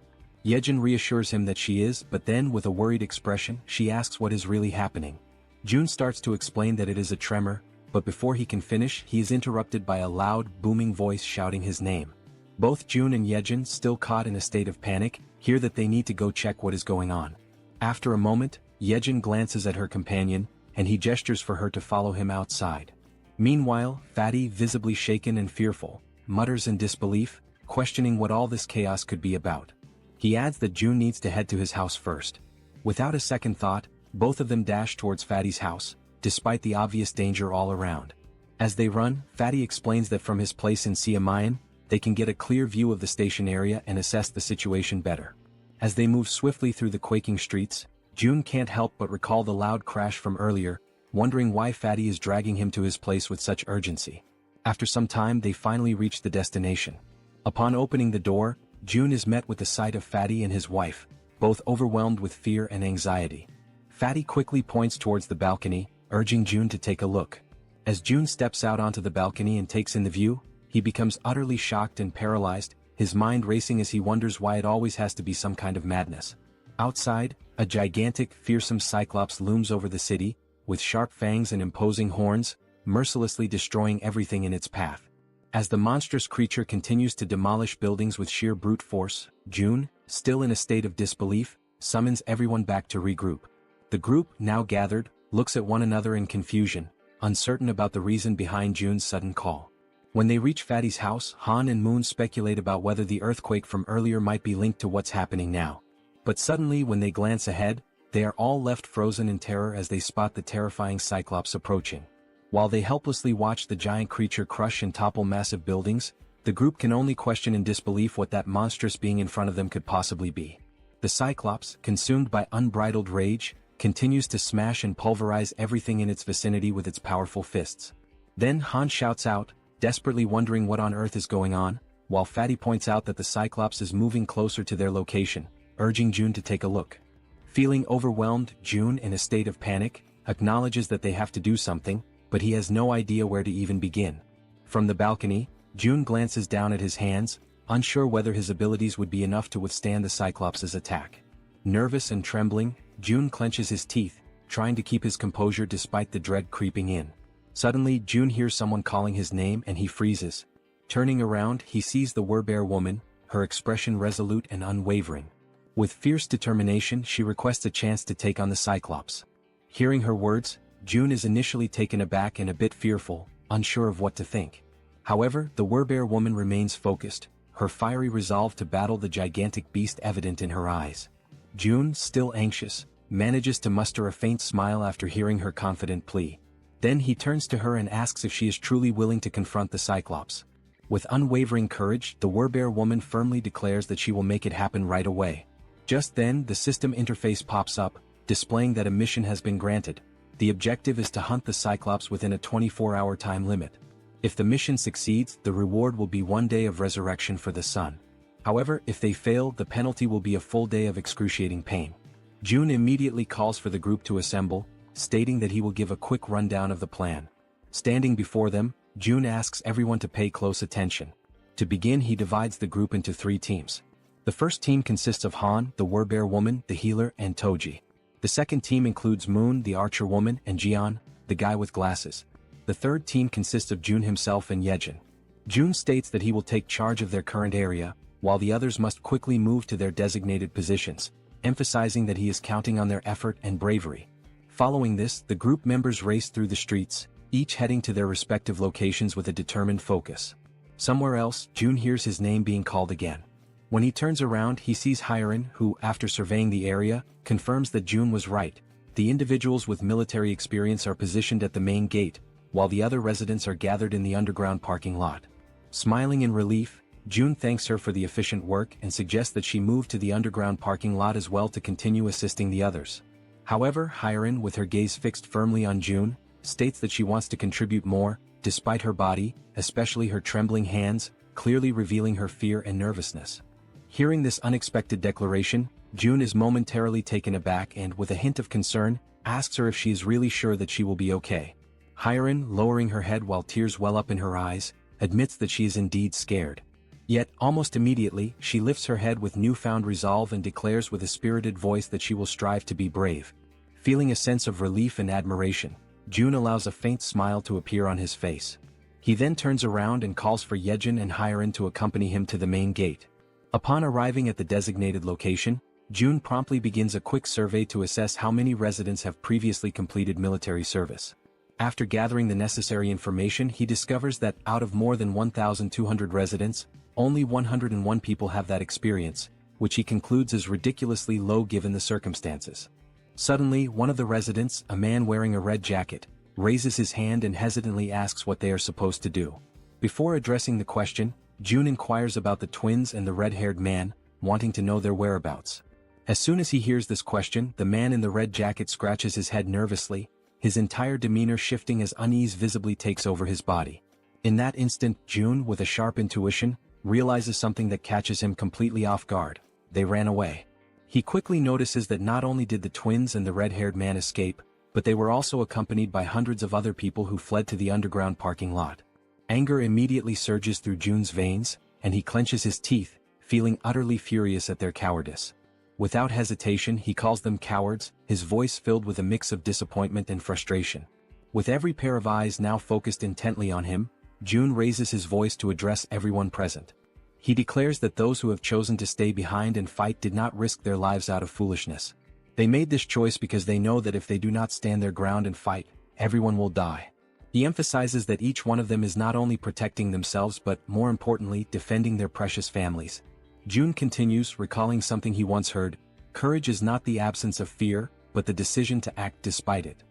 Yejin reassures him that she is, but then with a worried expression, she asks what is really happening. Jun starts to explain that it is a tremor, but before he can finish, he is interrupted by a loud, booming voice shouting his name. Both Jun and Yejin, still caught in a state of panic, hear that they need to go check what is going on. After a moment, Yejin glances at her companion, and he gestures for her to follow him outside. Meanwhile, Fatty, visibly shaken and fearful, mutters in disbelief, questioning what all this chaos could be about. He adds that Jun needs to head to his house first. Without a second thought, both of them dash towards Fatty's house, despite the obvious danger all around. As they run, Fatty explains that from his place in Siamayan, they can get a clear view of the station area and assess the situation better. As they move swiftly through the quaking streets, Jun can't help but recall the loud crash from earlier, wondering why Fatty is dragging him to his place with such urgency. After some time they finally reach the destination. Upon opening the door, Jun is met with the sight of Fatty and his wife, both overwhelmed with fear and anxiety. Fatty quickly points towards the balcony, urging Jun to take a look. As Jun steps out onto the balcony and takes in the view, he becomes utterly shocked and paralyzed, his mind racing as he wonders why it always has to be some kind of madness. Outside, a gigantic, fearsome cyclops looms over the city, with sharp fangs and imposing horns, mercilessly destroying everything in its path. As the monstrous creature continues to demolish buildings with sheer brute force, Jun, still in a state of disbelief, summons everyone back to regroup. The group, now gathered, looks at one another in confusion, uncertain about the reason behind Jun's sudden call. When they reach Fatty's house, Han and Moon speculate about whether the earthquake from earlier might be linked to what's happening now. But suddenly when they glance ahead, they are all left frozen in terror as they spot the terrifying Cyclops approaching. While they helplessly watch the giant creature crush and topple massive buildings, the group can only question in disbelief what that monstrous being in front of them could possibly be. The Cyclops, consumed by unbridled rage, continues to smash and pulverize everything in its vicinity with its powerful fists. Then Han shouts out, desperately wondering what on earth is going on, while Fatty points out that the Cyclops is moving closer to their location, urging Jun to take a look. Feeling overwhelmed, Jun, in a state of panic, acknowledges that they have to do something, but he has no idea where to even begin. From the balcony, Jun glances down at his hands, unsure whether his abilities would be enough to withstand the Cyclops' attack. Nervous and trembling, Jun clenches his teeth, trying to keep his composure despite the dread creeping in. Suddenly, June hears someone calling his name and he freezes. Turning around, he sees the Werbear woman, her expression resolute and unwavering. With fierce determination, she requests a chance to take on the Cyclops. Hearing her words, June is initially taken aback and a bit fearful, unsure of what to think. However, the Werbear woman remains focused, her fiery resolve to battle the gigantic beast evident in her eyes. June, still anxious, manages to muster a faint smile after hearing her confident plea. Then he turns to her and asks if she is truly willing to confront the Cyclops. With unwavering courage, the Werbear woman firmly declares that she will make it happen right away. Just then, the system interface pops up, displaying that a mission has been granted. The objective is to hunt the Cyclops within a 24-hour time limit. If the mission succeeds, the reward will be 1 day of resurrection for the sun. However, if they fail, the penalty will be a full day of excruciating pain. June immediately calls for the group to assemble, stating that he will give a quick rundown of the plan. Standing before them, June asks everyone to pay close attention. To begin, he divides the group into 3 teams. The first team consists of Han, the Werbear woman, the healer, and Toji. The second team includes Moon, the archer woman, and Jian, the guy with glasses. The third team consists of June himself and Yejin. June states that he will take charge of their current area, while the others must quickly move to their designated positions, emphasizing that he is counting on their effort and bravery. Following this, the group members race through the streets, each heading to their respective locations with a determined focus. Somewhere else, June hears his name being called again. When he turns around, he sees Hiren, who, after surveying the area, confirms that June was right. The individuals with military experience are positioned at the main gate, while the other residents are gathered in the underground parking lot. Smiling in relief, June thanks her for the efficient work and suggests that she move to the underground parking lot as well to continue assisting the others. However, Hiren, with her gaze fixed firmly on June, states that she wants to contribute more, despite her body, especially her trembling hands, clearly revealing her fear and nervousness. Hearing this unexpected declaration, June is momentarily taken aback and, with a hint of concern, asks her if she is really sure that she will be okay. Hiren, lowering her head while tears well up in her eyes, admits that she is indeed scared. Yet, almost immediately, she lifts her head with newfound resolve and declares with a spirited voice that she will strive to be brave. Feeling a sense of relief and admiration, June allows a faint smile to appear on his face. He then turns around and calls for Yejin and Hiren to accompany him to the main gate. Upon arriving at the designated location, June promptly begins a quick survey to assess how many residents have previously completed military service. After gathering the necessary information, he discovers that, out of more than 1,200 residents, only 101 people have that experience, which he concludes is ridiculously low given the circumstances. Suddenly, one of the residents, a man wearing a red jacket, raises his hand and hesitantly asks what they are supposed to do. Before addressing the question, June inquires about the twins and the red-haired man, wanting to know their whereabouts. As soon as he hears this question, the man in the red jacket scratches his head nervously, his entire demeanor shifting as unease visibly takes over his body. In that instant, June, with a sharp intuition, realizes something that catches him completely off guard. They ran away. He quickly notices that not only did the twins and the red-haired man escape, but they were also accompanied by hundreds of other people who fled to the underground parking lot. Anger immediately surges through June's veins, and he clenches his teeth, feeling utterly furious at their cowardice. Without hesitation, he calls them cowards, his voice filled with a mix of disappointment and frustration. With every pair of eyes now focused intently on him, June raises his voice to address everyone present. He declares that those who have chosen to stay behind and fight did not risk their lives out of foolishness. They made this choice because they know that if they do not stand their ground and fight, everyone will die. He emphasizes that each one of them is not only protecting themselves but, more importantly, defending their precious families. June continues, recalling something he once heard: courage is not the absence of fear, but the decision to act despite it.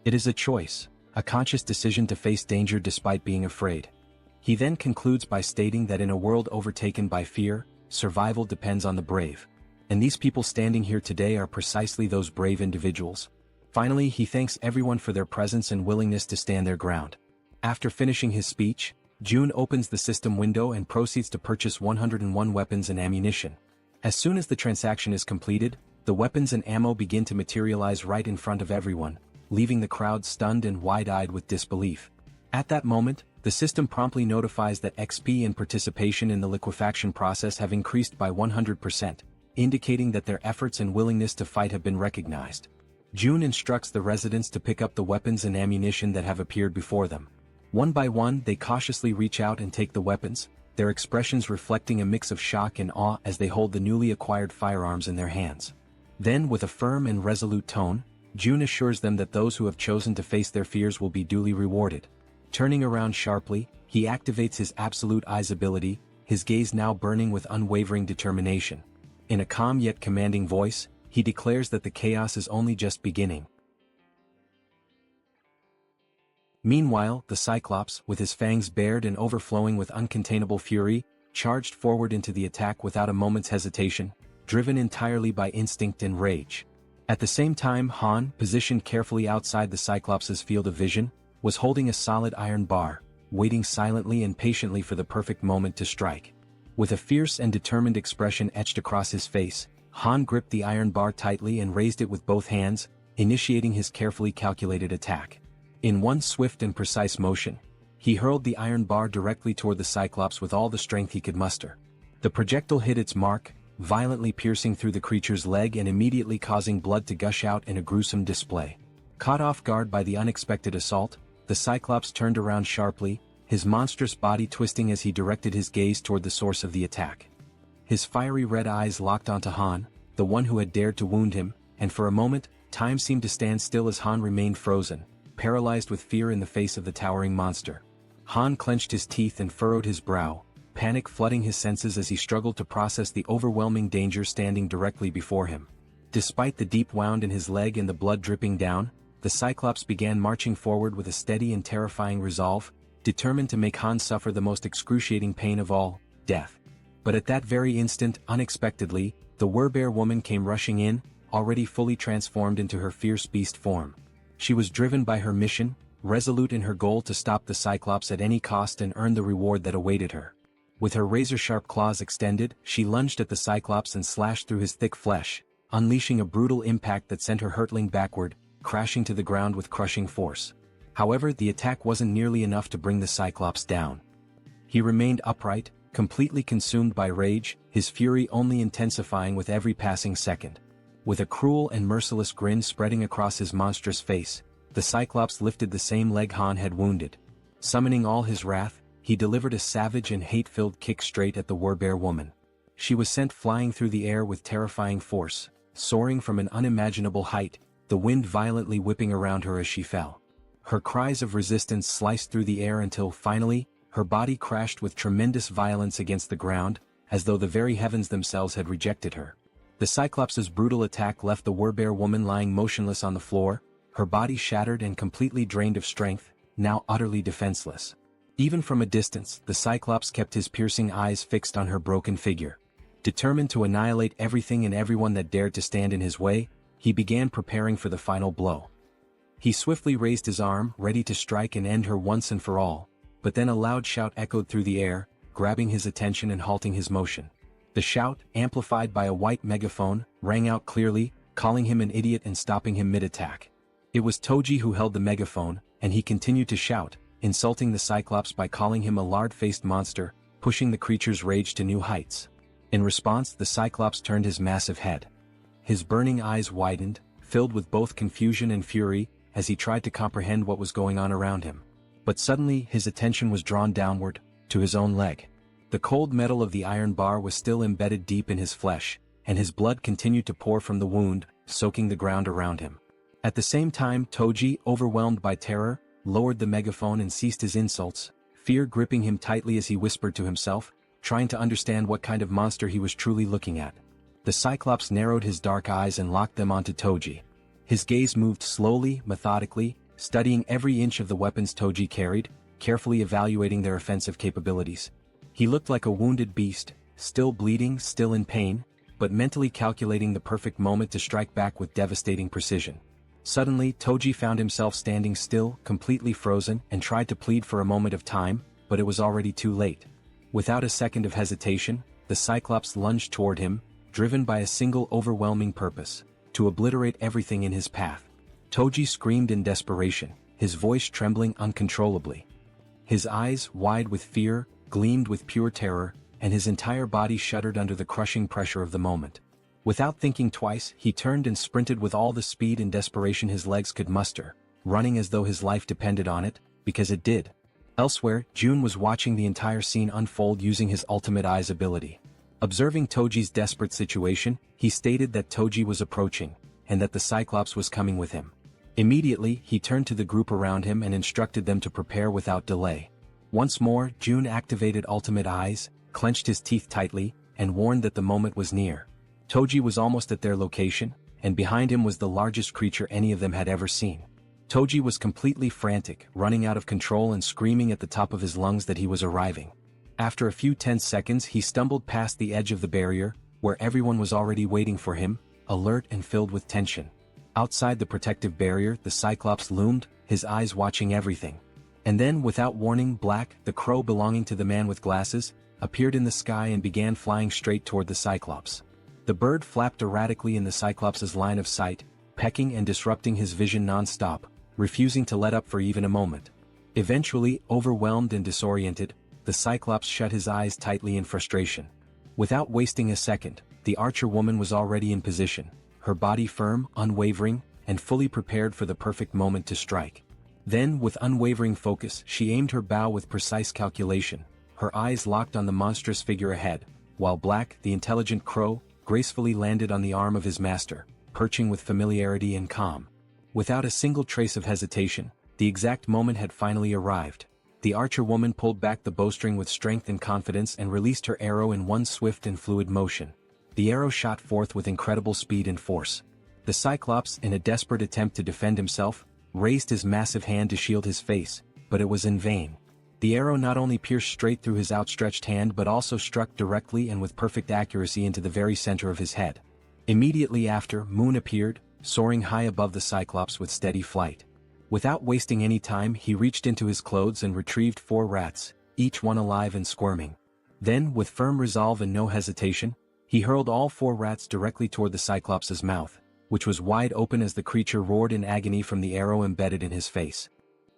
It is a choice, a conscious decision to face danger despite being afraid. He then concludes by stating that in a world overtaken by fear, survival depends on the brave. And these people standing here today are precisely those brave individuals. Finally, he thanks everyone for their presence and willingness to stand their ground. After finishing his speech, June opens the system window and proceeds to purchase 101 weapons and ammunition. As soon as the transaction is completed, the weapons and ammo begin to materialize right in front of everyone, leaving the crowd stunned and wide-eyed with disbelief. At that moment, the system promptly notifies that XP and participation in the liquefaction process have increased by 100%, indicating that their efforts and willingness to fight have been recognized. June instructs the residents to pick up the weapons and ammunition that have appeared before them. One by one they cautiously reach out and take the weapons, their expressions reflecting a mix of shock and awe as they hold the newly acquired firearms in their hands. Then, with a firm and resolute tone, June assures them that those who have chosen to face their fears will be duly rewarded. Turning around sharply, he activates his absolute eyes ability, his gaze now burning with unwavering determination. In a calm yet commanding voice, he declares that the chaos is only just beginning. Meanwhile, the Cyclops, with his fangs bared and overflowing with uncontainable fury, charged forward into the attack without a moment's hesitation, driven entirely by instinct and rage. At the same time, Han, positioned carefully outside the Cyclops' field of vision, was holding a solid iron bar, waiting silently and patiently for the perfect moment to strike. With a fierce and determined expression etched across his face, Han gripped the iron bar tightly and raised it with both hands, initiating his carefully calculated attack. In one swift and precise motion, he hurled the iron bar directly toward the Cyclops with all the strength he could muster. The projectile hit its mark, violently piercing through the creature's leg and immediately causing blood to gush out in a gruesome display. Caught off guard by the unexpected assault, the Cyclops turned around sharply, his monstrous body twisting as he directed his gaze toward the source of the attack. His fiery red eyes locked onto Han, the one who had dared to wound him, and for a moment, time seemed to stand still as Han remained frozen, paralyzed with fear in the face of the towering monster. Han clenched his teeth and furrowed his brow, panic flooding his senses as he struggled to process the overwhelming danger standing directly before him. Despite the deep wound in his leg and the blood dripping down, the Cyclops began marching forward with a steady and terrifying resolve, determined to make Han suffer the most excruciating pain of all, death. But at that very instant, unexpectedly, the Werbear woman came rushing in, already fully transformed into her fierce beast form. She was driven by her mission, resolute in her goal to stop the Cyclops at any cost and earn the reward that awaited her. With her razor-sharp claws extended, she lunged at the Cyclops and slashed through his thick flesh, unleashing a brutal impact that sent her hurtling backward, crashing to the ground with crushing force. However, the attack wasn't nearly enough to bring the Cyclops down. He remained upright, completely consumed by rage, his fury only intensifying with every passing second. With a cruel and merciless grin spreading across his monstrous face, the Cyclops lifted the same leg Han had wounded. Summoning all his wrath, he delivered a savage and hate-filled kick straight at the Werbear woman. She was sent flying through the air with terrifying force, soaring from an unimaginable height, the wind violently whipping around her as she fell. Her cries of resistance sliced through the air until, finally, her body crashed with tremendous violence against the ground, as though the very heavens themselves had rejected her. The Cyclops' brutal attack left the Werbear woman lying motionless on the floor, her body shattered and completely drained of strength, now utterly defenseless. Even from a distance, the Cyclops kept his piercing eyes fixed on her broken figure. Determined to annihilate everything and everyone that dared to stand in his way, he began preparing for the final blow. He swiftly raised his arm, ready to strike and end her once and for all, but then a loud shout echoed through the air, grabbing his attention and halting his motion. The shout, amplified by a white megaphone, rang out clearly, calling him an idiot and stopping him mid-attack. It was Toji who held the megaphone, and he continued to shout, insulting the Cyclops by calling him a lard-faced monster, pushing the creature's rage to new heights. In response, the Cyclops turned his massive head. His burning eyes widened, filled with both confusion and fury, as he tried to comprehend what was going on around him. But suddenly his attention was drawn downward, to his own leg. The cold metal of the iron bar was still embedded deep in his flesh, and his blood continued to pour from the wound, soaking the ground around him. At the same time, Toji, overwhelmed by terror, lowered the megaphone and ceased his insults, fear gripping him tightly as he whispered to himself, trying to understand what kind of monster he was truly looking at. The Cyclops narrowed his dark eyes and locked them onto Toji. His gaze moved slowly, methodically, studying every inch of the weapons Toji carried, carefully evaluating their offensive capabilities. He looked like a wounded beast, still bleeding, still in pain, but mentally calculating the perfect moment to strike back with devastating precision. Suddenly, Toji found himself standing still, completely frozen, and tried to plead for a moment of time, but it was already too late. Without a second of hesitation, the Cyclops lunged toward him, driven by a single overwhelming purpose: to obliterate everything in his path. Toji screamed in desperation, his voice trembling uncontrollably. His eyes, wide with fear, gleamed with pure terror, and his entire body shuddered under the crushing pressure of the moment. Without thinking twice, he turned and sprinted with all the speed and desperation his legs could muster, running as though his life depended on it, because it did. Elsewhere, Jun was watching the entire scene unfold using his ultimate eyes ability. Observing Toji's desperate situation, he stated that Toji was approaching, and that the Cyclops was coming with him. Immediately, he turned to the group around him and instructed them to prepare without delay. Once more, Jun activated ultimate eyes, clenched his teeth tightly, and warned that the moment was near. Toji was almost at their location, and behind him was the largest creature any of them had ever seen. Toji was completely frantic, running out of control and screaming at the top of his lungs that he was arriving. After a few tense seconds, he stumbled past the edge of the barrier, where everyone was already waiting for him, alert and filled with tension. Outside the protective barrier, the Cyclops loomed, his eyes watching everything. And then, without warning, Black, the crow belonging to the man with glasses, appeared in the sky and began flying straight toward the Cyclops. The bird flapped erratically in the Cyclops' line of sight, pecking and disrupting his vision non-stop, refusing to let up for even a moment. Eventually, overwhelmed and disoriented, the Cyclops shut his eyes tightly in frustration. Without wasting a second, the archer woman was already in position, her body firm, unwavering, and fully prepared for the perfect moment to strike. Then, with unwavering focus, she aimed her bow with precise calculation, her eyes locked on the monstrous figure ahead, while Black, the intelligent crow, gracefully landed on the arm of his master, perching with familiarity and calm. Without a single trace of hesitation, the exact moment had finally arrived. The archer woman pulled back the bowstring with strength and confidence and released her arrow in one swift and fluid motion. The arrow shot forth with incredible speed and force. The Cyclops, in a desperate attempt to defend himself, raised his massive hand to shield his face, but it was in vain. The arrow not only pierced straight through his outstretched hand but also struck directly and with perfect accuracy into the very center of his head. Immediately after, Moon appeared, soaring high above the Cyclops with steady flight. Without wasting any time, he reached into his clothes and retrieved 4 rats, each one alive and squirming. Then, with firm resolve and no hesitation, he hurled all 4 rats directly toward the Cyclops' mouth, which was wide open as the creature roared in agony from the arrow embedded in his face.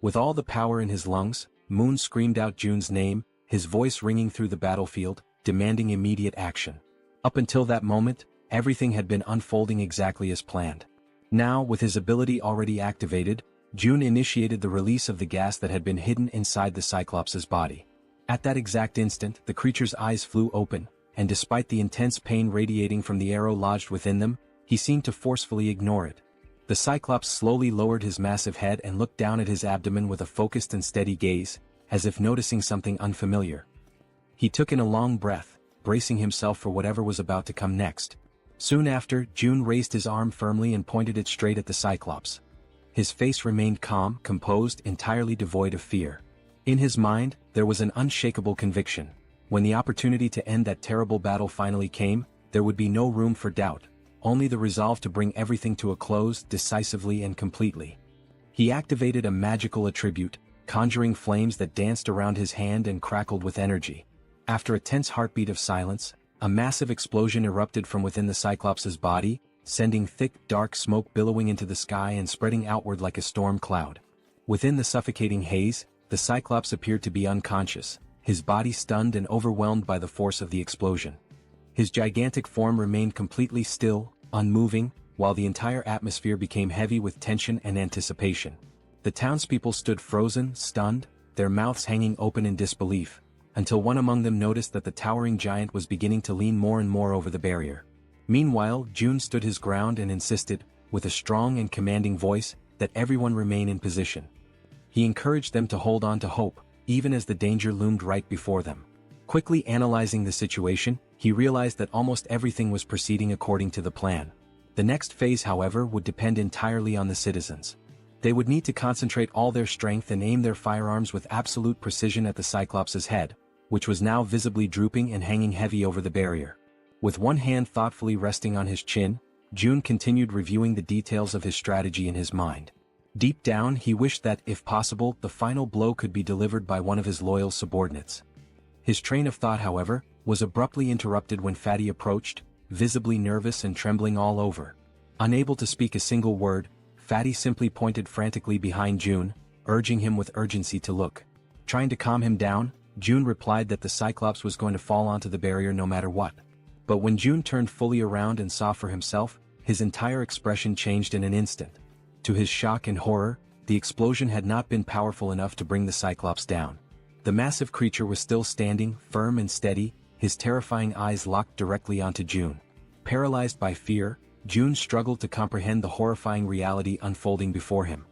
With all the power in his lungs, Moon screamed out Jun's name, his voice ringing through the battlefield, demanding immediate action. Up until that moment, everything had been unfolding exactly as planned. Now, with his ability already activated, Jun initiated the release of the gas that had been hidden inside the Cyclops' body. At that exact instant, the creature's eyes flew open, and despite the intense pain radiating from the arrow lodged within them, he seemed to forcefully ignore it. The Cyclops slowly lowered his massive head and looked down at his abdomen with a focused and steady gaze, as if noticing something unfamiliar. He took in a long breath, bracing himself for whatever was about to come next. Soon after, Jun raised his arm firmly and pointed it straight at the Cyclops. His face remained calm, composed, entirely devoid of fear. In his mind, there was an unshakable conviction. When the opportunity to end that terrible battle finally came, there would be no room for doubt, only the resolve to bring everything to a close decisively and completely. He activated a magical attribute, conjuring flames that danced around his hand and crackled with energy. After a tense heartbeat of silence, a massive explosion erupted from within the Cyclops' body, sending thick, dark smoke billowing into the sky and spreading outward like a storm cloud. Within the suffocating haze, the Cyclops appeared to be unconscious, his body stunned and overwhelmed by the force of the explosion. His gigantic form remained completely still, unmoving, while the entire atmosphere became heavy with tension and anticipation. The townspeople stood frozen, stunned, their mouths hanging open in disbelief, until one among them noticed that the towering giant was beginning to lean more and more over the barrier. Meanwhile, Jun stood his ground and insisted, with a strong and commanding voice, that everyone remain in position. He encouraged them to hold on to hope, even as the danger loomed right before them. Quickly analyzing the situation, he realized that almost everything was proceeding according to the plan. The next phase, however, would depend entirely on the citizens. They would need to concentrate all their strength and aim their firearms with absolute precision at the Cyclops' head, which was now visibly drooping and hanging heavy over the barrier. With one hand thoughtfully resting on his chin, Jun continued reviewing the details of his strategy in his mind. Deep down, he wished that, if possible, the final blow could be delivered by one of his loyal subordinates. His train of thought, however, was abruptly interrupted when Fatty approached, visibly nervous and trembling all over. Unable to speak a single word, Fatty simply pointed frantically behind Jun, urging him with urgency to look. Trying to calm him down, Jun replied that the Cyclops was going to fall onto the barrier no matter what. But when June turned fully around and saw for himself, his entire expression changed in an instant. To his shock and horror, the explosion had not been powerful enough to bring the Cyclops down. The massive creature was still standing, firm and steady, his terrifying eyes locked directly onto June. Paralyzed by fear, June struggled to comprehend the horrifying reality unfolding before him.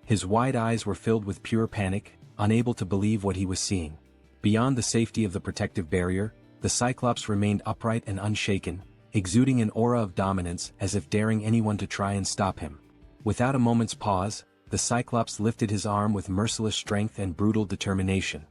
His wide eyes were filled with pure panic, unable to believe what he was seeing. Beyond the safety of the protective barrier, the Cyclops remained upright and unshaken, exuding an aura of dominance as if daring anyone to try and stop him. Without a moment's pause, the Cyclops lifted his arm with merciless strength and brutal determination.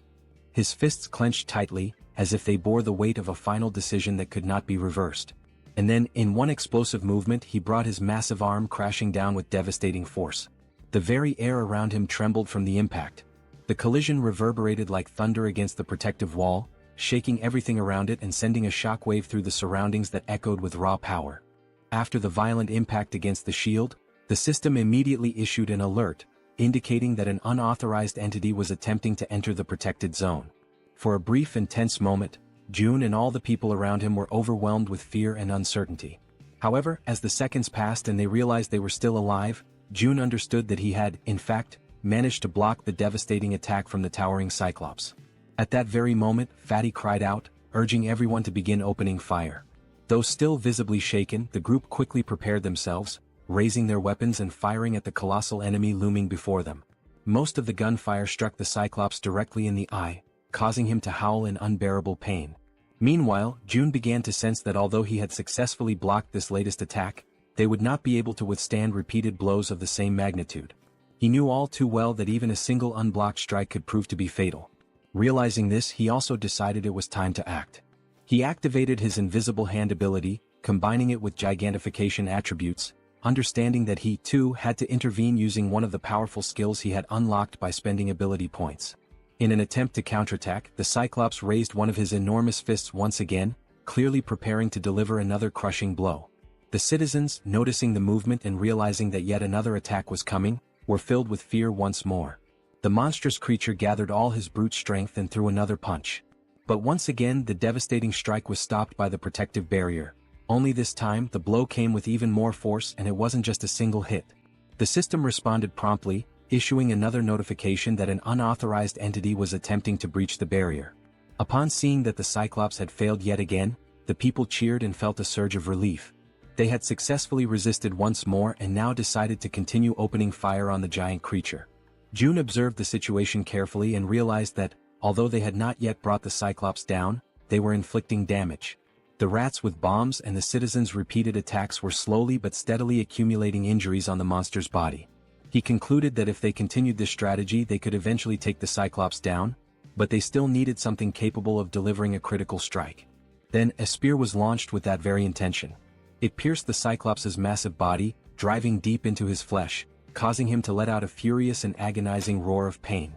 His fists clenched tightly, as if they bore the weight of a final decision that could not be reversed. And then, in one explosive movement, he brought his massive arm crashing down with devastating force. The very air around him trembled from the impact. The collision reverberated like thunder against the protective wall, shaking everything around it and sending a shockwave through the surroundings that echoed with raw power. After the violent impact against the shield, the system immediately issued an alert, indicating that an unauthorized entity was attempting to enter the protected zone. For a brief and tense moment, June and all the people around him were overwhelmed with fear and uncertainty. However, as the seconds passed and they realized they were still alive, June understood that he had, in fact, managed to block the devastating attack from the towering Cyclops. At that very moment, Fatty cried out, urging everyone to begin opening fire. Though still visibly shaken, the group quickly prepared themselves, raising their weapons and firing at the colossal enemy looming before them. Most of the gunfire struck the Cyclops directly in the eye, causing him to howl in unbearable pain. Meanwhile, June began to sense that although he had successfully blocked this latest attack, they would not be able to withstand repeated blows of the same magnitude. He knew all too well that even a single unblocked strike could prove to be fatal. Realizing this, he also decided it was time to act. He activated his invisible hand ability, combining it with gigantification attributes, understanding that he, too, had to intervene using one of the powerful skills he had unlocked by spending ability points. In an attempt to counterattack, the Cyclops raised one of his enormous fists once again, clearly preparing to deliver another crushing blow. The citizens, noticing the movement and realizing that yet another attack was coming, were filled with fear once more. The monstrous creature gathered all his brute strength and threw another punch. But once again the devastating strike was stopped by the protective barrier. Only this time the blow came with even more force, and it wasn't just a single hit. The system responded promptly, issuing another notification that an unauthorized entity was attempting to breach the barrier. Upon seeing that the Cyclops had failed yet again, the people cheered and felt a surge of relief. They had successfully resisted once more and now decided to continue opening fire on the giant creature. June observed the situation carefully and realized that, although they had not yet brought the Cyclops down, they were inflicting damage. The rats with bombs and the citizens' repeated attacks were slowly but steadily accumulating injuries on the monster's body. He concluded that if they continued this strategy they could eventually take the Cyclops down, but they still needed something capable of delivering a critical strike. Then, a spear was launched with that very intention. It pierced the Cyclops' massive body, driving deep into his flesh, causing him to let out a furious and agonizing roar of pain.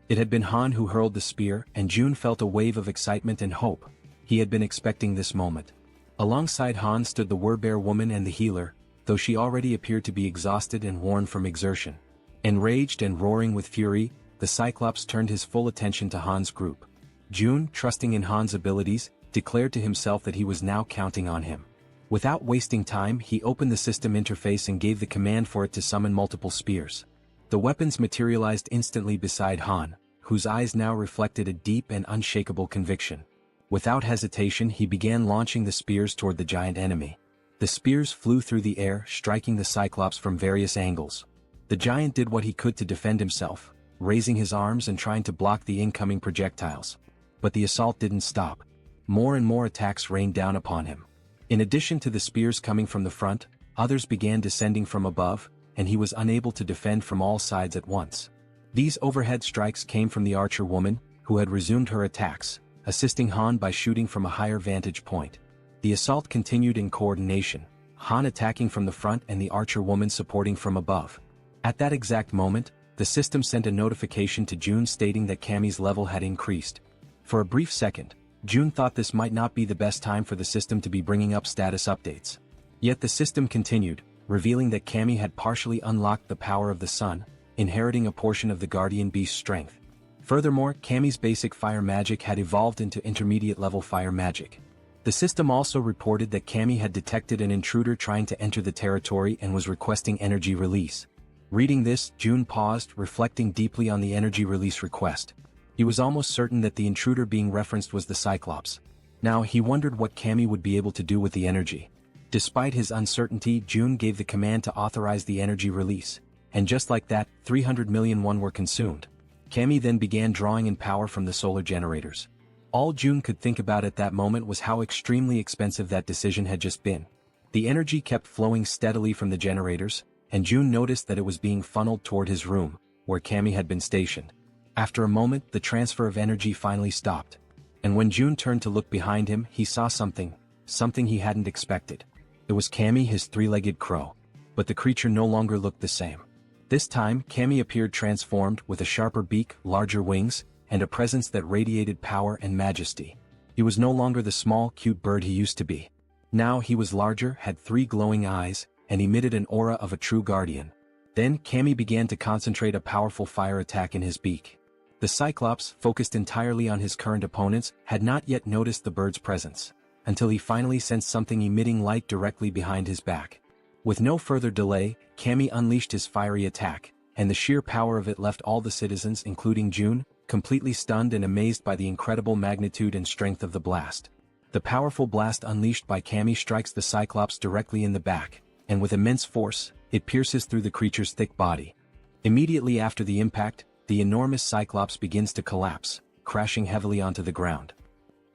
It had been Han who hurled the spear, and June felt a wave of excitement and hope. He had been expecting this moment. Alongside Han stood the Werbear woman and the healer, though she already appeared to be exhausted and worn from exertion. Enraged and roaring with fury, the Cyclops turned his full attention to Han's group. June, trusting in Han's abilities, declared to himself that he was now counting on him. Without wasting time, he opened the system interface and gave the command for it to summon multiple spears. The weapons materialized instantly beside Han, whose eyes now reflected a deep and unshakable conviction. Without hesitation, he began launching the spears toward the giant enemy. The spears flew through the air, striking the Cyclops from various angles. The giant did what he could to defend himself, raising his arms and trying to block the incoming projectiles. But the assault didn't stop. More and more attacks rained down upon him. In addition to the spears coming from the front, others began descending from above, and he was unable to defend from all sides at once. These overhead strikes came from the archer woman, who had resumed her attacks, assisting Han by shooting from a higher vantage point. The assault continued in coordination, Han attacking from the front and the archer woman supporting from above. At that exact moment, the system sent a notification to June stating that Cammy's level had increased. For a brief second, June thought this might not be the best time for the system to be bringing up status updates. Yet the system continued, revealing that Cammy had partially unlocked the power of the sun, inheriting a portion of the guardian beast's strength. Furthermore, Cammy's basic fire magic had evolved into intermediate level fire magic. The system also reported that Cammy had detected an intruder trying to enter the territory and was requesting energy release. Reading this, June paused, reflecting deeply on the energy release request. He was almost certain that the intruder being referenced was the Cyclops. Now he wondered what Cammy would be able to do with the energy. Despite his uncertainty, June gave the command to authorize the energy release. And just like that, 300 million won were consumed. Cammy then began drawing in power from the solar generators. All June could think about at that moment was how extremely expensive that decision had just been. The energy kept flowing steadily from the generators, and June noticed that it was being funneled toward his room, where Cammy had been stationed. After a moment, the transfer of energy finally stopped. And when June turned to look behind him, he saw something he hadn't expected. It was Cammy, his three-legged crow. But the creature no longer looked the same. This time, Cammy appeared transformed, with a sharper beak, larger wings, and a presence that radiated power and majesty. He was no longer the small, cute bird he used to be. Now he was larger, had 3 glowing eyes, and emitted an aura of a true guardian. Then Cammy began to concentrate a powerful fire attack in his beak. The Cyclops, focused entirely on his current opponents, had not yet noticed the bird's presence, until he finally sensed something emitting light directly behind his back. With no further delay, Cammy unleashed his fiery attack, and the sheer power of it left all the citizens, including June, completely stunned and amazed by the incredible magnitude and strength of the blast. The powerful blast unleashed by Cammy strikes the Cyclops directly in the back, and with immense force, it pierces through the creature's thick body. Immediately after the impact, the enormous Cyclops begins to collapse, crashing heavily onto the ground.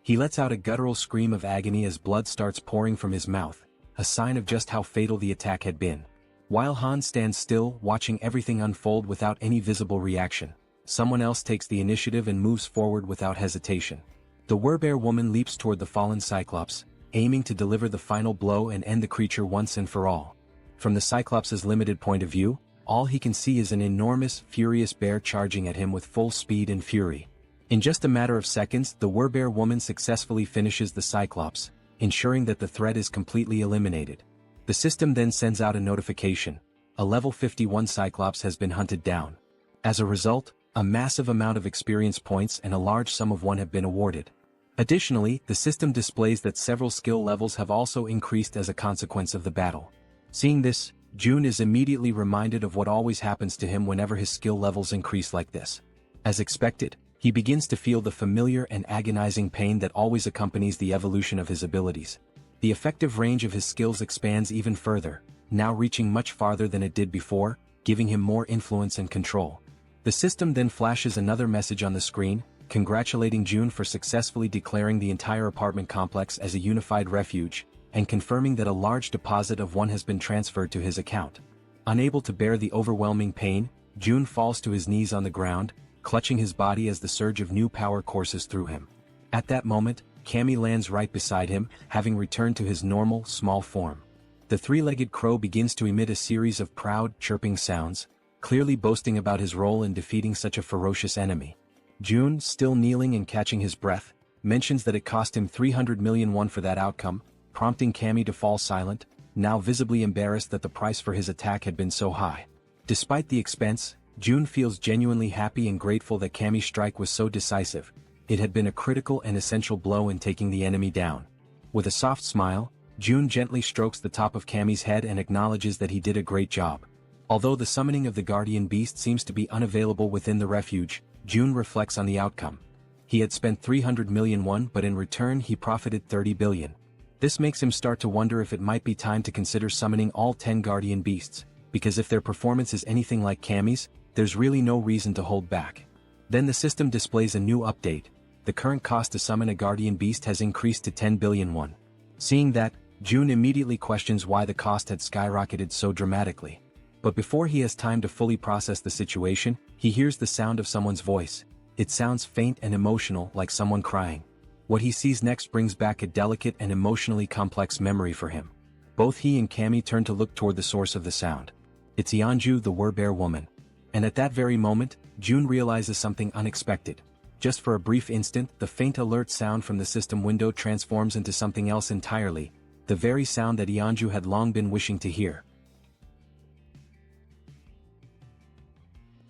He lets out a guttural scream of agony as blood starts pouring from his mouth, a sign of just how fatal the attack had been. While Han stands still, watching everything unfold without any visible reaction, someone else takes the initiative and moves forward without hesitation. The Werbear woman leaps toward the fallen Cyclops, aiming to deliver the final blow and end the creature once and for all. From the Cyclops' limited point of view, all he can see is an enormous, furious bear charging at him with full speed and fury. In just a matter of seconds, the Werbear woman successfully finishes the Cyclops, ensuring that the threat is completely eliminated. The system then sends out a notification: a level 51 Cyclops has been hunted down. As a result, a massive amount of experience points and a large sum of 1 have been awarded. Additionally, the system displays that several skill levels have also increased as a consequence of the battle. Seeing this, June is immediately reminded of what always happens to him whenever his skill levels increase like this. As expected, he begins to feel the familiar and agonizing pain that always accompanies the evolution of his abilities. The effective range of his skills expands even further, now reaching much farther than it did before, giving him more influence and control. The system then flashes another message on the screen, congratulating June for successfully declaring the entire apartment complex as a unified refuge, and confirming that a large deposit of 1 has been transferred to his account. Unable to bear the overwhelming pain, June falls to his knees on the ground, clutching his body as the surge of new power courses through him. At that moment, Cammy lands right beside him, having returned to his normal, small form. The three-legged crow begins to emit a series of proud, chirping sounds, clearly boasting about his role in defeating such a ferocious enemy. June, still kneeling and catching his breath, mentions that it cost him 300 million won for that outcome, prompting Cammy to fall silent, now visibly embarrassed that the price for his attack had been so high. Despite the expense, June feels genuinely happy and grateful that Cammy's strike was so decisive. It had been a critical and essential blow in taking the enemy down. With a soft smile, June gently strokes the top of Cammy's head and acknowledges that he did a great job. Although the summoning of the guardian beast seems to be unavailable within the refuge, June reflects on the outcome. He had spent 300 million won, but in return he profited 30 billion. This makes him start to wonder if it might be time to consider summoning all 10 guardian beasts, because if their performance is anything like Cammy's, there's really no reason to hold back. Then the system displays a new update. The current cost to summon a guardian beast has increased to 10 billion won. Seeing that, June immediately questions why the cost had skyrocketed so dramatically. But before he has time to fully process the situation, he hears the sound of someone's voice. It sounds faint and emotional, like someone crying. What he sees next brings back a delicate and emotionally complex memory for him. Both he and Cammy turn to look toward the source of the sound. It's Yeonju, the Werbear woman. And at that very moment, June realizes something unexpected. Just for a brief instant, the faint alert sound from the system window transforms into something else entirely, the very sound that Yeonju had long been wishing to hear.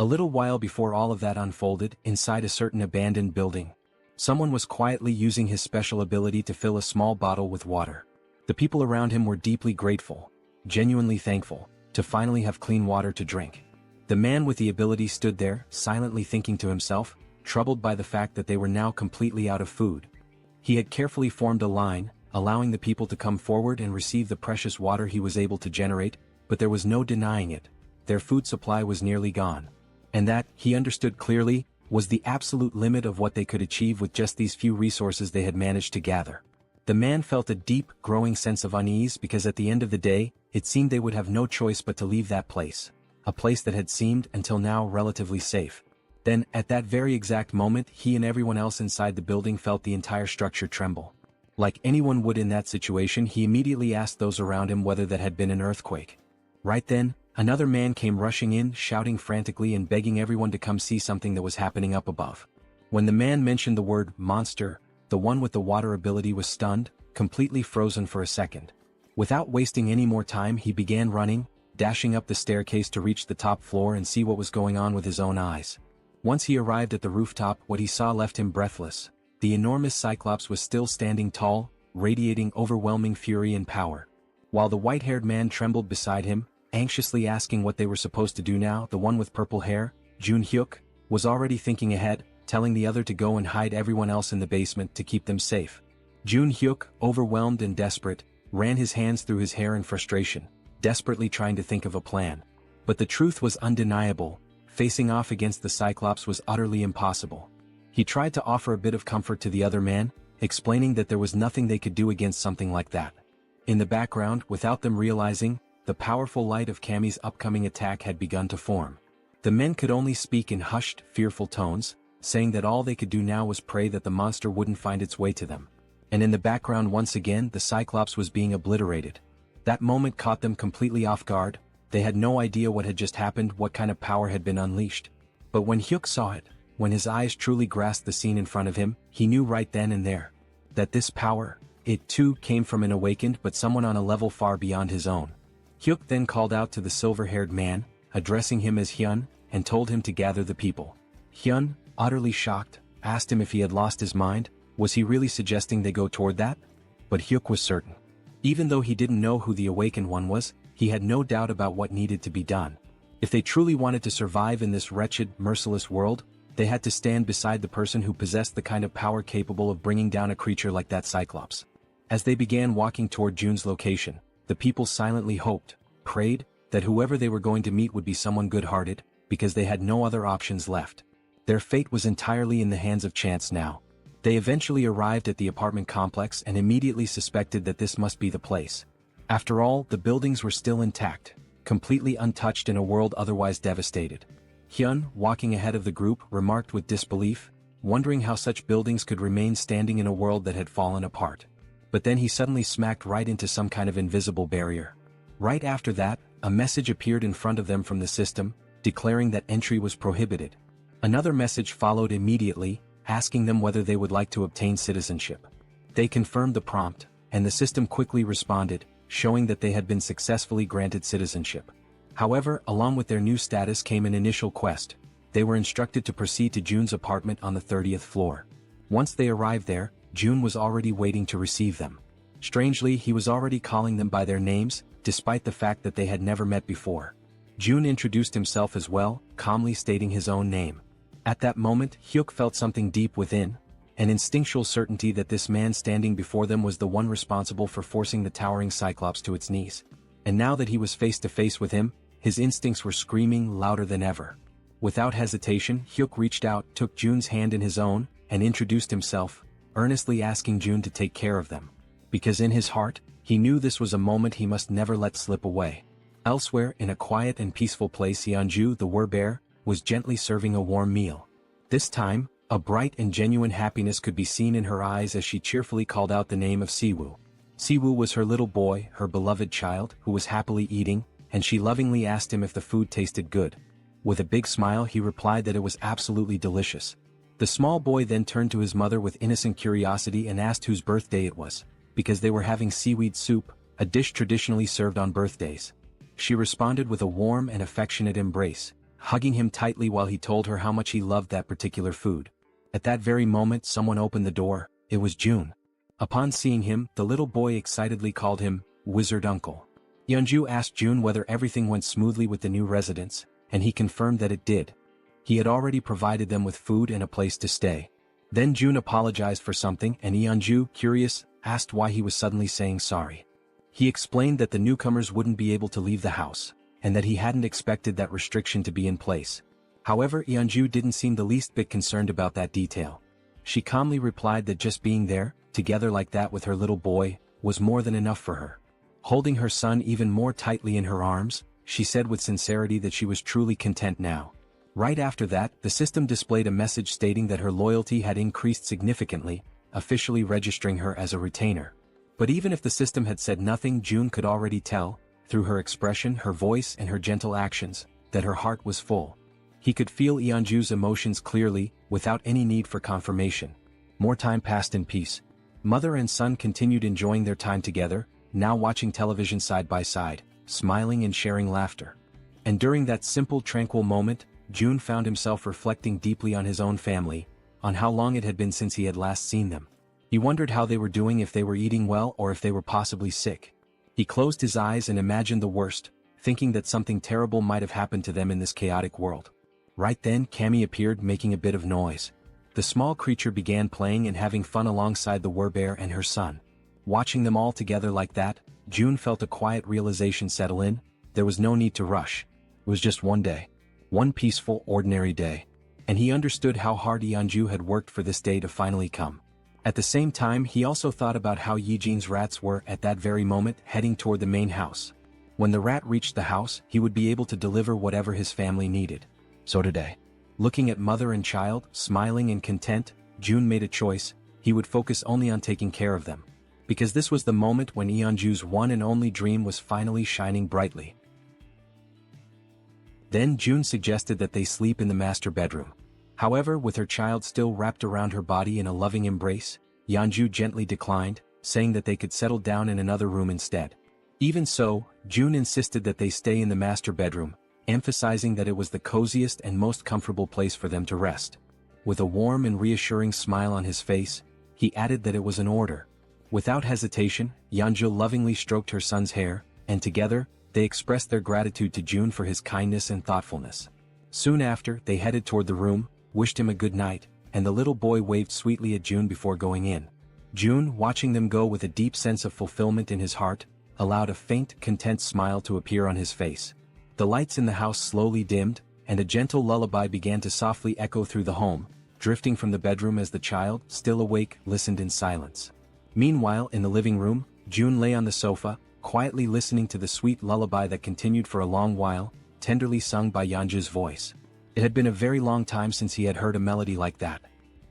A little while before all of that unfolded, inside a certain abandoned building, Someone was quietly using his special ability to fill a small bottle with water. The people around him were deeply grateful, genuinely thankful, to finally have clean water to drink. The man with the ability stood there, silently thinking to himself, troubled by the fact that they were now completely out of food. He had carefully formed a line, allowing the people to come forward and receive the precious water he was able to generate, but there was no denying it. Their food supply was nearly gone. And that, he understood clearly, was the absolute limit of what they could achieve with just these few resources they had managed to gather. The man felt a deep, growing sense of unease because at the end of the day, it seemed they would have no choice but to leave that place. A place that had seemed, until now, relatively safe. Then, at that very exact moment, he and everyone else inside the building felt the entire structure tremble. Like anyone would in that situation, he immediately asked those around him whether that had been an earthquake. Right then, another man came rushing in, shouting frantically and begging everyone to come see something that was happening up above. When the man mentioned the word monster, the one with the water ability was stunned, completely frozen for a second. Without wasting any more time, he began running, dashing up the staircase to reach the top floor and see what was going on with his own eyes. Once he arrived at the rooftop, what he saw left him breathless. The enormous Cyclops was still standing tall, radiating overwhelming fury and power. While the white-haired man trembled beside him, anxiously asking what they were supposed to do now, the one with purple hair, Jun Hyuk, was already thinking ahead, telling the other to go and hide everyone else in the basement to keep them safe. Jun Hyuk, overwhelmed and desperate, ran his hands through his hair in frustration, desperately trying to think of a plan. But the truth was undeniable. Facing off against the Cyclops was utterly impossible. He tried to offer a bit of comfort to the other man, explaining that there was nothing they could do against something like that. In the background, without them realizing, the powerful light of Kami's upcoming attack had begun to form. The men could only speak in hushed, fearful tones, saying that all they could do now was pray that the monster wouldn't find its way to them. And in the background once again, the Cyclops was being obliterated. That moment caught them completely off guard. They had no idea what had just happened, what kind of power had been unleashed. But when Hyuk saw it, when his eyes truly grasped the scene in front of him, he knew right then and there that this power, it too came from an awakened but someone on a level far beyond his own. Hyuk then called out to the silver-haired man, addressing him as Hyun, and told him to gather the people. Hyun, utterly shocked, asked him if he had lost his mind. Was he really suggesting they go toward that? But Hyuk was certain. Even though he didn't know who the awakened one was, he had no doubt about what needed to be done. If they truly wanted to survive in this wretched, merciless world, they had to stand beside the person who possessed the kind of power capable of bringing down a creature like that Cyclops. As they began walking toward Jun's location, the people silently hoped, prayed, that whoever they were going to meet would be someone good-hearted, because they had no other options left. Their fate was entirely in the hands of chance now. They eventually arrived at the apartment complex and immediately suspected that this must be the place. After all, the buildings were still intact, completely untouched in a world otherwise devastated. Hyun, walking ahead of the group, remarked with disbelief, wondering how such buildings could remain standing in a world that had fallen apart. But then he suddenly smacked right into some kind of invisible barrier. Right after that, a message appeared in front of them from the system, declaring that entry was prohibited. Another message followed immediately, asking them whether they would like to obtain citizenship. They confirmed the prompt, and the system quickly responded, showing that they had been successfully granted citizenship. However, along with their new status came an initial quest. They were instructed to proceed to Jun's apartment on the 30th floor. Once they arrived there, Jun was already waiting to receive them. Strangely, he was already calling them by their names, despite the fact that they had never met before. Jun introduced himself as well, calmly stating his own name. At that moment, Hyuk felt something deep within, an instinctual certainty that this man standing before them was the one responsible for forcing the towering Cyclops to its knees. And now that he was face to face with him, his instincts were screaming louder than ever. Without hesitation, Hyuk reached out, took Jun's hand in his own, and introduced himself, earnestly asking Jun to take care of them. Because in his heart, he knew this was a moment he must never let slip away. Elsewhere, in a quiet and peaceful place, Yeonju, the were-bear, was gently serving a warm meal. This time, a bright and genuine happiness could be seen in her eyes as she cheerfully called out the name of Siwoo. Siwoo was her little boy, her beloved child, who was happily eating, and she lovingly asked him if the food tasted good. With a big smile, he replied that it was absolutely delicious. The small boy then turned to his mother with innocent curiosity and asked whose birthday it was, because they were having seaweed soup, a dish traditionally served on birthdays. She responded with a warm and affectionate embrace, hugging him tightly while he told her how much he loved that particular food. At that very moment someone opened the door. It was June. Upon seeing him, the little boy excitedly called him, Wizard Uncle. Yeonju asked June whether everything went smoothly with the new residents, and he confirmed that it did. He had already provided them with food and a place to stay. Then June apologized for something and Yeonju, curious, asked why he was suddenly saying sorry. He explained that the newcomers wouldn't be able to leave the house, and that he hadn't expected that restriction to be in place. However, Yeonju didn't seem the least bit concerned about that detail. She calmly replied that just being there, together like that with her little boy, was more than enough for her. Holding her son even more tightly in her arms, she said with sincerity that she was truly content now. Right after that, the system displayed a message stating that her loyalty had increased significantly, officially registering her as a retainer. But even if the system had said nothing, June could already tell, through her expression, her voice and her gentle actions, that her heart was full. He could feel Yeonju's emotions clearly, without any need for confirmation. More time passed in peace. Mother and son continued enjoying their time together, now watching television side by side, smiling and sharing laughter. And during that simple tranquil moment, June found himself reflecting deeply on his own family, on how long it had been since he had last seen them. He wondered how they were doing, if they were eating well or if they were possibly sick. He closed his eyes and imagined the worst, thinking that something terrible might have happened to them in this chaotic world. Right then, Cammy appeared, making a bit of noise. The small creature began playing and having fun alongside the werbear and her son. Watching them all together like that, June felt a quiet realization settle in. There was no need to rush. It was just one day. One peaceful, ordinary day. And he understood how hard Yeonju had worked for this day to finally come. At the same time, he also thought about how Yijin's rats were, at that very moment, heading toward the main house. When the rat reached the house, he would be able to deliver whatever his family needed. So today, looking at mother and child, smiling and content, June made a choice. He would focus only on taking care of them. Because this was the moment when Yeonju's one and only dream was finally shining brightly. Then June suggested that they sleep in the master bedroom. However, with her child still wrapped around her body in a loving embrace, Yeonju gently declined, saying that they could settle down in another room instead. Even so, June insisted that they stay in the master bedroom, emphasizing that it was the coziest and most comfortable place for them to rest. With a warm and reassuring smile on his face, he added that it was an order. Without hesitation, Yeonju lovingly stroked her son's hair, and together, they expressed their gratitude to June for his kindness and thoughtfulness. Soon after, they headed toward the room, wished him a good night, and the little boy waved sweetly at June before going in. June, watching them go with a deep sense of fulfillment in his heart, allowed a faint, content smile to appear on his face. The lights in the house slowly dimmed, and a gentle lullaby began to softly echo through the home, drifting from the bedroom as the child, still awake, listened in silence. Meanwhile, in the living room, June lay on the sofa, quietly listening to the sweet lullaby that continued for a long while, tenderly sung by Yeonju's voice. It had been a very long time since he had heard a melody like that.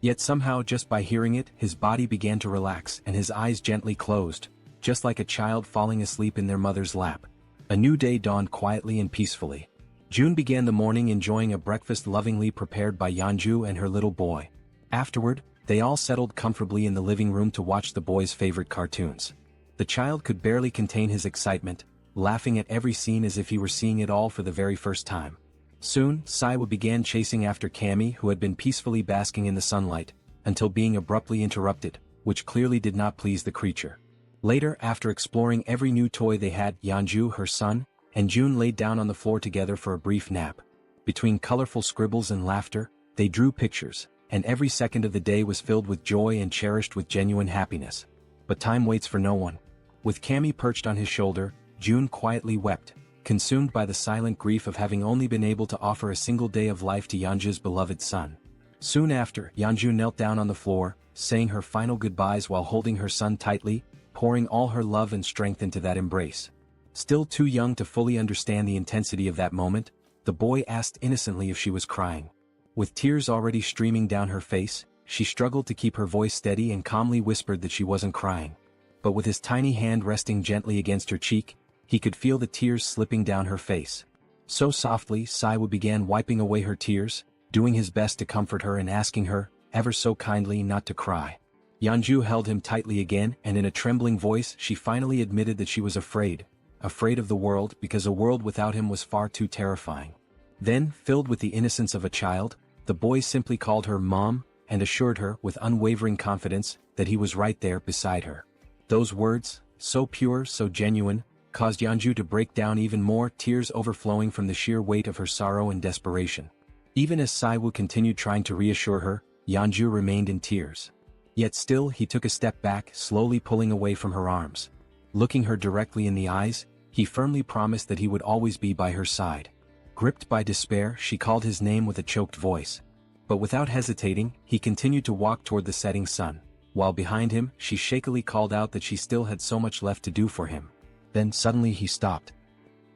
Yet somehow, just by hearing it, his body began to relax and his eyes gently closed, just like a child falling asleep in their mother's lap. A new day dawned quietly and peacefully. June began the morning enjoying a breakfast lovingly prepared by Yeonju and her little boy. Afterward, they all settled comfortably in the living room to watch the boy's favorite cartoons. The child could barely contain his excitement, laughing at every scene as if he were seeing it all for the very first time. Soon, Saiwa began chasing after Cammy, who had been peacefully basking in the sunlight, until being abruptly interrupted, which clearly did not please the creature. Later, after exploring every new toy they had, Yeonju, her son, and June laid down on the floor together for a brief nap. Between colorful scribbles and laughter, they drew pictures, and every second of the day was filled with joy and cherished with genuine happiness. But time waits for no one. With Cammy perched on his shoulder, June quietly wept, consumed by the silent grief of having only been able to offer a single day of life to Yeonju's beloved son. Soon after, Yeonju knelt down on the floor, saying her final goodbyes while holding her son tightly, pouring all her love and strength into that embrace. Still too young to fully understand the intensity of that moment, the boy asked innocently if she was crying. With tears already streaming down her face, she struggled to keep her voice steady and calmly whispered that she wasn't crying. But with his tiny hand resting gently against her cheek, he could feel the tears slipping down her face. So softly, Saiwa began wiping away her tears, doing his best to comfort her and asking her, ever so kindly, not to cry. Yeonju held him tightly again, and in a trembling voice she finally admitted that she was afraid of the world, because a world without him was far too terrifying. Then, filled with the innocence of a child, the boy simply called her Mom, and assured her with unwavering confidence that he was right there beside her. Those words, so pure, so genuine, caused Yeonju to break down even more, tears overflowing from the sheer weight of her sorrow and desperation. Even as Saiwoo continued trying to reassure her, Yeonju remained in tears. Yet still he took a step back, slowly pulling away from her arms. Looking her directly in the eyes, he firmly promised that he would always be by her side. Gripped by despair, she called his name with a choked voice. But without hesitating, he continued to walk toward the setting sun, while behind him, she shakily called out that she still had so much left to do for him. Then suddenly he stopped.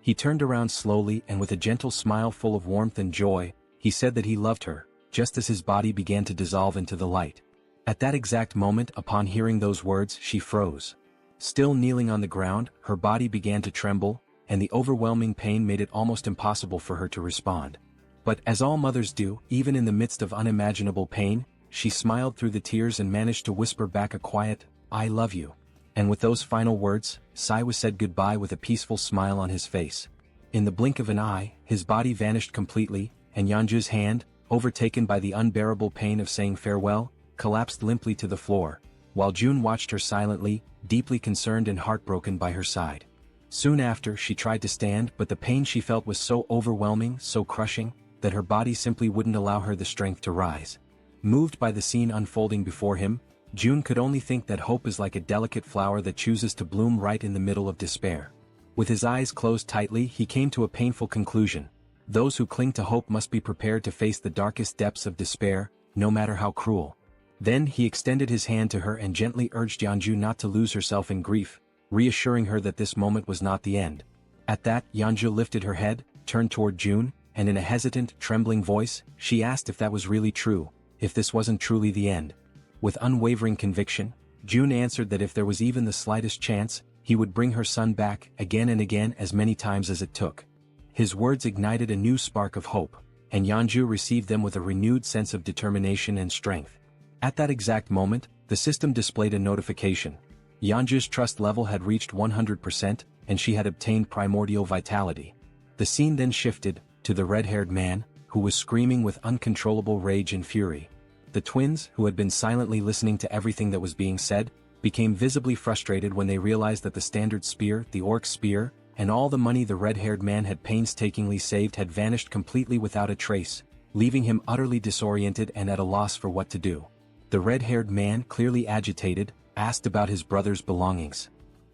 He turned around slowly and with a gentle smile full of warmth and joy, he said that he loved her, just as his body began to dissolve into the light. At that exact moment, upon hearing those words, she froze. Still kneeling on the ground, her body began to tremble, and the overwhelming pain made it almost impossible for her to respond. But as all mothers do, even in the midst of unimaginable pain, she smiled through the tears and managed to whisper back a quiet, "I love you." And with those final words, Saiwoo said goodbye with a peaceful smile on his face. In the blink of an eye, his body vanished completely, and Yeonju's hand, overtaken by the unbearable pain of saying farewell, collapsed limply to the floor, while June watched her silently, deeply concerned and heartbroken by her side. Soon after, she tried to stand, but the pain she felt was so overwhelming, so crushing, that her body simply wouldn't allow her the strength to rise. Moved by the scene unfolding before him, June could only think that hope is like a delicate flower that chooses to bloom right in the middle of despair. With his eyes closed tightly, he came to a painful conclusion. Those who cling to hope must be prepared to face the darkest depths of despair, no matter how cruel. Then he extended his hand to her and gently urged Yeonju not to lose herself in grief, reassuring her that this moment was not the end. At that, Yeonju lifted her head, turned toward June, and in a hesitant, trembling voice, she asked if that was really true, if this wasn't truly the end. With unwavering conviction, June answered that if there was even the slightest chance, he would bring her son back, again and again, as many times as it took. His words ignited a new spark of hope, and Yeonju received them with a renewed sense of determination and strength. At that exact moment, the system displayed a notification. Yeonju's trust level had reached 100%, and she had obtained primordial vitality. The scene then shifted to the red-haired man, who was screaming with uncontrollable rage and fury. The twins, who had been silently listening to everything that was being said, became visibly frustrated when they realized that the standard spear, the orc spear, and all the money the red-haired man had painstakingly saved had vanished completely without a trace, leaving him utterly disoriented and at a loss for what to do. The red-haired man, clearly agitated, asked about his brother's belongings.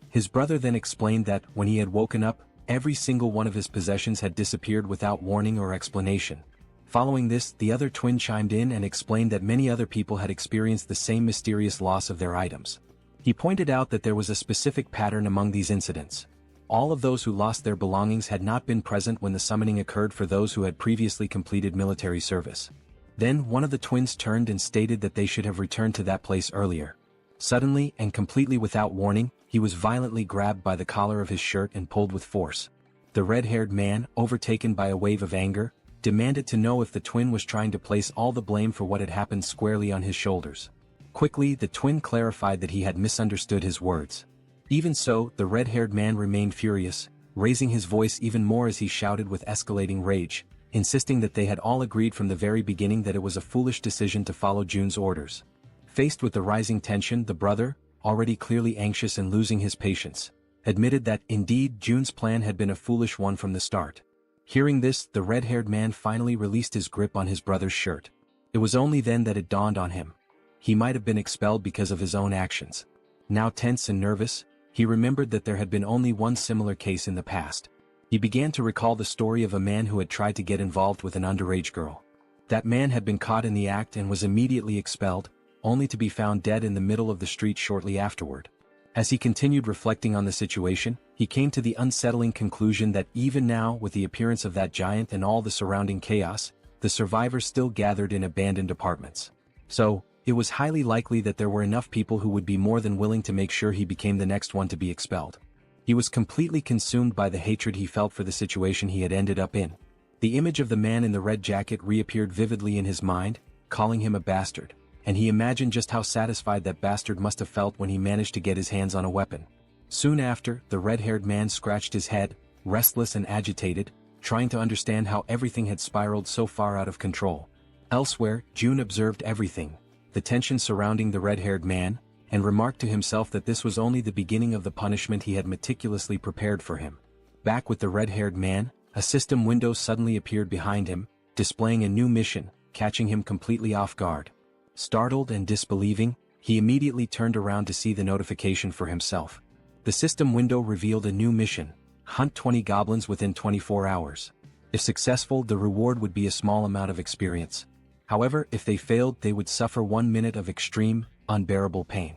His brother then explained that, when he had woken up, every single one of his possessions had disappeared without warning or explanation. Following this, the other twin chimed in and explained that many other people had experienced the same mysterious loss of their items. He pointed out that there was a specific pattern among these incidents. All of those who lost their belongings had not been present when the summoning occurred for those who had previously completed military service. Then one of the twins turned and stated that they should have returned to that place earlier. Suddenly, and completely without warning, he was violently grabbed by the collar of his shirt and pulled with force. The red-haired man, overtaken by a wave of anger, demanded to know if the twin was trying to place all the blame for what had happened squarely on his shoulders. Quickly, the twin clarified that he had misunderstood his words. Even so, the red-haired man remained furious, raising his voice even more as he shouted with escalating rage, insisting that they had all agreed from the very beginning that it was a foolish decision to follow June's orders. Faced with the rising tension, the brother, already clearly anxious and losing his patience, admitted that, indeed, June's plan had been a foolish one from the start. Hearing this, the red-haired man finally released his grip on his brother's shirt. It was only then that it dawned on him. He might have been expelled because of his own actions. Now tense and nervous, he remembered that there had been only one similar case in the past. He began to recall the story of a man who had tried to get involved with an underage girl. That man had been caught in the act and was immediately expelled, only to be found dead in the middle of the street shortly afterward. As he continued reflecting on the situation, he came to the unsettling conclusion that even now, with the appearance of that giant and all the surrounding chaos, the survivors still gathered in abandoned apartments. So, it was highly likely that there were enough people who would be more than willing to make sure he became the next one to be expelled. He was completely consumed by the hatred he felt for the situation he had ended up in. The image of the man in the red jacket reappeared vividly in his mind, calling him a bastard, and he imagined just how satisfied that bastard must have felt when he managed to get his hands on a weapon. Soon after, the red-haired man scratched his head, restless and agitated, trying to understand how everything had spiraled so far out of control. Elsewhere, June observed everything, the tension surrounding the red-haired man, and remarked to himself that this was only the beginning of the punishment he had meticulously prepared for him. Back with the red-haired man, a system window suddenly appeared behind him, displaying a new mission, catching him completely off guard. Startled and disbelieving, he immediately turned around to see the notification for himself. The system window revealed a new mission: hunt 20 goblins within 24 hours. If successful, the reward would be a small amount of experience. However, if they failed, they would suffer 1 minute of extreme, unbearable pain.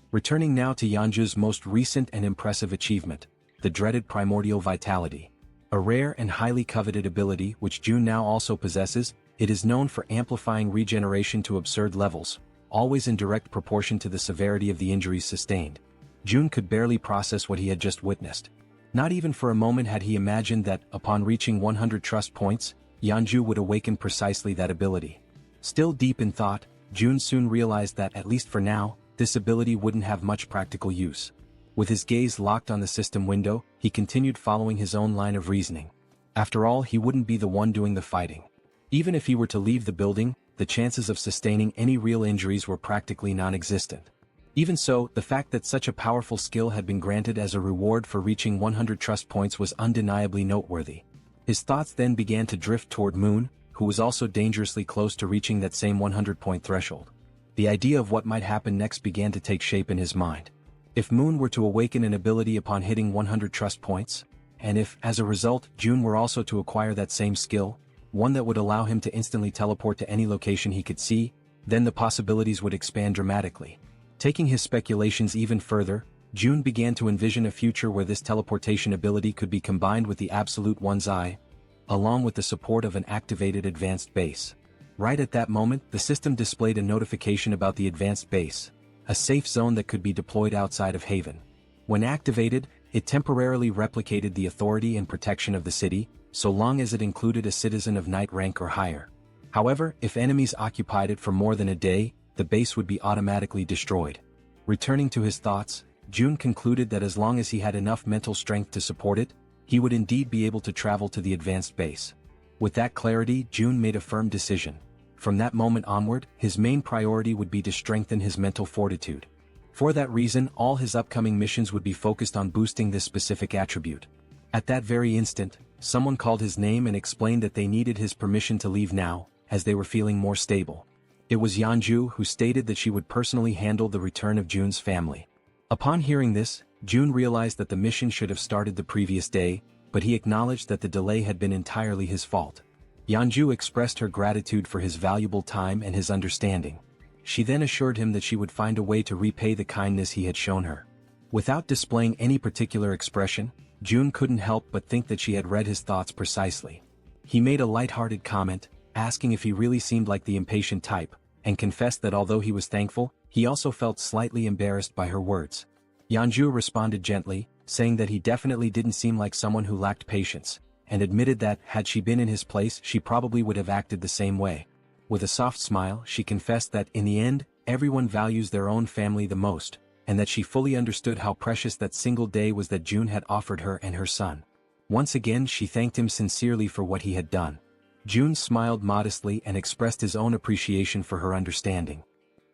Returning now to Yanju's most recent and impressive achievement, the dreaded primordial vitality. A rare and highly coveted ability which June now also possesses. It is known for amplifying regeneration to absurd levels, always in direct proportion to the severity of the injuries sustained. June could barely process what he had just witnessed. Not even for a moment had he imagined that, upon reaching 100 trust points, Yanju would awaken precisely that ability. Still deep in thought, June soon realized that, at least for now, this ability wouldn't have much practical use. With his gaze locked on the system window, he continued following his own line of reasoning. After all, he wouldn't be the one doing the fighting. Even if he were to leave the building, the chances of sustaining any real injuries were practically non-existent. Even so, the fact that such a powerful skill had been granted as a reward for reaching 100 trust points was undeniably noteworthy. His thoughts then began to drift toward Moon, who was also dangerously close to reaching that same 100-point threshold. The idea of what might happen next began to take shape in his mind. If Moon were to awaken an ability upon hitting 100 trust points, and if, as a result, June were also to acquire that same skill, one that would allow him to instantly teleport to any location he could see, then the possibilities would expand dramatically. Taking his speculations even further, June began to envision a future where this teleportation ability could be combined with the Absolute One's Eye, along with the support of an activated advanced base. Right at that moment, the system displayed a notification about the advanced base, a safe zone that could be deployed outside of Haven. When activated, it temporarily replicated the authority and protection of the city, so long as it included a citizen of knight rank or higher. However, if enemies occupied it for more than a day, the base would be automatically destroyed. Returning to his thoughts, June concluded that as long as he had enough mental strength to support it, he would indeed be able to travel to the advanced base. With that clarity, June made a firm decision. From that moment onward, his main priority would be to strengthen his mental fortitude. For that reason, all his upcoming missions would be focused on boosting this specific attribute. At that very instant, someone called his name and explained that they needed his permission to leave now, as they were feeling more stable. It was Yanju, who stated that she would personally handle the return of June's family. Upon hearing this, June realized that the mission should have started the previous day, but he acknowledged that the delay had been entirely his fault. Yanju expressed her gratitude for his valuable time and his understanding. She then assured him that she would find a way to repay the kindness he had shown her. Without displaying any particular expression, June couldn't help but think that she had read his thoughts precisely. He made a light-hearted comment, asking if he really seemed like the impatient type, and confessed that although he was thankful, he also felt slightly embarrassed by her words. Yanju responded gently, saying that he definitely didn't seem like someone who lacked patience, and admitted that, had she been in his place, she probably would have acted the same way. With a soft smile, she confessed that, in the end, everyone values their own family the most, and that she fully understood how precious that single day was that June had offered her and her son. Once again, she thanked him sincerely for what he had done. June smiled modestly and expressed his own appreciation for her understanding.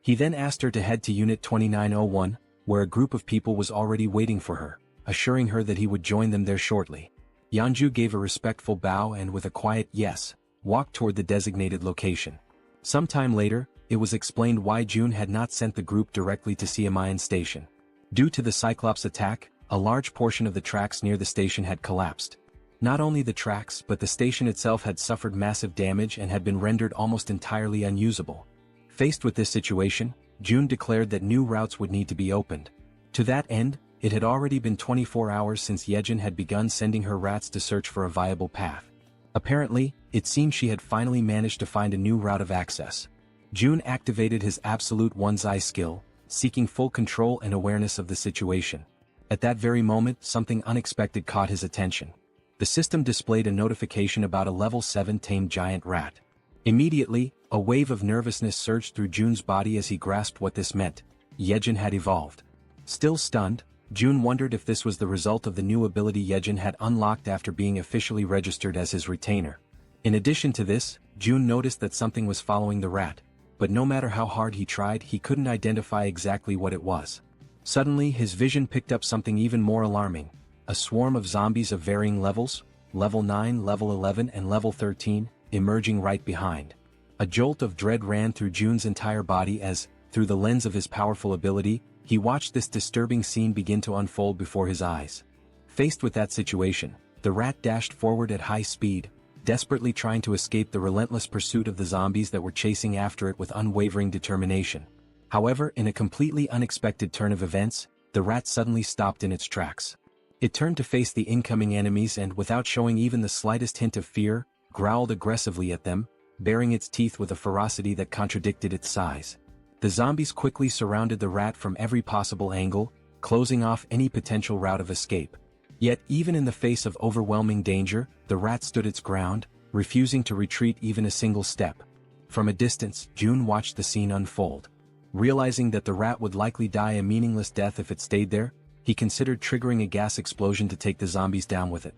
He then asked her to head to Unit 2901, where a group of people was already waiting for her, assuring her that he would join them there shortly. Yanju gave a respectful bow and, with a quiet yes, walked toward the designated location. Sometime later, it was explained why June had not sent the group directly to Siamayan Station. Due to the Cyclops attack, a large portion of the tracks near the station had collapsed. Not only the tracks but the station itself had suffered massive damage and had been rendered almost entirely unusable. Faced with this situation, June declared that new routes would need to be opened. To that end, it had already been 24 hours since Yejin had begun sending her rats to search for a viable path. Apparently, it seemed she had finally managed to find a new route of access. June activated his Absolute One's Eye skill, seeking full control and awareness of the situation. At that very moment, something unexpected caught his attention. The system displayed a notification about a level 7 tamed giant rat. Immediately, a wave of nervousness surged through June's body as he grasped what this meant. Yejin had evolved. Still stunned, June wondered if this was the result of the new ability Yejin had unlocked after being officially registered as his retainer. In addition to this, June noticed that something was following the rat. but no matter how hard he tried he couldn't identify exactly what it was. Suddenly his vision picked up something even more alarming. A swarm of zombies of varying levels, level 9, level 11 and level 13, emerging right behind. A jolt of dread ran through Jun's entire body as, through the lens of his powerful ability, he watched this disturbing scene begin to unfold before his eyes. Faced with that situation, the rat dashed forward at high speed, desperately trying to escape the relentless pursuit of the zombies that were chasing after it with unwavering determination. However, in a completely unexpected turn of events, the rat suddenly stopped in its tracks. It turned to face the incoming enemies and, without showing even the slightest hint of fear, growled aggressively at them, baring its teeth with a ferocity that contradicted its size. The zombies quickly surrounded the rat from every possible angle, closing off any potential route of escape. Yet, even in the face of overwhelming danger, the rat stood its ground, refusing to retreat even a single step. From a distance, Jun watched the scene unfold. Realizing that the rat would likely die a meaningless death if it stayed there, he considered triggering a gas explosion to take the zombies down with it.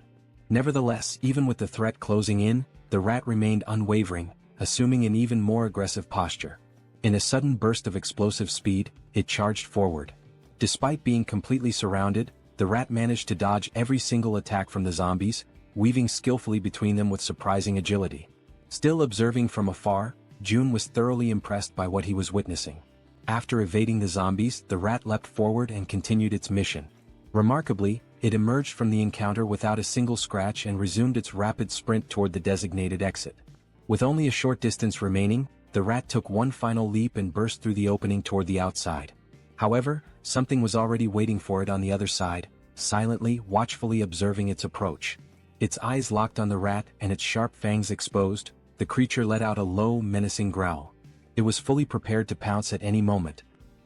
Nevertheless, even with the threat closing in, the rat remained unwavering, assuming an even more aggressive posture. In a sudden burst of explosive speed, it charged forward. Despite being completely surrounded, the rat managed to dodge every single attack from the zombies, weaving skillfully between them with surprising agility. Still observing from afar, Jun was thoroughly impressed by what he was witnessing. After evading the zombies, the rat leapt forward and continued its mission. Remarkably, it emerged from the encounter without a single scratch and resumed its rapid sprint toward the designated exit. With only a short distance remaining, the rat took one final leap and burst through the opening toward the outside. However, something was already waiting for it on the other side, silently, watchfully observing its approach. Its eyes locked on the rat and its sharp fangs exposed, the creature let out a low, menacing growl. It was fully prepared to pounce at any moment.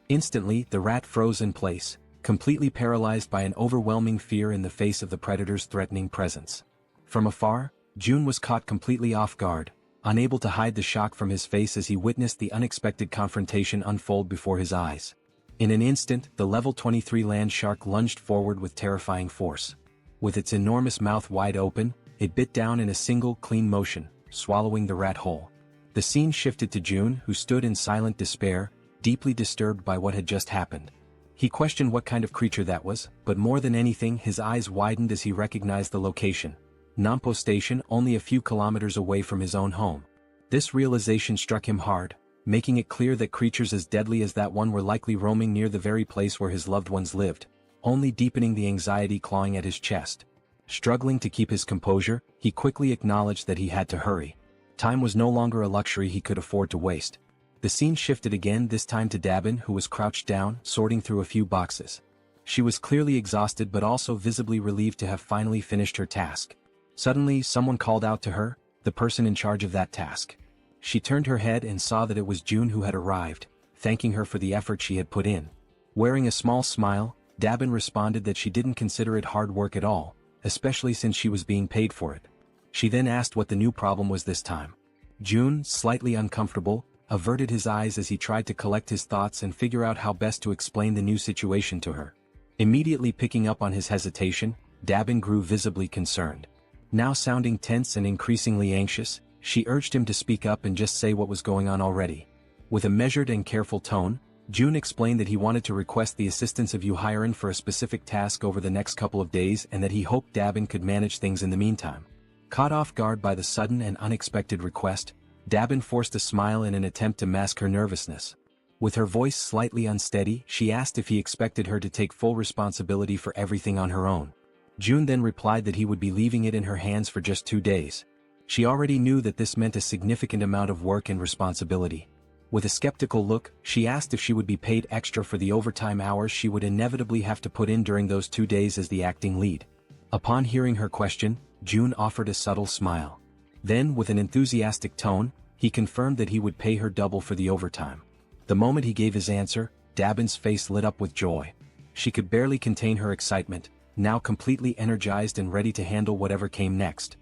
Instantly, the rat froze in place, completely paralyzed by an overwhelming fear in the face of the predator's threatening presence. From afar, Jun was caught completely off guard, unable to hide the shock from his face as he witnessed the unexpected confrontation unfold before his eyes. In an instant, the level 23 land shark lunged forward with terrifying force. With its enormous mouth wide open, it bit down in a single, clean motion, swallowing the rat whole. The scene shifted to Jun, who stood in silent despair, deeply disturbed by what had just happened. He questioned what kind of creature that was, but more than anything his eyes widened as he recognized the location. Nampo Station, only a few kilometers away from his own home. This realization struck him hard, making it clear that creatures as deadly as that one were likely roaming near the very place where his loved ones lived, only deepening the anxiety clawing at his chest. Struggling to keep his composure, he quickly acknowledged that he had to hurry. Time was no longer a luxury he could afford to waste. The scene shifted again, this time to Dabin, who was crouched down, sorting through a few boxes. She was clearly exhausted but also visibly relieved to have finally finished her task. Suddenly, someone called out to her, the person in charge of that task. She turned her head and saw that it was Jun who had arrived, thanking her for the effort she had put in. Wearing a small smile, Dabin responded that she didn't consider it hard work at all, especially since she was being paid for it. She then asked what the new problem was this time. Jun, slightly uncomfortable, averted his eyes as he tried to collect his thoughts and figure out how best to explain the new situation to her. Immediately picking up on his hesitation, Dabin grew visibly concerned. Now sounding tense and increasingly anxious, she urged him to speak up and just say what was going on already. With a measured and careful tone, Jun explained that he wanted to request the assistance of Yuhiren for a specific task over the next couple of days and that he hoped Dabin could manage things in the meantime. Caught off guard by the sudden and unexpected request, Dabin forced a smile in an attempt to mask her nervousness. With her voice slightly unsteady, she asked if he expected her to take full responsibility for everything on her own. Jun then replied that he would be leaving it in her hands for just 2 days. She already knew that this meant a significant amount of work and responsibility. With a skeptical look, she asked if she would be paid extra for the overtime hours she would inevitably have to put in during those 2 days as the acting lead. Upon hearing her question, Jun offered a subtle smile. Then, with an enthusiastic tone, he confirmed that he would pay her double for the overtime. The moment he gave his answer, Dabin's face lit up with joy. She could barely contain her excitement, now completely energized and ready to handle whatever came next.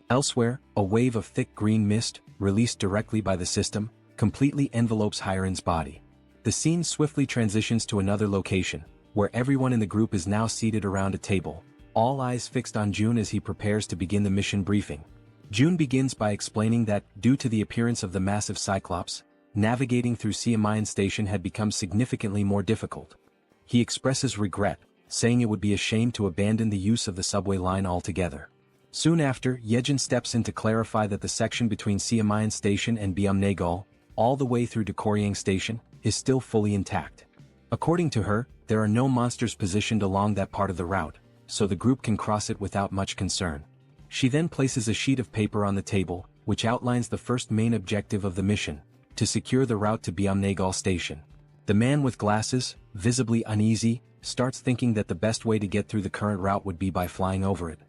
Elsewhere, a wave of thick green mist, released directly by the system, completely envelopes Hiren's body. The scene swiftly transitions to another location, where everyone in the group is now seated around a table, all eyes fixed on Jun as he prepares to begin the mission briefing. Jun begins by explaining that, due to the appearance of the massive Cyclops, navigating through Siamayan Station had become significantly more difficult. He expresses regret, saying it would be a shame to abandon the use of the subway line altogether. Soon after, Yejin steps in to clarify that the section between Siamayan Station and Byumnaegol, all the way through to Koryang Station, is still fully intact. According to her, there are no monsters positioned along that part of the route, so the group can cross it without much concern. She then places a sheet of paper on the table, which outlines the first main objective of the mission: to secure the route to Byumnaegol Station. The man with glasses, visibly uneasy, starts thinking that the best way to get through the current route would be by flying over it.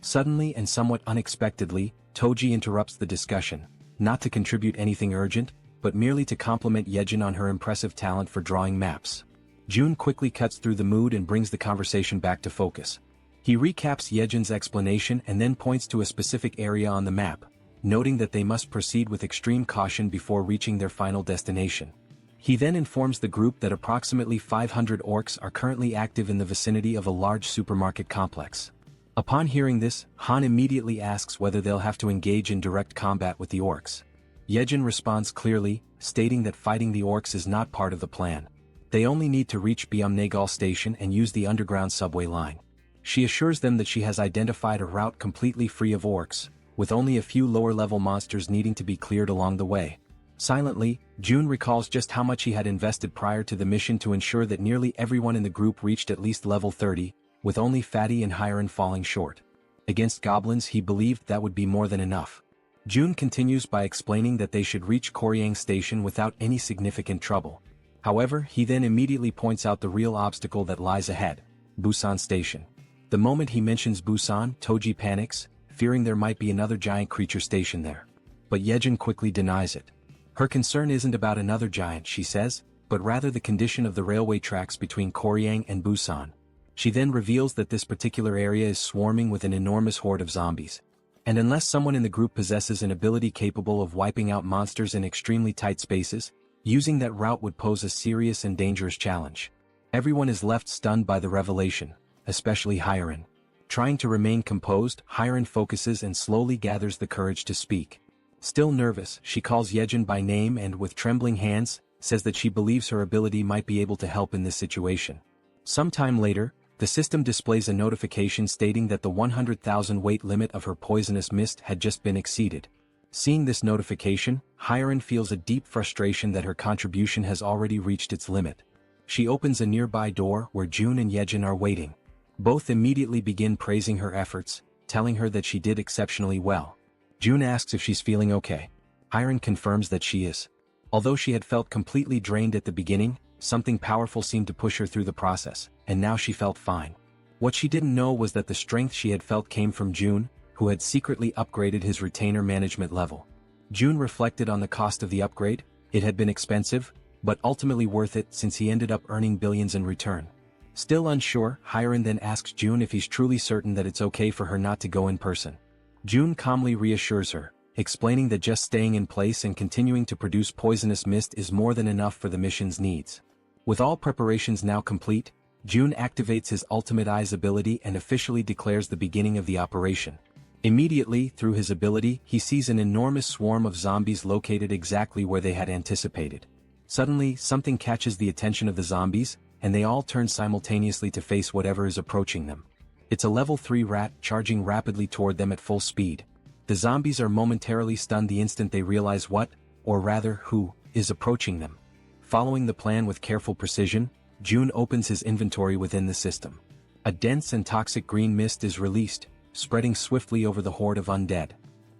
Suddenly and somewhat unexpectedly, Toji interrupts the discussion, not to contribute anything urgent, but merely to compliment Yejin on her impressive talent for drawing maps. June quickly cuts through the mood and brings the conversation back to focus. He recaps Yejin's explanation and then points to a specific area on the map, noting that they must proceed with extreme caution before reaching their final destination. He then informs the group that approximately 500 orcs are currently active in the vicinity of a large supermarket complex. Upon hearing this, Han immediately asks whether they'll have to engage in direct combat with the orcs. Yejin responds clearly, stating that fighting the orcs is not part of the plan. They only need to reach Byumnaegol Station and use the underground subway line. She assures them that she has identified a route completely free of orcs, with only a few lower-level monsters needing to be cleared along the way. Silently, June recalls just how much he had invested prior to the mission to ensure that nearly everyone in the group reached at least level 30, with only Fatty and Hiren falling short. Against goblins, he believed that would be more than enough. June continues by explaining that they should reach Koryang Station without any significant trouble. However, he then immediately points out the real obstacle that lies ahead: Busan Station. The moment he mentions Busan, Toji panics, fearing there might be another giant creature stationed there. But Yejin quickly denies it. Her concern isn't about another giant, she says, but rather the condition of the railway tracks between Koryang and Busan. She then reveals that this particular area is swarming with an enormous horde of zombies. And unless someone in the group possesses an ability capable of wiping out monsters in extremely tight spaces, using that route would pose a serious and dangerous challenge. Everyone is left stunned by the revelation, especially Hiren. Trying to remain composed, Hiren focuses and slowly gathers the courage to speak. Still nervous, she calls Yejin by name and, with trembling hands, says that she believes her ability might be able to help in this situation. Sometime later, the system displays a notification stating that the 100,000 weight limit of her poisonous mist had just been exceeded. Seeing this notification, Hiren feels a deep frustration that her contribution has already reached its limit. She opens a nearby door where June and Yejin are waiting. Both immediately begin praising her efforts, telling her that she did exceptionally well. June asks if she's feeling okay. Hiren confirms that she is. Although she had felt completely drained at the beginning, something powerful seemed to push her through the process, and now she felt fine. What she didn't know was that the strength she had felt came from June, who had secretly upgraded his retainer management level. June reflected on the cost of the upgrade. It had been expensive, but ultimately worth it since he ended up earning billions in return. Still unsure, Hiren then asks June if he's truly certain that it's okay for her not to go in person. June calmly reassures her, explaining that just staying in place and continuing to produce poisonous mist is more than enough for the mission's needs. With all preparations now complete, June activates his Ultimate Eyes ability and officially declares the beginning of the operation. Immediately, through his ability, he sees an enormous swarm of zombies located exactly where they had anticipated. Suddenly, something catches the attention of the zombies, and they all turn simultaneously to face whatever is approaching them. It's a level 3 rat charging rapidly toward them at full speed. The zombies are momentarily stunned the instant they realize what, or rather who, is approaching them. Following the plan with careful precision, June opens his inventory within the system. A dense and toxic green mist is released, spreading swiftly over the horde of undead.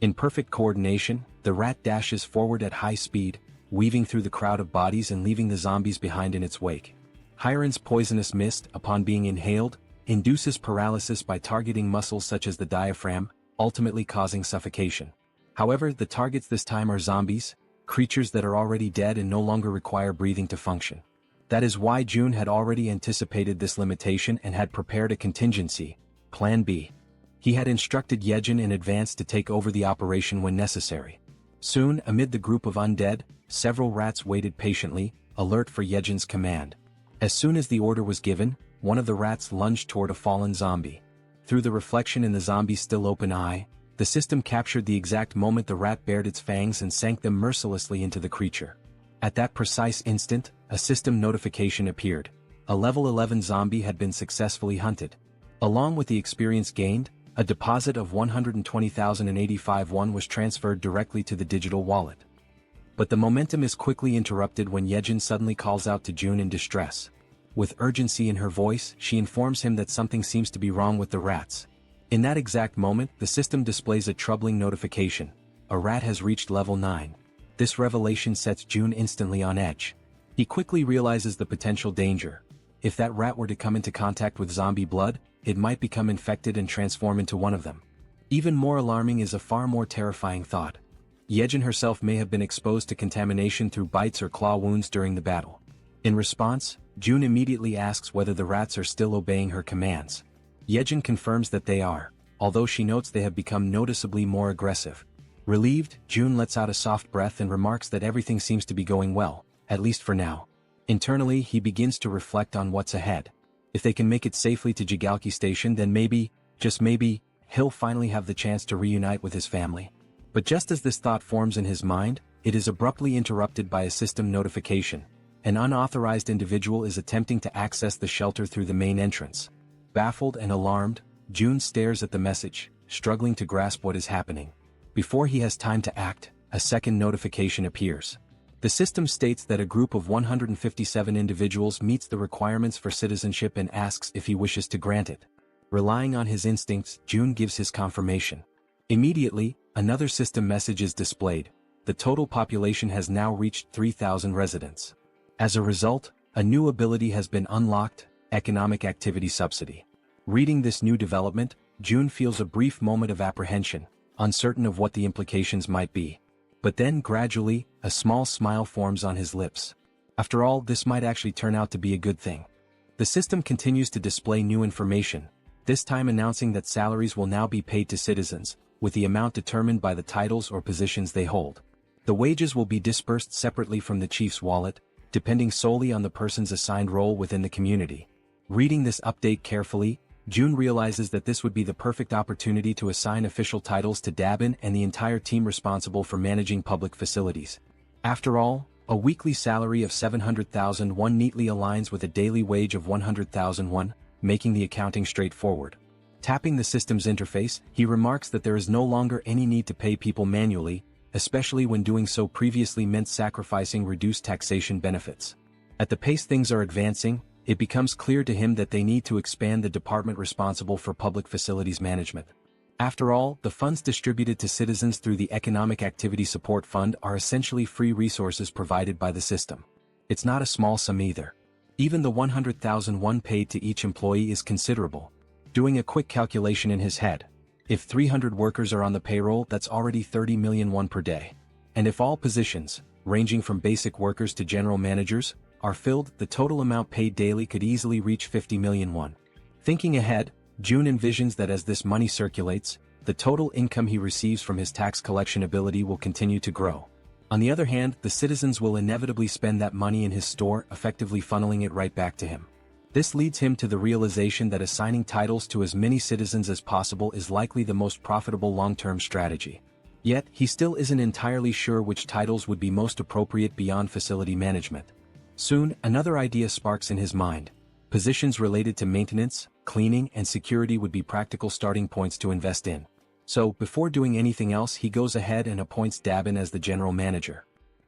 In perfect coordination, the rat dashes forward at high speed, weaving through the crowd of bodies and leaving the zombies behind in its wake. Hiren's poisonous mist, upon being inhaled, induces paralysis by targeting muscles such as the diaphragm, ultimately causing suffocation. However, the targets this time are zombies, creatures that are already dead and no longer require breathing to function. That is why June had already anticipated this limitation and had prepared a contingency, Plan B. He had instructed Yejin in advance to take over the operation when necessary. Soon, amid the group of undead, several rats waited patiently, alert for Yejin's command. As soon as the order was given, one of the rats lunged toward a fallen zombie. Through the reflection in the zombie's still open eye, the system captured the exact moment the rat bared its fangs and sank them mercilessly into the creature. At that precise instant, a system notification appeared. A level 11 zombie had been successfully hunted. Along with the experience gained, a deposit of 120,085 won was transferred directly to the digital wallet. But the momentum is quickly interrupted when Yejin suddenly calls out to June in distress. With urgency in her voice, she informs him that something seems to be wrong with the rats. In that exact moment, the system displays a troubling notification. A rat has reached level 9. This revelation sets June instantly on edge. He quickly realizes the potential danger. If that rat were to come into contact with zombie blood, it might become infected and transform into one of them. Even more alarming is a far more terrifying thought. Yejin herself may have been exposed to contamination through bites or claw wounds during the battle. In response, June immediately asks whether the rats are still obeying her commands. Yejin confirms that they are, although she notes they have become noticeably more aggressive. Relieved, June lets out a soft breath and remarks that everything seems to be going well, at least for now. Internally, he begins to reflect on what's ahead. If they can make it safely to Jigalki Station, then maybe, just maybe, he'll finally have the chance to reunite with his family. But just as this thought forms in his mind, it is abruptly interrupted by a system notification. An unauthorized individual is attempting to access the shelter through the main entrance. Baffled and alarmed, June stares at the message, struggling to grasp what is happening. Before he has time to act, a second notification appears. The system states that a group of 157 individuals meets the requirements for citizenship and asks if he wishes to grant it. Relying on his instincts, June gives his confirmation. Immediately, another system message is displayed. The total population has now reached 3,000 residents. As a result, a new ability has been unlocked, Economic Activity Subsidy. Reading this new development, June feels a brief moment of apprehension, uncertain of what the implications might be. But then gradually, a small smile forms on his lips. After all, this might actually turn out to be a good thing. The system continues to display new information, this time announcing that salaries will now be paid to citizens, with the amount determined by the titles or positions they hold. The wages will be dispersed separately from the chief's wallet, depending solely on the person's assigned role within the community. Reading this update carefully, June realizes that this would be the perfect opportunity to assign official titles to Dabin and the entire team responsible for managing public facilities. After all, a weekly salary of 700,000 won neatly aligns with a daily wage of 100,000 won, making the accounting straightforward. Tapping the system's interface, he remarks that there is no longer any need to pay people manually, especially when doing so previously meant sacrificing reduced taxation benefits. At the pace things are advancing, it becomes clear to him that they need to expand the department responsible for public facilities management. After all, the funds distributed to citizens through the Economic Activity Support Fund are essentially free resources provided by the system. It's not a small sum either. Even the 100,000 won paid to each employee is considerable. Doing a quick calculation in his head, if 300 workers are on the payroll, that's already 30 million won per day. And if all positions, ranging from basic workers to general managers, are filled, the total amount paid daily could easily reach 50 million won. Thinking ahead, June envisions that as this money circulates, the total income he receives from his tax collection ability will continue to grow. On the other hand, the citizens will inevitably spend that money in his store, effectively funneling it right back to him. This leads him to the realization that assigning titles to as many citizens as possible is likely the most profitable long-term strategy. Yet, he still isn't entirely sure which titles would be most appropriate beyond facility management. Soon, another idea sparks in his mind. Positions related to maintenance, cleaning, and security would be practical starting points to invest in. So, before doing anything else, he goes ahead and appoints Dabin as the general manager.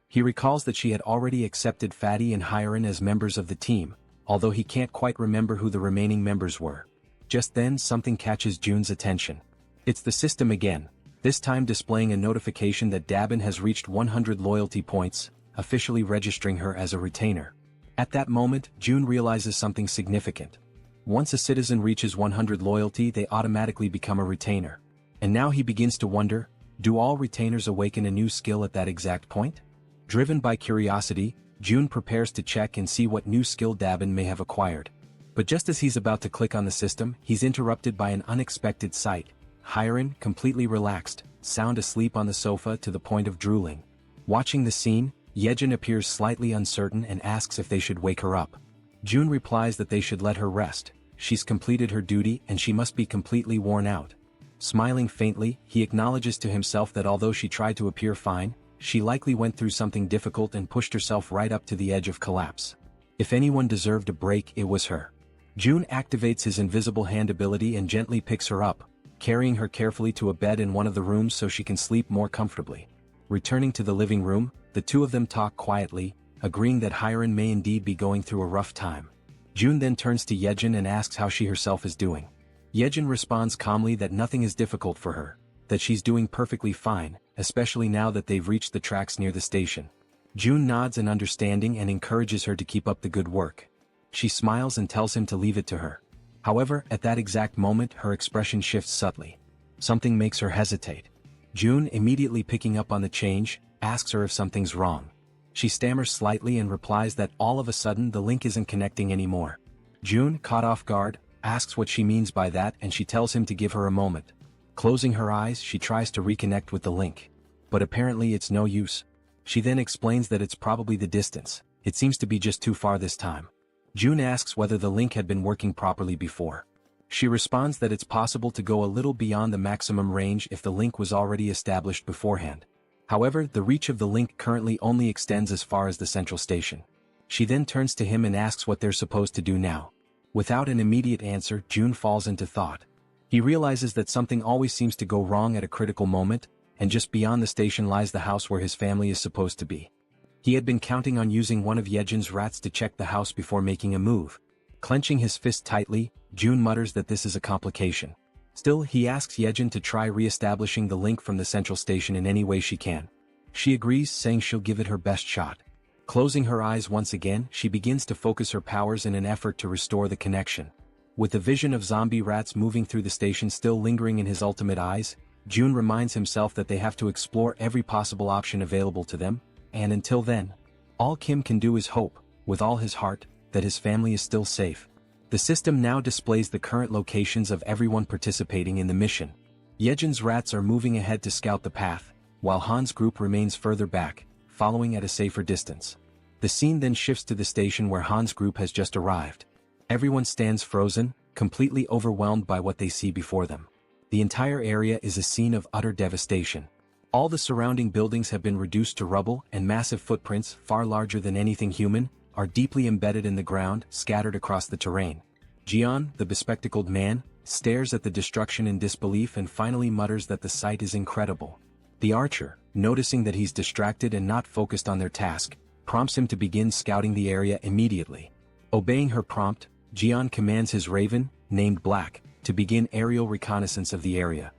He recalls that she had already accepted Fatty and Hiren as members of the team, although he can't quite remember who the remaining members were. Just then, something catches June's attention. It's the system again, this time displaying a notification that Dabin has reached 100 loyalty points, officially registering her as a retainer. At that moment, June realizes something significant. Once a citizen reaches 100 loyalty, they automatically become a retainer. And now he begins to wonder, do all retainers awaken a new skill at that exact point? Driven by curiosity, June prepares to check and see what new skill Dabin may have acquired. But just as he's about to click on the system, he's interrupted by an unexpected sight. Hiren, completely relaxed, sound asleep on the sofa to the point of drooling. Watching the scene, Yejin appears slightly uncertain and asks if they should wake her up. June replies that they should let her rest. She's completed her duty and she must be completely worn out. Smiling faintly, he acknowledges to himself that although she tried to appear fine, she likely went through something difficult and pushed herself right up to the edge of collapse. If anyone deserved a break, it was her. June activates his invisible hand ability and gently picks her up, carrying her carefully to a bed in one of the rooms so she can sleep more comfortably. Returning to the living room, the two of them talk quietly, agreeing that Hyren may indeed be going through a rough time. June then turns to Yejin and asks how she herself is doing. Yejin responds calmly that nothing is difficult for her, that she's doing perfectly fine, especially now that they've reached the tracks near the station. June nods in understanding and encourages her to keep up the good work. She smiles and tells him to leave it to her. However, at that exact moment her expression shifts subtly. Something makes her hesitate. June, immediately picking up on the change, asks her if something's wrong. She stammers slightly and replies that all of a sudden the link isn't connecting anymore. June, caught off guard, asks what she means by that and she tells him to give her a moment. Closing her eyes, she tries to reconnect with the link. But apparently it's no use. She then explains that it's probably the distance. It seems to be just too far this time. June asks whether the link had been working properly before. She responds that it's possible to go a little beyond the maximum range if the link was already established beforehand. However, the reach of the link currently only extends as far as the central station. She then turns to him and asks what they're supposed to do now. Without an immediate answer, June falls into thought. He realizes that something always seems to go wrong at a critical moment, and just beyond the station lies the house where his family is supposed to be. He had been counting on using one of Yejin's rats to check the house before making a move. Clenching his fist tightly, June mutters that this is a complication. Still, he asks Yejin to try re-establishing the link from the central station in any way she can. She agrees, saying she'll give it her best shot. Closing her eyes once again, she begins to focus her powers in an effort to restore the connection. With the vision of zombie rats moving through the station still lingering in his ultimate eyes, June reminds himself that they have to explore every possible option available to them, and until then, all Kim can do is hope, with all his heart, that his family is still safe. The system now displays the current locations of everyone participating in the mission. Yejin's rats are moving ahead to scout the path, while Han's group remains further back, following at a safer distance. The scene then shifts to the station where Han's group has just arrived. Everyone stands frozen, completely overwhelmed by what they see before them. The entire area is a scene of utter devastation. All the surrounding buildings have been reduced to rubble, and massive footprints, far larger than anything human, are deeply embedded in the ground, scattered across the terrain. Jian, the bespectacled man, stares at the destruction in disbelief and finally mutters that the sight is incredible. The archer, noticing that he's distracted and not focused on their task, prompts him to begin scouting the area immediately. Obeying her prompt, Jian commands his raven, named Black, to begin aerial reconnaissance of the area.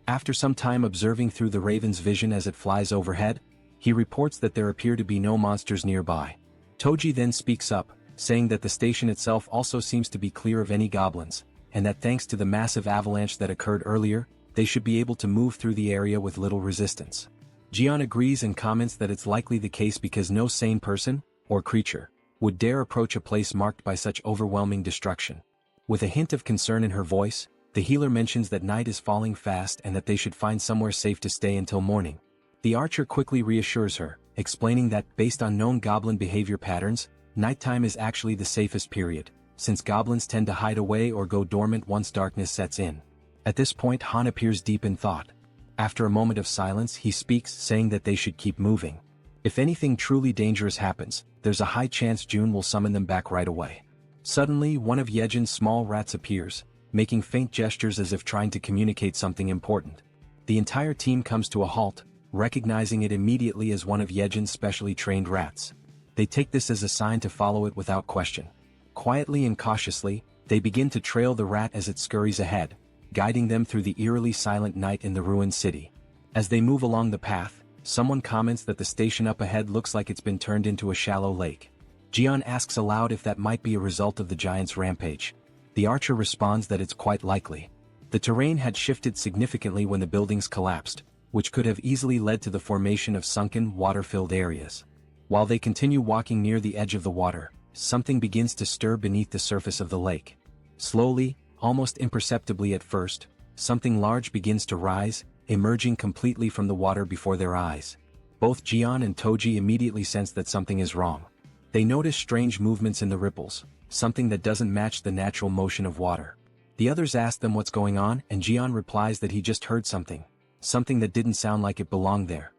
After some time observing through the raven's vision as it flies overhead, he reports that there appear to be no monsters nearby. Toji then speaks up, saying that the station itself also seems to be clear of any goblins, and that thanks to the massive avalanche that occurred earlier, they should be able to move through the area with little resistance. Jian agrees and comments that it's likely the case because no sane person, or creature, would dare approach a place marked by such overwhelming destruction. With a hint of concern in her voice, the healer mentions that night is falling fast and that they should find somewhere safe to stay until morning. The archer quickly reassures her, explaining that, based on known goblin behavior patterns, nighttime is actually the safest period, since goblins tend to hide away or go dormant once darkness sets in. At this point, Han appears deep in thought. After a moment of silence, he speaks, saying that they should keep moving. If anything truly dangerous happens, there's a high chance June will summon them back right away. Suddenly, one of Yejin's small rats appears, making faint gestures as if trying to communicate something important. The entire team comes to a halt, recognizing it immediately as one of Yejin's specially trained rats. They take this as a sign to follow it without question. Quietly and cautiously, they begin to trail the rat as it scurries ahead, guiding them through the eerily silent night in the ruined city. As they move along the path, someone comments that the station up ahead looks like it's been turned into a shallow lake. Jian asks aloud if that might be a result of the giant's rampage. The archer responds that it's quite likely. The terrain had shifted significantly when the buildings collapsed, which could have easily led to the formation of sunken, water-filled areas. While they continue walking near the edge of the water, something begins to stir beneath the surface of the lake. Slowly, almost imperceptibly at first, something large begins to rise, emerging completely from the water before their eyes. Both Jian and Toji immediately sense that something is wrong. They notice strange movements in the ripples, something that doesn't match the natural motion of water. The others ask them what's going on, and Jian replies that he just heard something that didn't sound like it belonged there.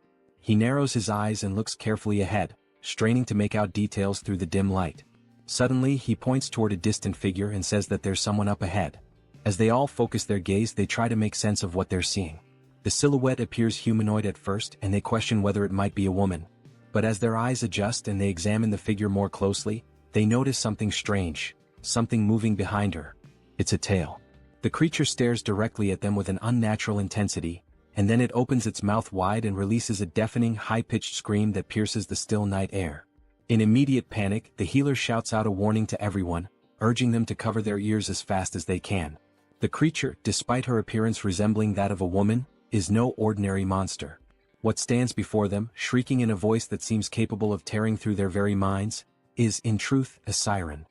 He narrows his eyes and looks carefully ahead, straining to make out details through the dim light. Suddenly he points toward a distant figure and says that there's someone up ahead. As they all focus their gaze, they try to make sense of what they're seeing. The silhouette appears humanoid at first and they question whether it might be a woman. But as their eyes adjust and they examine the figure more closely, they notice something strange, something moving behind her. It's a tail. The creature stares directly at them with an unnatural intensity, and then it opens its mouth wide and releases a deafening high-pitched scream that pierces the still night air. In immediate panic, the healer shouts out a warning to everyone, urging them to cover their ears as fast as they can. The creature, despite her appearance resembling that of a woman, is no ordinary monster. What stands before them, shrieking in a voice that seems capable of tearing through their very minds, is, in truth, a siren.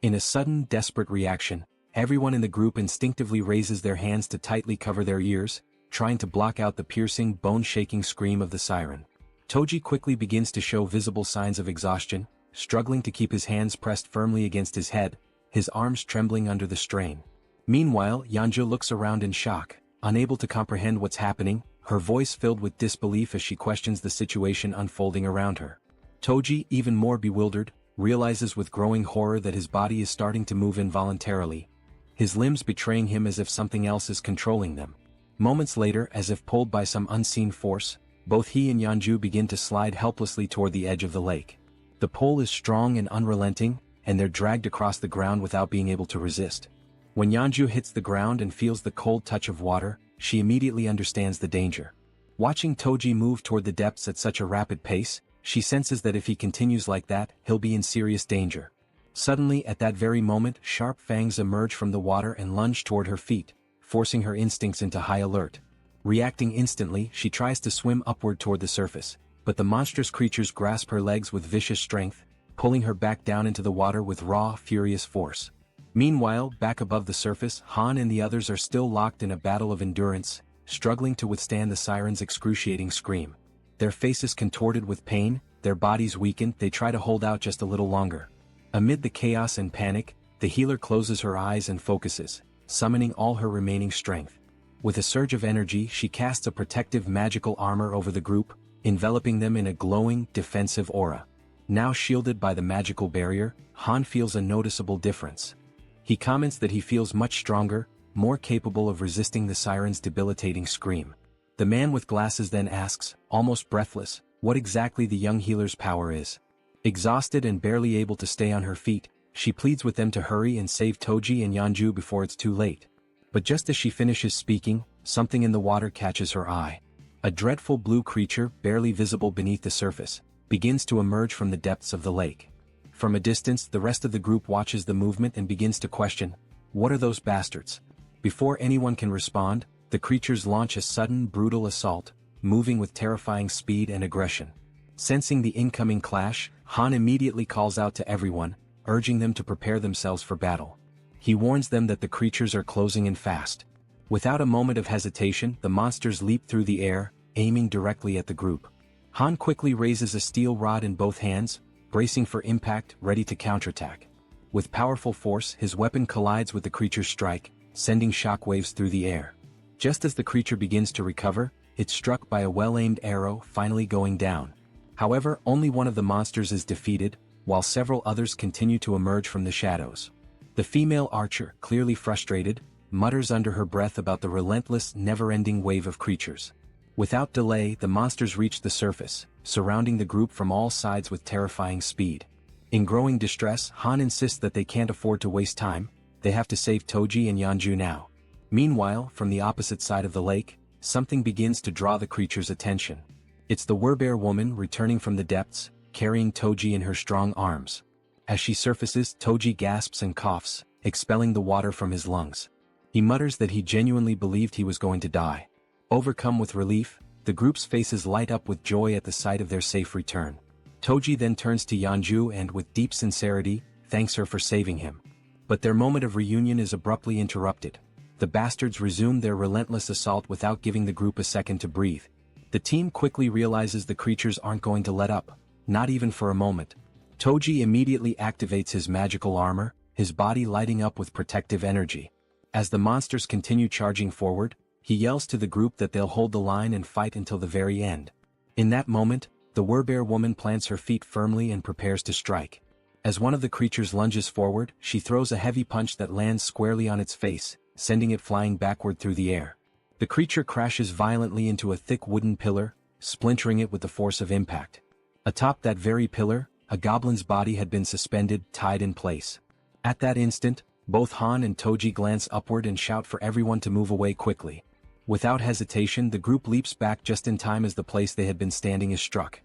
In a sudden, desperate reaction, everyone in the group instinctively raises their hands to tightly cover their ears, trying to block out the piercing, bone-shaking scream of the siren. Toji quickly begins to show visible signs of exhaustion, struggling to keep his hands pressed firmly against his head, his arms trembling under the strain. Meanwhile, Yanju looks around in shock, unable to comprehend what's happening, her voice filled with disbelief as she questions the situation unfolding around her. Toji, even more bewildered, realizes with growing horror that his body is starting to move involuntarily, his limbs betraying him as if something else is controlling them. Moments later, as if pulled by some unseen force, both he and Yanju begin to slide helplessly toward the edge of the lake. The pull is strong and unrelenting, and they're dragged across the ground without being able to resist. When Yanju hits the ground and feels the cold touch of water, she immediately understands the danger. Watching Toji move toward the depths at such a rapid pace, she senses that if he continues like that, he'll be in serious danger. Suddenly, at that very moment, sharp fangs emerge from the water and lunge toward her feet, forcing her instincts into high alert. Reacting instantly, she tries to swim upward toward the surface, but the monstrous creatures grasp her legs with vicious strength, pulling her back down into the water with raw, furious force. Meanwhile, back above the surface, Han and the others are still locked in a battle of endurance, struggling to withstand the siren's excruciating scream. Their faces contorted with pain, their bodies weakened, they try to hold out just a little longer. Amid the chaos and panic, the healer closes her eyes and focuses, summoning all her remaining strength. With a surge of energy, she casts a protective magical armor over the group, enveloping them in a glowing, defensive aura. Now shielded by the magical barrier, Han feels a noticeable difference. He comments that he feels much stronger, more capable of resisting the siren's debilitating scream. The man with glasses then asks, almost breathless, what exactly the young healer's power is. Exhausted and barely able to stay on her feet, she pleads with them to hurry and save Toji and Yanju before it's too late. But just as she finishes speaking, something in the water catches her eye. A dreadful blue creature, barely visible beneath the surface, begins to emerge from the depths of the lake. From a distance, the rest of the group watches the movement and begins to question, what are those bastards? Before anyone can respond, the creatures launch a sudden, brutal assault, moving with terrifying speed and aggression. Sensing the incoming clash, Han immediately calls out to everyone, urging them to prepare themselves for battle. He warns them that the creatures are closing in fast. Without a moment of hesitation, the monsters leap through the air, aiming directly at the group. Han quickly raises a steel rod in both hands, bracing for impact, ready to counterattack. With powerful force, his weapon collides with the creature's strike, sending shockwaves through the air. Just as the creature begins to recover, it's struck by a well-aimed arrow, finally going down. However, only one of the monsters is defeated, while several others continue to emerge from the shadows. The female archer, clearly frustrated, mutters under her breath about the relentless, never-ending wave of creatures. Without delay, the monsters reach the surface, surrounding the group from all sides with terrifying speed. In growing distress, Han insists that they can't afford to waste time, they have to save Toji and Yanju now. Meanwhile, from the opposite side of the lake, something begins to draw the creature's attention. It's the werbear woman returning from the depths, carrying Toji in her strong arms. As she surfaces, Toji gasps and coughs, expelling the water from his lungs. He mutters that he genuinely believed he was going to die. Overcome with relief, the group's faces light up with joy at the sight of their safe return. Toji then turns to Yanju and, with deep sincerity, thanks her for saving him. But their moment of reunion is abruptly interrupted. The bastards resume their relentless assault without giving the group a second to breathe. The team quickly realizes the creatures aren't going to let up, not even for a moment. Toji immediately activates his magical armor, his body lighting up with protective energy. As the monsters continue charging forward, He yells to the group that they'll hold the line and fight until the very end. In that moment, the werebear woman plants her feet firmly and prepares to strike. As one of the creatures lunges forward, she throws a heavy punch that lands squarely on its face, sending it flying backward through the air. The creature crashes violently into a thick wooden pillar, splintering it with the force of impact. Atop that very pillar, a goblin's body had been suspended, tied in place. At that instant, both Han and Toji glance upward and shout for everyone to move away quickly. Without hesitation, the group leaps back just in time as the place they had been standing is struck.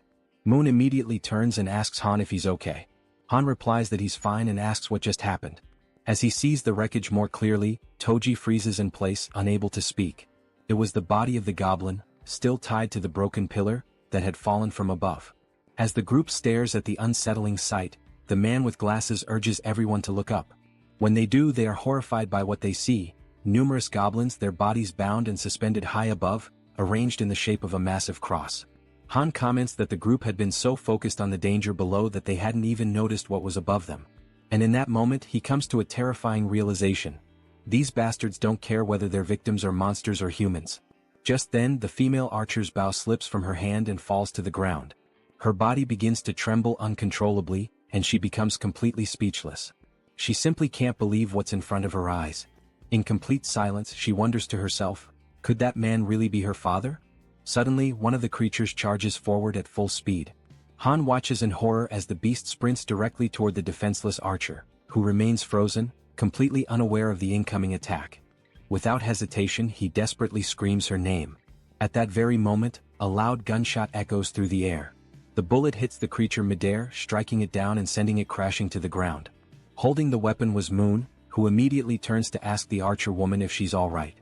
Moon immediately turns and asks Han if he's okay. Han replies that he's fine and asks what just happened. As he sees the wreckage more clearly, Toji freezes in place, unable to speak. It was the body of the goblin, still tied to the broken pillar, that had fallen from above. As the group stares at the unsettling sight, the man with glasses urges everyone to look up. When they do, they are horrified by what they see: numerous goblins, their bodies bound and suspended high above, arranged in the shape of a massive cross. Han comments that the group had been so focused on the danger below that they hadn't even noticed what was above them. And in that moment he comes to a terrifying realization. These bastards don't care whether their victims are monsters or humans. Just then the female archer's bow slips from her hand and falls to the ground. Her body begins to tremble uncontrollably, and she becomes completely speechless. She simply can't believe what's in front of her eyes. In complete silence she wonders to herself, could that man really be her father? Suddenly one of the creatures charges forward at full speed. Han watches in horror as the beast sprints directly toward the defenseless archer, who remains frozen, completely unaware of the incoming attack. Without hesitation he desperately screams her name. At that very moment, a loud gunshot echoes through the air. The bullet hits the creature midair, striking it down and sending it crashing to the ground. Holding the weapon was Moon, who immediately turns to ask the archer woman if she's alright.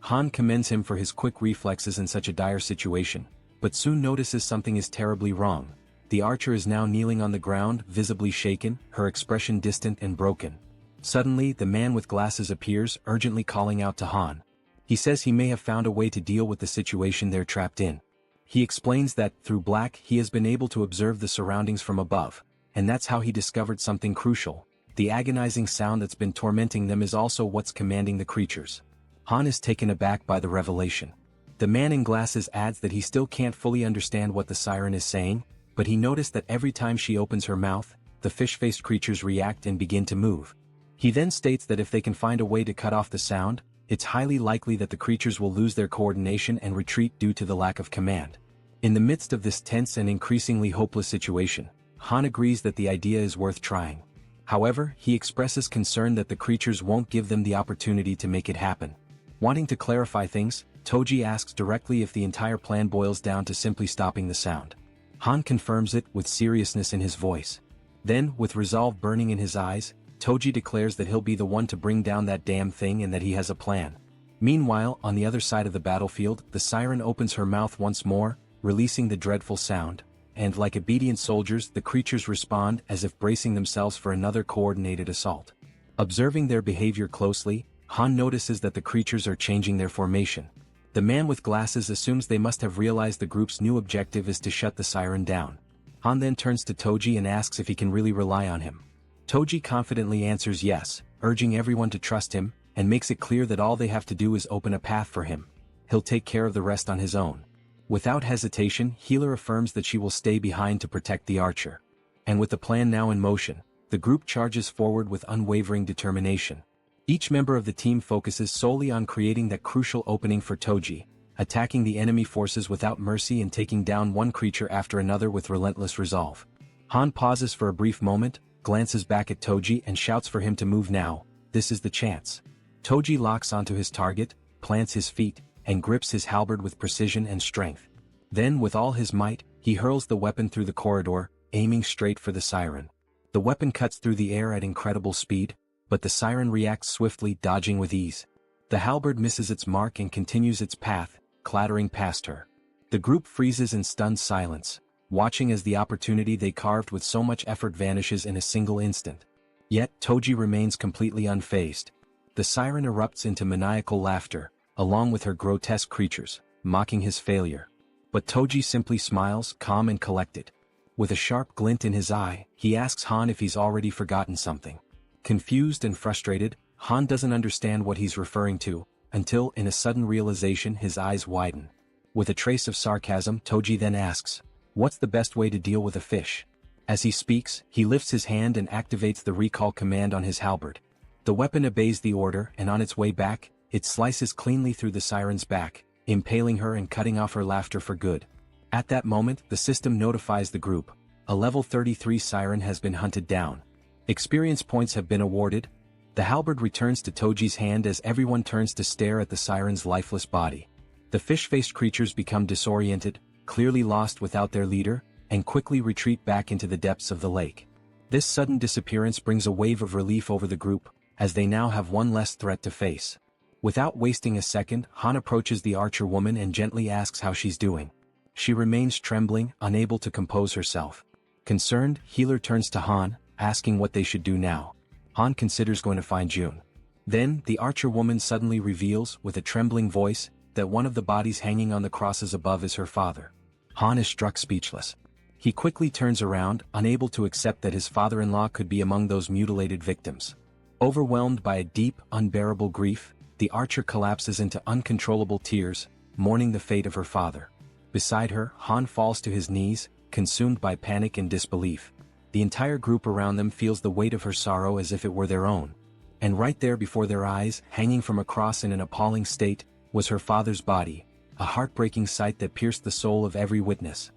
Han commends him for his quick reflexes in such a dire situation, but soon notices something is terribly wrong. The archer is now kneeling on the ground, visibly shaken, her expression distant and broken. Suddenly the man with glasses appears, urgently calling out to Han. He says he may have found a way to deal with the situation they're trapped in. He explains that, through black, he has been able to observe the surroundings from above, and that's how he discovered something crucial. The agonizing sound that's been tormenting them is also what's commanding the creatures. Han is taken aback by the revelation. The man in glasses adds that he still can't fully understand what the siren is saying, but he noticed that every time she opens her mouth, the fish-faced creatures react and begin to move. He then states that if they can find a way to cut off the sound, it's highly likely that the creatures will lose their coordination and retreat due to the lack of command. In the midst of this tense and increasingly hopeless situation, Han agrees that the idea is worth trying. However, he expresses concern that the creatures won't give them the opportunity to make it happen. Wanting to clarify things, Toji asks directly if the entire plan boils down to simply stopping the sound. Han confirms it with seriousness in his voice. Then, with resolve burning in his eyes, Toji declares that he'll be the one to bring down that damn thing and that he has a plan. Meanwhile, on the other side of the battlefield, the siren opens her mouth once more, releasing the dreadful sound, and like obedient soldiers, the creatures respond as if bracing themselves for another coordinated assault. Observing their behavior closely, Han notices that the creatures are changing their formation. The man with glasses assumes they must have realized the group's new objective is to shut the siren down. Han then turns to Toji and asks if he can really rely on him. Toji confidently answers yes, urging everyone to trust him, and makes it clear that all they have to do is open a path for him. He'll take care of the rest on his own. Without hesitation, Healer affirms that she will stay behind to protect the archer. And with the plan now in motion, the group charges forward with unwavering determination. Each member of the team focuses solely on creating that crucial opening for Toji, attacking the enemy forces without mercy and taking down one creature after another with relentless resolve. Han pauses for a brief moment, glances back at Toji and shouts for him to move now. This is the chance. Toji locks onto his target, plants his feet, and grips his halberd with precision and strength. Then, with all his might, he hurls the weapon through the corridor, aiming straight for the siren. The weapon cuts through the air at incredible speed, but the siren reacts swiftly, dodging with ease. The halberd misses its mark and continues its path, clattering past her. The group freezes in stunned silence, watching as the opportunity they carved with so much effort vanishes in a single instant. Yet, Toji remains completely unfazed. The siren erupts into maniacal laughter, along with her grotesque creatures, mocking his failure. But Toji simply smiles, calm and collected. With a sharp glint in his eye, he asks Han if he's already forgotten something. Confused and frustrated, Han doesn't understand what he's referring to, until in a sudden realization his eyes widen. With a trace of sarcasm, Toji then asks, "What's the best way to deal with a fish?" As he speaks, he lifts his hand and activates the recall command on his halberd. The weapon obeys the order, and on its way back, it slices cleanly through the siren's back, impaling her and cutting off her laughter for good. At that moment, the system notifies the group. A level 33 siren has been hunted down. Experience points have been awarded. The halberd returns to Toji's hand as everyone turns to stare at the siren's lifeless body. The fish-faced creatures become disoriented, clearly lost without their leader, and quickly retreat back into the depths of the lake. This sudden disappearance brings a wave of relief over the group, as they now have one less threat to face. Without wasting a second, Han approaches the archer woman and gently asks how she's doing. She remains trembling, unable to compose herself. Concerned, Healer turns to Han, asking what they should do now. Han considers going to find June. Then, the archer woman suddenly reveals, with a trembling voice, that one of the bodies hanging on the crosses above is her father. Han is struck speechless. He quickly turns around, unable to accept that his father-in-law could be among those mutilated victims. Overwhelmed by a deep, unbearable grief, the archer collapses into uncontrollable tears, mourning the fate of her father. Beside her, Han falls to his knees, consumed by panic and disbelief. The entire group around them feels the weight of her sorrow as if it were their own. And right there before their eyes, hanging from a cross in an appalling state, was her father's body, a heartbreaking sight that pierced the soul of every witness.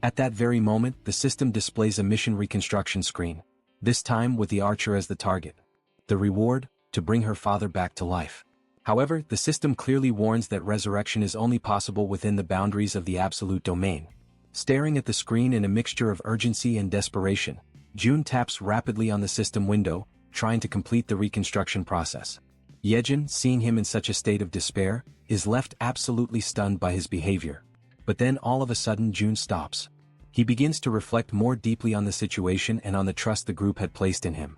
At that very moment, the system displays a mission reconstruction screen, this time with the archer as the target. The reward? To bring her father back to life. However, the system clearly warns that resurrection is only possible within the boundaries of the absolute domain. Staring at the screen in a mixture of urgency and desperation, June taps rapidly on the system window, trying to complete the reconstruction process. Yejin, seeing him in such a state of despair, is left absolutely stunned by his behavior. But then all of a sudden June stops. He begins to reflect more deeply on the situation and on the trust the group had placed in him.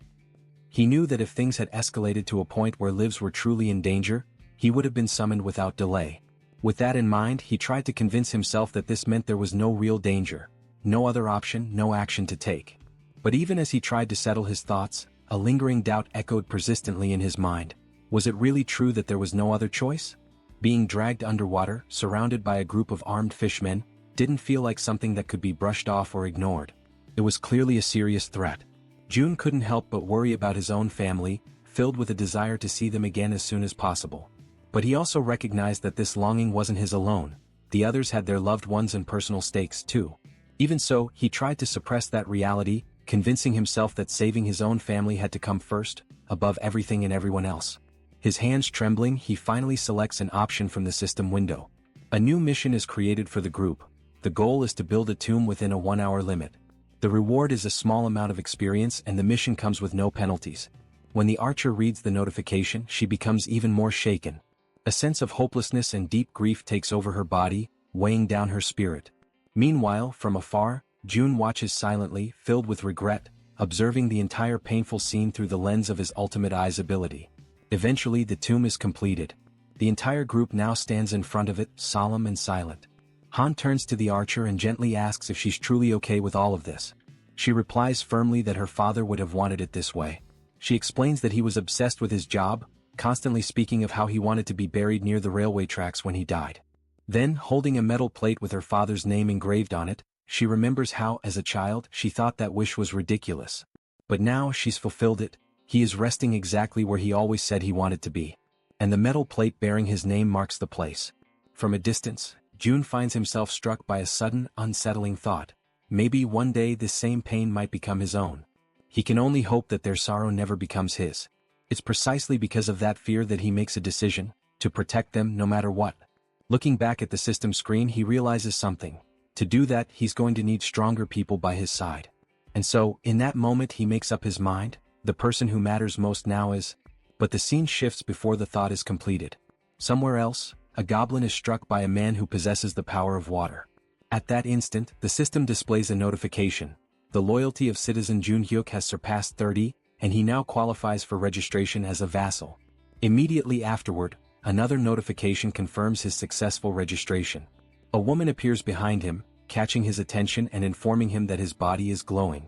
He knew that if things had escalated to a point where lives were truly in danger, he would have been summoned without delay. With that in mind, he tried to convince himself that this meant there was no real danger, no other option, no action to take. But even as he tried to settle his thoughts, a lingering doubt echoed persistently in his mind. Was it really true that there was no other choice? Being dragged underwater, surrounded by a group of armed fishmen, didn't feel like something that could be brushed off or ignored. It was clearly a serious threat. June couldn't help but worry about his own family, filled with a desire to see them again as soon as possible. But he also recognized that this longing wasn't his alone. The others had their loved ones and personal stakes too. Even so, he tried to suppress that reality, convincing himself that saving his own family had to come first, above everything and everyone else. His hands trembling, he finally selects an option from the system window. A new mission is created for the group. The goal is to build a tomb within a 1-hour limit. The reward is a small amount of experience and the mission comes with no penalties. When the archer reads the notification, she becomes even more shaken. A sense of hopelessness and deep grief takes over her body, weighing down her spirit. Meanwhile, from afar, June watches silently, filled with regret, observing the entire painful scene through the lens of his ultimate eye's ability. Eventually the tomb is completed. The entire group now stands in front of it, solemn and silent. Han turns to the archer and gently asks if she's truly okay with all of this. She replies firmly that her father would have wanted it this way. She explains that he was obsessed with his job, constantly speaking of how he wanted to be buried near the railway tracks when he died. Then, holding a metal plate with her father's name engraved on it, she remembers how, as a child, she thought that wish was ridiculous. But now she's fulfilled it. He is resting exactly where he always said he wanted to be. And the metal plate bearing his name marks the place. From a distance, June finds himself struck by a sudden, unsettling thought. Maybe one day this same pain might become his own. He can only hope that their sorrow never becomes his. It's precisely because of that fear that he makes a decision, to protect them no matter what. Looking back at the system screen, he realizes something. To do that, he's going to need stronger people by his side. And so, in that moment he makes up his mind, the person who matters most now is... But the scene shifts before the thought is completed. Somewhere else, a goblin is struck by a man who possesses the power of water. At that instant, the system displays a notification. The loyalty of citizen Jun Hyuk has surpassed 30, and he now qualifies for registration as a vassal. Immediately afterward, another notification confirms his successful registration. A woman appears behind him, catching his attention and informing him that his body is glowing.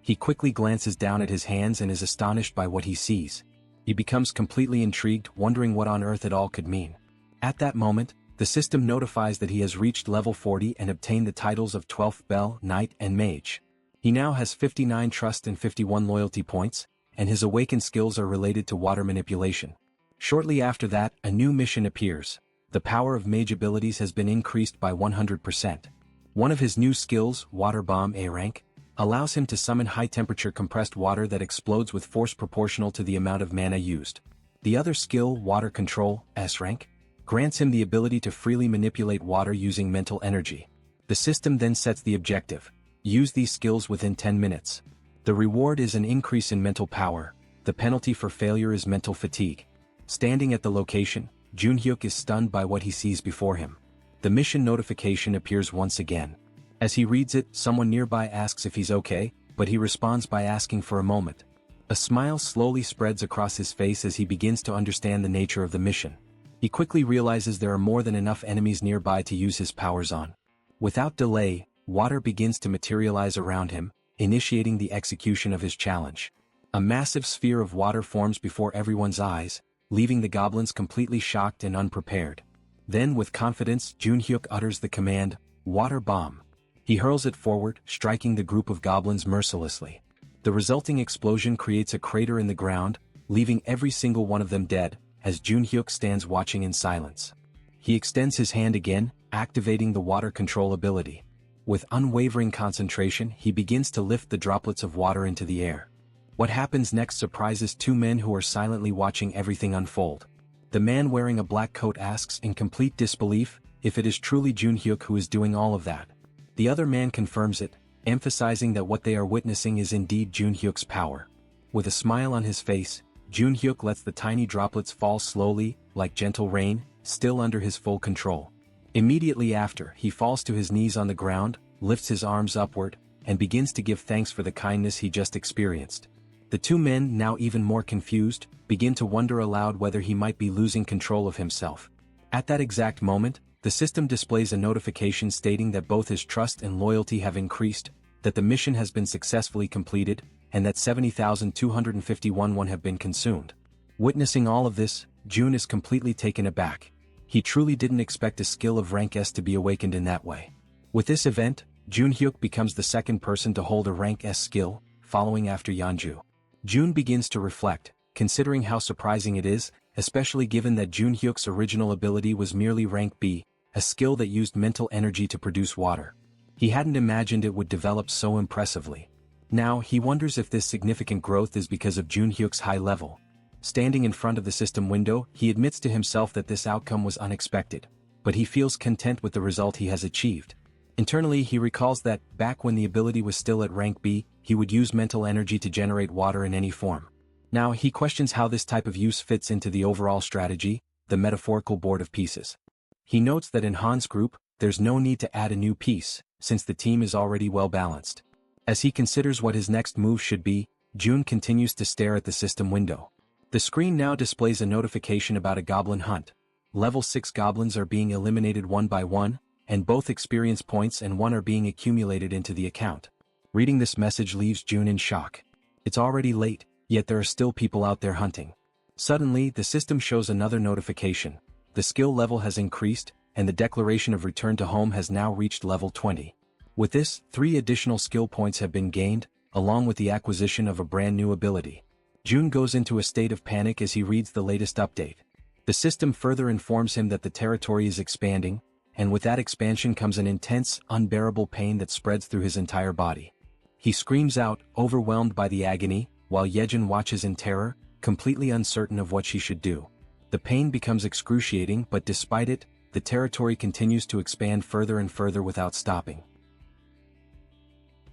He quickly glances down at his hands and is astonished by what he sees. He becomes completely intrigued, wondering what on earth it all could mean. At that moment, the system notifies that he has reached level 40 and obtained the titles of 12th Bell, Knight and Mage. He now has 59 trust and 51 loyalty points, and his awakened skills are related to water manipulation. Shortly after that, a new mission appears. The power of mage abilities has been increased by 100%. One of his new skills, Water Bomb A rank, allows him to summon high-temperature compressed water that explodes with force proportional to the amount of mana used. The other skill, Water Control S rank, grants him the ability to freely manipulate water using mental energy. The system then sets the objective: use these skills within 10 minutes. The reward is an increase in mental power. The penalty for failure is mental fatigue. Standing at the location, Junhyuk is stunned by what he sees before him. The mission notification appears once again. As he reads it, someone nearby asks if he's okay, but he responds by asking for a moment. A smile slowly spreads across his face as he begins to understand the nature of the mission. He quickly realizes there are more than enough enemies nearby to use his powers on. Without delay, water begins to materialize around him, initiating the execution of his challenge. A massive sphere of water forms before everyone's eyes, leaving the goblins completely shocked and unprepared. Then with confidence, Junhyuk utters the command, Water Bomb. He hurls it forward, striking the group of goblins mercilessly. The resulting explosion creates a crater in the ground, leaving every single one of them dead, as Junhyuk stands watching in silence. He extends his hand again, activating the water control ability. With unwavering concentration, he begins to lift the droplets of water into the air. What happens next surprises two men who are silently watching everything unfold. The man wearing a black coat asks in complete disbelief if it is truly Junhyuk who is doing all of that. The other man confirms it, emphasizing that what they are witnessing is indeed Junhyuk's power. With a smile on his face, Junhyuk lets the tiny droplets fall slowly, like gentle rain, still under his full control. Immediately after, he falls to his knees on the ground, lifts his arms upward, and begins to give thanks for the kindness he just experienced. The two men, now even more confused, begin to wonder aloud whether he might be losing control of himself. At that exact moment, the system displays a notification stating that both his trust and loyalty have increased, that the mission has been successfully completed, and that 70,251 won have been consumed. Witnessing all of this, Jun is completely taken aback. He truly didn't expect a skill of rank S to be awakened in that way. With this event, Junhyuk becomes the second person to hold a rank S skill, following after Yeonju. Jun begins to reflect, considering how surprising it is, especially given that Junhyuk's original ability was merely rank B, a skill that used mental energy to produce water. He hadn't imagined it would develop so impressively. Now he wonders if this significant growth is because of Junhyuk's high level. Standing in front of the system window, he admits to himself that this outcome was unexpected, but he feels content with the result he has achieved. Internally he recalls that, back when the ability was still at rank B, he would use mental energy to generate water in any form. Now he questions how this type of use fits into the overall strategy, the metaphorical board of pieces. He notes that in Han's group, there's no need to add a new piece, since the team is already well balanced. As he considers what his next move should be, Jun continues to stare at the system window. The screen now displays a notification about a goblin hunt. Level 6 goblins are being eliminated one by one, and both experience points and one are being accumulated into the account. Reading this message leaves Jun in shock. It's already late, yet there are still people out there hunting. Suddenly, the system shows another notification. The skill level has increased, and the declaration of return to home has now reached level 20. With this, 3 additional skill points have been gained, along with the acquisition of a brand new ability. Jun goes into a state of panic as he reads the latest update. The system further informs him that the territory is expanding, and with that expansion comes an intense, unbearable pain that spreads through his entire body. He screams out, overwhelmed by the agony, while Yejin watches in terror, completely uncertain of what she should do. The pain becomes excruciating, but despite it, the territory continues to expand further and further without stopping.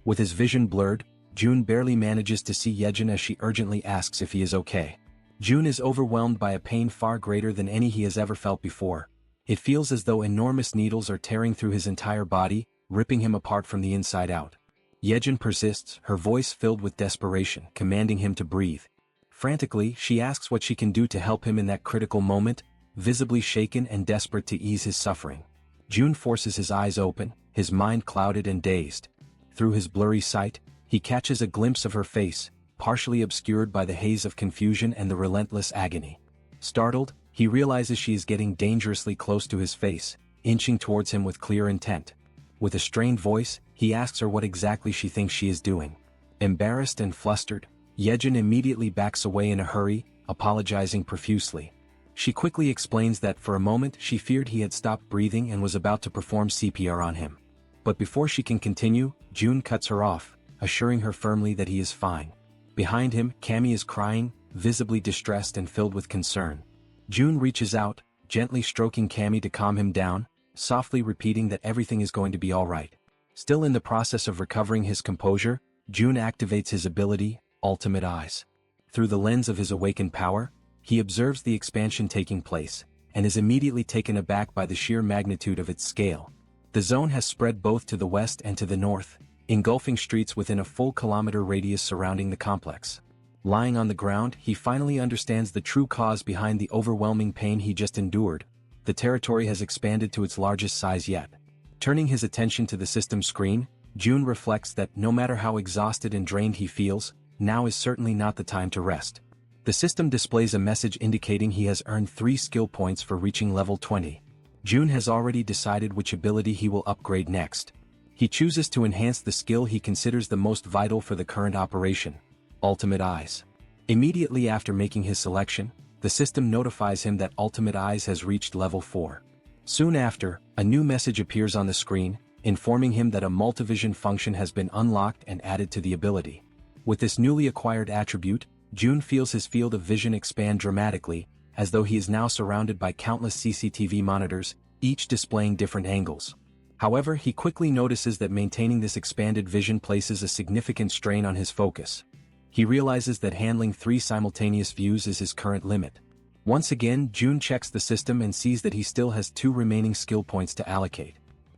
With his vision blurred, Jun barely manages to see Yejin as she urgently asks if he is okay. Jun is overwhelmed by a pain far greater than any he has ever felt before. It feels as though enormous needles are tearing through his entire body, ripping him apart from the inside out. Yejin persists, her voice filled with desperation, commanding him to breathe. Frantically, she asks what she can do to help him in that critical moment, visibly shaken and desperate to ease his suffering. Jun forces his eyes open, his mind clouded and dazed. Through his blurry sight, he catches a glimpse of her face, partially obscured by the haze of confusion and the relentless agony. Startled, he realizes she is getting dangerously close to his face, inching towards him with clear intent. With a strained voice, he asks her what exactly she thinks she is doing. Embarrassed and flustered, Yejin immediately backs away in a hurry, apologizing profusely. She quickly explains that for a moment she feared he had stopped breathing and was about to perform CPR on him. But before she can continue, June cuts her off, assuring her firmly that he is fine. Behind him, Cammy is crying, visibly distressed and filled with concern. June reaches out, gently stroking Cammy to calm him down, softly repeating that everything is going to be alright. Still in the process of recovering his composure, June activates his ability, Ultimate Eyes. Through the lens of his awakened power, he observes the expansion taking place, and is immediately taken aback by the sheer magnitude of its scale. The zone has spread both to the west and to the north, engulfing streets within a full kilometer radius surrounding the complex. Lying on the ground, he finally understands the true cause behind the overwhelming pain he just endured. The territory has expanded to its largest size yet. Turning his attention to the system screen, June reflects that no matter how exhausted and drained he feels, now is certainly not the time to rest. The system displays a message indicating he has earned 3 skill points for reaching level 20. June has already decided which ability he will upgrade next. He chooses to enhance the skill he considers the most vital for the current operation, Ultimate Eyes. Immediately after making his selection, the system notifies him that Ultimate Eyes has reached level 4. Soon after, a new message appears on the screen, informing him that a multivision function has been unlocked and added to the ability. With this newly acquired attribute, June feels his field of vision expand dramatically, as though he is now surrounded by countless CCTV monitors, each displaying different angles. However, he quickly notices that maintaining this expanded vision places a significant strain on his focus. He realizes that handling 3 simultaneous views is his current limit. Once again, June checks the system and sees that he still has 2 remaining skill points to allocate.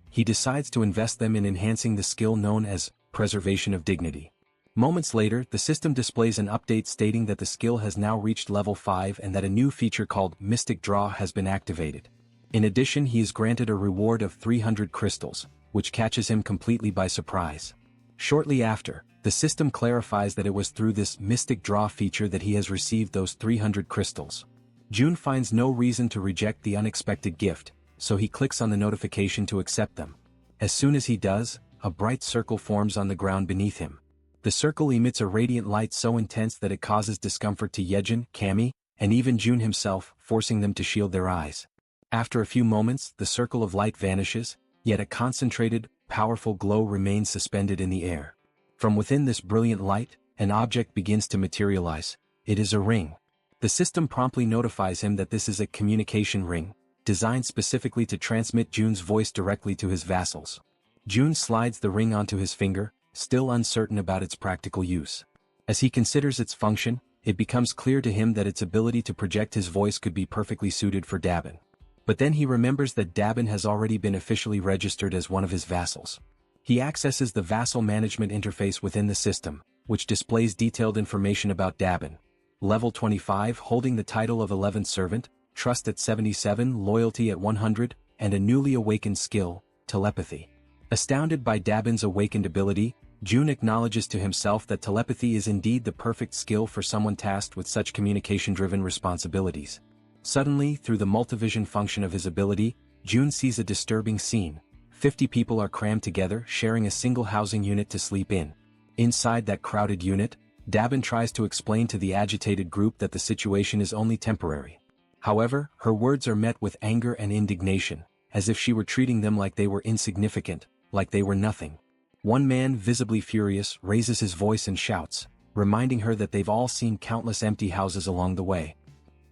He decides to invest them in enhancing the skill known as Preservation of Dignity. Moments later, the system displays an update stating that the skill has now reached level 5 and that a new feature called Mystic Draw has been activated. In addition, he is granted a reward of 300 crystals, which catches him completely by surprise. Shortly after, the system clarifies that it was through this Mystic Draw feature that he has received those 300 crystals. June finds no reason to reject the unexpected gift, so he clicks on the notification to accept them. As soon as he does, a bright circle forms on the ground beneath him. The circle emits a radiant light so intense that it causes discomfort to Yejin, Cammy, and even June himself, forcing them to shield their eyes. After a few moments, the circle of light vanishes, yet a concentrated, powerful glow remains suspended in the air. From within this brilliant light, an object begins to materialize. It is a ring. The system promptly notifies him that this is a communication ring, designed specifically to transmit June's voice directly to his vassals. June slides the ring onto his finger, still uncertain about its practical use. As he considers its function, it becomes clear to him that its ability to project his voice could be perfectly suited for Dabin. But then he remembers that Dabin has already been officially registered as one of his vassals. He accesses the vassal management interface within the system, which displays detailed information about Dabin. Level 25 holding the title of 11th Servant, Trust at 77, Loyalty at 100, and a newly awakened skill, Telepathy. Astounded by Dabin's awakened ability, June acknowledges to himself that telepathy is indeed the perfect skill for someone tasked with such communication-driven responsibilities. Suddenly, through the multivision function of his ability, June sees a disturbing scene. 50 people are crammed together, sharing a single housing unit to sleep in. Inside that crowded unit, Dabin tries to explain to the agitated group that the situation is only temporary. However, her words are met with anger and indignation, as if she were treating them like they were insignificant, like they were nothing. One man, visibly furious, raises his voice and shouts, reminding her that they've all seen countless empty houses along the way.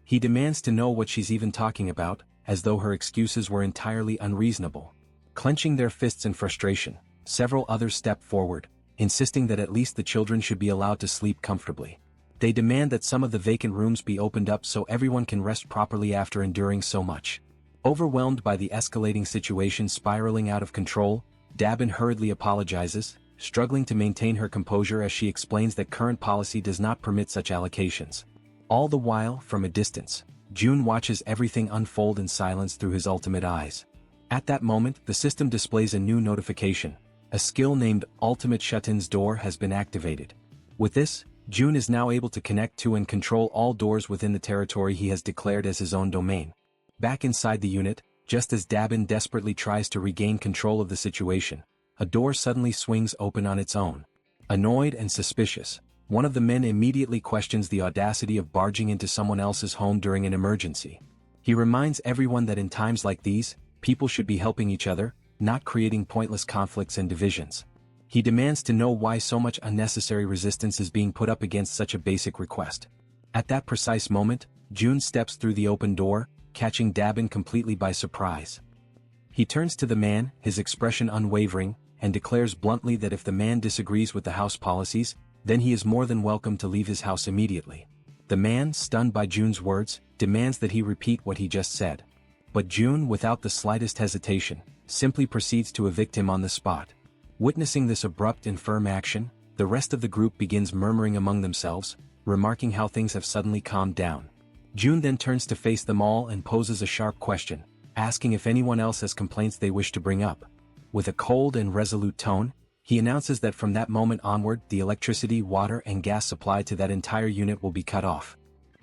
He demands to know what she's even talking about, as though her excuses were entirely unreasonable. Clenching their fists in frustration, several others step forward, insisting that at least the children should be allowed to sleep comfortably. They demand that some of the vacant rooms be opened up so everyone can rest properly after enduring so much. Overwhelmed by the escalating situation spiraling out of control, Dabin hurriedly apologizes, struggling to maintain her composure as she explains that current policy does not permit such allocations. All the while, from a distance, June watches everything unfold in silence through his ultimate eyes. At that moment, the system displays a new notification. A skill named Ultimate Shut-In's Door has been activated. With this, June is now able to connect to and control all doors within the territory he has declared as his own domain. Back inside the unit, just as Dabin desperately tries to regain control of the situation, a door suddenly swings open on its own. Annoyed and suspicious, one of the men immediately questions the audacity of barging into someone else's home during an emergency. He reminds everyone that in times like these, people should be helping each other, not creating pointless conflicts and divisions. He demands to know why so much unnecessary resistance is being put up against such a basic request. At that precise moment, June steps through the open door, catching Dabin completely by surprise. He turns to the man, his expression unwavering, and declares bluntly that if the man disagrees with the house policies, then he is more than welcome to leave his house immediately. The man, stunned by June's words, demands that he repeat what he just said. But June, without the slightest hesitation, simply proceeds to evict him on the spot. Witnessing this abrupt and firm action, the rest of the group begins murmuring among themselves, remarking how things have suddenly calmed down. June then turns to face them all and poses a sharp question, asking if anyone else has complaints they wish to bring up. With a cold and resolute tone, he announces that from that moment onward the electricity, water and gas supply to that entire unit will be cut off.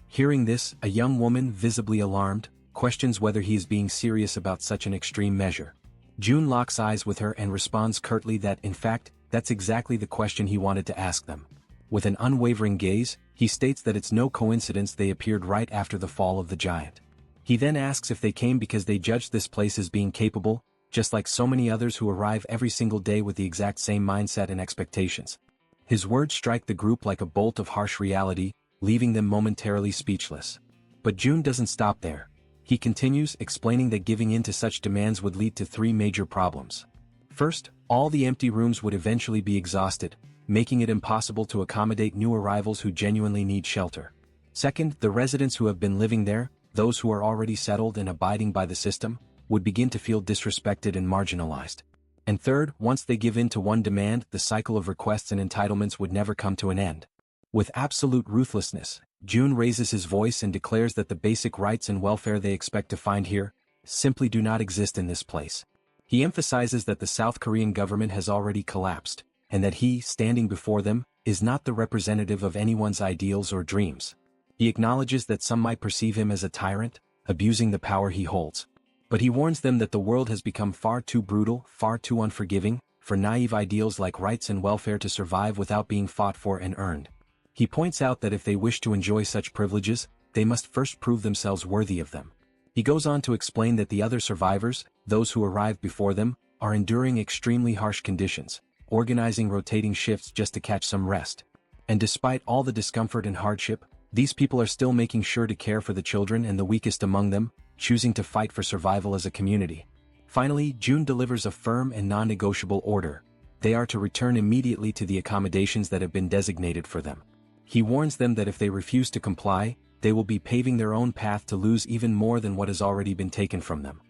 Hearing this, a young woman, visibly alarmed, questions whether he is being serious about such an extreme measure. June locks eyes with her and responds curtly that in fact, that's exactly the question he wanted to ask them. With an unwavering gaze, he states that it's no coincidence they appeared right after the fall of the giant. He then asks if they came because they judged this place as being capable, just like so many others who arrive every single day with the exact same mindset and expectations. His words strike the group like a bolt of harsh reality, leaving them momentarily speechless. But June doesn't stop there. He continues, explaining that giving in to such demands would lead to three major problems. First, all the empty rooms would eventually be exhausted, making it impossible to accommodate new arrivals who genuinely need shelter. Second, the residents who have been living there, those who are already settled and abiding by the system, would begin to feel disrespected and marginalized. And third, once they give in to one demand, the cycle of requests and entitlements would never come to an end. With absolute ruthlessness, June raises his voice and declares that the basic rights and welfare they expect to find here simply do not exist in this place. He emphasizes that the South Korean government has already collapsed, and that he, standing before them, is not the representative of anyone's ideals or dreams. He acknowledges that some might perceive him as a tyrant, abusing the power he holds. But he warns them that the world has become far too brutal, far too unforgiving, for naive ideals like rights and welfare to survive without being fought for and earned. He points out that if they wish to enjoy such privileges, they must first prove themselves worthy of them. He goes on to explain that the other survivors, those who arrived before them, are enduring extremely harsh conditions, organizing rotating shifts just to catch some rest. And despite all the discomfort and hardship, these people are still making sure to care for the children and the weakest among them, choosing to fight for survival as a community. Finally, June delivers a firm and non-negotiable order. They are to return immediately to the accommodations that have been designated for them. He warns them that if they refuse to comply, they will be paving their own path to lose even more than what has already been taken from them.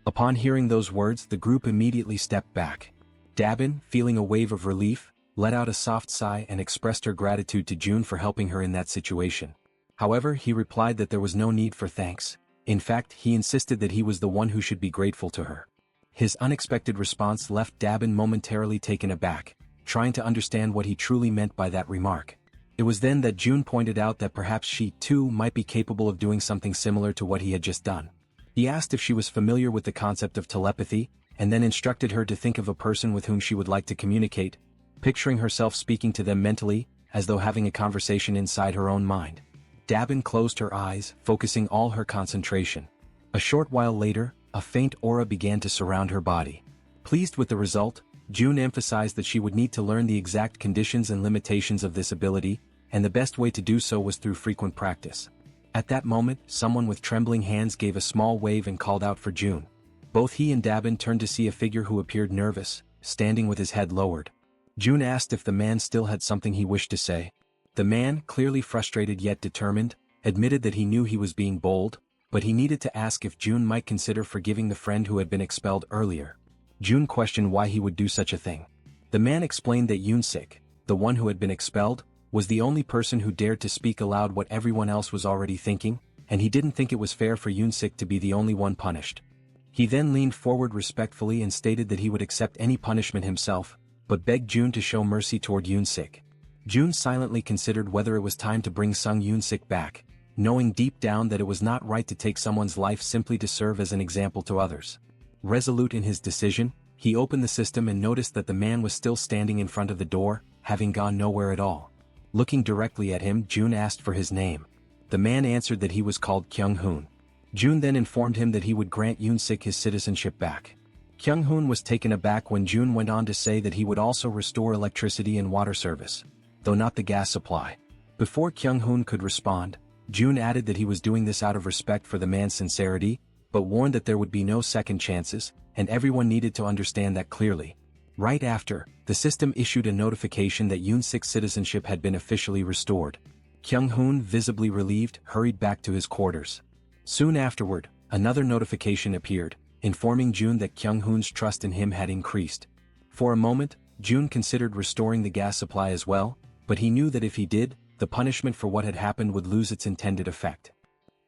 Upon hearing those words, the group immediately stepped back. Dabin, feeling a wave of relief, let out a soft sigh and expressed her gratitude to June for helping her in that situation. However, he replied that there was no need for thanks. In fact, he insisted that he was the one who should be grateful to her. His unexpected response left Dabin momentarily taken aback, trying to understand what he truly meant by that remark. It was then that June pointed out that perhaps she, too, might be capable of doing something similar to what he had just done. He asked if she was familiar with the concept of telepathy, and then instructed her to think of a person with whom she would like to communicate, picturing herself speaking to them mentally, as though having a conversation inside her own mind. Dabin closed her eyes, focusing all her concentration. A short while later, a faint aura began to surround her body. Pleased with the result, June emphasized that she would need to learn the exact conditions and limitations of this ability, and the best way to do so was through frequent practice. At that moment, someone with trembling hands gave a small wave and called out for June. Both he and Dabin turned to see a figure who appeared nervous, standing with his head lowered. June asked if the man still had something he wished to say. The man, clearly frustrated yet determined, admitted that he knew he was being bold, but he needed to ask if June might consider forgiving the friend who had been expelled earlier. June questioned why he would do such a thing. The man explained that Yoon-sik, the one who had been expelled, was the only person who dared to speak aloud what everyone else was already thinking, and he didn't think it was fair for Yoon-sik to be the only one punished. He then leaned forward respectfully and stated that he would accept any punishment himself, but begged June to show mercy toward Yoon-sik. June silently considered whether it was time to bring Sung Yoon-sik back, knowing deep down that it was not right to take someone's life simply to serve as an example to others. Resolute in his decision, he opened the system and noticed that the man was still standing in front of the door, having gone nowhere at all. Looking directly at him, June asked for his name. The man answered that he was called Kyung-hoon. June then informed him that he would grant Yoon-sik his citizenship back. Kyung-hoon was taken aback when June went on to say that he would also restore electricity and water service, though not the gas supply. Before Kyung-hoon could respond, June added that he was doing this out of respect for the man's sincerity, but warned that there would be no second chances, and everyone needed to understand that clearly. Right after, the system issued a notification that Yoon-sik's citizenship had been officially restored. Kyung-hoon, visibly relieved, hurried back to his quarters. Soon afterward, another notification appeared, informing June that Kyung-hoon's trust in him had increased. For a moment, June considered restoring the gas supply as well, but he knew that if he did, the punishment for what had happened would lose its intended effect.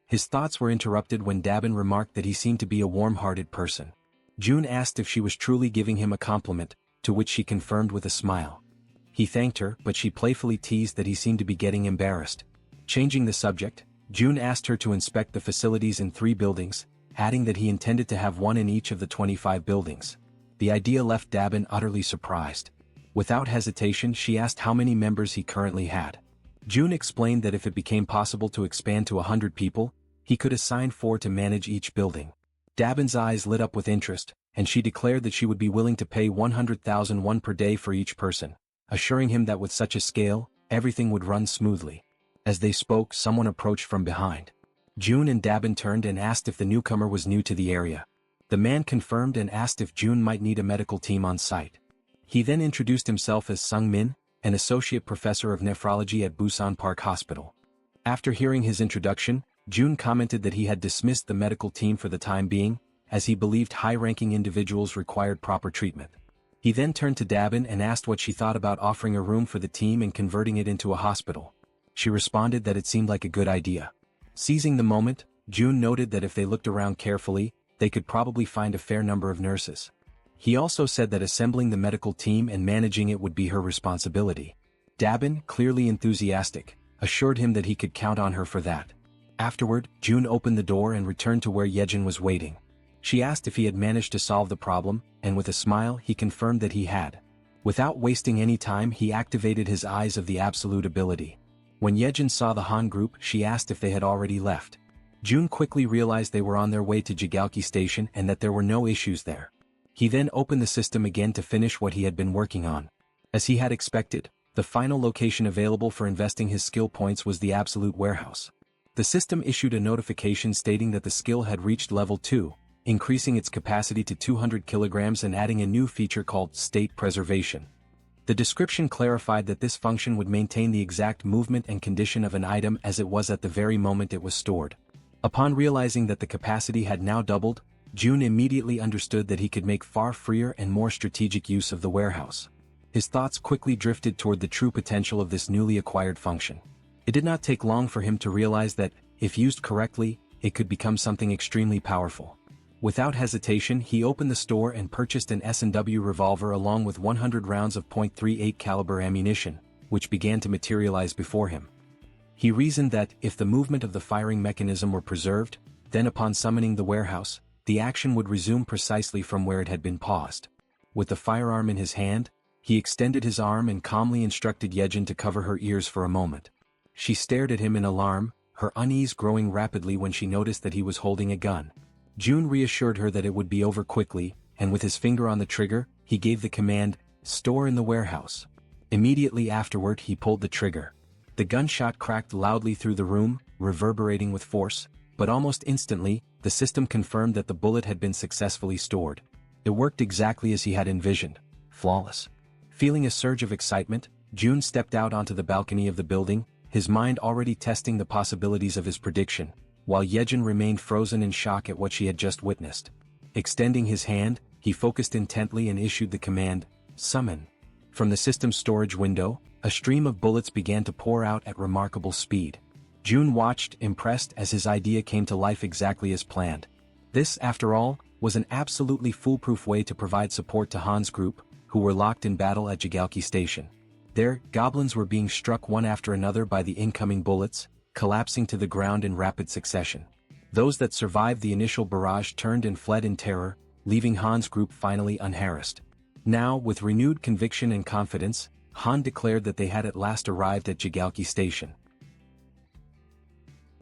His thoughts were interrupted when Dabin remarked that he seemed to be a warm-hearted person. June asked if she was truly giving him a compliment, to which she confirmed with a smile. He thanked her, but she playfully teased that he seemed to be getting embarrassed. Changing the subject, June asked her to inspect the facilities in 3 buildings, adding that he intended to have one in each of the 25 buildings. The idea left Dabin utterly surprised. Without hesitation, she asked how many members he currently had. June explained that if it became possible to expand to 100 people, he could assign 4 to manage each building. Dabin's eyes lit up with interest, and she declared that she would be willing to pay 100,000 won per day for each person, assuring him that with such a scale, everything would run smoothly. As they spoke, someone approached from behind. June and Dabin turned and asked if the newcomer was new to the area. The man confirmed and asked if June might need a medical team on site. He then introduced himself as Sung Min, an associate professor of nephrology at Busan Park Hospital. After hearing his introduction, June commented that he had dismissed the medical team for the time being, as he believed high-ranking individuals required proper treatment. He then turned to Dabin and asked what she thought about offering a room for the team and converting it into a hospital. She responded that it seemed like a good idea. Seizing the moment, June noted that if they looked around carefully, they could probably find a fair number of nurses. He also said that assembling the medical team and managing it would be her responsibility. Dabin, clearly enthusiastic, assured him that he could count on her for that. Afterward, June opened the door and returned to where Yejin was waiting. She asked if he had managed to solve the problem, and with a smile he confirmed that he had. Without wasting any time, he activated his Eyes of the Absolute ability. When Yejin saw the Han group, she asked if they had already left. June quickly realized they were on their way to Jigalki Station and that there were no issues there. He then opened the system again to finish what he had been working on. As he had expected, the final location available for investing his skill points was the Absolute Warehouse. The system issued a notification stating that the skill had reached level 2, increasing its capacity to 200 kilograms and adding a new feature called State Preservation. The description clarified that this function would maintain the exact movement and condition of an item as it was at the very moment it was stored. Upon realizing that the capacity had now doubled, June immediately understood that he could make far freer and more strategic use of the warehouse. His thoughts quickly drifted toward the true potential of this newly acquired function. It did not take long for him to realize that, if used correctly, it could become something extremely powerful. Without hesitation, he opened the store and purchased an S&W revolver along with 100 rounds of .38 caliber ammunition, which began to materialize before him. He reasoned that, if the movement of the firing mechanism were preserved, then upon summoning the warehouse, the action would resume precisely from where it had been paused. With the firearm in his hand, he extended his arm and calmly instructed Yejin to cover her ears for a moment. She stared at him in alarm, her unease growing rapidly when she noticed that he was holding a gun. June reassured her that it would be over quickly, and with his finger on the trigger, he gave the command, "Store in the warehouse." Immediately afterward, he pulled the trigger. The gunshot cracked loudly through the room, reverberating with force, but almost instantly, the system confirmed that the bullet had been successfully stored. It worked exactly as he had envisioned. Flawless. Feeling a surge of excitement, June stepped out onto the balcony of the building, his mind already testing the possibilities of his prediction, while Yejin remained frozen in shock at what she had just witnessed. Extending his hand, he focused intently and issued the command, "Summon." From the system's storage window, a stream of bullets began to pour out at remarkable speed. June watched, impressed, as his idea came to life exactly as planned. This, after all, was an absolutely foolproof way to provide support to Han's group, who were locked in battle at Jigalki Station. There, goblins were being struck one after another by the incoming bullets, collapsing to the ground in rapid succession. Those that survived the initial barrage turned and fled in terror, leaving Han's group finally unharassed. Now, with renewed conviction and confidence, Han declared that they had at last arrived at Jigalki Station.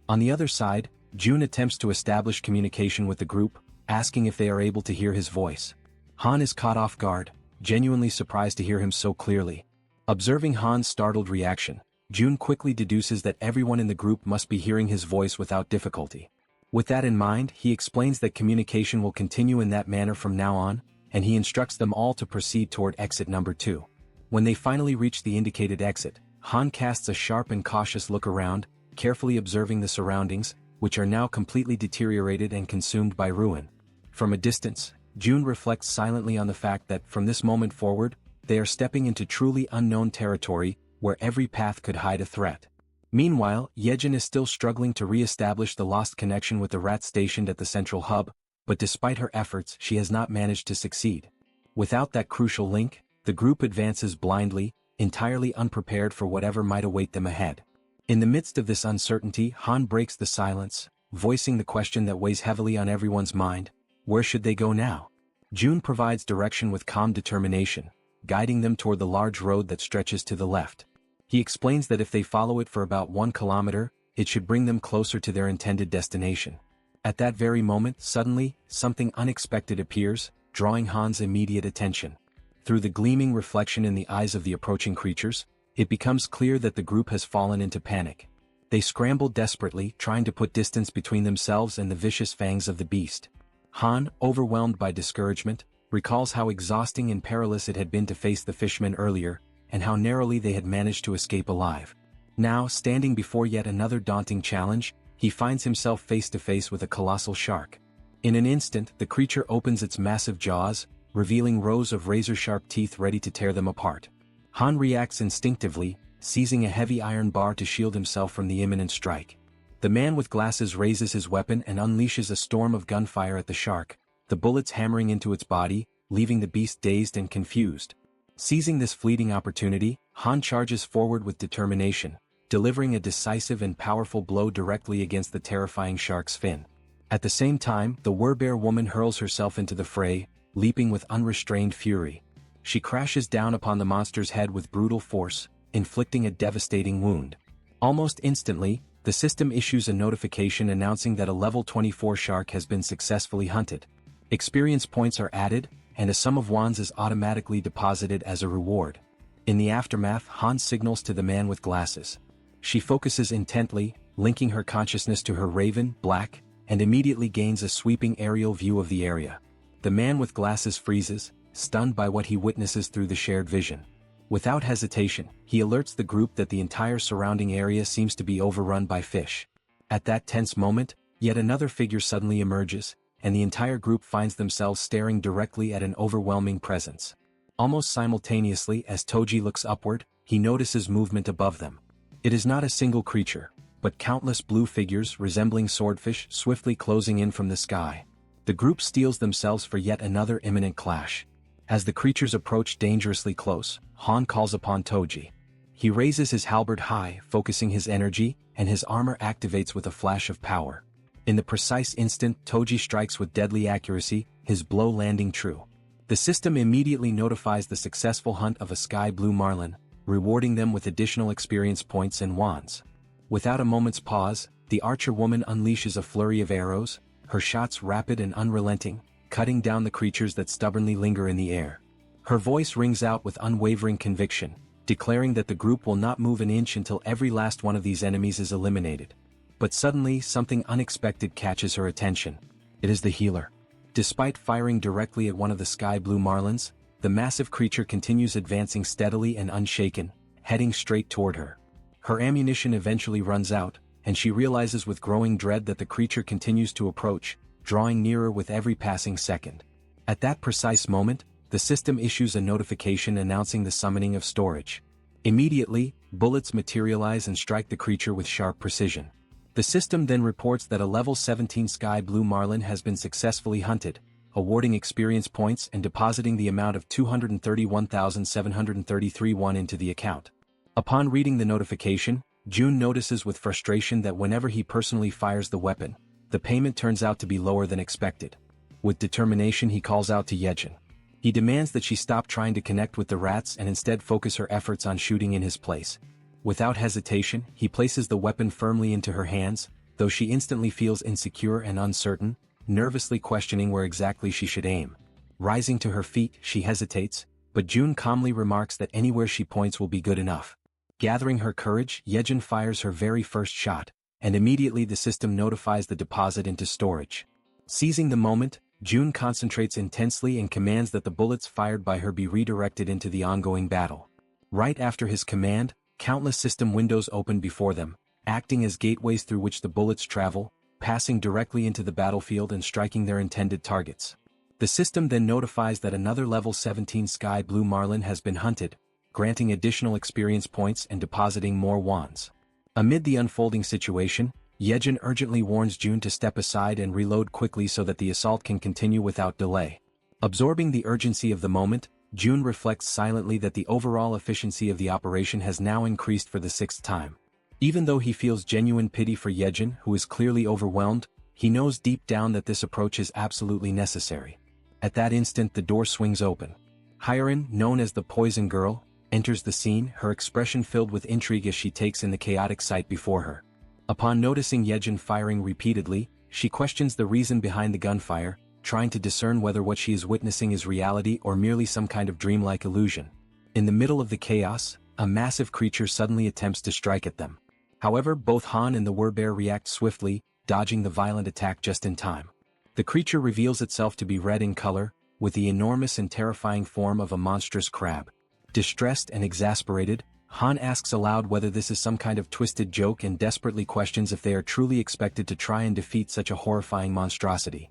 On the other side, Jun attempts to establish communication with the group, asking if they are able to hear his voice. Han is caught off guard, genuinely surprised to hear him so clearly. Observing Han's startled reaction, Jun quickly deduces that everyone in the group must be hearing his voice without difficulty. With that in mind, he explains that communication will continue in that manner from now on, and he instructs them all to proceed toward exit number 2. When they finally reach the indicated exit, Han casts a sharp and cautious look around, carefully observing the surroundings, which are now completely deteriorated and consumed by ruin. From a distance, Jun reflects silently on the fact that from this moment forward, they are stepping into truly unknown territory, where every path could hide a threat. Meanwhile, Yejin is still struggling to re-establish the lost connection with the rats stationed at the central hub, but despite her efforts she has not managed to succeed. Without that crucial link, the group advances blindly, entirely unprepared for whatever might await them ahead. In the midst of this uncertainty, Han breaks the silence, voicing the question that weighs heavily on everyone's mind: where should they go now? Jun provides direction with calm determination, guiding them toward the large road that stretches to the left. He explains that if they follow it for about 1 kilometer, it should bring them closer to their intended destination. At that very moment, suddenly, something unexpected appears, drawing Han's immediate attention. Through the gleaming reflection in the eyes of the approaching creatures, it becomes clear that the group has fallen into panic. They scramble desperately, trying to put distance between themselves and the vicious fangs of the beast. Han, overwhelmed by discouragement, recalls how exhausting and perilous it had been to face the fishmen earlier, and how narrowly they had managed to escape alive. Now, standing before yet another daunting challenge, he finds himself face to face with a colossal shark. In an instant, the creature opens its massive jaws, revealing rows of razor-sharp teeth ready to tear them apart. Han reacts instinctively, seizing a heavy iron bar to shield himself from the imminent strike. The man with glasses raises his weapon and unleashes a storm of gunfire at the shark, the bullets hammering into its body, leaving the beast dazed and confused. Seizing this fleeting opportunity, Han charges forward with determination, delivering a decisive and powerful blow directly against the terrifying shark's fin. At the same time, the werbear woman hurls herself into the fray, leaping with unrestrained fury. She crashes down upon the monster's head with brutal force, inflicting a devastating wound. Almost instantly, the system issues a notification announcing that a level 24 shark has been successfully hunted. Experience points are added, and a sum of wands is automatically deposited as a reward. In the aftermath, Han signals to the man with glasses. She focuses intently, linking her consciousness to her raven, Black, and immediately gains a sweeping aerial view of the area. The man with glasses freezes, stunned by what he witnesses through the shared vision. Without hesitation, he alerts the group that the entire surrounding area seems to be overrun by fish. At that tense moment, yet another figure suddenly emerges, and the entire group finds themselves staring directly at an overwhelming presence. Almost simultaneously, as Toji looks upward, he notices movement above them. It is not a single creature, but countless blue figures resembling swordfish swiftly closing in from the sky. The group steels themselves for yet another imminent clash. As the creatures approach dangerously close, Han calls upon Toji. He raises his halberd high, focusing his energy, and his armor activates with a flash of power. In the precise instant, Toji strikes with deadly accuracy, his blow landing true. The system immediately notifies the successful hunt of a sky blue marlin, rewarding them with additional experience points and wands. Without a moment's pause, the archer woman unleashes a flurry of arrows, her shots rapid and unrelenting, cutting down the creatures that stubbornly linger in the air. Her voice rings out with unwavering conviction, declaring that the group will not move an inch until every last one of these enemies is eliminated. But suddenly, something unexpected catches her attention. It is the healer. Despite firing directly at one of the sky blue marlins, the massive creature continues advancing steadily and unshaken, heading straight toward her. Her ammunition eventually runs out, and she realizes with growing dread that the creature continues to approach, drawing nearer with every passing second. At that precise moment, the system issues a notification announcing the summoning of storage. Immediately, bullets materialize and strike the creature with sharp precision. The system then reports that a level 17 sky blue marlin has been successfully hunted, awarding experience points and depositing the amount of 231,733 won into the account. Upon reading the notification, Jun notices with frustration that whenever he personally fires the weapon, the payment turns out to be lower than expected. With determination, he calls out to Yejin. He demands that she stop trying to connect with the rats and instead focus her efforts on shooting in his place. Without hesitation, he places the weapon firmly into her hands, though she instantly feels insecure and uncertain, nervously questioning where exactly she should aim. Rising to her feet, she hesitates, but Jun calmly remarks that anywhere she points will be good enough. Gathering her courage, Yejin fires her very first shot, and immediately the system notifies the deposit into storage. Seizing the moment, Jun concentrates intensely and commands that the bullets fired by her be redirected into the ongoing battle. Right after his command, countless system windows open before them, acting as gateways through which the bullets travel, passing directly into the battlefield and striking their intended targets. The system then notifies that another level 17 Sky Blue Marlin has been hunted, granting additional experience points and depositing more wands. Amid the unfolding situation, Yejin urgently warns Jun to step aside and reload quickly so that the assault can continue without delay. Absorbing the urgency of the moment, Jun reflects silently that the overall efficiency of the operation has now increased for the 6th time. Even though he feels genuine pity for Yejin, who is clearly overwhelmed, he knows deep down that this approach is absolutely necessary. At that instant, the door swings open. Hyerin, known as the Poison Girl, enters the scene, her expression filled with intrigue as she takes in the chaotic sight before her. Upon noticing Yejin firing repeatedly, she questions the reason behind the gunfire, trying to discern whether what she is witnessing is reality or merely some kind of dreamlike illusion. In the middle of the chaos, a massive creature suddenly attempts to strike at them. However, both Han and the Werbear react swiftly, dodging the violent attack just in time. The creature reveals itself to be red in color, with the enormous and terrifying form of a monstrous crab. Distressed and exasperated, Han asks aloud whether this is some kind of twisted joke and desperately questions if they are truly expected to try and defeat such a horrifying monstrosity.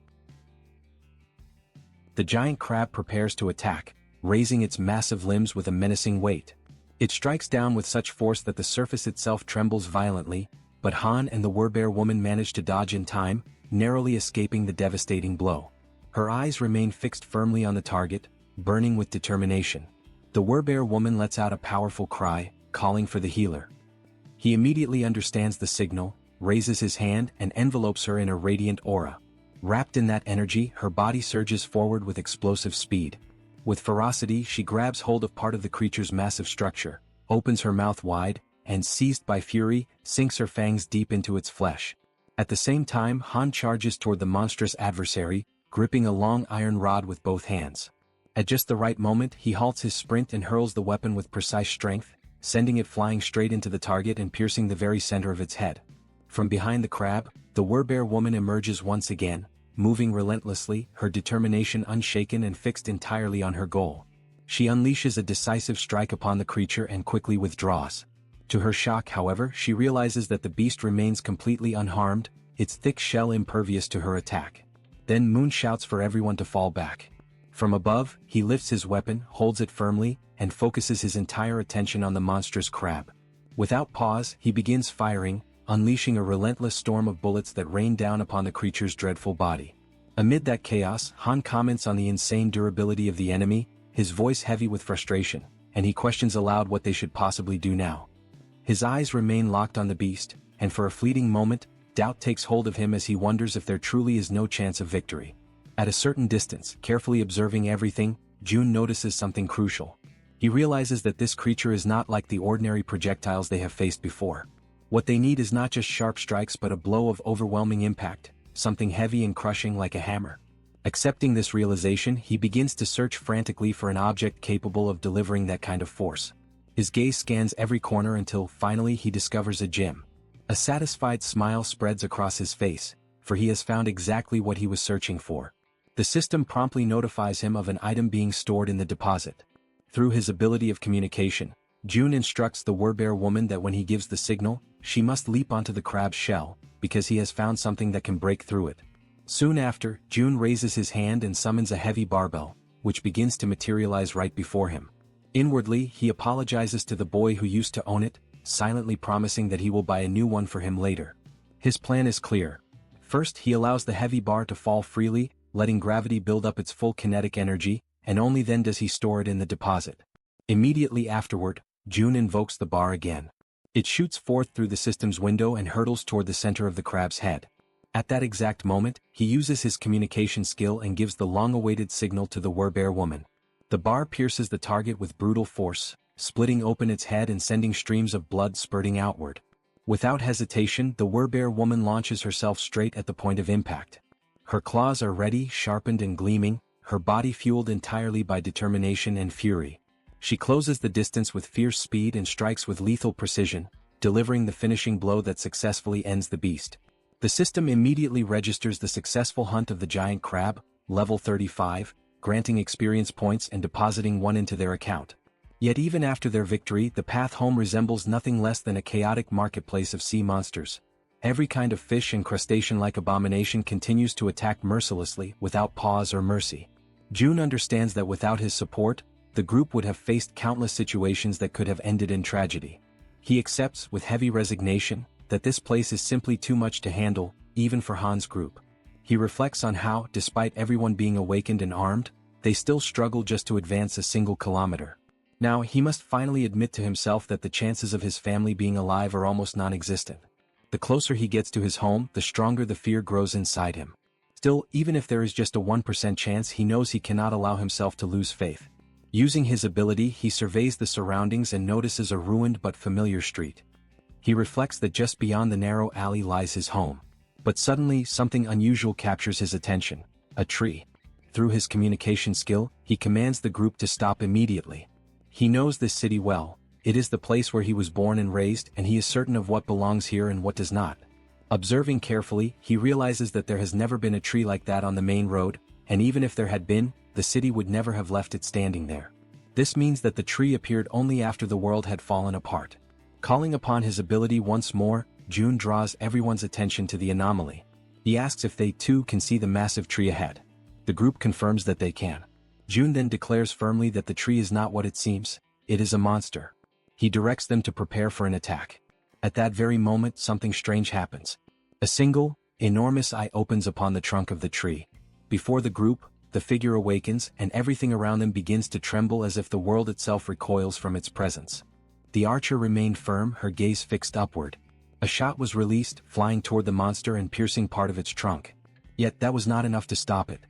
The giant crab prepares to attack, raising its massive limbs with a menacing weight. It strikes down with such force that the surface itself trembles violently, but Han and the Werbear woman manage to dodge in time, narrowly escaping the devastating blow. Her eyes remain fixed firmly on the target, burning with determination. The Werbear woman lets out a powerful cry, calling for the healer. He immediately understands the signal, raises his hand and envelopes her in a radiant aura. Wrapped in that energy, her body surges forward with explosive speed. With ferocity, she grabs hold of part of the creature's massive structure, opens her mouth wide, and seized by fury, sinks her fangs deep into its flesh. At the same time, Han charges toward the monstrous adversary, gripping a long iron rod with both hands. At just the right moment, he halts his sprint and hurls the weapon with precise strength, sending it flying straight into the target and piercing the very center of its head. From behind the crab, the Werbear woman emerges once again, moving relentlessly, her determination unshaken and fixed entirely on her goal. She unleashes a decisive strike upon the creature and quickly withdraws. To her shock, however, she realizes that the beast remains completely unharmed, its thick shell impervious to her attack. Then Moon shouts for everyone to fall back. From above, he lifts his weapon, holds it firmly, and focuses his entire attention on the monstrous crab. Without pause, he begins firing, unleashing a relentless storm of bullets that rain down upon the creature's dreadful body. Amid that chaos, Han comments on the insane durability of the enemy, his voice heavy with frustration, and he questions aloud what they should possibly do now. His eyes remain locked on the beast, and for a fleeting moment, doubt takes hold of him as he wonders if there truly is no chance of victory. At a certain distance, carefully observing everything, Jun notices something crucial. He realizes that this creature is not like the ordinary projectiles they have faced before. What they need is not just sharp strikes but a blow of overwhelming impact, something heavy and crushing like a hammer. Accepting this realization, he begins to search frantically for an object capable of delivering that kind of force. His gaze scans every corner until, finally, he discovers a gem. A satisfied smile spreads across his face, for he has found exactly what he was searching for. The system promptly notifies him of an item being stored in the deposit. Through his ability of communication, Jun instructs the Werbear woman that when he gives the signal, she must leap onto the crab's shell, because he has found something that can break through it. Soon after, Jun raises his hand and summons a heavy barbell, which begins to materialize right before him. Inwardly, he apologizes to the boy who used to own it, silently promising that he will buy a new one for him later. His plan is clear. First, he allows the heavy bar to fall freely, letting gravity build up its full kinetic energy, and only then does he store it in the deposit. Immediately afterward, June invokes the bar again. It shoots forth through the system's window and hurtles toward the center of the crab's head. At that exact moment, he uses his communication skill and gives the long-awaited signal to the Werbear woman. The bar pierces the target with brutal force, splitting open its head and sending streams of blood spurting outward. Without hesitation, the Werbear woman launches herself straight at the point of impact. Her claws are ready, sharpened and gleaming, her body fueled entirely by determination and fury. She closes the distance with fierce speed and strikes with lethal precision, delivering the finishing blow that successfully ends the beast. The system immediately registers the successful hunt of the giant crab, level 35, granting experience points and depositing one into their account. Yet even after their victory, the path home resembles nothing less than a chaotic marketplace of sea monsters. Every kind of fish and crustacean-like abomination continues to attack mercilessly, without pause or mercy. June understands that without his support, the group would have faced countless situations that could have ended in tragedy. He accepts, with heavy resignation, that this place is simply too much to handle, even for Han's group. He reflects on how, despite everyone being awakened and armed, they still struggle just to advance a single kilometer. Now he must finally admit to himself that the chances of his family being alive are almost non-existent. The closer he gets to his home, the stronger the fear grows inside him. Still, even if there is just a 1% chance, he knows he cannot allow himself to lose faith. Using his ability, he surveys the surroundings and notices a ruined but familiar street. He reflects that just beyond the narrow alley lies his home. But suddenly, something unusual captures his attention: a tree. Through his communication skill, he commands the group to stop immediately. He knows this city well. It is the place where he was born and raised, and he is certain of what belongs here and what does not. Observing carefully, he realizes that there has never been a tree like that on the main road, and even if there had been, the city would never have left it standing there. This means that the tree appeared only after the world had fallen apart. Calling upon his ability once more, June draws everyone's attention to the anomaly. He asks if they too can see the massive tree ahead. The group confirms that they can. June then declares firmly that the tree is not what it seems, it is a monster. He directs them to prepare for an attack. At that very moment, something strange happens. A single, enormous eye opens upon the trunk of the tree. Before the group, the figure awakens, and everything around them begins to tremble as if the world itself recoils from its presence. The archer remained firm, her gaze fixed upward. A shot was released, flying toward the monster and piercing part of its trunk. Yet that was not enough to stop it.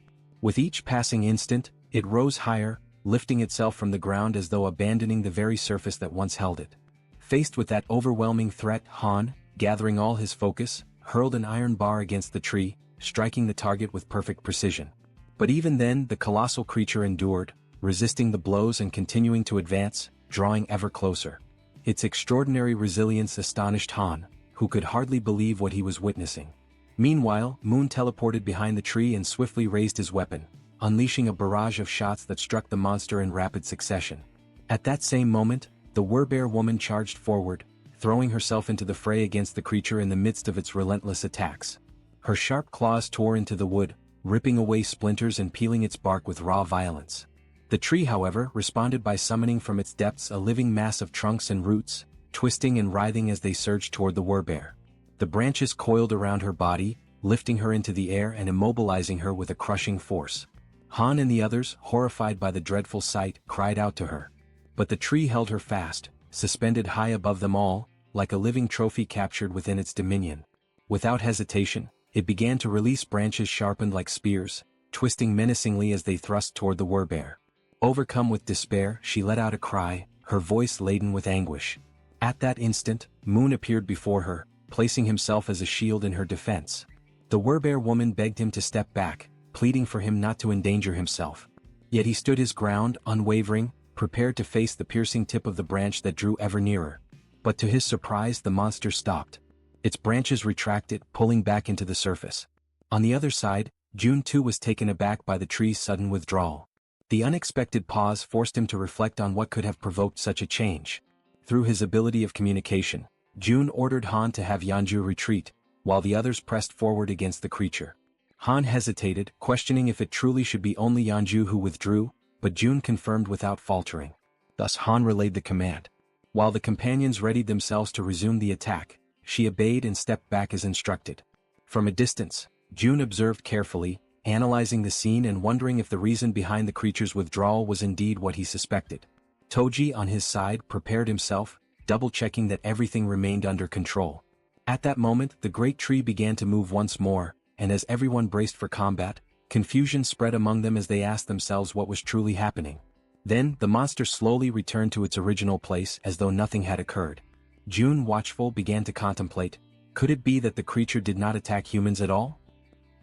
With each passing instant, it rose higher, lifting itself from the ground as though abandoning the very surface that once held it. Faced with that overwhelming threat, Han, gathering all his focus, hurled an iron bar against the tree, striking the target with perfect precision. But even then, the colossal creature endured, resisting the blows and continuing to advance, drawing ever closer. Its extraordinary resilience astonished Han, who could hardly believe what he was witnessing. Meanwhile, Moon teleported behind the tree and swiftly raised his weapon, unleashing a barrage of shots that struck the monster in rapid succession. At that same moment, the Werbear woman charged forward, throwing herself into the fray against the creature in the midst of its relentless attacks. Her sharp claws tore into the wood, ripping away splinters and peeling its bark with raw violence. The tree, however, responded by summoning from its depths a living mass of trunks and roots, twisting and writhing as they surged toward the Werbear. The branches coiled around her body, lifting her into the air and immobilizing her with a crushing force. Han and the others, horrified by the dreadful sight, cried out to her. But the tree held her fast, suspended high above them all, like a living trophy captured within its dominion. Without hesitation, it began to release branches sharpened like spears, twisting menacingly as they thrust toward the Werbear. Overcome with despair, she let out a cry, her voice laden with anguish. At that instant, Moon appeared before her, placing himself as a shield in her defense. The Werbear woman begged him to step back, pleading for him not to endanger himself. Yet he stood his ground, unwavering, prepared to face the piercing tip of the branch that drew ever nearer. But to his surprise, the monster stopped. Its branches retracted, pulling back into the surface. On the other side, June too was taken aback by the tree's sudden withdrawal. The unexpected pause forced him to reflect on what could have provoked such a change. Through his ability of communication, June ordered Han to have Yanju retreat, while the others pressed forward against the creature. Han hesitated, questioning if it truly should be only Yanju who withdrew, but June confirmed without faltering. Thus Han relayed the command. While the companions readied themselves to resume the attack, she obeyed and stepped back as instructed. From a distance, June observed carefully, analyzing the scene and wondering if the reason behind the creature's withdrawal was indeed what he suspected. Toji on his side prepared himself, double-checking that everything remained under control. At that moment the great tree began to move once more, and as everyone braced for combat, confusion spread among them as they asked themselves what was truly happening. Then, the monster slowly returned to its original place as though nothing had occurred. June, watchful, began to contemplate, could it be that the creature did not attack humans at all?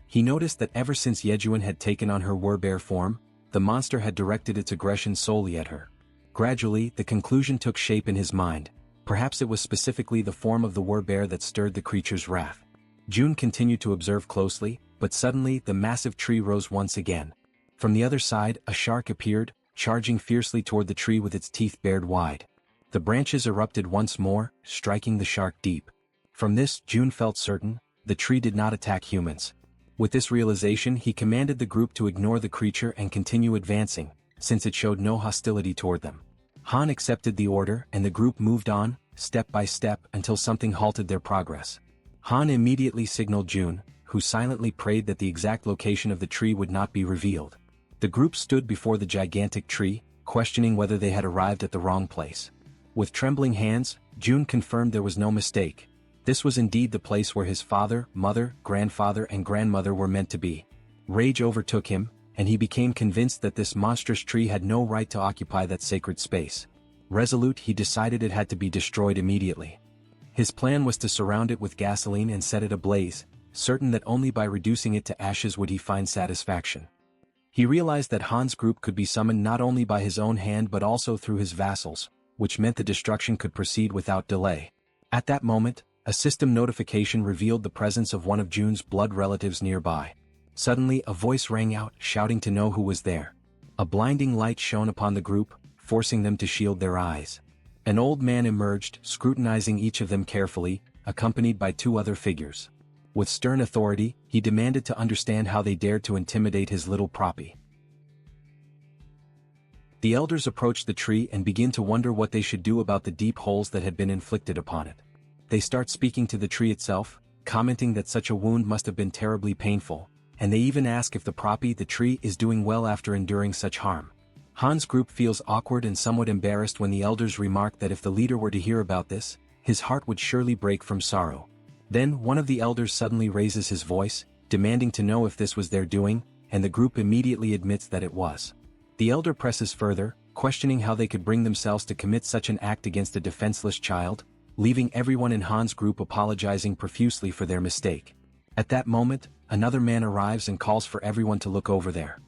He noticed that ever since Yejuan had taken on her werbear form, the monster had directed its aggression solely at her. Gradually, the conclusion took shape in his mind. Perhaps it was specifically the form of the werbear that stirred the creature's wrath. June continued to observe closely, but suddenly the massive tree rose once again. From the other side, a shark appeared, charging fiercely toward the tree with its teeth bared wide. The branches erupted once more, striking the shark deep. From this, June felt certain, the tree did not attack humans. With this realization, he commanded the group to ignore the creature and continue advancing, since it showed no hostility toward them. Han accepted the order and the group moved on, step by step, until something halted their progress. Han immediately signaled June, who silently prayed that the exact location of the tree would not be revealed. The group stood before the gigantic tree, questioning whether they had arrived at the wrong place. With trembling hands, June confirmed there was no mistake. This was indeed the place where his father, mother, grandfather and grandmother were meant to be. Rage overtook him, and he became convinced that this monstrous tree had no right to occupy that sacred space. Resolute, he decided it had to be destroyed immediately. His plan was to surround it with gasoline and set it ablaze, certain that only by reducing it to ashes would he find satisfaction. He realized that Han's group could be summoned not only by his own hand but also through his vassals, which meant the destruction could proceed without delay. At that moment, a system notification revealed the presence of one of June's blood relatives nearby. Suddenly a voice rang out, shouting to know who was there. A blinding light shone upon the group, forcing them to shield their eyes. An old man emerged, scrutinizing each of them carefully, accompanied by two other figures. With stern authority, he demanded to understand how they dared to intimidate his little proppy. The elders approached the tree and begin to wonder what they should do about the deep holes that had been inflicted upon it. They start speaking to the tree itself, commenting that such a wound must have been terribly painful, and they even ask if the proppy, the tree, is doing well after enduring such harm. Han's group feels awkward and somewhat embarrassed when the elders remark that if the leader were to hear about this, his heart would surely break from sorrow. Then one of the elders suddenly raises his voice, demanding to know if this was their doing, and the group immediately admits that it was. The elder presses further, questioning how they could bring themselves to commit such an act against a defenseless child, leaving everyone in Han's group apologizing profusely for their mistake. At that moment, another man arrives and calls for everyone to look over there.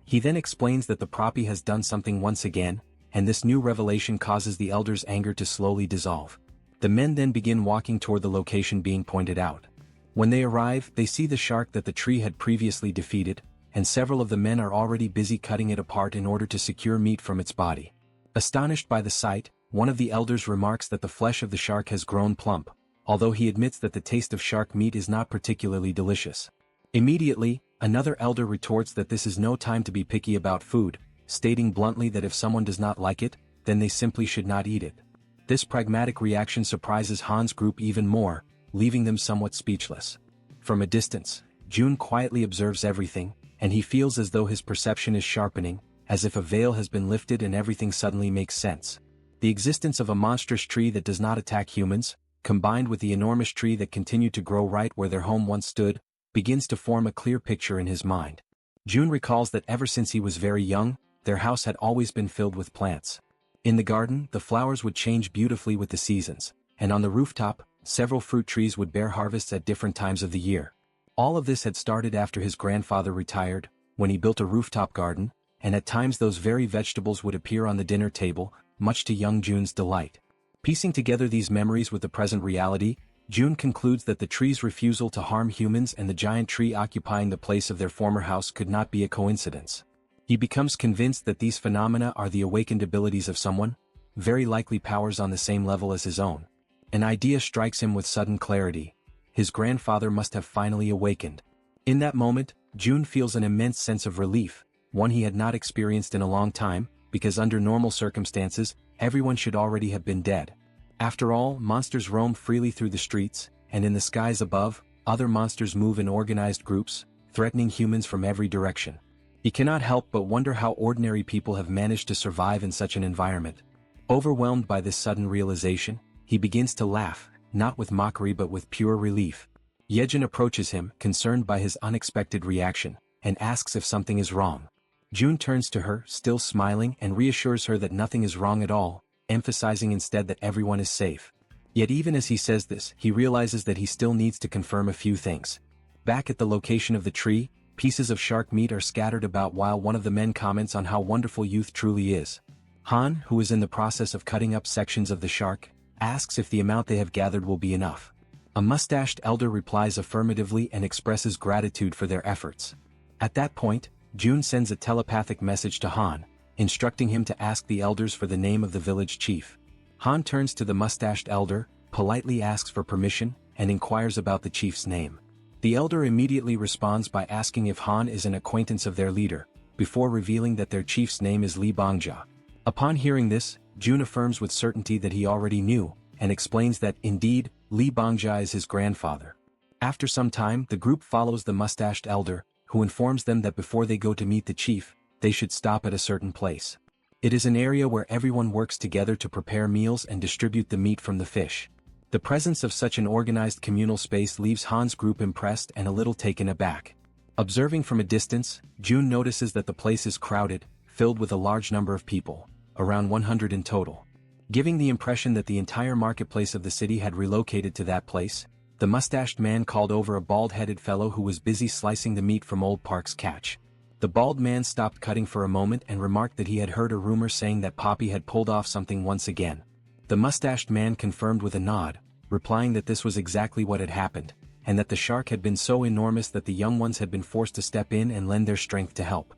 He then explains that the proppy has done something once again, and this new revelation causes the elders' anger to slowly dissolve. The men then begin walking toward the location being pointed out. When they arrive, they see the shark that the tree had previously defeated, and several of the men are already busy cutting it apart in order to secure meat from its body. Astonished by the sight, one of the elders remarks that the flesh of the shark has grown plump, although he admits that the taste of shark meat is not particularly delicious. Immediately, another elder retorts that this is no time to be picky about food, stating bluntly that if someone does not like it, then they simply should not eat it. This pragmatic reaction surprises Han's group even more, leaving them somewhat speechless. From a distance, June quietly observes everything, and he feels as though his perception is sharpening, as if a veil has been lifted and everything suddenly makes sense. The existence of a monstrous tree that does not attack humans, combined with the enormous tree that continued to grow right where their home once stood, begins to form a clear picture in his mind. June recalls that ever since he was very young, their house had always been filled with plants. In the garden, the flowers would change beautifully with the seasons, and on the rooftop, several fruit trees would bear harvests at different times of the year. All of this had started after his grandfather retired, when he built a rooftop garden, and at times those very vegetables would appear on the dinner table, much to young June's delight. Piecing together these memories with the present reality, June concludes that the tree's refusal to harm humans and the giant tree occupying the place of their former house could not be a coincidence. He becomes convinced that these phenomena are the awakened abilities of someone, very likely powers on the same level as his own. An idea strikes him with sudden clarity. His grandfather must have finally awakened. In that moment, June feels an immense sense of relief, one he had not experienced in a long time, because under normal circumstances, everyone should already have been dead. After all, monsters roam freely through the streets, and in the skies above, other monsters move in organized groups, threatening humans from every direction. He cannot help but wonder how ordinary people have managed to survive in such an environment. Overwhelmed by this sudden realization, he begins to laugh, not with mockery but with pure relief. Yejin approaches him, concerned by his unexpected reaction, and asks if something is wrong. June turns to her, still smiling, and reassures her that nothing is wrong at all, emphasizing instead that everyone is safe. Yet even as he says this, he realizes that he still needs to confirm a few things. Back at the location of the tree, pieces of shark meat are scattered about while one of the men comments on how wonderful youth truly is. Han, who is in the process of cutting up sections of the shark, asks if the amount they have gathered will be enough. A mustached elder replies affirmatively and expresses gratitude for their efforts. At that point, June sends a telepathic message to Han, instructing him to ask the elders for the name of the village chief. Han turns to the mustached elder, politely asks for permission, and inquires about the chief's name. The elder immediately responds by asking if Han is an acquaintance of their leader, before revealing that their chief's name is Li Bongjia. Upon hearing this, June affirms with certainty that he already knew, and explains that, indeed, Li Bongjia is his grandfather. After some time, the group follows the mustached elder, who informs them that before they go to meet the chief, they should stop at a certain place. It is an area where everyone works together to prepare meals and distribute the meat from the fish. The presence of such an organized communal space leaves Han's group impressed and a little taken aback. Observing from a distance, June notices that the place is crowded, filled with a large number of people, around 100 in total. Giving the impression that the entire marketplace of the city had relocated to that place, the mustached man called over a bald-headed fellow who was busy slicing the meat from Old Park's catch. The bald man stopped cutting for a moment and remarked that he had heard a rumor saying that Poppy had pulled off something once again. The mustached man confirmed with a nod, replying that this was exactly what had happened, and that the shark had been so enormous that the young ones had been forced to step in and lend their strength to help.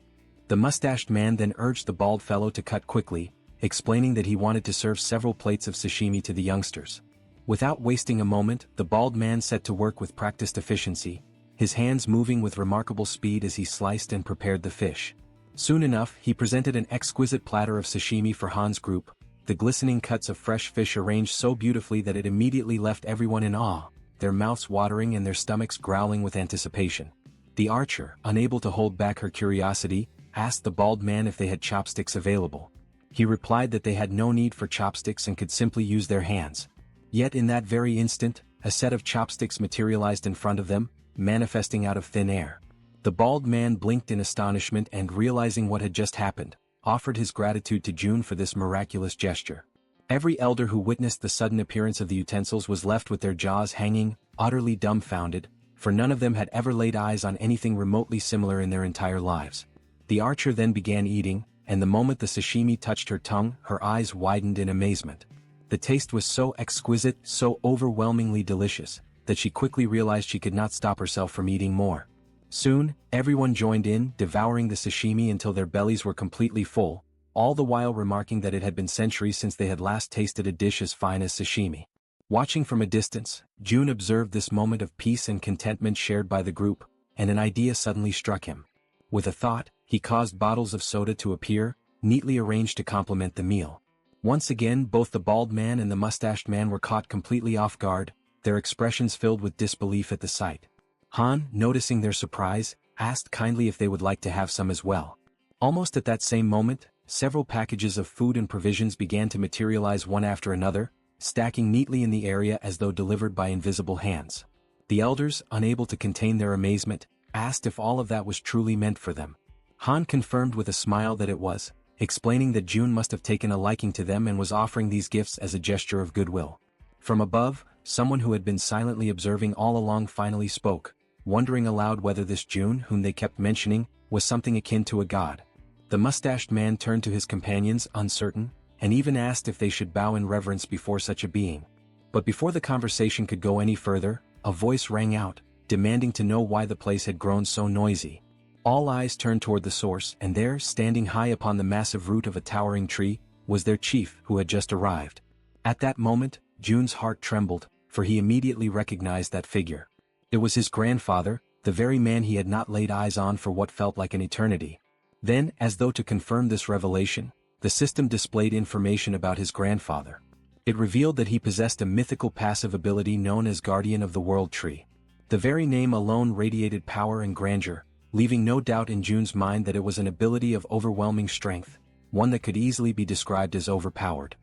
The mustached man then urged the bald fellow to cut quickly, explaining that he wanted to serve several plates of sashimi to the youngsters. Without wasting a moment, the bald man set to work with practiced efficiency, his hands moving with remarkable speed as he sliced and prepared the fish. Soon enough, he presented an exquisite platter of sashimi for Han's group, the glistening cuts of fresh fish arranged so beautifully that it immediately left everyone in awe, their mouths watering and their stomachs growling with anticipation. The archer, unable to hold back her curiosity, asked the bald man if they had chopsticks available. He replied that they had no need for chopsticks and could simply use their hands. Yet in that very instant, a set of chopsticks materialized in front of them, manifesting out of thin air. The bald man blinked in astonishment and, realizing what had just happened, offered his gratitude to June for this miraculous gesture. Every elder who witnessed the sudden appearance of the utensils was left with their jaws hanging, utterly dumbfounded, for none of them had ever laid eyes on anything remotely similar in their entire lives. The archer then began eating, and the moment the sashimi touched her tongue, her eyes widened in amazement. The taste was so exquisite, so overwhelmingly delicious, that she quickly realized she could not stop herself from eating more. Soon, everyone joined in, devouring the sashimi until their bellies were completely full, all the while remarking that it had been centuries since they had last tasted a dish as fine as sashimi. Watching from a distance, June observed this moment of peace and contentment shared by the group, and an idea suddenly struck him. With a thought, he caused bottles of soda to appear, neatly arranged to complement the meal. Once again, both the bald man and the mustached man were caught completely off guard, their expressions filled with disbelief at the sight. Han, noticing their surprise, asked kindly if they would like to have some as well. Almost at that same moment, several packages of food and provisions began to materialize one after another, stacking neatly in the area as though delivered by invisible hands. The elders, unable to contain their amazement, asked if all of that was truly meant for them. Han confirmed with a smile that it was, explaining that June must have taken a liking to them and was offering these gifts as a gesture of goodwill. From above, someone who had been silently observing all along finally spoke, wondering aloud whether this June, whom they kept mentioning, was something akin to a god. The mustached man turned to his companions, uncertain, and even asked if they should bow in reverence before such a being. But before the conversation could go any further, a voice rang out, demanding to know why the place had grown so noisy. All eyes turned toward the source, and there, standing high upon the massive root of a towering tree, was their chief, who had just arrived. At that moment, June's heart trembled, for he immediately recognized that figure. It was his grandfather, the very man he had not laid eyes on for what felt like an eternity. Then, as though to confirm this revelation, the system displayed information about his grandfather. It revealed that he possessed a mythical passive ability known as Guardian of the World Tree. The very name alone radiated power and grandeur, leaving no doubt in Jun's mind that it was an ability of overwhelming strength, one that could easily be described as overpowered.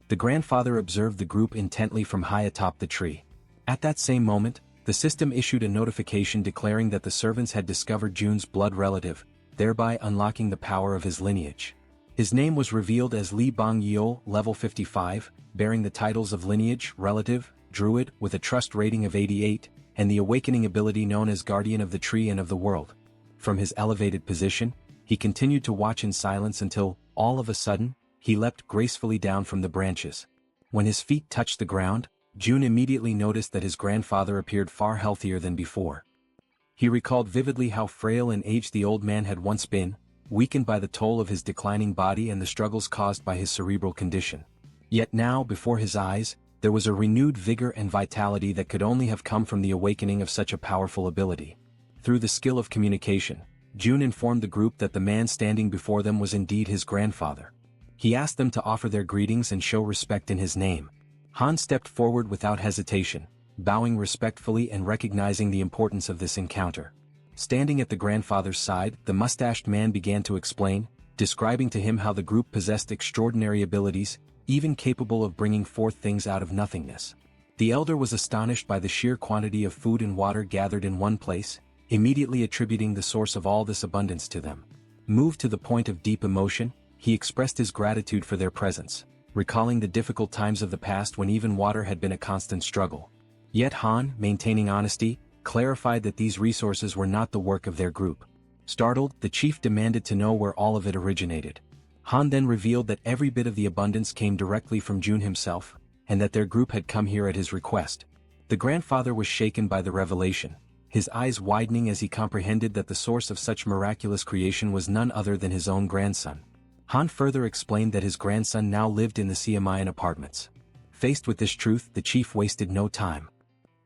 The grandfather observed the group intently from high atop the tree. At that same moment, the system issued a notification declaring that the servants had discovered Jun's blood relative, thereby unlocking the power of his lineage. His name was revealed as Li Bang Yeo, level 55, bearing the titles of Lineage, Relative, Druid with a trust rating of 88, and the awakening ability known as Guardian of the Tree and of the World. From his elevated position, he continued to watch in silence until, all of a sudden, he leapt gracefully down from the branches. When his feet touched the ground, Jun immediately noticed that his grandfather appeared far healthier than before. He recalled vividly how frail and aged the old man had once been, weakened by the toll of his declining body and the struggles caused by his cerebral condition. Yet now, before his eyes, there was a renewed vigor and vitality that could only have come from the awakening of such a powerful ability. Through the skill of communication, Jun informed the group that the man standing before them was indeed his grandfather. He asked them to offer their greetings and show respect in his name. Han stepped forward without hesitation, bowing respectfully and recognizing the importance of this encounter. Standing at the grandfather's side, the mustached man began to explain, describing to him how the group possessed extraordinary abilities, even capable of bringing forth things out of nothingness. The elder was astonished by the sheer quantity of food and water gathered in one place, immediately attributing the source of all this abundance to them. Moved to the point of deep emotion, he expressed his gratitude for their presence, recalling the difficult times of the past when even water had been a constant struggle. Yet Han, maintaining honesty, clarified that these resources were not the work of their group. Startled, the chief demanded to know where all of it originated. Han then revealed that every bit of the abundance came directly from Jun himself, and that their group had come here at his request. The grandfather was shaken by the revelation, his eyes widening as he comprehended that the source of such miraculous creation was none other than his own grandson. Han further explained that his grandson now lived in the Siamayan apartments. Faced with this truth, the chief wasted no time.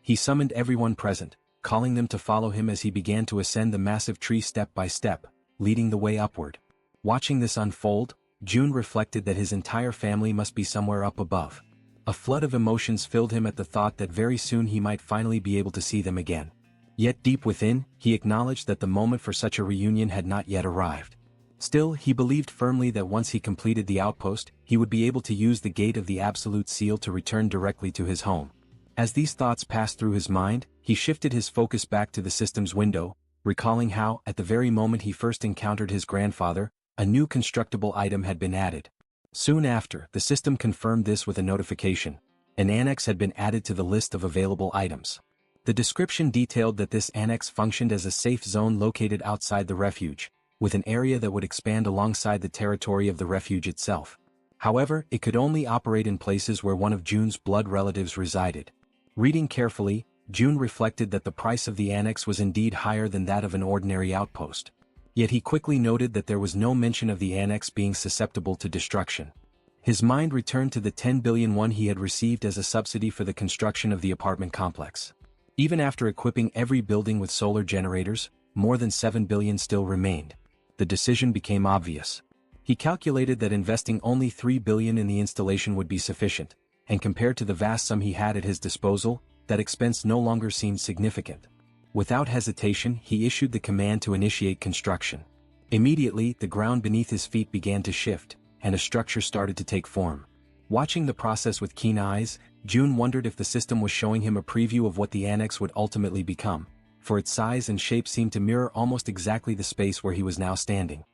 He summoned everyone present, calling them to follow him as he began to ascend the massive tree step by step, leading the way upward. Watching this unfold, Jun reflected that his entire family must be somewhere up above. A flood of emotions filled him at the thought that very soon he might finally be able to see them again. Yet deep within, he acknowledged that the moment for such a reunion had not yet arrived. Still, he believed firmly that once he completed the outpost, he would be able to use the gate of the Absolute Seal to return directly to his home. As these thoughts passed through his mind, he shifted his focus back to the system's window, recalling how, at the very moment he first encountered his grandfather, a new constructible item had been added. Soon after, the system confirmed this with a notification. An annex had been added to the list of available items. The description detailed that this annex functioned as a safe zone located outside the refuge, with an area that would expand alongside the territory of the refuge itself. However, it could only operate in places where one of Jun's blood relatives resided. Reading carefully, Jun reflected that the price of the annex was indeed higher than that of an ordinary outpost. Yet he quickly noted that there was no mention of the annex being susceptible to destruction. His mind returned to the 10 billion won he had received as a subsidy for the construction of the apartment complex. Even after equipping every building with solar generators, more than 7 billion still remained. The decision became obvious. He calculated that investing only 3 billion in the installation would be sufficient, and compared to the vast sum he had at his disposal, that expense no longer seemed significant. Without hesitation, he issued the command to initiate construction. Immediately, the ground beneath his feet began to shift, and a structure started to take form. Watching the process with keen eyes, Jun wondered if the system was showing him a preview of what the annex would ultimately become, for its size and shape seemed to mirror almost exactly the space where he was now standing.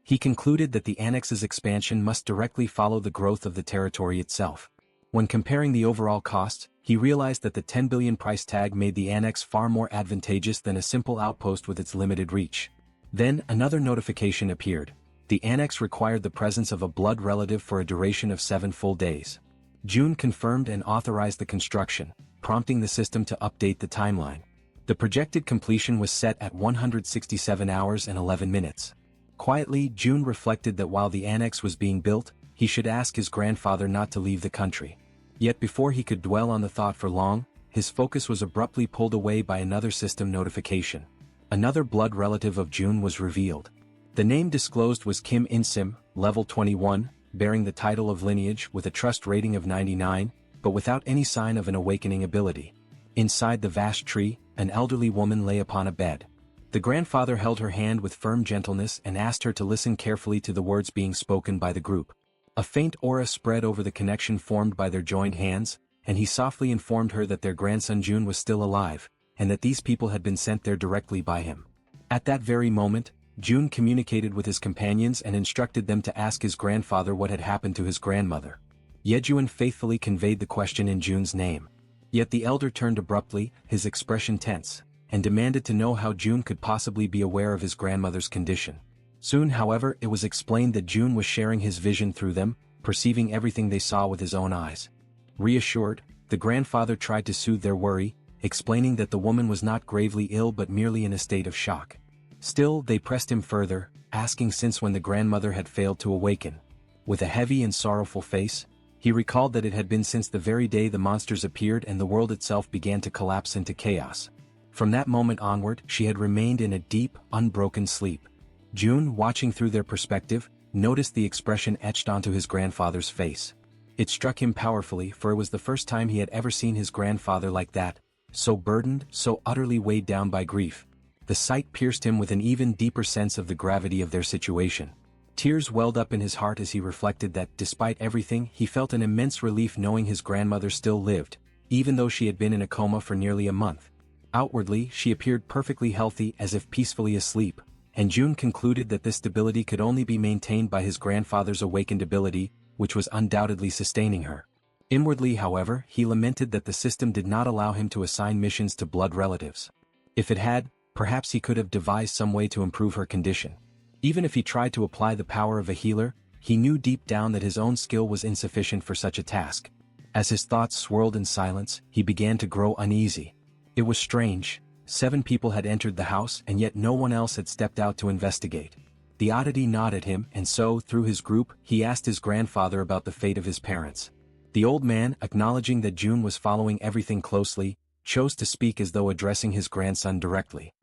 He concluded that the annex's expansion must directly follow the growth of the territory itself. When comparing the overall cost, he realized that the 10 billion price tag made the annex far more advantageous than a simple outpost with its limited reach. Then, another notification appeared. The annex required the presence of a blood relative for a duration of 7 full days. Jun confirmed and authorized the construction, prompting the system to update the timeline. The projected completion was set at 167 hours and 11 minutes. Quietly, Jun reflected that while the annex was being built, he should ask his grandfather not to leave the country. Yet before he could dwell on the thought for long, his focus was abruptly pulled away by another system notification. Another blood relative of Jun was revealed. The name disclosed was Kim In-sim, level 21, bearing the title of Lineage with a trust rating of 99, but without any sign of an awakening ability. Inside the vast tree, an elderly woman lay upon a bed. The grandfather held her hand with firm gentleness and asked her to listen carefully to the words being spoken by the group. A faint aura spread over the connection formed by their joined hands, and he softly informed her that their grandson June was still alive, and that these people had been sent there directly by him. At that very moment, June communicated with his companions and instructed them to ask his grandfather what had happened to his grandmother. Yejuan faithfully conveyed the question in June's name. Yet the elder turned abruptly, his expression tense, and demanded to know how June could possibly be aware of his grandmother's condition. Soon, however, it was explained that June was sharing his vision through them, perceiving everything they saw with his own eyes. Reassured, the grandfather tried to soothe their worry, explaining that the woman was not gravely ill but merely in a state of shock. Still, they pressed him further, asking since when the grandmother had failed to awaken. With a heavy and sorrowful face, he recalled that it had been since the very day the monsters appeared and the world itself began to collapse into chaos. From that moment onward, she had remained in a deep, unbroken sleep. June, watching through their perspective, noticed the expression etched onto his grandfather's face. It struck him powerfully, for it was the first time he had ever seen his grandfather like that, so burdened, so utterly weighed down by grief. The sight pierced him with an even deeper sense of the gravity of their situation. Tears welled up in his heart as he reflected that, despite everything, he felt an immense relief knowing his grandmother still lived, even though she had been in a coma for nearly a month. Outwardly, she appeared perfectly healthy, as if peacefully asleep, and June concluded that this stability could only be maintained by his grandfather's awakened ability, which was undoubtedly sustaining her. Inwardly, however, he lamented that the system did not allow him to assign missions to blood relatives. If it had, perhaps he could have devised some way to improve her condition. Even if he tried to apply the power of a healer, he knew deep down that his own skill was insufficient for such a task. As his thoughts swirled in silence, he began to grow uneasy. It was strange. 7 people had entered the house and yet no one else had stepped out to investigate. The oddity gnawed at him, and so, through his group, he asked his grandfather about the fate of his parents. The old man, acknowledging that June was following everything closely, chose to speak as though addressing his grandson directly.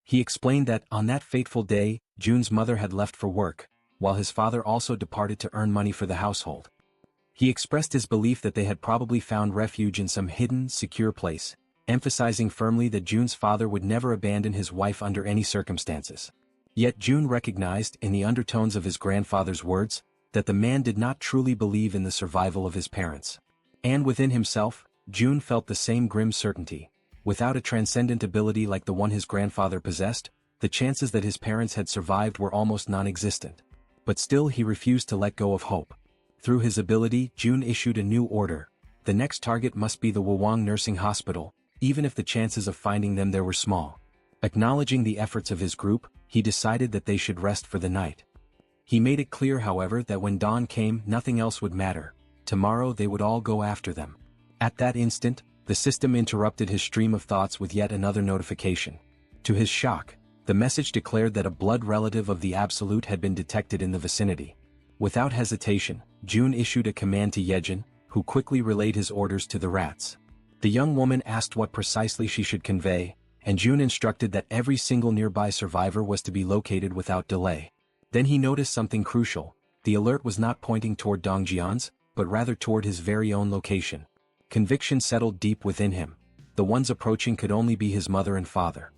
He explained that, on that fateful day, June's mother had left for work, while his father also departed to earn money for the household. He expressed his belief that they had probably found refuge in some hidden, secure place, emphasizing firmly that June's father would never abandon his wife under any circumstances. Yet June recognized, in the undertones of his grandfather's words, that the man did not truly believe in the survival of his parents. And within himself, June felt the same grim certainty. Without a transcendent ability like the one his grandfather possessed, the chances that his parents had survived were almost non-existent. But still he refused to let go of hope. Through his ability, June issued a new order. The next target must be the Wuwang Nursing Hospital, even if the chances of finding them there were small. Acknowledging the efforts of his group, he decided that they should rest for the night. He made it clear, however, that when dawn came, nothing else would matter. Tomorrow they would all go after them. At that instant, the system interrupted his stream of thoughts with yet another notification. To his shock, the message declared that a blood relative of the Absolute had been detected in the vicinity. Without hesitation, June issued a command to Yejin, who quickly relayed his orders to the rats. The young woman asked what precisely she should convey, and June instructed that every single nearby survivor was to be located without delay. Then he noticed something crucial. The alert was not pointing toward Dongjian's, but rather toward his very own location. Conviction settled deep within him. The ones approaching could only be his mother and father.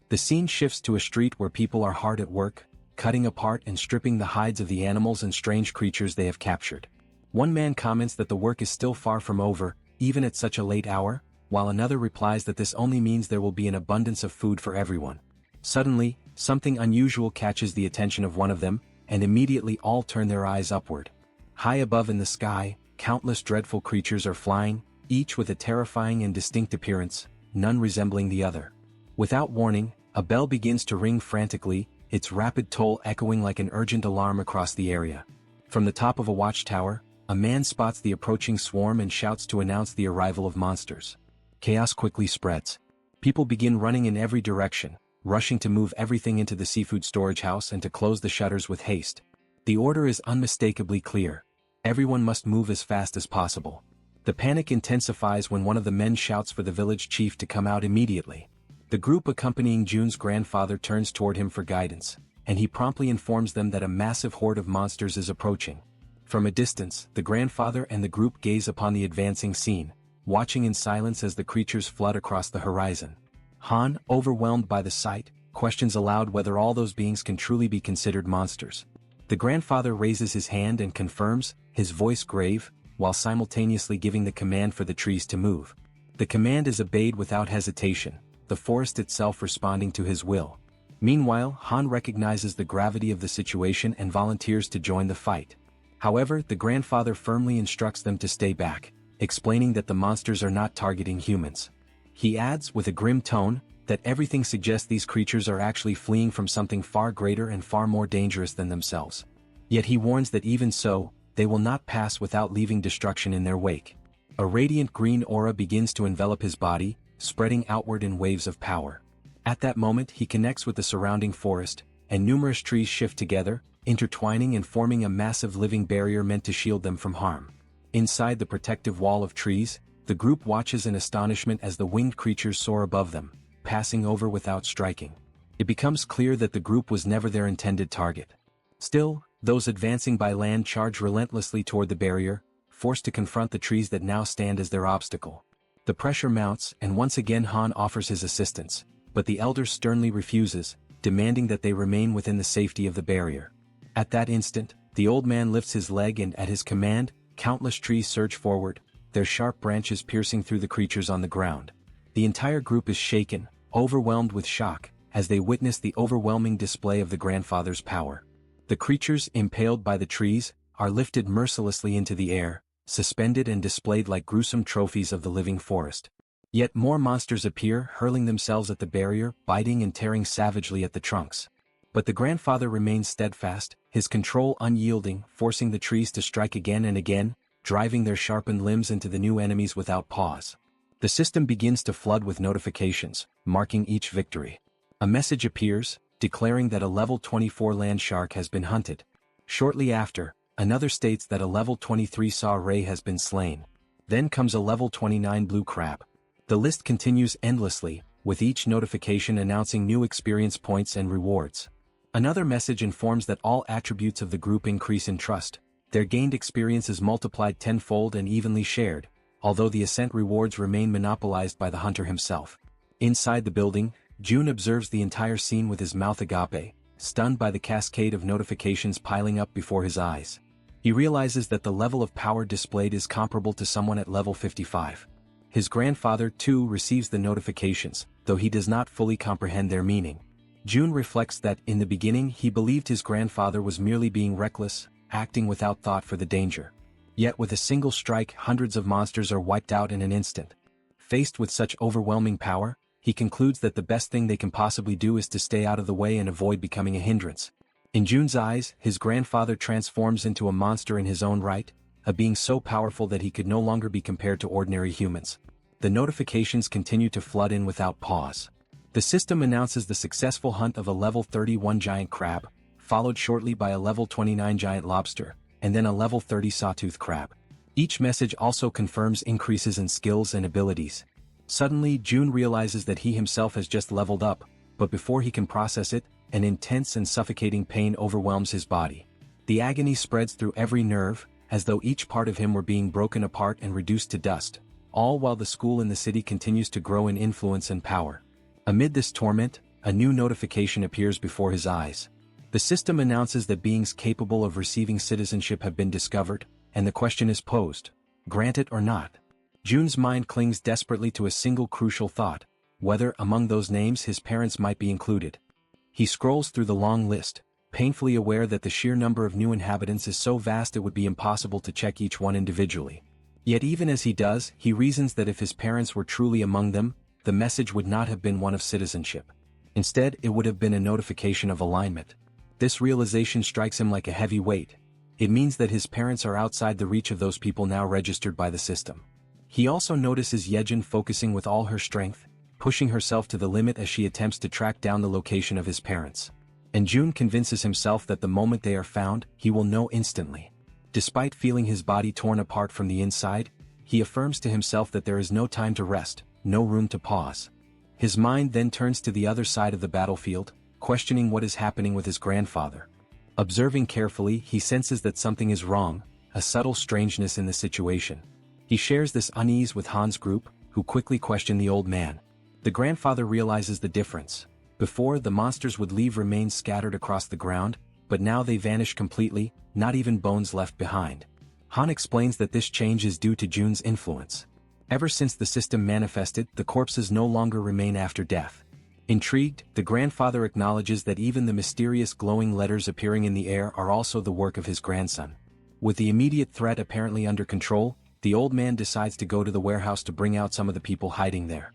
The scene shifts to a street where people are hard at work, cutting apart and stripping the hides of the animals and strange creatures they have captured. One man comments that the work is still far from over, even at such a late hour, while another replies that this only means there will be an abundance of food for everyone. Suddenly, something unusual catches the attention of one of them, and immediately all turn their eyes upward. High above in the sky, countless dreadful creatures are flying, each with a terrifying and distinct appearance, none resembling the other. Without warning, a bell begins to ring frantically, its rapid toll echoing like an urgent alarm across the area. From the top of a watchtower, a man spots the approaching swarm and shouts to announce the arrival of monsters. Chaos quickly spreads. People begin running in every direction, rushing to move everything into the seafood storage house and to close the shutters with haste. The order is unmistakably clear. Everyone must move as fast as possible. The panic intensifies when one of the men shouts for the village chief to come out immediately. The group accompanying June's grandfather turns toward him for guidance, and he promptly informs them that a massive horde of monsters is approaching. From a distance, the grandfather and the group gaze upon the advancing scene, watching in silence as the creatures flood across the horizon. Han, overwhelmed by the sight, questions aloud whether all those beings can truly be considered monsters. The grandfather raises his hand and confirms, his voice grave, while simultaneously giving the command for the trees to move. The command is obeyed without hesitation, the forest itself responding to his will. Meanwhile, Han recognizes the gravity of the situation and volunteers to join the fight. However, the grandfather firmly instructs them to stay back, explaining that the monsters are not targeting humans. He adds, with a grim tone, that everything suggests these creatures are actually fleeing from something far greater and far more dangerous than themselves. Yet he warns that even so, they will not pass without leaving destruction in their wake. A radiant green aura begins to envelop his body, spreading outward in waves of power. At that moment he connects with the surrounding forest, and numerous trees shift together, intertwining and forming a massive living barrier meant to shield them from harm. Inside the protective wall of trees, the group watches in astonishment as the winged creatures soar above them, passing over without striking. It becomes clear that the group was never their intended target. Still, those advancing by land charge relentlessly toward the barrier, forced to confront the trees that now stand as their obstacle. The pressure mounts, and once again Han offers his assistance, but the elder sternly refuses, demanding that they remain within the safety of the barrier. At that instant, the old man lifts his leg and at his command, countless trees surge forward, their sharp branches piercing through the creatures on the ground. The entire group is shaken, overwhelmed with shock, as they witness the overwhelming display of the grandfather's power. The creatures, impaled by the trees, are lifted mercilessly into the air, suspended and displayed like gruesome trophies of the living forest. Yet more monsters appear, hurling themselves at the barrier, biting and tearing savagely at the trunks. But the grandfather remains steadfast, his control unyielding, forcing the trees to strike again and again, driving their sharpened limbs into the new enemies without pause. The system begins to flood with notifications, marking each victory. A message appears, declaring that a level 24 land shark has been hunted. Shortly after, another states that a level 23 saw ray has been slain. Then comes a level 29 blue crab. The list continues endlessly, with each notification announcing new experience points and rewards. Another message informs that all attributes of the group increase in trust. Their gained experience is multiplied tenfold and evenly shared, although the ascent rewards remain monopolized by the hunter himself. Inside the building, Jun observes the entire scene with his mouth agape, stunned by the cascade of notifications piling up before his eyes. He realizes that the level of power displayed is comparable to someone at level 55. His grandfather, too, receives the notifications, though he does not fully comprehend their meaning. Jun reflects that, in the beginning, he believed his grandfather was merely being reckless, acting without thought for the danger. Yet with a single strike, hundreds of monsters are wiped out in an instant. Faced with such overwhelming power, he concludes that the best thing they can possibly do is to stay out of the way and avoid becoming a hindrance. In Jun's eyes, his grandfather transforms into a monster in his own right, a being so powerful that he could no longer be compared to ordinary humans. The notifications continue to flood in without pause. The system announces the successful hunt of a level 31 giant crab, followed shortly by a level 29 giant lobster, and then a level 30 sawtooth crab. Each message also confirms increases in skills and abilities. Suddenly, Jun realizes that he himself has just leveled up, but before he can process it, an intense and suffocating pain overwhelms his body. The agony spreads through every nerve, as though each part of him were being broken apart and reduced to dust, all while the school in the city continues to grow in influence and power. Amid this torment, a new notification appears before his eyes. The system announces that beings capable of receiving citizenship have been discovered, and the question is posed: grant it or not? Jun's mind clings desperately to a single crucial thought: whether among those names his parents might be included. He scrolls through the long list, painfully aware that the sheer number of new inhabitants is so vast it would be impossible to check each one individually. Yet even as he does, he reasons that if his parents were truly among them, the message would not have been one of citizenship. Instead, it would have been a notification of alignment. This realization strikes him like a heavy weight. It means that his parents are outside the reach of those people now registered by the system. He also notices Yejin focusing with all her strength, pushing herself to the limit as she attempts to track down the location of his parents. And Jun convinces himself that the moment they are found, he will know instantly. Despite feeling his body torn apart from the inside, he affirms to himself that there is no time to rest, no room to pause. His mind then turns to the other side of the battlefield, questioning what is happening with his grandfather. Observing carefully, he senses that something is wrong, a subtle strangeness in the situation. He shares this unease with Han's group, who quickly question the old man. The grandfather realizes the difference. Before, the monsters would leave remains scattered across the ground, but now they vanish completely, not even bones left behind. Han explains that this change is due to Jun's influence. Ever since the system manifested, the corpses no longer remain after death. Intrigued, the grandfather acknowledges that even the mysterious glowing letters appearing in the air are also the work of his grandson. With the immediate threat apparently under control, the old man decides to go to the warehouse to bring out some of the people hiding there.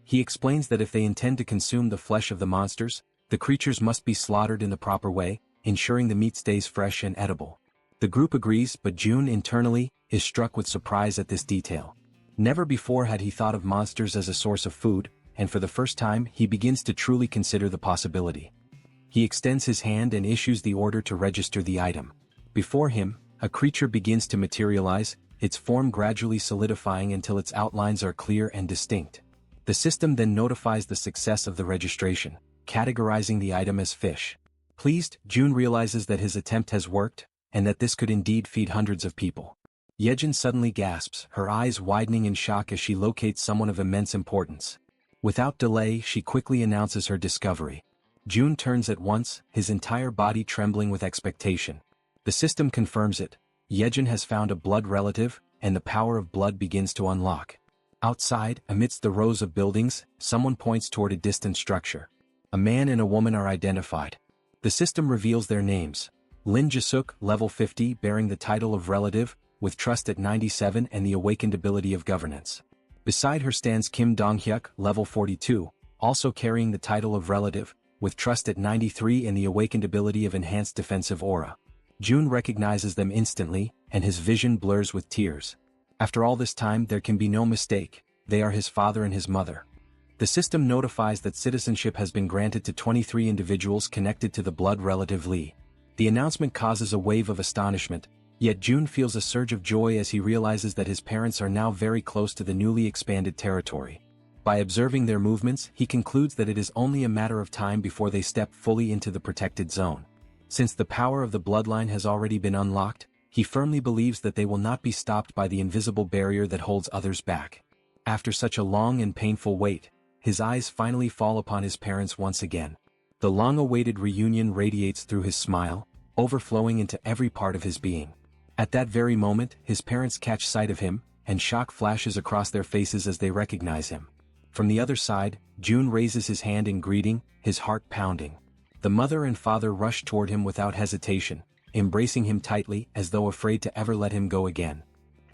He explains that if they intend to consume the flesh of the monsters, the creatures must be slaughtered in the proper way, ensuring the meat stays fresh and edible. The group agrees, but Jun internally is struck with surprise at this detail. Never before had he thought of monsters as a source of food, and for the first time he begins to truly consider the possibility. He extends his hand and issues the order to register the item. Before him, a creature begins to materialize, its form gradually solidifying until its outlines are clear and distinct. The system then notifies the success of the registration, categorizing the item as fish. Pleased, Jun realizes that his attempt has worked, and that this could indeed feed hundreds of people. Yejin suddenly gasps, her eyes widening in shock as she locates someone of immense importance. Without delay, she quickly announces her discovery. Jun turns at once, his entire body trembling with expectation. The system confirms it. Yejin has found a blood relative, and the power of blood begins to unlock. Outside, amidst the rows of buildings, someone points toward a distant structure. A man and a woman are identified. The system reveals their names. Lin Jisuk, level 50, bearing the title of relative, with trust at 97 and the awakened ability of governance. Beside her stands Kim Donghyuk, level 42, also carrying the title of relative, with trust at 93 and the awakened ability of enhanced defensive aura. Jun recognizes them instantly, and his vision blurs with tears. After all this time, there can be no mistake, they are his father and his mother. The system notifies that citizenship has been granted to 23 individuals connected to the blood relative Li. The announcement causes a wave of astonishment, yet Jun feels a surge of joy as he realizes that his parents are now very close to the newly expanded territory. By observing their movements, he concludes that it is only a matter of time before they step fully into the protected zone. Since the power of the bloodline has already been unlocked, he firmly believes that they will not be stopped by the invisible barrier that holds others back. After such a long and painful wait, his eyes finally fall upon his parents once again. The long-awaited reunion radiates through his smile, overflowing into every part of his being. At that very moment, his parents catch sight of him, and shock flashes across their faces as they recognize him. From the other side, Jun raises his hand in greeting, his heart pounding. The mother and father rush toward him without hesitation, embracing him tightly as though afraid to ever let him go again.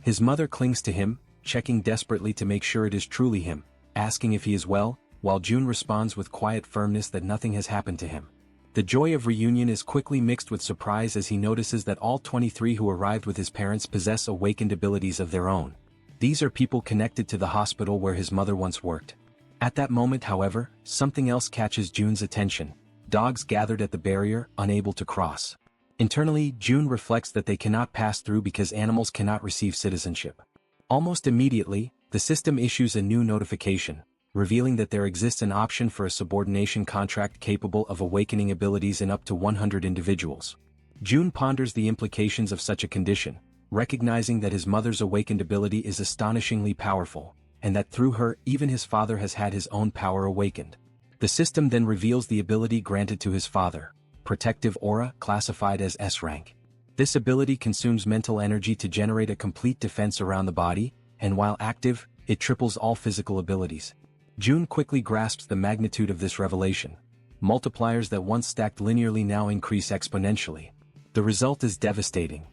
His mother clings to him, checking desperately to make sure it is truly him, asking if he is well, while Jun responds with quiet firmness that nothing has happened to him. The joy of reunion is quickly mixed with surprise as he notices that all 23 who arrived with his parents possess awakened abilities of their own. These are people connected to the hospital where his mother once worked. At that moment, however, something else catches Jun's attention. Dogs gathered at the barrier, unable to cross. Internally, Jun reflects that they cannot pass through because animals cannot receive citizenship. Almost immediately, the system issues a new notification, revealing that there exists an option for a subordination contract capable of awakening abilities in up to 100 individuals. Jun ponders the implications of such a condition, recognizing that his mother's awakened ability is astonishingly powerful, and that through her, even his father has had his own power awakened. The system then reveals the ability granted to his father, Protective Aura, classified as S rank. This ability consumes mental energy to generate a complete defense around the body, and while active, it triples all physical abilities. Jun quickly grasps the magnitude of this revelation. Multipliers that once stacked linearly now increase exponentially. The result is devastating.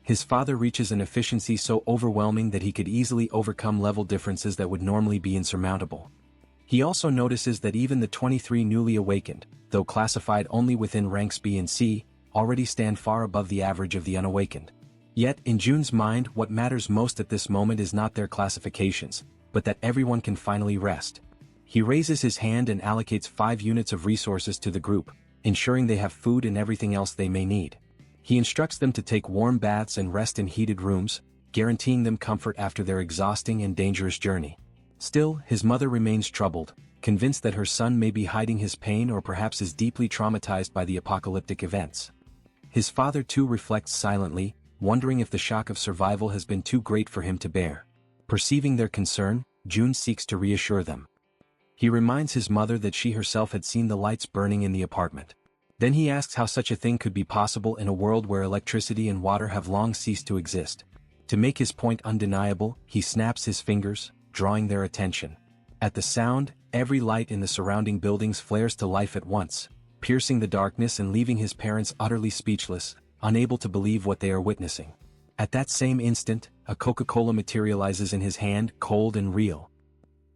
His father reaches an efficiency so overwhelming that he could easily overcome level differences that would normally be insurmountable. He also notices that even the 23 newly awakened, though classified only within ranks B and C, already stand far above the average of the unawakened. Yet, in Jun's mind, what matters most at this moment is not their classifications, but that everyone can finally rest. He raises his hand and allocates 5 units of resources to the group, ensuring they have food and everything else they may need. He instructs them to take warm baths and rest in heated rooms, guaranteeing them comfort after their exhausting and dangerous journey. Still, his mother remains troubled, convinced that her son may be hiding his pain or perhaps is deeply traumatized by the apocalyptic events. His father too reflects silently, wondering if the shock of survival has been too great for him to bear. Perceiving their concern, June seeks to reassure them. He reminds his mother that she herself had seen the lights burning in the apartment. Then he asks how such a thing could be possible in a world where electricity and water have long ceased to exist. To make his point undeniable, he snaps his fingers, drawing their attention. At the sound, every light in the surrounding buildings flares to life at once, piercing the darkness and leaving his parents utterly speechless, unable to believe what they are witnessing. At that same instant, a Coca-Cola materializes in his hand, cold and real.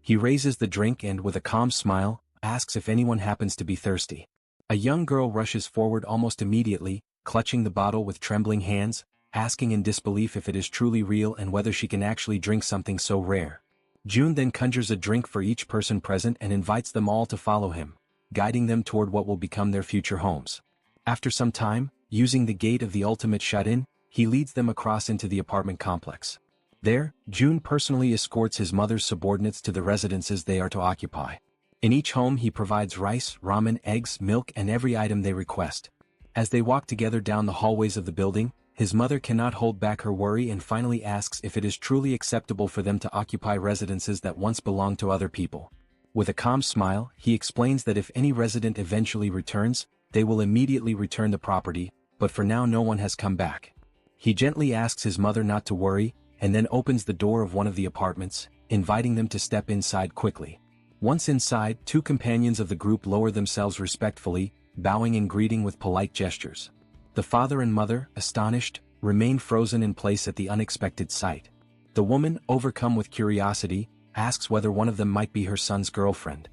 He raises the drink and, with a calm smile, asks if anyone happens to be thirsty. A young girl rushes forward almost immediately, clutching the bottle with trembling hands, asking in disbelief if it is truly real and whether she can actually drink something so rare. June then conjures a drink for each person present and invites them all to follow him, guiding them toward what will become their future homes. After some time, using the gate of the ultimate shut-in, he leads them across into the apartment complex. There, June personally escorts his mother's subordinates to the residences they are to occupy. In each home he provides rice, ramen, eggs, milk and every item they request. As they walk together down the hallways of the building, his mother cannot hold back her worry and finally asks if it is truly acceptable for them to occupy residences that once belonged to other people. With a calm smile, he explains that if any resident eventually returns, they will immediately return the property, but for now no one has come back. He gently asks his mother not to worry, and then opens the door of one of the apartments, inviting them to step inside quickly. Once inside, two companions of the group lower themselves respectfully, bowing and greeting with polite gestures. The father and mother, astonished, remain frozen in place at the unexpected sight. The woman, overcome with curiosity, asks whether one of them might be her son's girlfriend.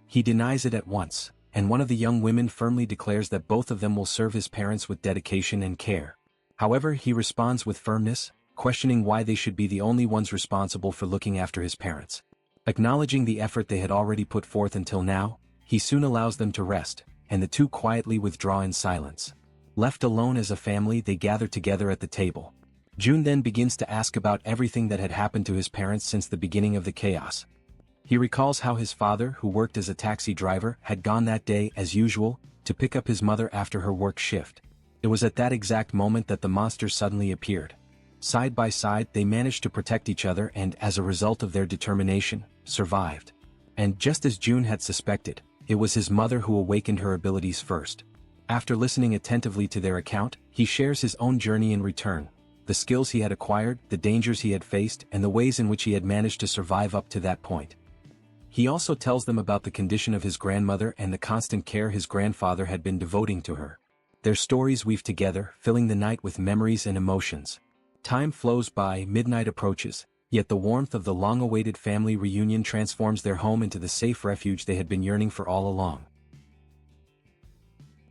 He denies it at once, and one of the young women firmly declares that both of them will serve his parents with dedication and care. However, he responds with firmness, questioning why they should be the only ones responsible for looking after his parents. Acknowledging the effort they had already put forth until now, he soon allows them to rest, and the two quietly withdraw in silence. Left alone as a family, they gather together at the table. June then begins to ask about everything that had happened to his parents since the beginning of the chaos. He recalls how his father, who worked as a taxi driver, had gone that day, as usual, to pick up his mother after her work shift. It was at that exact moment that the monsters suddenly appeared. Side by side, they managed to protect each other and, as a result of their determination, survived. And just as June had suspected, it was his mother who awakened her abilities first. After listening attentively to their account, he shares his own journey in return, the skills he had acquired, the dangers he had faced, and the ways in which he had managed to survive up to that point. He also tells them about the condition of his grandmother and the constant care his grandfather had been devoting to her. Their stories weave together, filling the night with memories and emotions. Time flows by, midnight approaches, yet the warmth of the long-awaited family reunion transforms their home into the safe refuge they had been yearning for all along.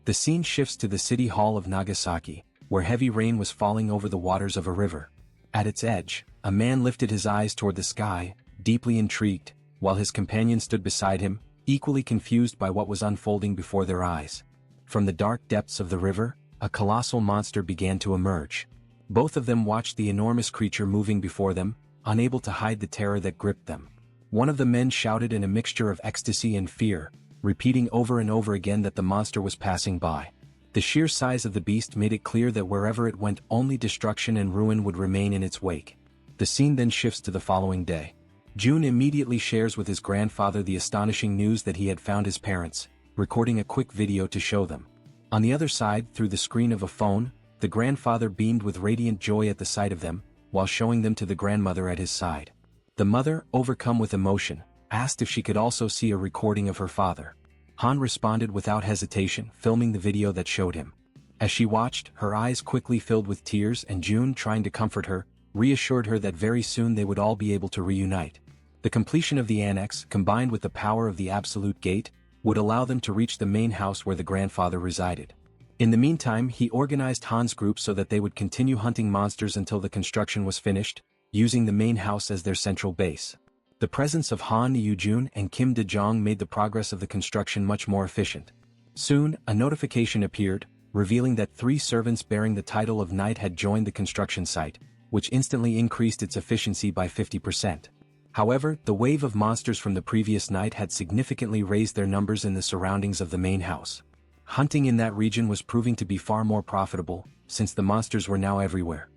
The scene shifts to the city hall of Nagasaki, where heavy rain was falling over the waters of a river. At its edge, a man lifted his eyes toward the sky, deeply intrigued, while his companion stood beside him, equally confused by what was unfolding before their eyes. From the dark depths of the river, a colossal monster began to emerge. Both of them watched the enormous creature moving before them, unable to hide the terror that gripped them. One of the men shouted in a mixture of ecstasy and fear, repeating over and over again that the monster was passing by. The sheer size of the beast made it clear that wherever it went, only destruction and ruin would remain in its wake. The scene then shifts to the following day. June immediately shares with his grandfather the astonishing news that he had found his parents, recording a quick video to show them. On the other side, through the screen of a phone, the grandfather beamed with radiant joy at the sight of them, while showing them to the grandmother at his side. The mother, overcome with emotion, asked if she could also see a recording of her father. Han responded without hesitation, filming the video that showed him. As she watched, her eyes quickly filled with tears, and June, trying to comfort her, reassured her that very soon they would all be able to reunite. The completion of the annex, combined with the power of the Absolute Gate, would allow them to reach the main house where the grandfather resided. In the meantime, he organized Han's group so that they would continue hunting monsters until the construction was finished, using the main house as their central base. The presence of Han Yoo-jun and Kim De-jong made the progress of the construction much more efficient. Soon, a notification appeared, revealing that 3 servants bearing the title of knight had joined the construction site, which instantly increased its efficiency by 50%. However, the wave of monsters from the previous night had significantly raised their numbers in the surroundings of the main house. Hunting in that region was proving to be far more profitable, since the monsters were now everywhere.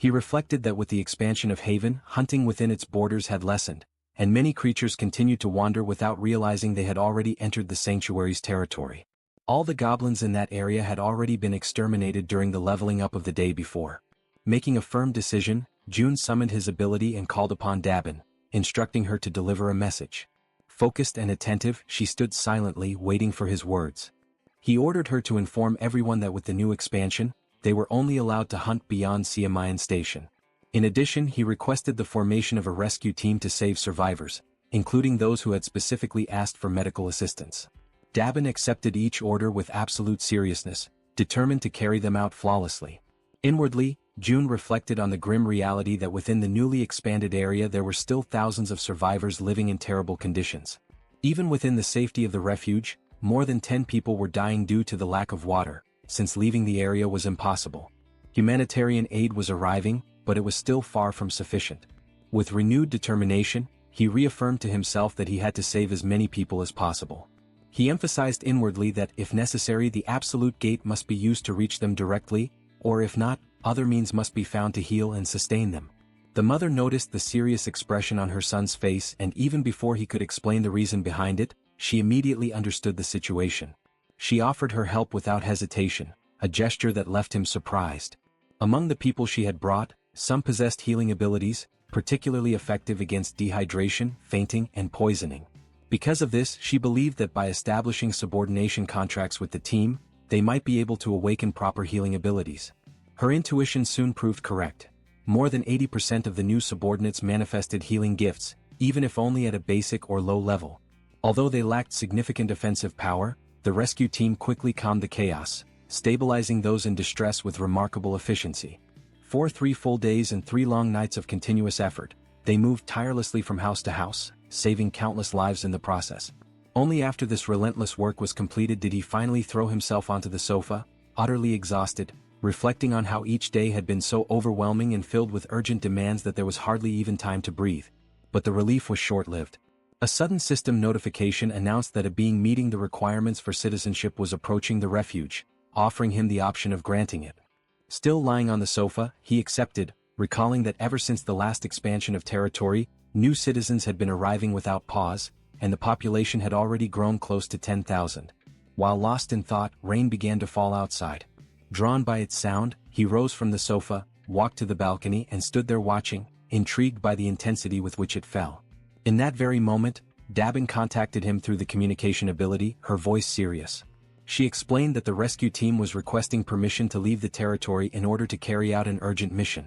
He reflected that with the expansion of Haven, hunting within its borders had lessened, and many creatures continued to wander without realizing they had already entered the sanctuary's territory. All the goblins in that area had already been exterminated during the leveling up of the day before. Making a firm decision, June summoned his ability and called upon Dabin, instructing her to deliver a message. Focused and attentive, she stood silently waiting for his words. He ordered her to inform everyone that with the new expansion, they were only allowed to hunt beyond Siamayan Station. In addition, he requested the formation of a rescue team to save survivors, including those who had specifically asked for medical assistance. Dabin accepted each order with absolute seriousness, determined to carry them out flawlessly. Inwardly, June reflected on the grim reality that within the newly expanded area there were still thousands of survivors living in terrible conditions. Even within the safety of the refuge, more than 10 people were dying due to the lack of water, since leaving the area was impossible. Humanitarian aid was arriving, but it was still far from sufficient. With renewed determination, he reaffirmed to himself that he had to save as many people as possible. He emphasized inwardly that if necessary the absolute gate must be used to reach them directly, or if not, other means must be found to heal and sustain them. The mother noticed the serious expression on her son's face, and even before he could explain the reason behind it, she immediately understood the situation. She offered her help without hesitation, a gesture that left him surprised. Among the people she had brought, some possessed healing abilities, particularly effective against dehydration, fainting, and poisoning. Because of this, she believed that by establishing subordination contracts with the team, they might be able to awaken proper healing abilities. Her intuition soon proved correct. More than 80% of the new subordinates manifested healing gifts, even if only at a basic or low level. Although they lacked significant offensive power, the rescue team quickly calmed the chaos, stabilizing those in distress with remarkable efficiency. For 3 full days and 3 long nights of continuous effort, they moved tirelessly from house to house, saving countless lives in the process. Only after this relentless work was completed did he finally throw himself onto the sofa, utterly exhausted, reflecting on how each day had been so overwhelming and filled with urgent demands that there was hardly even time to breathe. But the relief was short-lived. A sudden system notification announced that a being meeting the requirements for citizenship was approaching the refuge, offering him the option of granting it. Still lying on the sofa, he accepted, recalling that ever since the last expansion of territory, new citizens had been arriving without pause, and the population had already grown close to 10,000. While lost in thought, rain began to fall outside. Drawn by its sound, he rose from the sofa, walked to the balcony and stood there watching, intrigued by the intensity with which it fell. In that very moment, Dabin contacted him through the communication ability, her voice serious. She explained that the rescue team was requesting permission to leave the territory in order to carry out an urgent mission.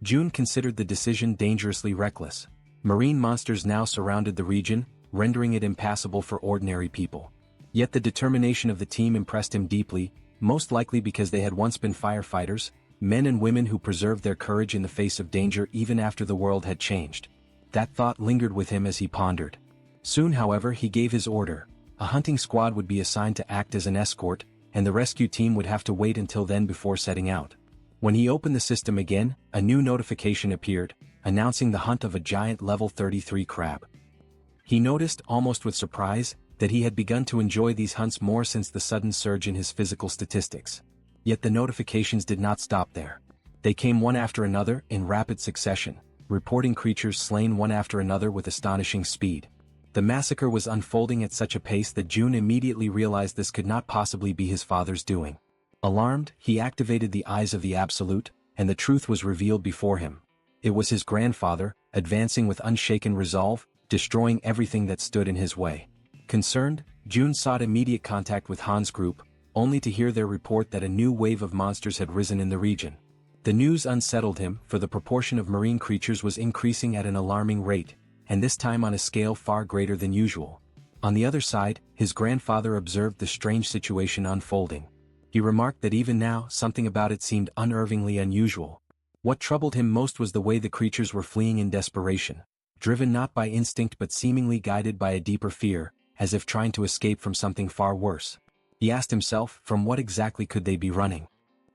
June considered the decision dangerously reckless. Marine monsters now surrounded the region, rendering it impassable for ordinary people. Yet the determination of the team impressed him deeply, most likely because they had once been firefighters, men and women who preserved their courage in the face of danger even after the world had changed. That thought lingered with him as he pondered. Soon, however, he gave his order. A hunting squad would be assigned to act as an escort, and the rescue team would have to wait until then before setting out. When he opened the system again, a new notification appeared, announcing the hunt of a giant level 33 crab. He noticed, almost with surprise, that he had begun to enjoy these hunts more since the sudden surge in his physical statistics. Yet the notifications did not stop there. They came one after another, in rapid succession, reporting creatures slain one after another with astonishing speed. The massacre was unfolding at such a pace that June immediately realized this could not possibly be his father's doing. Alarmed, he activated the eyes of the Absolute, and the truth was revealed before him. It was his grandfather, advancing with unshaken resolve, destroying everything that stood in his way. Concerned, June sought immediate contact with Han's group, only to hear their report that a new wave of monsters had risen in the region. The news unsettled him, for the proportion of marine creatures was increasing at an alarming rate, and this time on a scale far greater than usual. On the other side, his grandfather observed the strange situation unfolding. He remarked that even now something about it seemed unnervingly unusual. What troubled him most was the way the creatures were fleeing in desperation, driven not by instinct but seemingly guided by a deeper fear, as if trying to escape from something far worse. He asked himself, from what exactly could they be running?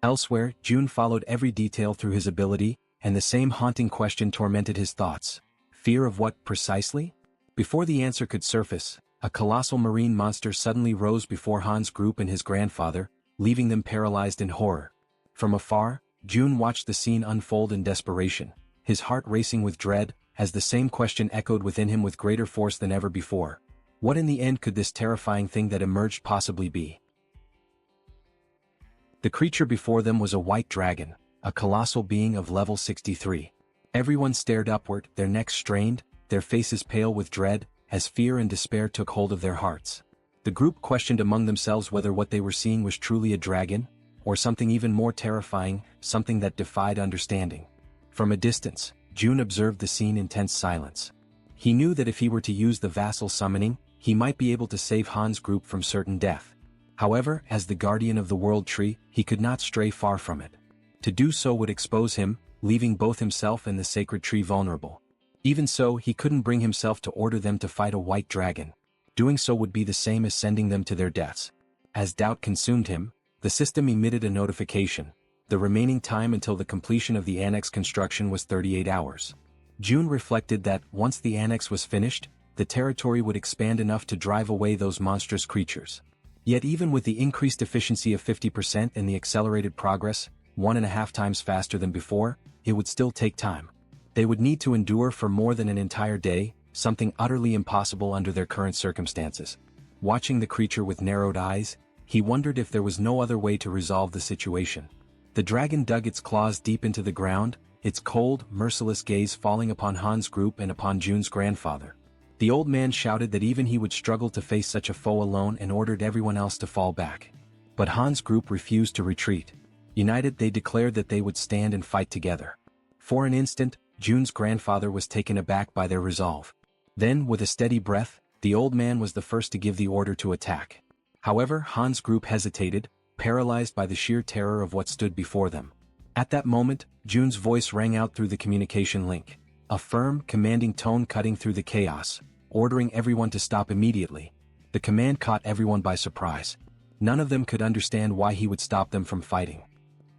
Elsewhere, June followed every detail through his ability, and the same haunting question tormented his thoughts. Fear of what, precisely? Before the answer could surface, a colossal marine monster suddenly rose before Han's group and his grandfather, leaving them paralyzed in horror. From afar, June watched the scene unfold in desperation, his heart racing with dread, as the same question echoed within him with greater force than ever before. What in the end could this terrifying thing that emerged possibly be? The creature before them was a white dragon, a colossal being of level 63. Everyone stared upward, their necks strained, their faces pale with dread, as fear and despair took hold of their hearts. The group questioned among themselves whether what they were seeing was truly a dragon, or something even more terrifying, something that defied understanding. From a distance, June observed the scene in tense silence. He knew that if he were to use the vassal summoning, he might be able to save Han's group from certain death. However, as the guardian of the World Tree, he could not stray far from it. To do so would expose him, leaving both himself and the sacred tree vulnerable. Even so, he couldn't bring himself to order them to fight a white dragon. Doing so would be the same as sending them to their deaths. As doubt consumed him, the system emitted a notification. The remaining time until the completion of the annex construction was 38 hours. June reflected that, once the annex was finished, the territory would expand enough to drive away those monstrous creatures. Yet even with the increased efficiency of 50% and the accelerated progress, 1.5 times faster than before, it would still take time. They would need to endure for more than an entire day, something utterly impossible under their current circumstances. Watching the creature with narrowed eyes, he wondered if there was no other way to resolve the situation. The dragon dug its claws deep into the ground, its cold, merciless gaze falling upon Han's group and upon June's grandfather. The old man shouted that even he would struggle to face such a foe alone and ordered everyone else to fall back. But Han's group refused to retreat. United, they declared that they would stand and fight together. For an instant, June's grandfather was taken aback by their resolve. Then, with a steady breath, the old man was the first to give the order to attack. However, Han's group hesitated, paralyzed by the sheer terror of what stood before them. At that moment, June's voice rang out through the communication link, a firm, commanding tone cutting through the chaos, ordering everyone to stop immediately. The command caught everyone by surprise. None of them could understand why he would stop them from fighting.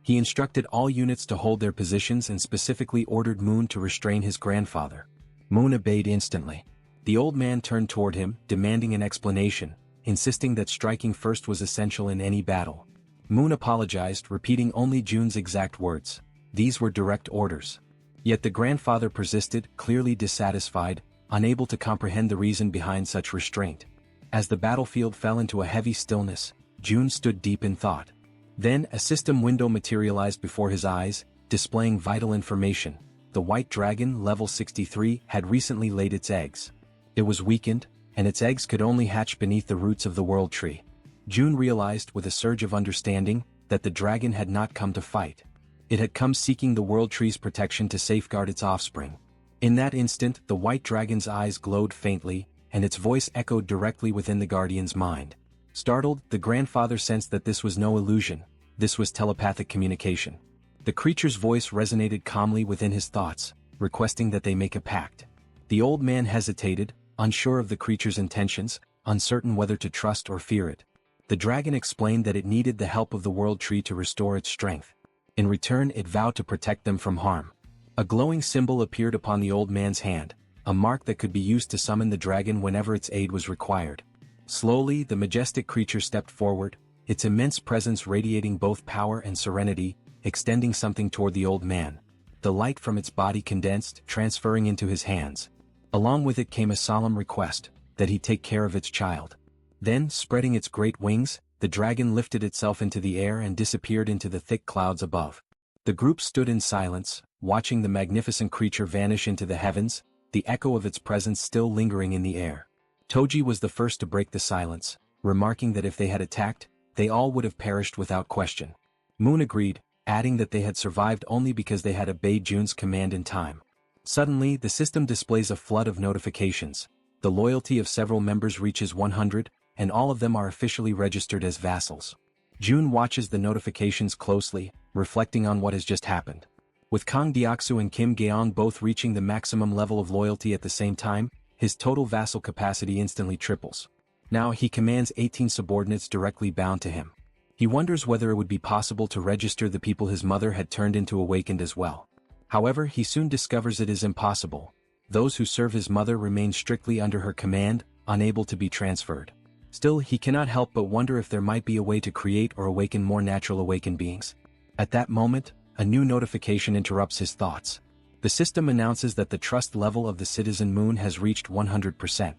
He instructed all units to hold their positions and specifically ordered Moon to restrain his grandfather. Moon obeyed instantly. The old man turned toward him, demanding an explanation, insisting that striking first was essential in any battle. Moon apologized, repeating only June's exact words. These were direct orders. Yet the grandfather persisted, clearly dissatisfied, unable to comprehend the reason behind such restraint. As the battlefield fell into a heavy stillness, June stood deep in thought. Then a system window materialized before his eyes, displaying vital information. The white dragon, level 63, had recently laid its eggs. It was weakened, and its eggs could only hatch beneath the roots of the World Tree. June realized with a surge of understanding that the dragon had not come to fight. It had come seeking the World Tree's protection to safeguard its offspring. In that instant, the white dragon's eyes glowed faintly, and its voice echoed directly within the guardian's mind. Startled, the grandfather sensed that this was no illusion. This was telepathic communication. The creature's voice resonated calmly within his thoughts, requesting that they make a pact. The old man hesitated, unsure of the creature's intentions, uncertain whether to trust or fear it. The dragon explained that it needed the help of the World Tree to restore its strength. In return, it vowed to protect them from harm. A glowing symbol appeared upon the old man's hand, a mark that could be used to summon the dragon whenever its aid was required. Slowly, the majestic creature stepped forward, its immense presence radiating both power and serenity, extending something toward the old man. The light from its body condensed, transferring into his hands. Along with it came a solemn request, that he take care of its child. Then, spreading its great wings, the dragon lifted itself into the air and disappeared into the thick clouds above. The group stood in silence, watching the magnificent creature vanish into the heavens, the echo of its presence still lingering in the air. Toji was the first to break the silence, remarking that if they had attacked, they all would have perished without question. Moon agreed, adding that they had survived only because they had obeyed June's command in time. Suddenly, the system displays a flood of notifications. The loyalty of several members reaches 100, and all of them are officially registered as vassals. June watches the notifications closely, reflecting on what has just happened. With Kang Deoksu and Kim Gaeong both reaching the maximum level of loyalty at the same time, his total vassal capacity instantly triples. Now he commands 18 subordinates directly bound to him. He wonders whether it would be possible to register the people his mother had turned into awakened as well. However, he soon discovers it is impossible. Those who serve his mother remain strictly under her command, unable to be transferred. Still, he cannot help but wonder if there might be a way to create or awaken more natural awakened beings. At that moment, a new notification interrupts his thoughts. The system announces that the trust level of the citizen Moon has reached 100%.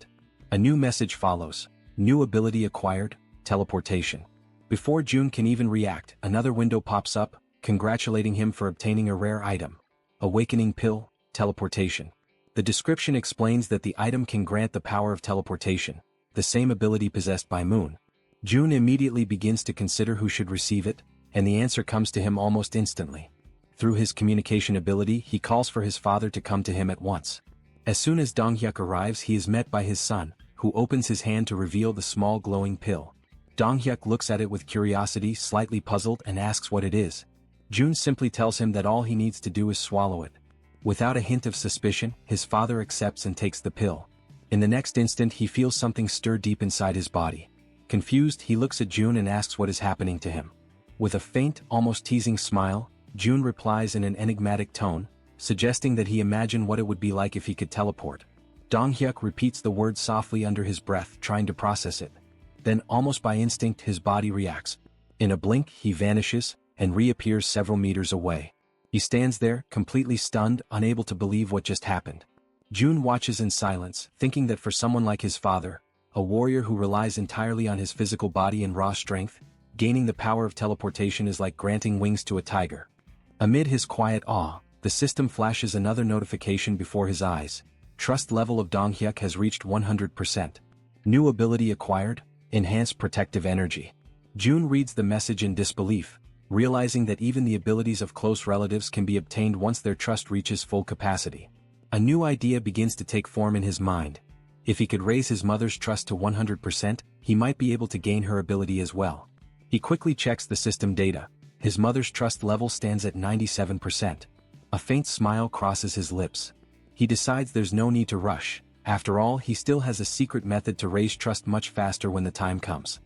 A new message follows. New ability acquired, teleportation. Before June can even react, another window pops up, congratulating him for obtaining a rare item. Awakening pill, teleportation. The description explains that the item can grant the power of teleportation, the same ability possessed by Moon. June immediately begins to consider who should receive it, and the answer comes to him almost instantly. Through his communication ability, he calls for his father to come to him at once. As soon as Donghyuk arrives, he is met by his son, who opens his hand to reveal the small glowing pill. Donghyuk looks at it with curiosity, slightly puzzled, and asks what it is. June simply tells him that all he needs to do is swallow it. Without a hint of suspicion, his father accepts and takes the pill. In the next instant, he feels something stir deep inside his body. Confused, he looks at June and asks what is happening to him. With a faint, almost teasing smile, June replies in an enigmatic tone, suggesting that he imagine what it would be like if he could teleport. Donghyuk repeats the word softly under his breath, trying to process it. Then, almost by instinct, his body reacts. In a blink, he vanishes, and reappears several meters away. He stands there, completely stunned, unable to believe what just happened. June watches in silence, thinking that for someone like his father, a warrior who relies entirely on his physical body and raw strength, gaining the power of teleportation is like granting wings to a tiger. Amid his quiet awe, the system flashes another notification before his eyes. Trust level of Donghyuk has reached 100%. New ability acquired, enhanced protective energy. June reads the message in disbelief, realizing that even the abilities of close relatives can be obtained once their trust reaches full capacity. A new idea begins to take form in his mind. If he could raise his mother's trust to 100%, he might be able to gain her ability as well. He quickly checks the system data. His mother's trust level stands at 97%. A faint smile crosses his lips. He decides there's no need to rush. After all, he still has a secret method to raise trust much faster when the time comes.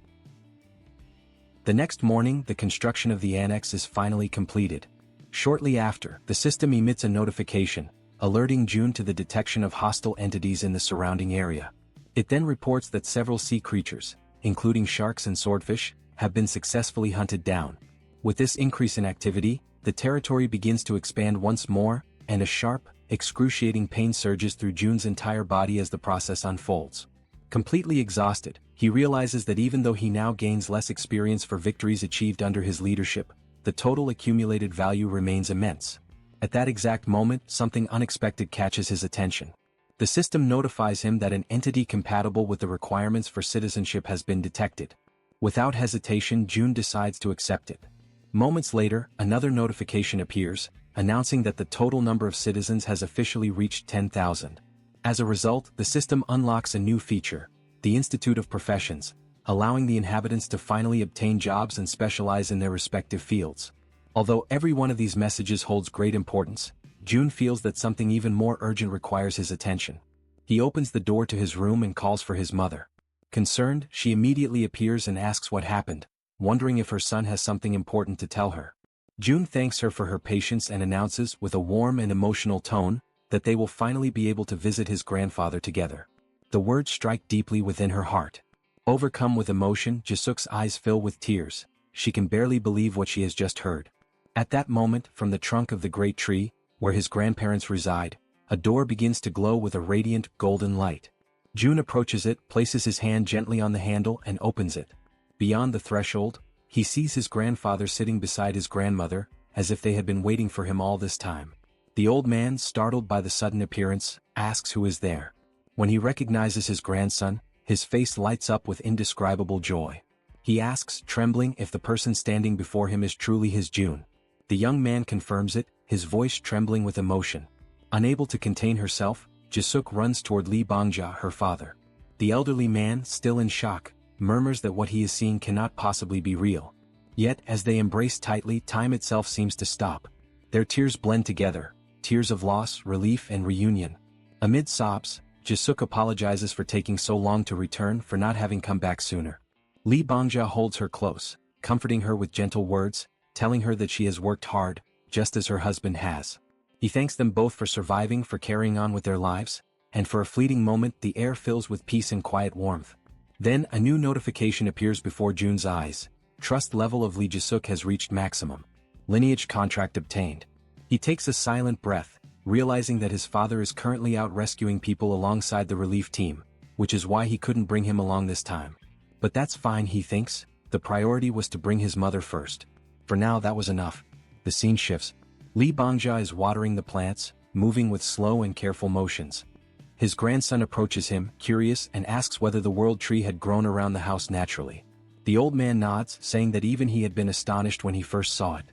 The next morning, the construction of the annex is finally completed. Shortly after, the system emits a notification, alerting June to the detection of hostile entities in the surrounding area. It then reports that several sea creatures, including sharks and swordfish, have been successfully hunted down. With this increase in activity, the territory begins to expand once more, and a sharp, excruciating pain surges through June's entire body as the process unfolds. Completely exhausted, he realizes that even though he now gains less experience for victories achieved under his leadership, the total accumulated value remains immense. At that exact moment, something unexpected catches his attention. The system notifies him that an entity compatible with the requirements for citizenship has been detected. Without hesitation, June decides to accept it. Moments later, another notification appears, announcing that the total number of citizens has officially reached 10,000. As a result, the system unlocks a new feature, the Institute of Professions, allowing the inhabitants to finally obtain jobs and specialize in their respective fields. Although every one of these messages holds great importance, June feels that something even more urgent requires his attention. He opens the door to his room and calls for his mother. Concerned, she immediately appears and asks what happened, wondering if her son has something important to tell her. June thanks her for her patience and announces, with a warm and emotional tone, that they will finally be able to visit his grandfather together. The words strike deeply within her heart. Overcome with emotion, Jisuk's eyes fill with tears. She can barely believe what she has just heard. At that moment, from the trunk of the great tree, where his grandparents reside, a door begins to glow with a radiant, golden light. June approaches it, places his hand gently on the handle and opens it. Beyond the threshold, he sees his grandfather sitting beside his grandmother, as if they had been waiting for him all this time. The old man, startled by the sudden appearance, asks who is there. When he recognizes his grandson, his face lights up with indescribable joy. He asks, trembling, if the person standing before him is truly his June. The young man confirms it, his voice trembling with emotion. Unable to contain herself, Jisuk runs toward Lee Bangja, her father. The elderly man, still in shock, murmurs that what he is seeing cannot possibly be real. Yet, as they embrace tightly, time itself seems to stop. Their tears blend together, tears of loss, relief, and reunion. Amid sobs, Jisuk apologizes for taking so long to return, for not having come back sooner. Lee Bangja holds her close, comforting her with gentle words, telling her that she has worked hard, just as her husband has. He thanks them both for surviving, for carrying on with their lives, and for a fleeting moment the air fills with peace and quiet warmth. Then a new notification appears before June's eyes. Trust level of Lee Jisuk has reached maximum. lineage contract obtained. He takes a silent breath, realizing that his father is currently out rescuing people alongside the relief team, which is why he couldn't bring him along this time. But that's fine, he thinks. The priority was to bring his mother first. For now, that was enough. The scene shifts. Li Bongjia is watering the plants, moving with slow and careful motions. His grandson approaches him, curious, and asks whether the world tree had grown around the house naturally. The old man nods, saying that even he had been astonished when he first saw it.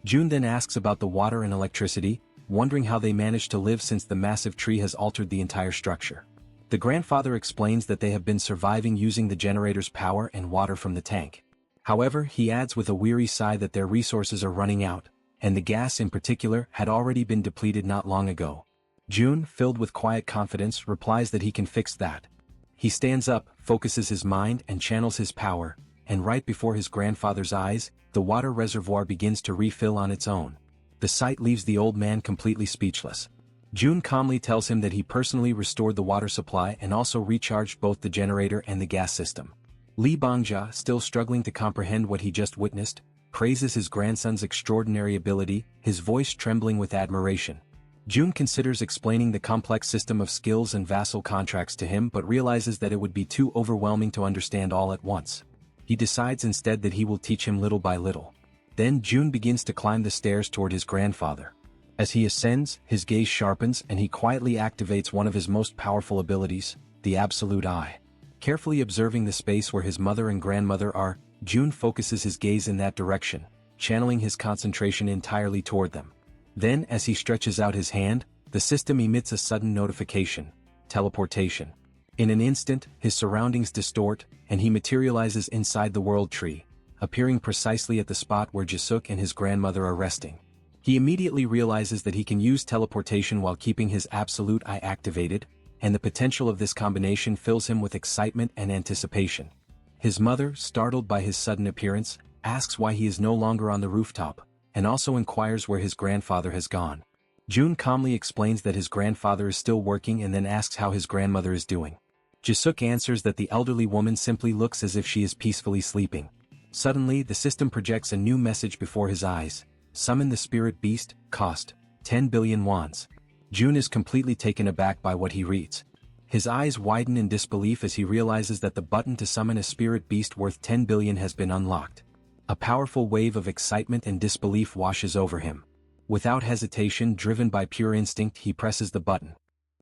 June then asks about the water and electricity, wondering how they managed to live since the massive tree has altered the entire structure. The grandfather explains that they have been surviving using the generator's power and water from the tank. However, he adds with a weary sigh that their resources are running out, and the gas in particular had already been depleted not long ago. June, filled with quiet confidence, replies that he can fix that. He stands up, focuses his mind and channels his power, and right before his grandfather's eyes, the water reservoir begins to refill on its own. The sight leaves the old man completely speechless. June calmly tells him that he personally restored the water supply and also recharged both the generator and the gas system. Li Bongjia, still struggling to comprehend what he just witnessed, praises his grandson's extraordinary ability, his voice trembling with admiration. June considers explaining the complex system of skills and vassal contracts to him but realizes that it would be too overwhelming to understand all at once. He decides instead that he will teach him little by little. Then June begins to climb the stairs toward his grandfather. As he ascends, his gaze sharpens and he quietly activates one of his most powerful abilities, the Absolute Eye. Carefully observing the space where his mother and grandmother are, June focuses his gaze in that direction, channeling his concentration entirely toward them. Then, as he stretches out his hand, the system emits a sudden notification: teleportation. In an instant, his surroundings distort, and he materializes inside the world tree, appearing precisely at the spot where Jisuk and his grandmother are resting. He immediately realizes that he can use teleportation while keeping his Absolute Eye activated, and the potential of this combination fills him with excitement and anticipation. His mother, startled by his sudden appearance, asks why he is no longer on the rooftop, and also inquires where his grandfather has gone. June calmly explains that his grandfather is still working and then asks how his grandmother is doing. Jisuk answers that the elderly woman simply looks as if she is peacefully sleeping. Suddenly, the system projects a new message before his eyes: summon the spirit beast, cost 10 billion wons. June is completely taken aback by what he reads. His eyes widen in disbelief as he realizes that the button to summon a spirit beast worth 10 billion has been unlocked. A powerful wave of excitement and disbelief washes over him. Without hesitation, driven by pure instinct, he presses the button.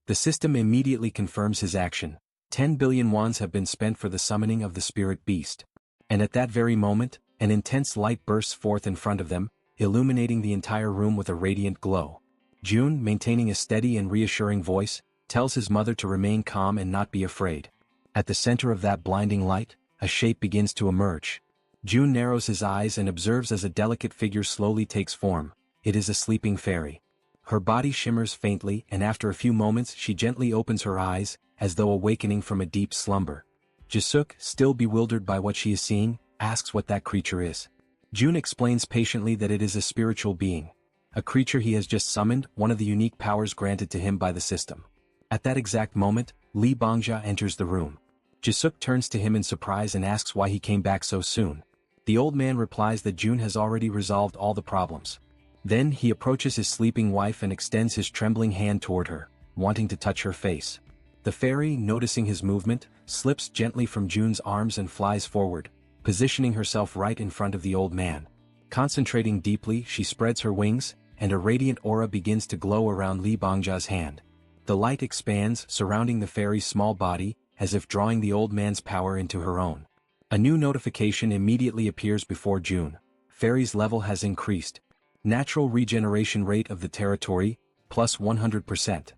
The system immediately confirms his action. 10 billion wons have been spent for the summoning of the spirit beast. And at that very moment, an intense light bursts forth in front of them, illuminating the entire room with a radiant glow. June, maintaining a steady and reassuring voice, tells his mother to remain calm and not be afraid. At the center of that blinding light, a shape begins to emerge. June narrows his eyes and observes as a delicate figure slowly takes form. It is a sleeping fairy. Her body shimmers faintly, and after a few moments she gently opens her eyes, as though awakening from a deep slumber. Jisuk, still bewildered by what she is seeing, asks what that creature is. June explains patiently that it is a spiritual being. A creature he has just summoned, one of the unique powers granted to him by the system. At that exact moment, Li Bongjia enters the room. Jisuk turns to him in surprise and asks why he came back so soon. The old man replies that June has already resolved all the problems. Then he approaches his sleeping wife and extends his trembling hand toward her, wanting to touch her face. The fairy, noticing his movement, slips gently from June's arms and flies forward, positioning herself right in front of the old man. Concentrating deeply, she spreads her wings, and a radiant aura begins to glow around Li Bongjia's hand. The light expands, surrounding the fairy's small body, as if drawing the old man's power into her own. A new notification immediately appears before June. Fairy's level has increased. Natural regeneration rate of the territory, plus 100%.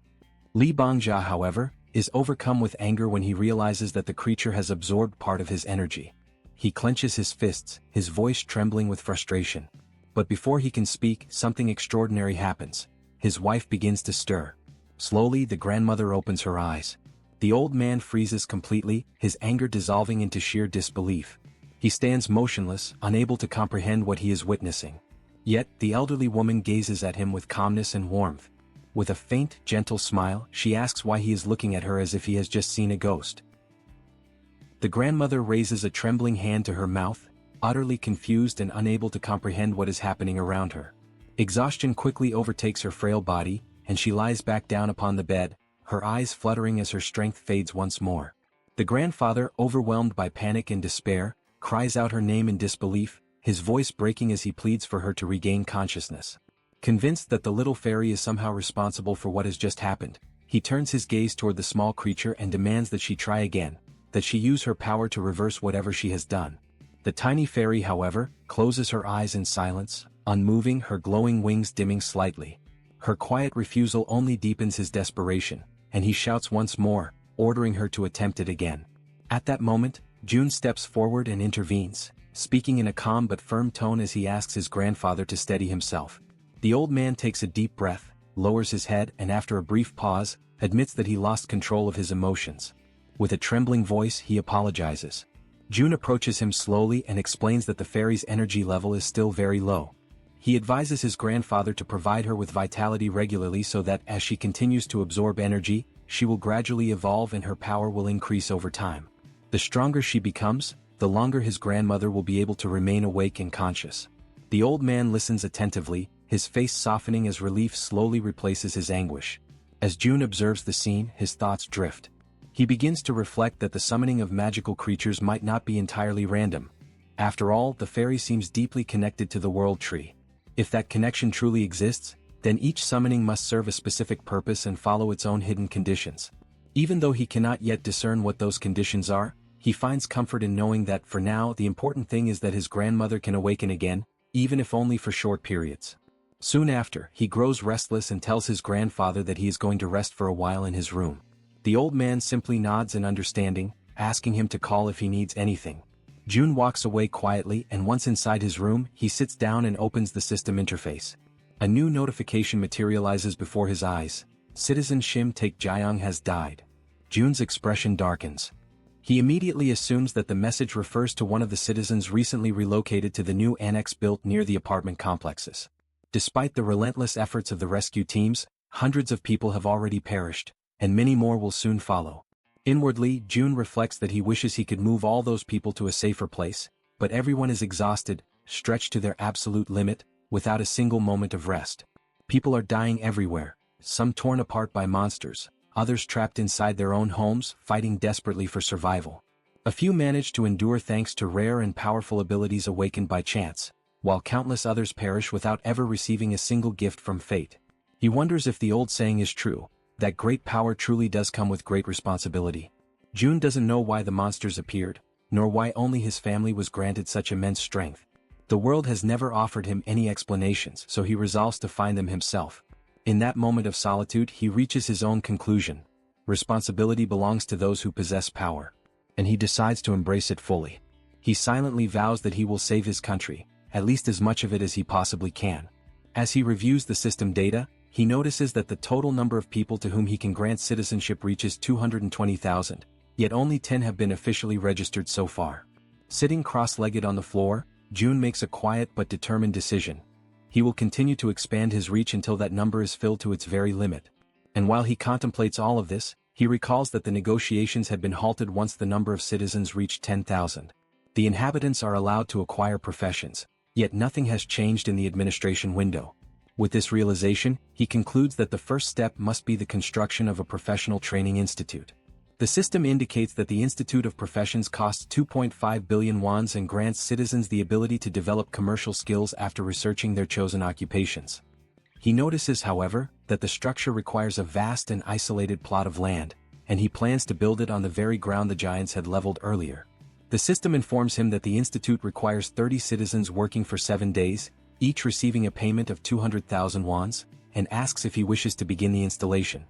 Li Bongjia, however, is overcome with anger when he realizes that the creature has absorbed part of his energy. He clenches his fists, his voice trembling with frustration. But before he can speak, something extraordinary happens. His wife begins to stir. Slowly, the grandmother opens her eyes. The old man freezes completely, his anger dissolving into sheer disbelief. He stands motionless, unable to comprehend what he is witnessing. Yet, the elderly woman gazes at him with calmness and warmth. With a faint, gentle smile, she asks why he is looking at her as if he has just seen a ghost. The grandmother raises a trembling hand to her mouth, utterly confused and unable to comprehend what is happening around her. Exhaustion quickly overtakes her frail body, and she lies back down upon the bed, her eyes fluttering as her strength fades once more. The grandfather, overwhelmed by panic and despair, cries out her name in disbelief, his voice breaking as he pleads for her to regain consciousness. Convinced that the little fairy is somehow responsible for what has just happened, he turns his gaze toward the small creature and demands that she try again, that she use her power to reverse whatever she has done. The tiny fairy, however, closes her eyes in silence, unmoving, her glowing wings dimming slightly. Her quiet refusal only deepens his desperation, and he shouts once more, ordering her to attempt it again. At that moment, June steps forward and intervenes, speaking in a calm but firm tone as he asks his grandfather to steady himself. The old man takes a deep breath, lowers his head, and after a brief pause, admits that he lost control of his emotions. With a trembling voice, he apologizes. June approaches him slowly and explains that the fairy's energy level is still very low. He advises his grandfather to provide her with vitality regularly so that as she continues to absorb energy, she will gradually evolve and her power will increase over time. The stronger she becomes, the longer his grandmother will be able to remain awake and conscious. The old man listens attentively, his face softening as relief slowly replaces his anguish. As June observes the scene, his thoughts drift. He begins to reflect that the summoning of magical creatures might not be entirely random. After all, the fairy seems deeply connected to the world tree. If that connection truly exists, then each summoning must serve a specific purpose and follow its own hidden conditions. Even though he cannot yet discern what those conditions are, he finds comfort in knowing that for now the important thing is that his grandmother can awaken again, even if only for short periods. Soon after, he grows restless and tells his grandfather that he is going to rest for a while in his room. The old man simply nods in understanding, asking him to call if he needs anything. June walks away quietly, and once inside his room, he sits down and opens the system interface. A new notification materializes before his eyes. Citizen Shim Taek-jyong has died. June's expression darkens. He immediately assumes that the message refers to one of the citizens recently relocated to the new annex built near the apartment complexes. Despite the relentless efforts of the rescue teams, hundreds of people have already perished, and many more will soon follow. Inwardly, June reflects that he wishes he could move all those people to a safer place, but everyone is exhausted, stretched to their absolute limit, without a single moment of rest. People are dying everywhere, some torn apart by monsters, others trapped inside their own homes, fighting desperately for survival. A few manage to endure thanks to rare and powerful abilities awakened by chance, while countless others perish without ever receiving a single gift from fate. He wonders if the old saying is true, that great power truly does come with great responsibility. June doesn't know why the monsters appeared, nor why only his family was granted such immense strength. The world has never offered him any explanations, so he resolves to find them himself. In that moment of solitude, he reaches his own conclusion. Responsibility belongs to those who possess power. And he decides to embrace it fully. He silently vows that he will save his country, at least as much of it as he possibly can. As he reviews the system data, he notices that the total number of people to whom he can grant citizenship reaches 220,000, yet only 10 have been officially registered so far. Sitting cross-legged on the floor, June makes a quiet but determined decision. He will continue to expand his reach until that number is filled to its very limit. And while he contemplates all of this, he recalls that the negotiations had been halted once the number of citizens reached 10,000. The inhabitants are allowed to acquire professions, yet nothing has changed in the administration window. With this realization, he concludes that the first step must be the construction of a professional training institute. The system indicates that the Institute of Professions costs 2.5 billion wons and grants citizens the ability to develop commercial skills after researching their chosen occupations. He notices, however, that the structure requires a vast and isolated plot of land, and he plans to build it on the very ground the giants had leveled earlier. The system informs him that the institute requires 30 citizens working for 7 days, each receiving a payment of 200,000 wons, and asks if he wishes to begin the installation.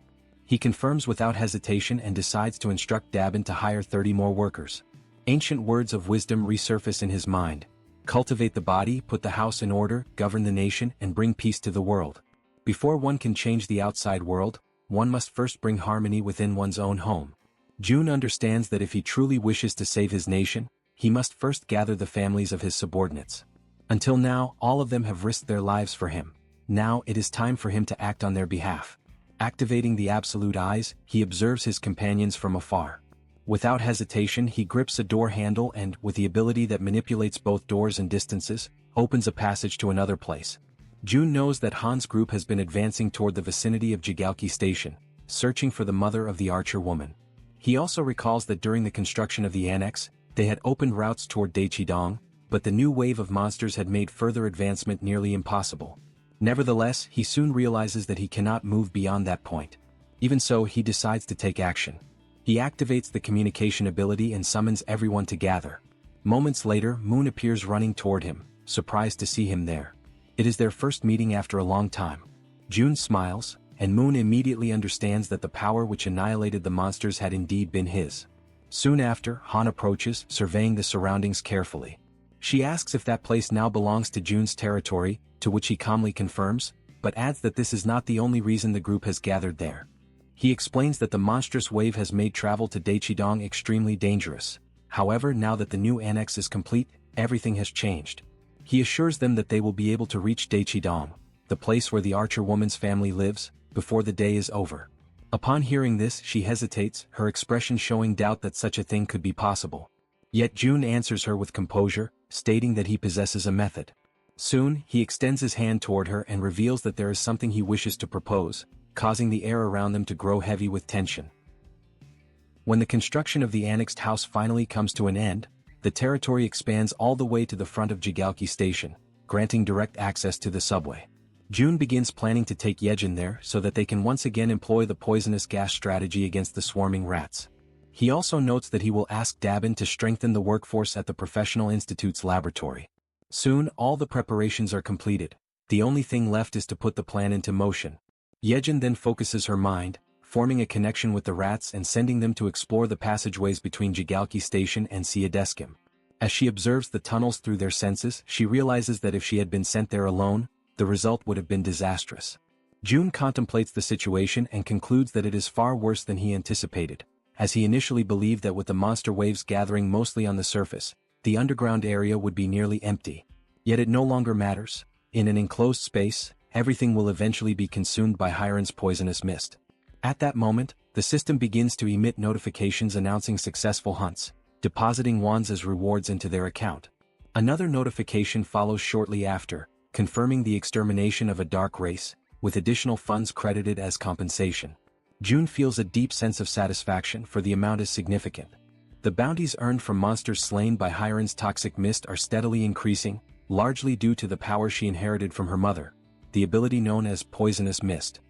He confirms without hesitation and decides to instruct Dabin to hire 30 more workers. Ancient words of wisdom resurface in his mind. Cultivate the body, put the house in order, govern the nation, and bring peace to the world. Before one can change the outside world, one must first bring harmony within one's own home. June understands that if he truly wishes to save his nation, he must first gather the families of his subordinates. Until now, all of them have risked their lives for him. Now it is time for him to act on their behalf. Activating the absolute eyes, he observes his companions from afar. Without hesitation he grips a door handle and, with the ability that manipulates both doors and distances, opens a passage to another place. June knows that Han's group has been advancing toward the vicinity of Jigalki Station, searching for the mother of the archer woman. He also recalls that during the construction of the annex, they had opened routes toward Daechidong, but the new wave of monsters had made further advancement nearly impossible. Nevertheless, he soon realizes that he cannot move beyond that point. Even so, he decides to take action. He activates the communication ability and summons everyone to gather. Moments later, Moon appears running toward him, surprised to see him there. It is their first meeting after a long time. June smiles, and Moon immediately understands that the power which annihilated the monsters had indeed been his. Soon after, Han approaches, surveying the surroundings carefully. She asks if that place now belongs to June's territory, to which he calmly confirms, but adds that this is not the only reason the group has gathered there. He explains that the monstrous wave has made travel to Daechidong extremely dangerous. However, now that the new annex is complete, everything has changed. He assures them that they will be able to reach Daechidong, the place where the archer woman's family lives, before the day is over. Upon hearing this, she hesitates, her expression showing doubt that such a thing could be possible. Yet June answers her with composure, stating that he possesses a method. Soon, he extends his hand toward her and reveals that there is something he wishes to propose, causing the air around them to grow heavy with tension. When the construction of the annexed house finally comes to an end, the territory expands all the way to the front of Jigalki Station, granting direct access to the subway. June begins planning to take Yejin there so that they can once again employ the poisonous gas strategy against the swarming rats. He also notes that he will ask Dabin to strengthen the workforce at the Professional Institute's laboratory. Soon, all the preparations are completed. The only thing left is to put the plan into motion. Yejin then focuses her mind, forming a connection with the rats and sending them to explore the passageways between Jigalki Station and Siadeskim. As she observes the tunnels through their senses, she realizes that if she had been sent there alone, the result would have been disastrous. June contemplates the situation and concludes that it is far worse than he anticipated, as he initially believed that with the monster waves gathering mostly on the surface, the underground area would be nearly empty. Yet it no longer matters. In an enclosed space, everything will eventually be consumed by Hiron's poisonous mist. At that moment, the system begins to emit notifications announcing successful hunts, depositing wands as rewards into their account. Another notification follows shortly after, confirming the extermination of a dark race, with additional funds credited as compensation. June feels a deep sense of satisfaction, for the amount is significant. The bounties earned from monsters slain by Hiron's toxic mist are steadily increasing, largely due to the power she inherited from her mother, the ability known as poisonous mist.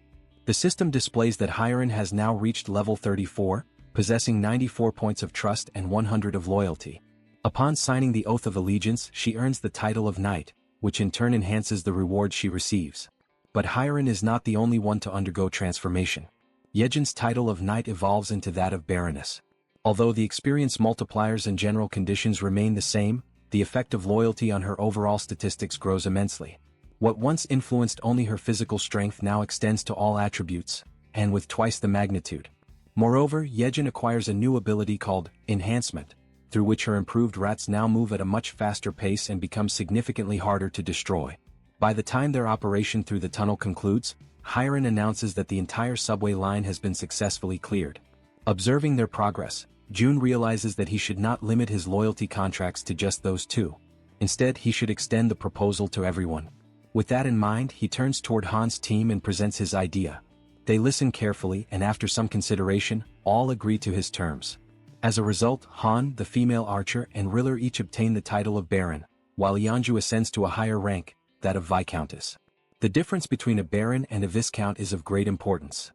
The system displays that Hiron has now reached level 34, possessing 94 points of trust and 100 of loyalty. Upon signing the Oath of Allegiance, she earns the title of Knight, which in turn enhances the reward she receives. But Hiron is not the only one to undergo transformation. Yejin's title of Knight evolves into that of Baroness. Although the experience multipliers and general conditions remain the same, the effect of loyalty on her overall statistics grows immensely. What once influenced only her physical strength now extends to all attributes, and with twice the magnitude. Moreover, Yejin acquires a new ability called Enhancement, through which her improved rats now move at a much faster pace and become significantly harder to destroy. By the time their operation through the tunnel concludes, Hiron announces that the entire subway line has been successfully cleared. Observing their progress, June realizes that he should not limit his loyalty contracts to just those two. Instead, he should extend the proposal to everyone. With that in mind, he turns toward Han's team and presents his idea. They listen carefully and after some consideration, all agree to his terms. As a result, Han, the female archer, and Riller each obtain the title of Baron, while Yeonju ascends to a higher rank, that of Viscountess. The difference between a Baron and a Viscount is of great importance.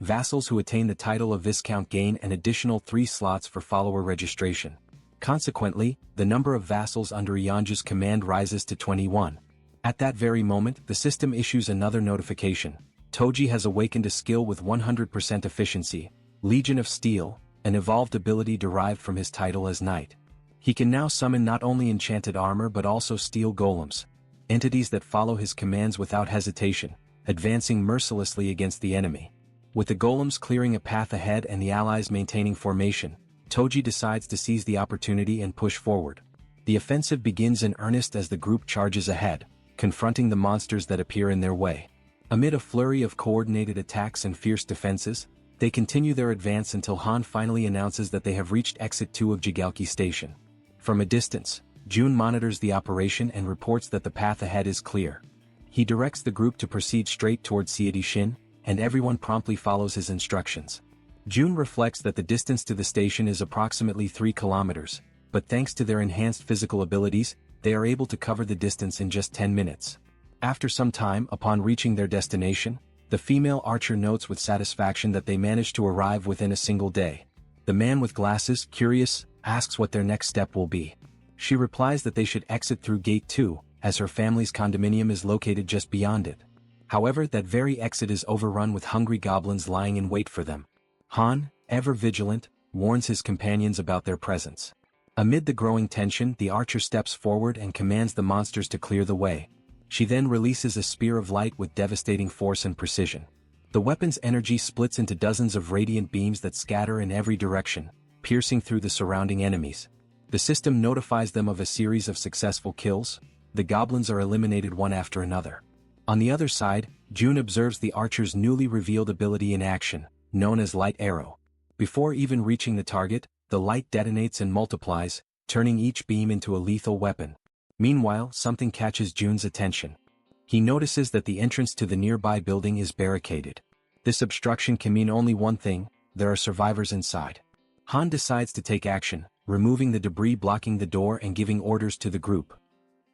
Vassals who attain the title of Viscount gain an additional 3 slots for follower registration. Consequently, the number of vassals under Yeonju's command rises to 21. At that very moment, the system issues another notification. Toji has awakened a skill with 100% efficiency, Legion of Steel, an evolved ability derived from his title as Knight. He can now summon not only enchanted armor but also steel golems, entities that follow his commands without hesitation, advancing mercilessly against the enemy. With the golems clearing a path ahead and the allies maintaining formation, Toji decides to seize the opportunity and push forward. The offensive begins in earnest as the group charges ahead, confronting the monsters that appear in their way. Amid a flurry of coordinated attacks and fierce defenses, They continue their advance until Han finally announces that they have reached Exit 2 of Jigalki Station. From a distance, Jun monitors the operation and reports that the path ahead is clear. He directs the group to proceed straight towards Shin, and everyone promptly follows his instructions. Jun reflects that the distance to the station is approximately 3 kilometers, but thanks to their enhanced physical abilities, they are able to cover the distance in just 10 minutes. After some time, upon reaching their destination, the female archer notes with satisfaction that they managed to arrive within a single day. The man with glasses, curious, asks what their next step will be. She replies that they should exit through Gate 2, as her family's condominium is located just beyond it. However, that very exit is overrun with hungry goblins lying in wait for them. Han, ever vigilant, warns his companions about their presence. Amid the growing tension, the archer steps forward and commands the monsters to clear the way. She then releases a spear of light with devastating force and precision. The weapon's energy splits into dozens of radiant beams that scatter in every direction, piercing through the surrounding enemies. The system notifies them of a series of successful kills. The goblins are eliminated one after another. On the other side, Jun observes the archer's newly revealed ability in action, known as Light Arrow. Before even reaching the target, the light detonates and multiplies, turning each beam into a lethal weapon. Meanwhile, something catches Jun's attention. He notices that the entrance to the nearby building is barricaded. This obstruction can mean only one thing: there are survivors inside. Han decides to take action, removing the debris blocking the door and giving orders to the group.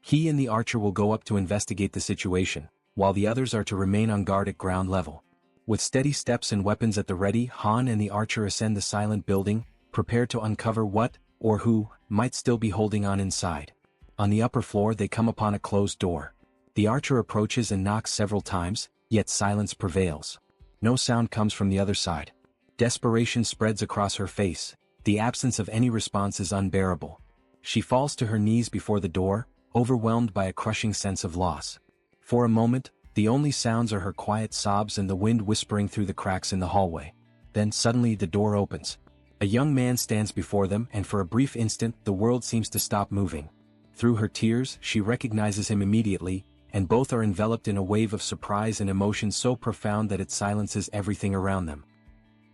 He and the archer will go up to investigate the situation, while the others are to remain on guard at ground level. With steady steps and weapons at the ready, Han and the archer ascend the silent building, prepared to uncover what, or who, might still be holding on inside. On the upper floor they come upon a closed door. The archer approaches and knocks several times, yet silence prevails. No sound comes from the other side. Desperation spreads across her face. The absence of any response is unbearable. She falls to her knees before the door, overwhelmed by a crushing sense of loss. For a moment, the only sounds are her quiet sobs and the wind whispering through the cracks in the hallway. Then suddenly the door opens. A young man stands before them, and for a brief instant the world seems to stop moving. Through her tears, she recognizes him immediately, and both are enveloped in a wave of surprise and emotion so profound that it silences everything around them.